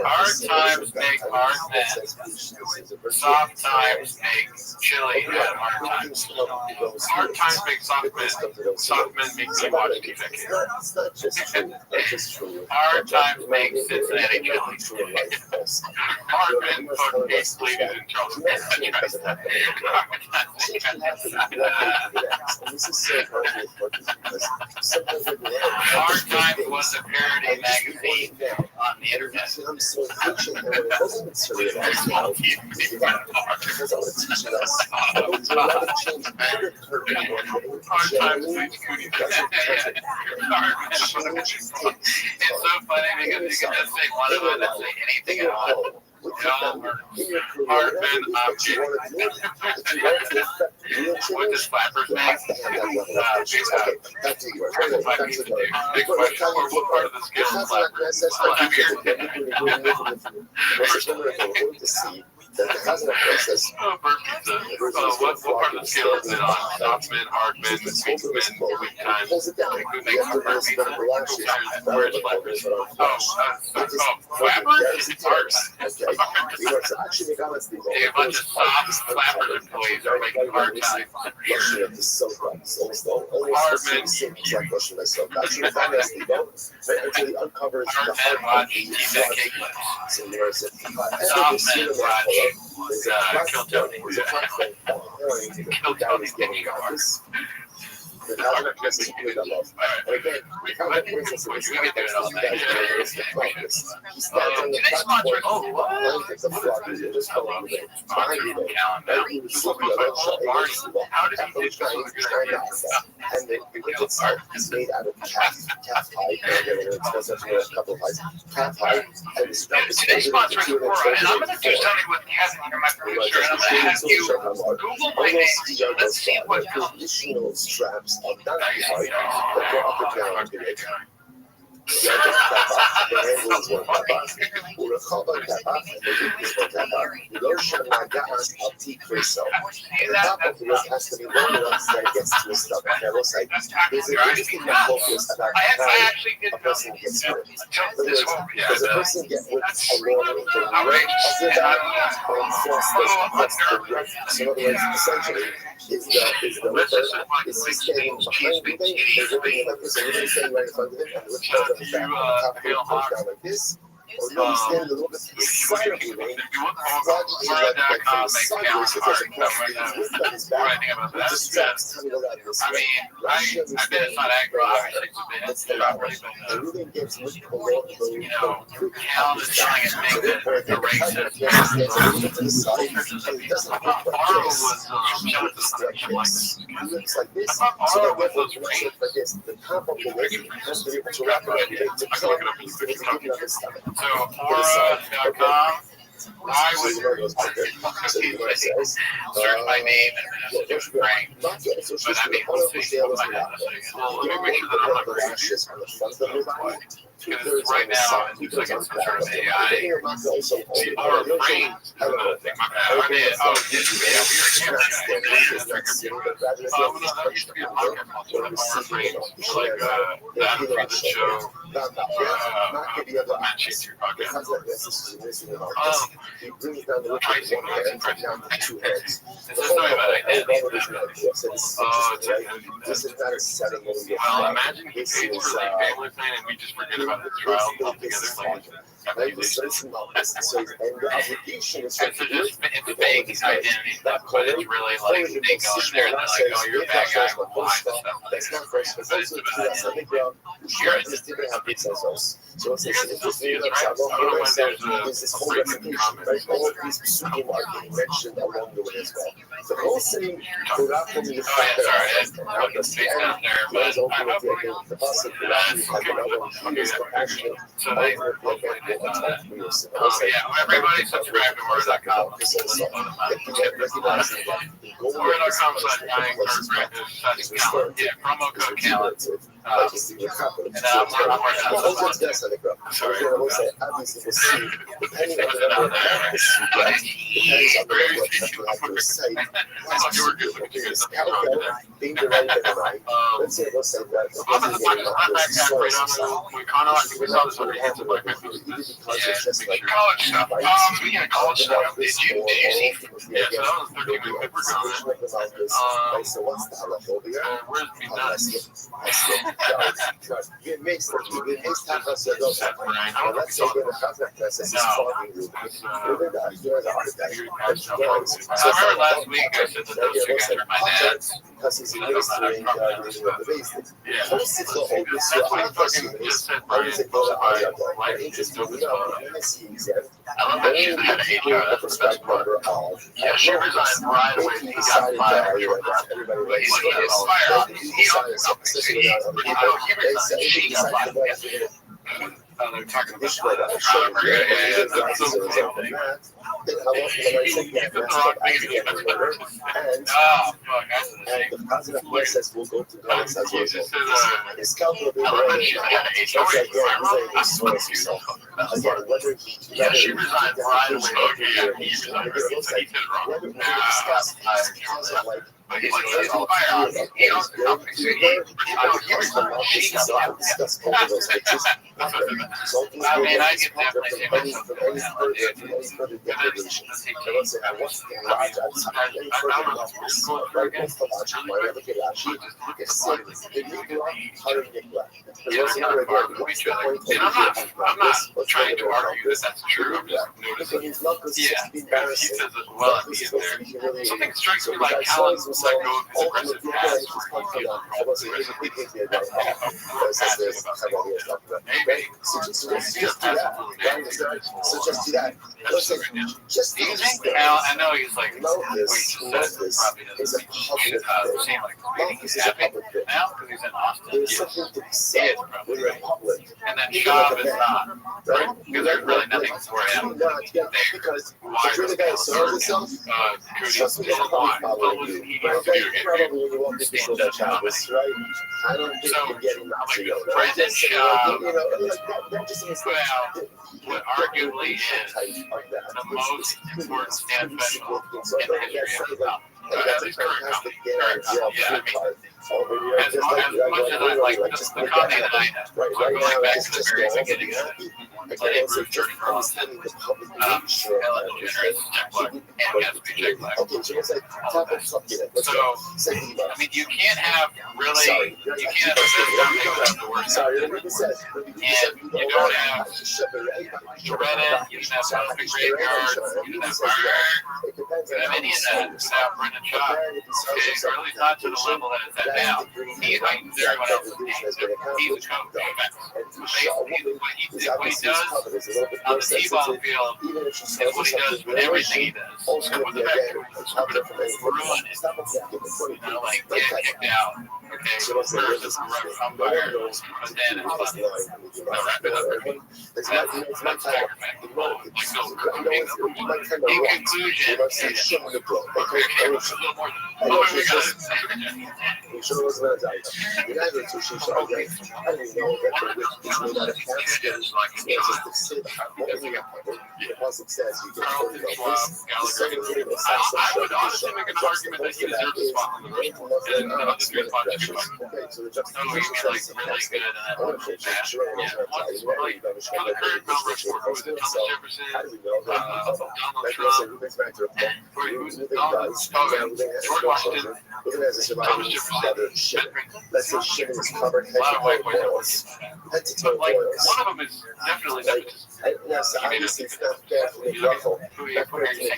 Hard times make hard men. Soft times make chili at hard times. Hard times make soft men. Soft men make me watch TV. That's not just true. Hard times make Cincinnati chili. Hard men fuck me, bleeding in Charleston. Hard Times was a parody magazine on the internet. I'm so patient that it wasn't necessarily about because I was teaching us how to change better Hard Times makes cooties. It's so funny because you can just say one of them and say anything at all. Hard men object. What does flappers make? Big question. What part of the scale is flappers? the Kazakh process. Burnt pizza. What part of the scale is it on? Soft men, hard men, weak men, weak times. Pulls it down. Who You makes have to burnt listen pizza? to the lashes. Where's flappers? Flappers? It's hard. Okay. You know, so actually, A bunch of soft flappers employees are making hard time. Russian is so hard. Almost the same like Russian myself. Actually, honestly, don't. Until he uncovers the Hard men watch TV cake lips. So there's a Soft men watch Kill Tony. Kill Tony's getting ours. The Kazakh process is really love. And again, the Kazakh process is We get there all night. the progress. He stands on the platform. Oh, it's a frog. He's just following the behind you. He was looking at the show. How did he do this? And the widget itself is made out of calf hide. It's a couple of hides. Calf hide. And the strap is Today's sponsor is Quora, and I'm going to do something with Kevin here, my producer, and I'm going to have you Google my name. Let's see what comes. Traditional straps of donkey hide that go up and down to the edge. לא שמע געש על תיק פריסו. The top of the list has to be long enough that it gets to a stop. There's an interesting focus about how a person gets hurt. Does a person get whipped along with the right of the back or thrust that's the right? So in other words, essentially, is the whipper, is he standing behind the thing? They're whipping it like this, and you're standing right in front of it, and the whip goes on the back, and the top of it goes down like this. Or no, he's standing a little bit to the side of the ring, flogging his left leg from the sideways, so there's a cross being whipped on his back, with the straps coming out of his leg. Russia understands that's the ladder. It really gets whipped below the group of his back. So therefore, the Kazakh stands a little bit to the side, and he doesn't whip like this. He whips like this. He whips like this, so that when he whips like this, the top of the leg has to be able to wrap around the leg to come and he's going to get it on his stomach. So, Quora.com, I would search my name and then Frank, but I'm able to see what my name is. Well, let me make sure that I'm not crazy. Because right now, it looks like it's some sort of AI. People are afraid to think my bad. I mean, we are that used to be a podcast called People Are Afraid. Like that for the show. Matt Shakespeare podcast. Tracy It's just not about identity. Well, imagine he pays for like family plan and we just forget about the trial altogether. Like, it's just fake identity stuff, but it's really like they go in there and they're like, oh, you're a bad guy with wine and stuff like that. But it's about identity. So it's this whole reputation, right? All of these people are being mentioned along the way as well. The whole thing, without putting the fact that I was open with the idea the bus of actually everybody subscribe to Word.com. Word.com/dying promo code Callan. It makes half us a little bit. Let's say when the Kazakh process is following you. I remember last week I said that those two guys are my dads. Because he's administering the basement. Most of the oldest just said I was a I love that she's the head of HR. That's the best part. Yeah, she resigned right away. He got fired. He's fired. He resigned. She got fired. They're talking about This is what I was showing you. That's so cool. Then I want to know exactly that stop acting and remember. And the positive process will go to balance as well. The scalp will be very it's like again, whether she resigned right away. Whether we discuss details of like But he's like, he owns the company, so she got out. I mean, I can definitely see myself doing that. I'm not trying to argue that that's true. I'm just noticing. Yeah, because he says as well at the end there. Something strikes me like Callan let go of his aggressive pass where he maybe. So just do that. Listen, just do you think I know he's like, this is a public thing. This is a public thing. Now, because he's in Austin. There's something to be said when you're public. And then Shab is not, right? Because there's really nothing for him. Because if you're the guy that sells himself, trust me, he'll probably follow you. Probably when you walk into social channels, right? I don't think you're getting that to go. Brendan Shab, that just means what arguably is the most important stand special in the history of the top. At least current company. Yeah, I mean, as much as I like the company that I have, going back to the very beginning of it, like Richard Carlson, Ellen DeGeneres, Jack Black, and Gatsby, Jack Black, all that. So, I mean, you can't have really, you can't have a system that have the worst and you don't have Reddit, you don't have Pacific Graveyards, you don't have Burn, you don't have any of that without Brendan Schaub. Okay, or at least not to the level that it's at now. He heightens everyone else's game. He's a coach. Basically, what he does on the T-ball field is what he does with everything he does. And with the back ruin it. You know, like get kicked out. Okay, versus umpire, but then it's fun. Wrap it up. That's Tiger Mac. Like those in conclusion, I would honestly make an argument that he deserves a spot on the Restream. No, he's like really good and that bad. Yeah, like for the current Mount Rushmore, who is it? Thomas Jefferson, Donald Trump, George Washington, Thomas Jefferson, let's say shit is covered head to toe boils. Head to toe like boils. one of them is definitely nepotism. Yes, obviously it's not definitely Ruffle. Definitely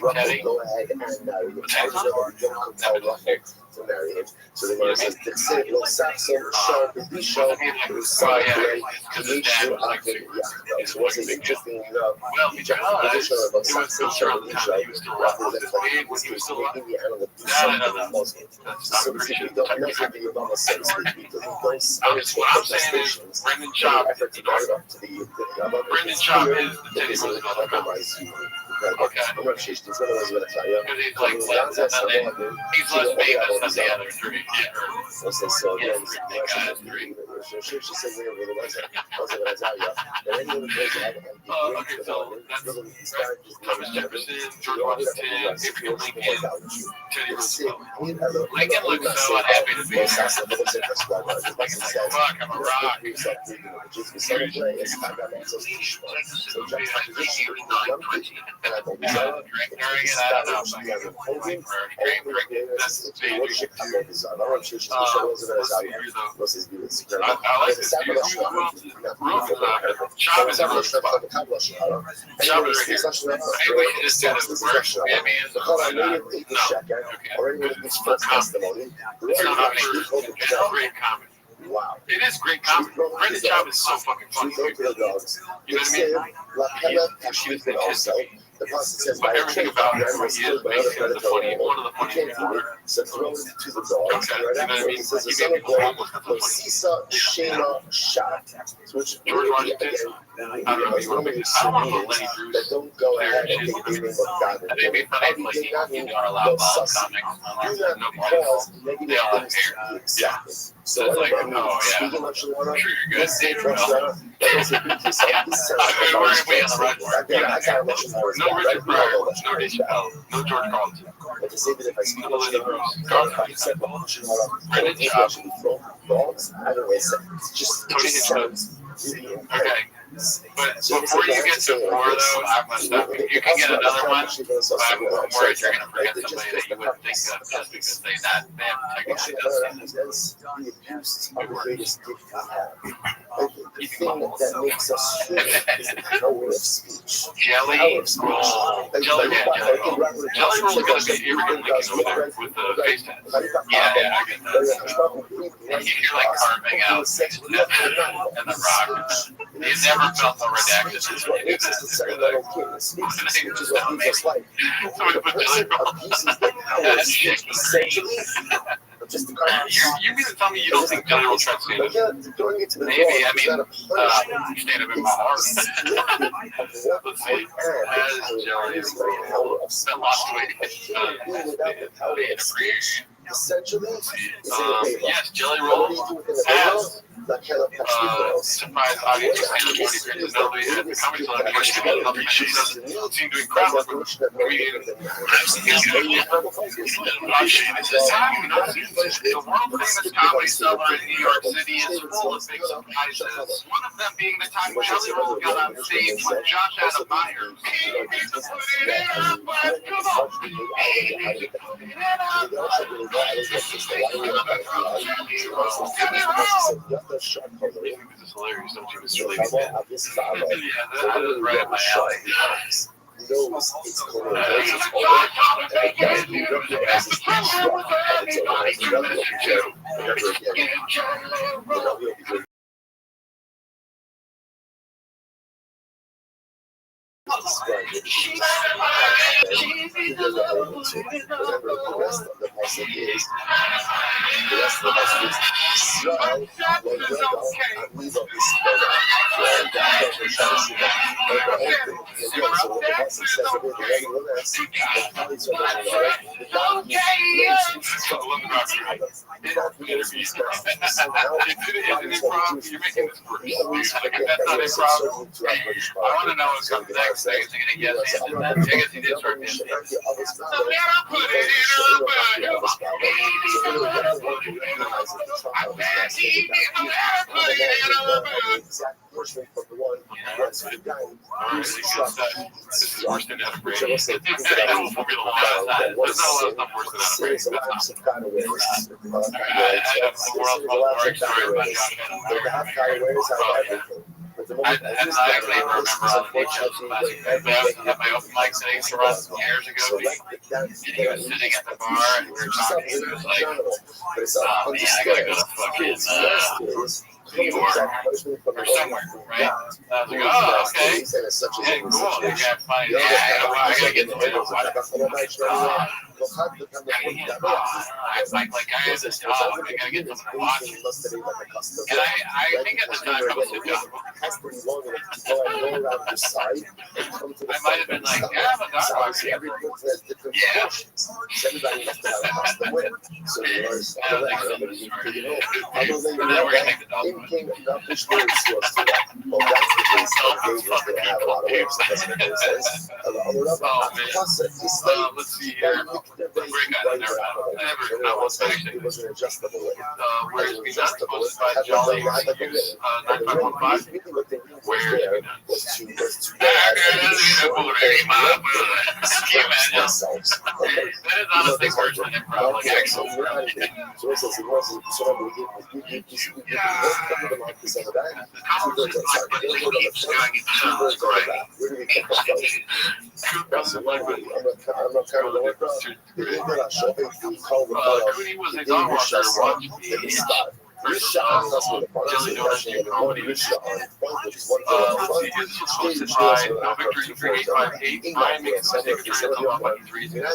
Ruffle, go ahead and you don't compel Ruffle to marry him. So they want to say, look, Saxon, Sharp, be sharp, side play, make sure I can, yeah, it wasn't interesting enough. You check the position of Saxon, Sharp, be sharp, Ruffle, that's why he was making the animal do something Muslim. So we simply don't know something about the sense because we don't stations. Brendan Schaub effort to drive up to the Brendan Schaub is the Teddy Roosevelt. Okay. Because he's like he's less famous than the other three. Okay, so that's Thomas Jefferson, George Washington, Abraham Lincoln, Teddy Roosevelt. Lincoln looks so unhappy to be here. Lincoln's like, fuck, I'm a rock. During it, I don't know. That's the thing. I like this view. Shab is a real spot. Shab is right here. Maybe we should just do this where Miami is. It's not a great comedy. Wow. It is great comedy. Brendan Schaub is so fucking funny. You know what I mean? The process says but everything about him is basically one of the funniest people. So throw it to the dogs. Okay, Right you know what I mean? after He made people almost Sisa, Shayna, Shot. Which George Washington. I don't know if you want to make this. I don't want the Lenny Bruce. Don't go ahead and Shit. take anything but God. I think it'd be funny if you are allowed comics unless Do that no because They negative all things have to be hair. accepted. So it's like, oh, yeah. Speaking of Shalana, I'm sure you're good. let's say You're Shalana, there's a big piece of Yeah. this We're going to be on the right I got much more. No Richard Pryor. No Dave Chappelle. No George Carlin. But to say that if I speak No Lenny Bruce. Garth Brooks. Brendan Schaub. dogs, I don't know, it's just Tony Hitchcock. really Okay. But before you get to 4, though, I'm going to stop you. You can get another one, but I'm worried you're going to forget somebody that you would think of just because they have technically does the abuse of the greatest gift we have. The thing that makes us human is the power of speech. Jelly roll. Jelly roll is going to be Abraham Lincoln over there with the face tats. Yeah, I get that. You're like carving out and the rock. You never felt so redacted. Somebody put jelly roll. That's shit. You mean to tell me you don't think jelly roll transcended? Maybe. I mean, stand up in my heart. Let's see. Has jelly roll been lost weight? Essentially, yes, jelly roll has surprised audiences and comedy creators, notably at the comedy club, which seem to incredible comedian. The world famous comedy cellar in New York City is full of big surprises. One of them being the time Jelly Roll got on stage with Josh Adam Myers. This is hilarious. Don't you? It's really good. Yeah, that is right up my alley. Knows it's going to I want to know what's coming next. I guess he did start this. So then I put it in a This is worse than that. There's not a lot of stuff worse than I actually remember on the at my open mic thing from years ago, and he was sitting at the bar and we were talking, and he was like, oh man, I gotta go to fucking New York or somewhere, right? I was like, oh, okay. Yeah, cool. I gotta find, I gotta get the middle. Like I have this job, I gotta get someone to watch it. And I think at the time I was a job. I might have been like, yeah, I'm a dog watcher. Yeah. Let's see here. I was actually where's we not supposed by Jolly use 9515? Where that is honestly worse than improv. Like actually. Cooney was a dog watcher once. Jelly Donuts do comedy. Let's see, this was posted by No Victory 3858. I make a mistake of trying to talk about 3 0.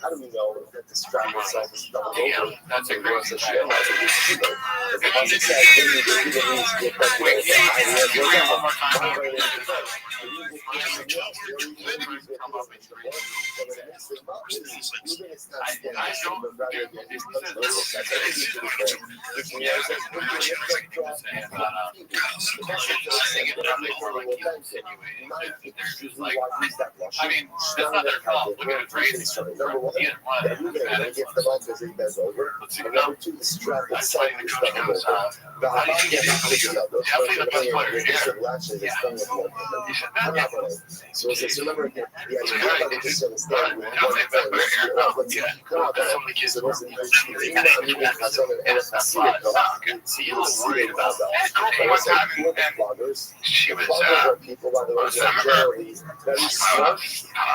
How do we know if that distract itself is double Damn, over? that's a And once crazy the fact. shit has a receiver, because the ones that say, "Give me the needs to get back to the idea of Read it one more my time. brain is the best." The music is the best. The only thing is that Come up and the best. So when it makes it up, even it's not standing, I don't. but rather than just let's look at that. It's just fair. It's the other thing. We're doing it like that. I mean, that's not their fault. Look at his race. Number one, He didn't want that it. you get the ball because he bends over. And number two, the strap itself is double over. The How do you think he's going to go? Definitely the best player here. I'm not going to. So it's remember, yeah, you're not going to just understand one thing. Some of the kids that wasn't even see a little worried about that. bloggers. She was, People, by the way, generally very smart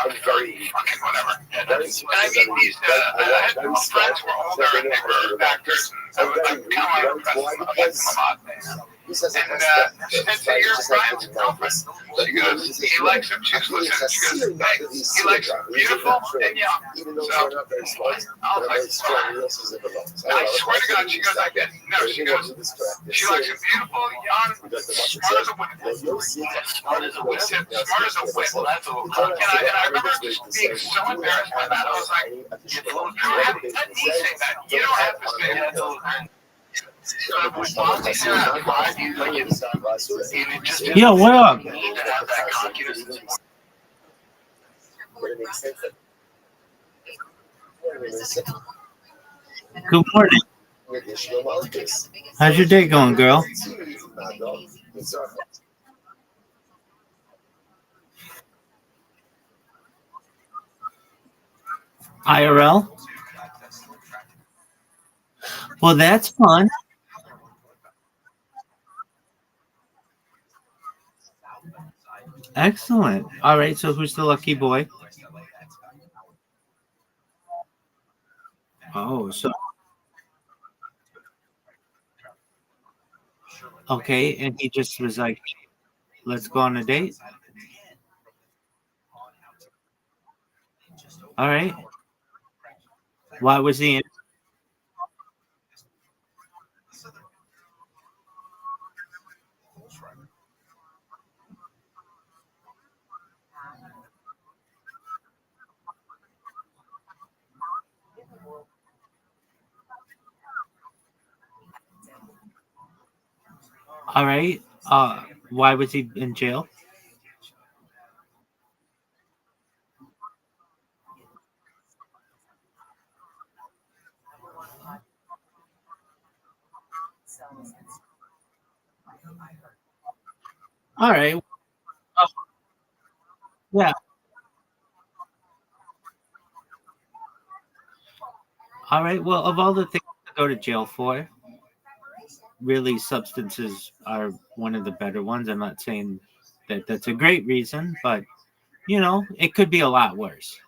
and very fucking whatever. very And smart. I meet these, I had friends who were older and they were actors. I'm kind of impressed. I like them a lot. He says And she said, so you're Brian's girlfriend? She goes, he likes him. She goes, listen, she goes, hey, he likes her beautiful and young. Even though So, they're not very smart, I they're was very like, strong. He also is in the bones. I swear to God, she goes like this. No, she goes, she likes him beautiful, young, smart as a whip. Smart as a whip. Smart as a whip. Well, that's a little cocky. And I remember being so embarrassed by that. I was like, you don't have to say that. You don't have to say that. Yo, what up? Good morning. How's your day going, girl? IRL? Well, that's fun. Excellent. All right, so who's the lucky boy? Oh, so okay, and he just was like, let's go on a date. All right. Why was he in? All right. Why was he in jail? All right. Oh, yeah. All right. Well, of all the things to go to jail for, really, substances are one of the better ones. I'm not saying that that's a great reason, but it could be a lot worse.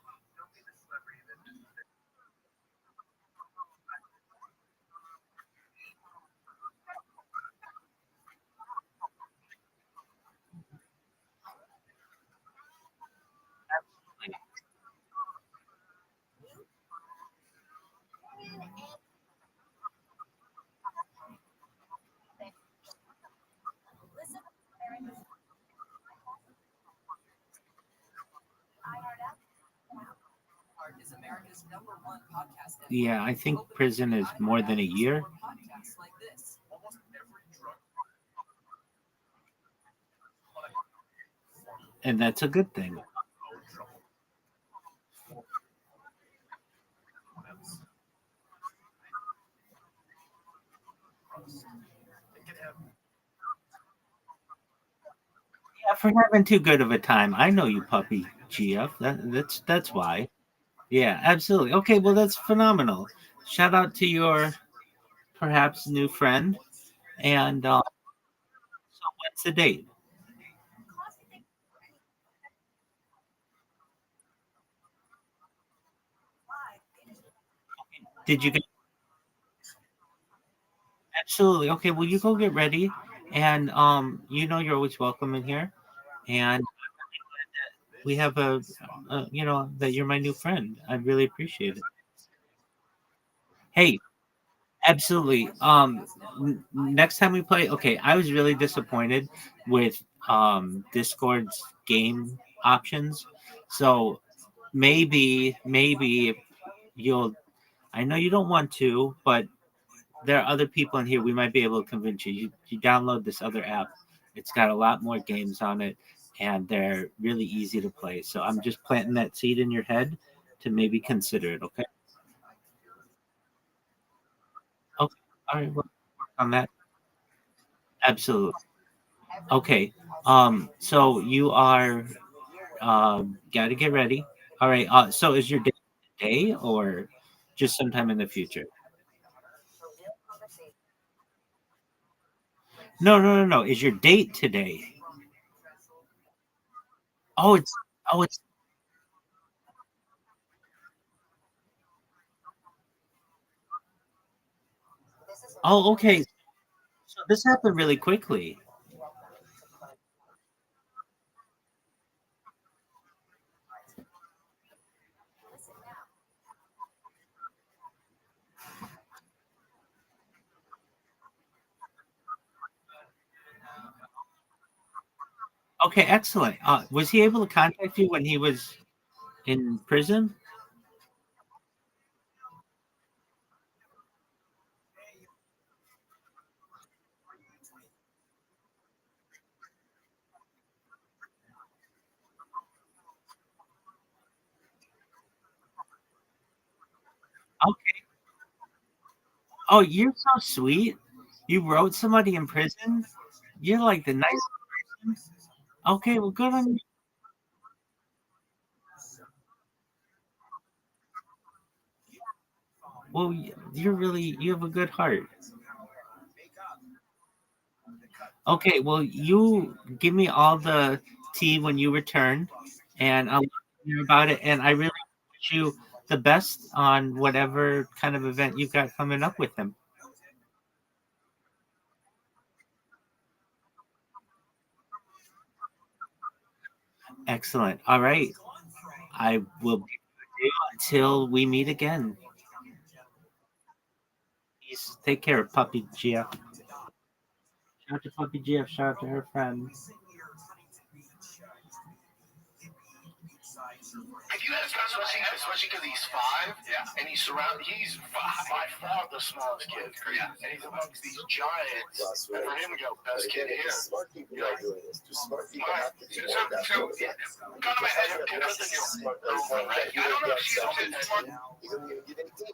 Yeah, I think prison is more than a year, and that's a good thing. Yeah, for having too good of a time. I know you, puppy GF. That's why. Yeah, absolutely. Okay, well that's phenomenal. Shout out to your perhaps new friend. And so what's the date? Did you get absolutely okay? Well, you go get ready, and you're always welcome in here. And we have that you're my new friend. I really appreciate it. Hey, absolutely. Next time we play, okay, I was really disappointed with Discord's game options. So maybe you'll. I know you don't want to, but there are other people in here. We might be able to convince you. You download this other app. It's got a lot more games on it, and they're really easy to play. So I'm just planting that seed in your head to maybe consider it. Okay. Okay. All right. We'll work on that. Absolutely. Okay. So you are got to get ready. All right. So is your day today or just sometime in the future? No. Is your date today? Oh, it's. Oh, okay. So this happened really quickly. Okay, excellent. Was he able to contact you when he was in prison? Okay. Oh, you're so sweet. You wrote somebody in prison. You're like the nice person. Okay, well, good on you. Well, you have a good heart. Okay, well, you give me all the tea when you return, and I'll hear about it. And I really wish you the best on whatever kind of event you've got coming up with him. Excellent. All right. I will be with you until we meet again. Peace. Take care, Puppy GF. Shout out to Puppy GF. Shout out to her friend. If you ask especially because he's 5, and he's by far the smallest kid, and he's amongst these giants. And for him to go, best kid here. Smart people are doing this. Just smart people Right. have to do So, more. kind of my head, right? I don't know if she's smart. You don't even give any tea.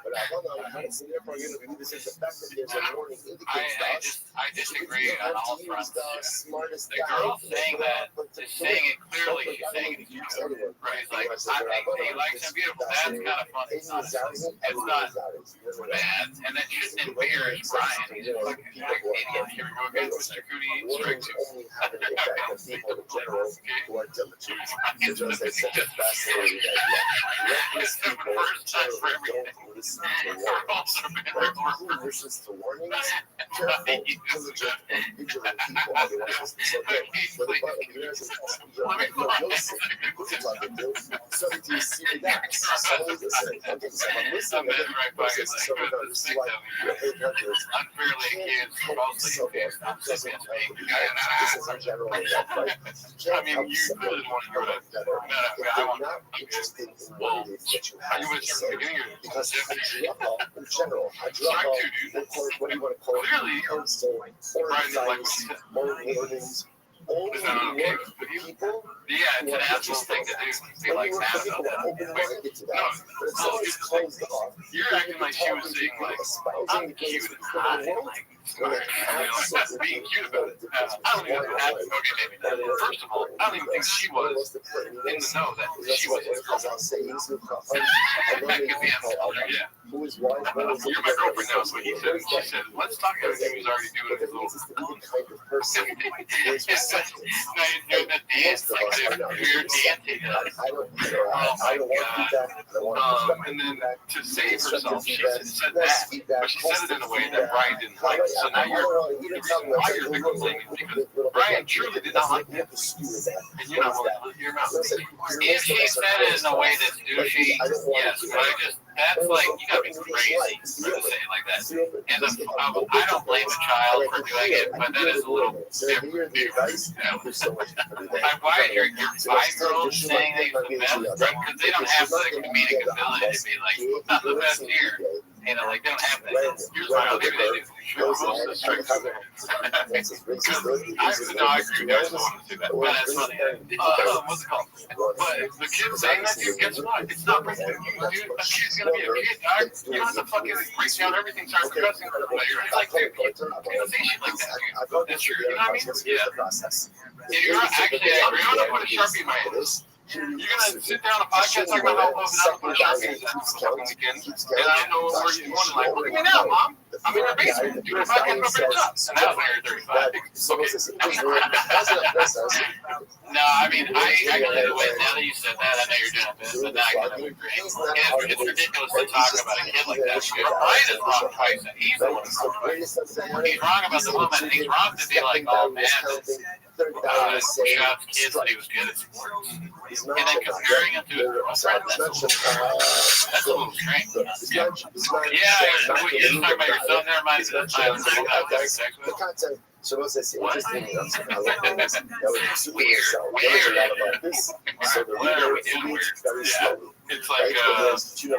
But I don't know how to see it for you to believe this is the fact that there's a warning indicates I disagree on all fronts. the smartest The girl saying that is saying it clearly. She's saying it to you. Right. Like, I think he likes him beautiful. That's kind of funny. It's not bad. And that shouldn't embarrass Brian. He's a fucking idiot. Here we go again. Mr. Cooney, strike 2. Only have an effect on people in general who are diligent. It's just such a fascinating idea. Reckless people in general don't listen to warnings. Who listens to warnings? Careful, diligent, and vigilant people are the ones listening. So good. But the button here is you'll listen. Who's talking to? Something to see that. Someone's listening. Okay, so I'm listening. Unfairly accused, falsely accused. I'm just being this is a general right? I mean, you really want to go to If they're not interested in what it is that you have to say, because Hajriyah in general, what do you want to call it? Clearly, Counsel, or advice, or warnings, only work with people. Yeah, it's an asshole thing to do. Be like mad about that. Open-minded to that, but it's always closed off. You're acting like she was saying, like, I'm cute and hot and like smart. Being cute about it. I don't even have to okay, maybe. First of all, I don't even think she was in the know that she was his girlfriend. Yeah. Who is wise? You're my girlfriend now, so he said, she said, let's talk about him. He was already doing his little. Kind of person who is receptive. Now you're doing that dance, like the weird dance he does. I don't want feedback. And then to save herself, she said that, but she said it in a way that Brian didn't like. So now the reason why you're the complaining is because Brian truly did not like that. And you're not willing to listen to your mouth. If she said it in a way that's douchey, yes, but that's like, you gotta be crazy for to say it like that. And I don't blame a child for doing it, but that is a little different. Why are your 5-year-old saying that he's the best? Because they don't have the comedic ability to be like, I'm the best here. You know, like, they don't have that. Here's my other thing. Because I agree. I don't want to do that. But that's funny. What's it called? But the kid saying that to you, guess what? It's not right there. Dude, a kid's gonna be a kid, dog. You don't have to fucking break down everything, start cussing. It's like, dude, you don't say shit like that, dude. That's true. You know what I mean? Yeah. If you're actually angry, I'm gonna put a Sharpie in my hand. You're gonna sit down on a podcast talking about how close it out, put a Sharpie in his hand for fucking weekend, and I don't know where you're going. Like, look at me now, Mom. I'm in your basement doing a podcast about your job. And that was when you're 35. No, I mean, I can do it. Now that you said that, I know you're doing it, but now I can agree. And it's ridiculous to talk about a kid like that. Because Brian is wrong twice. He's the one who's wrong twice. He's wrong about the woman, and he's wrong to be like, oh man, Shop's kids that he was good at sports. And then comparing him to his girlfriend, that's a little strange. Yeah, you're talking about your son there, reminds me of that time when I was having sex with him. So what's this? Weird. What are we doing weird? Yeah. It's like, I just think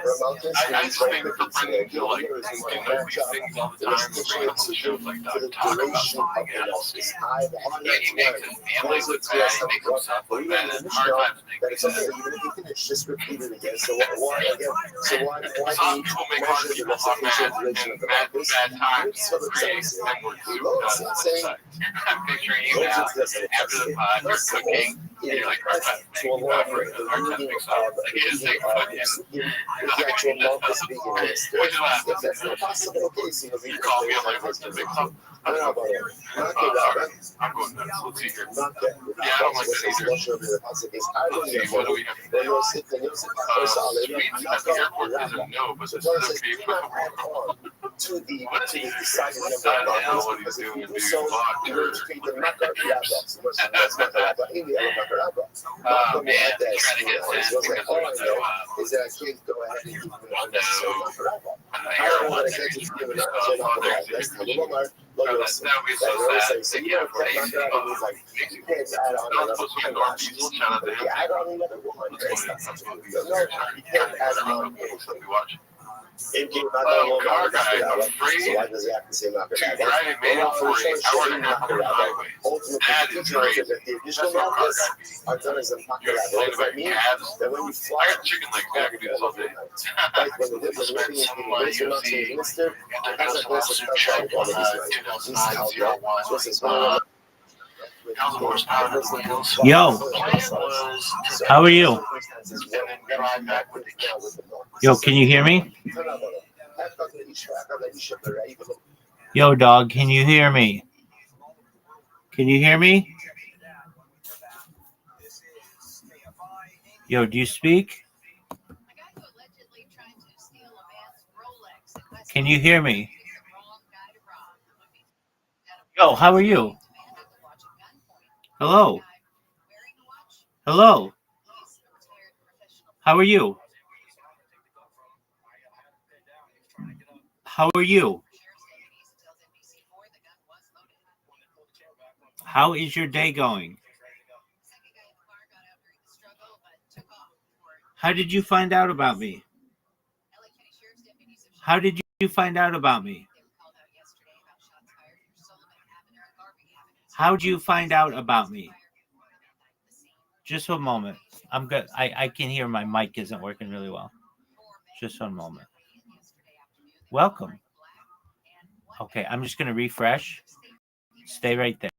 for Brendan to like, you know, these things all the time, bring up on shows like that, talk about something else. Yeah, he makes his family look bad, he makes himself look bad, and hard times make Some people make hard people look bad, and bad times create inward suicide. I'm picturing you now, after the pod, you're cooking, and you're like, hard times make you suffering, and hard times make suffering. Like, you just take fucking, which is what happens. You call me, I'm like, what's the big club? I'm going nuts. Let's see here. Yeah, I don't like that either. Let's see, what do we have? Sweets at the airport is a no, but this is okay for what is he? I don't know what he's doing, dude. Locked or... Oh, man, trying to get sense because there's no... That would be so sad. They can't afford anything. Don't put some Norm Diesel, shout out to him. Oh, car guy, I'm afraid to drive a manual for 8 hours and a half on the highway. That is crazy. That's what car guy be. You're complaining about calves. I got chicken legs, man. I can do this all day. Spent some UFC International Super Show 2009-01. Yo, how are you? Yo, can you hear me? Yo, dog, can you hear me? Can you hear me? Yo, do you speak? Can you hear me? Yo, how are you? Hello. Hello. How are you? How are you? How is your day going? How did you find out about me? How did you find out about me? How did you find out about me? Just one moment. I'm good. I can hear my mic isn't working really well. Just one moment. Welcome. Okay, I'm just going to refresh. Stay right there.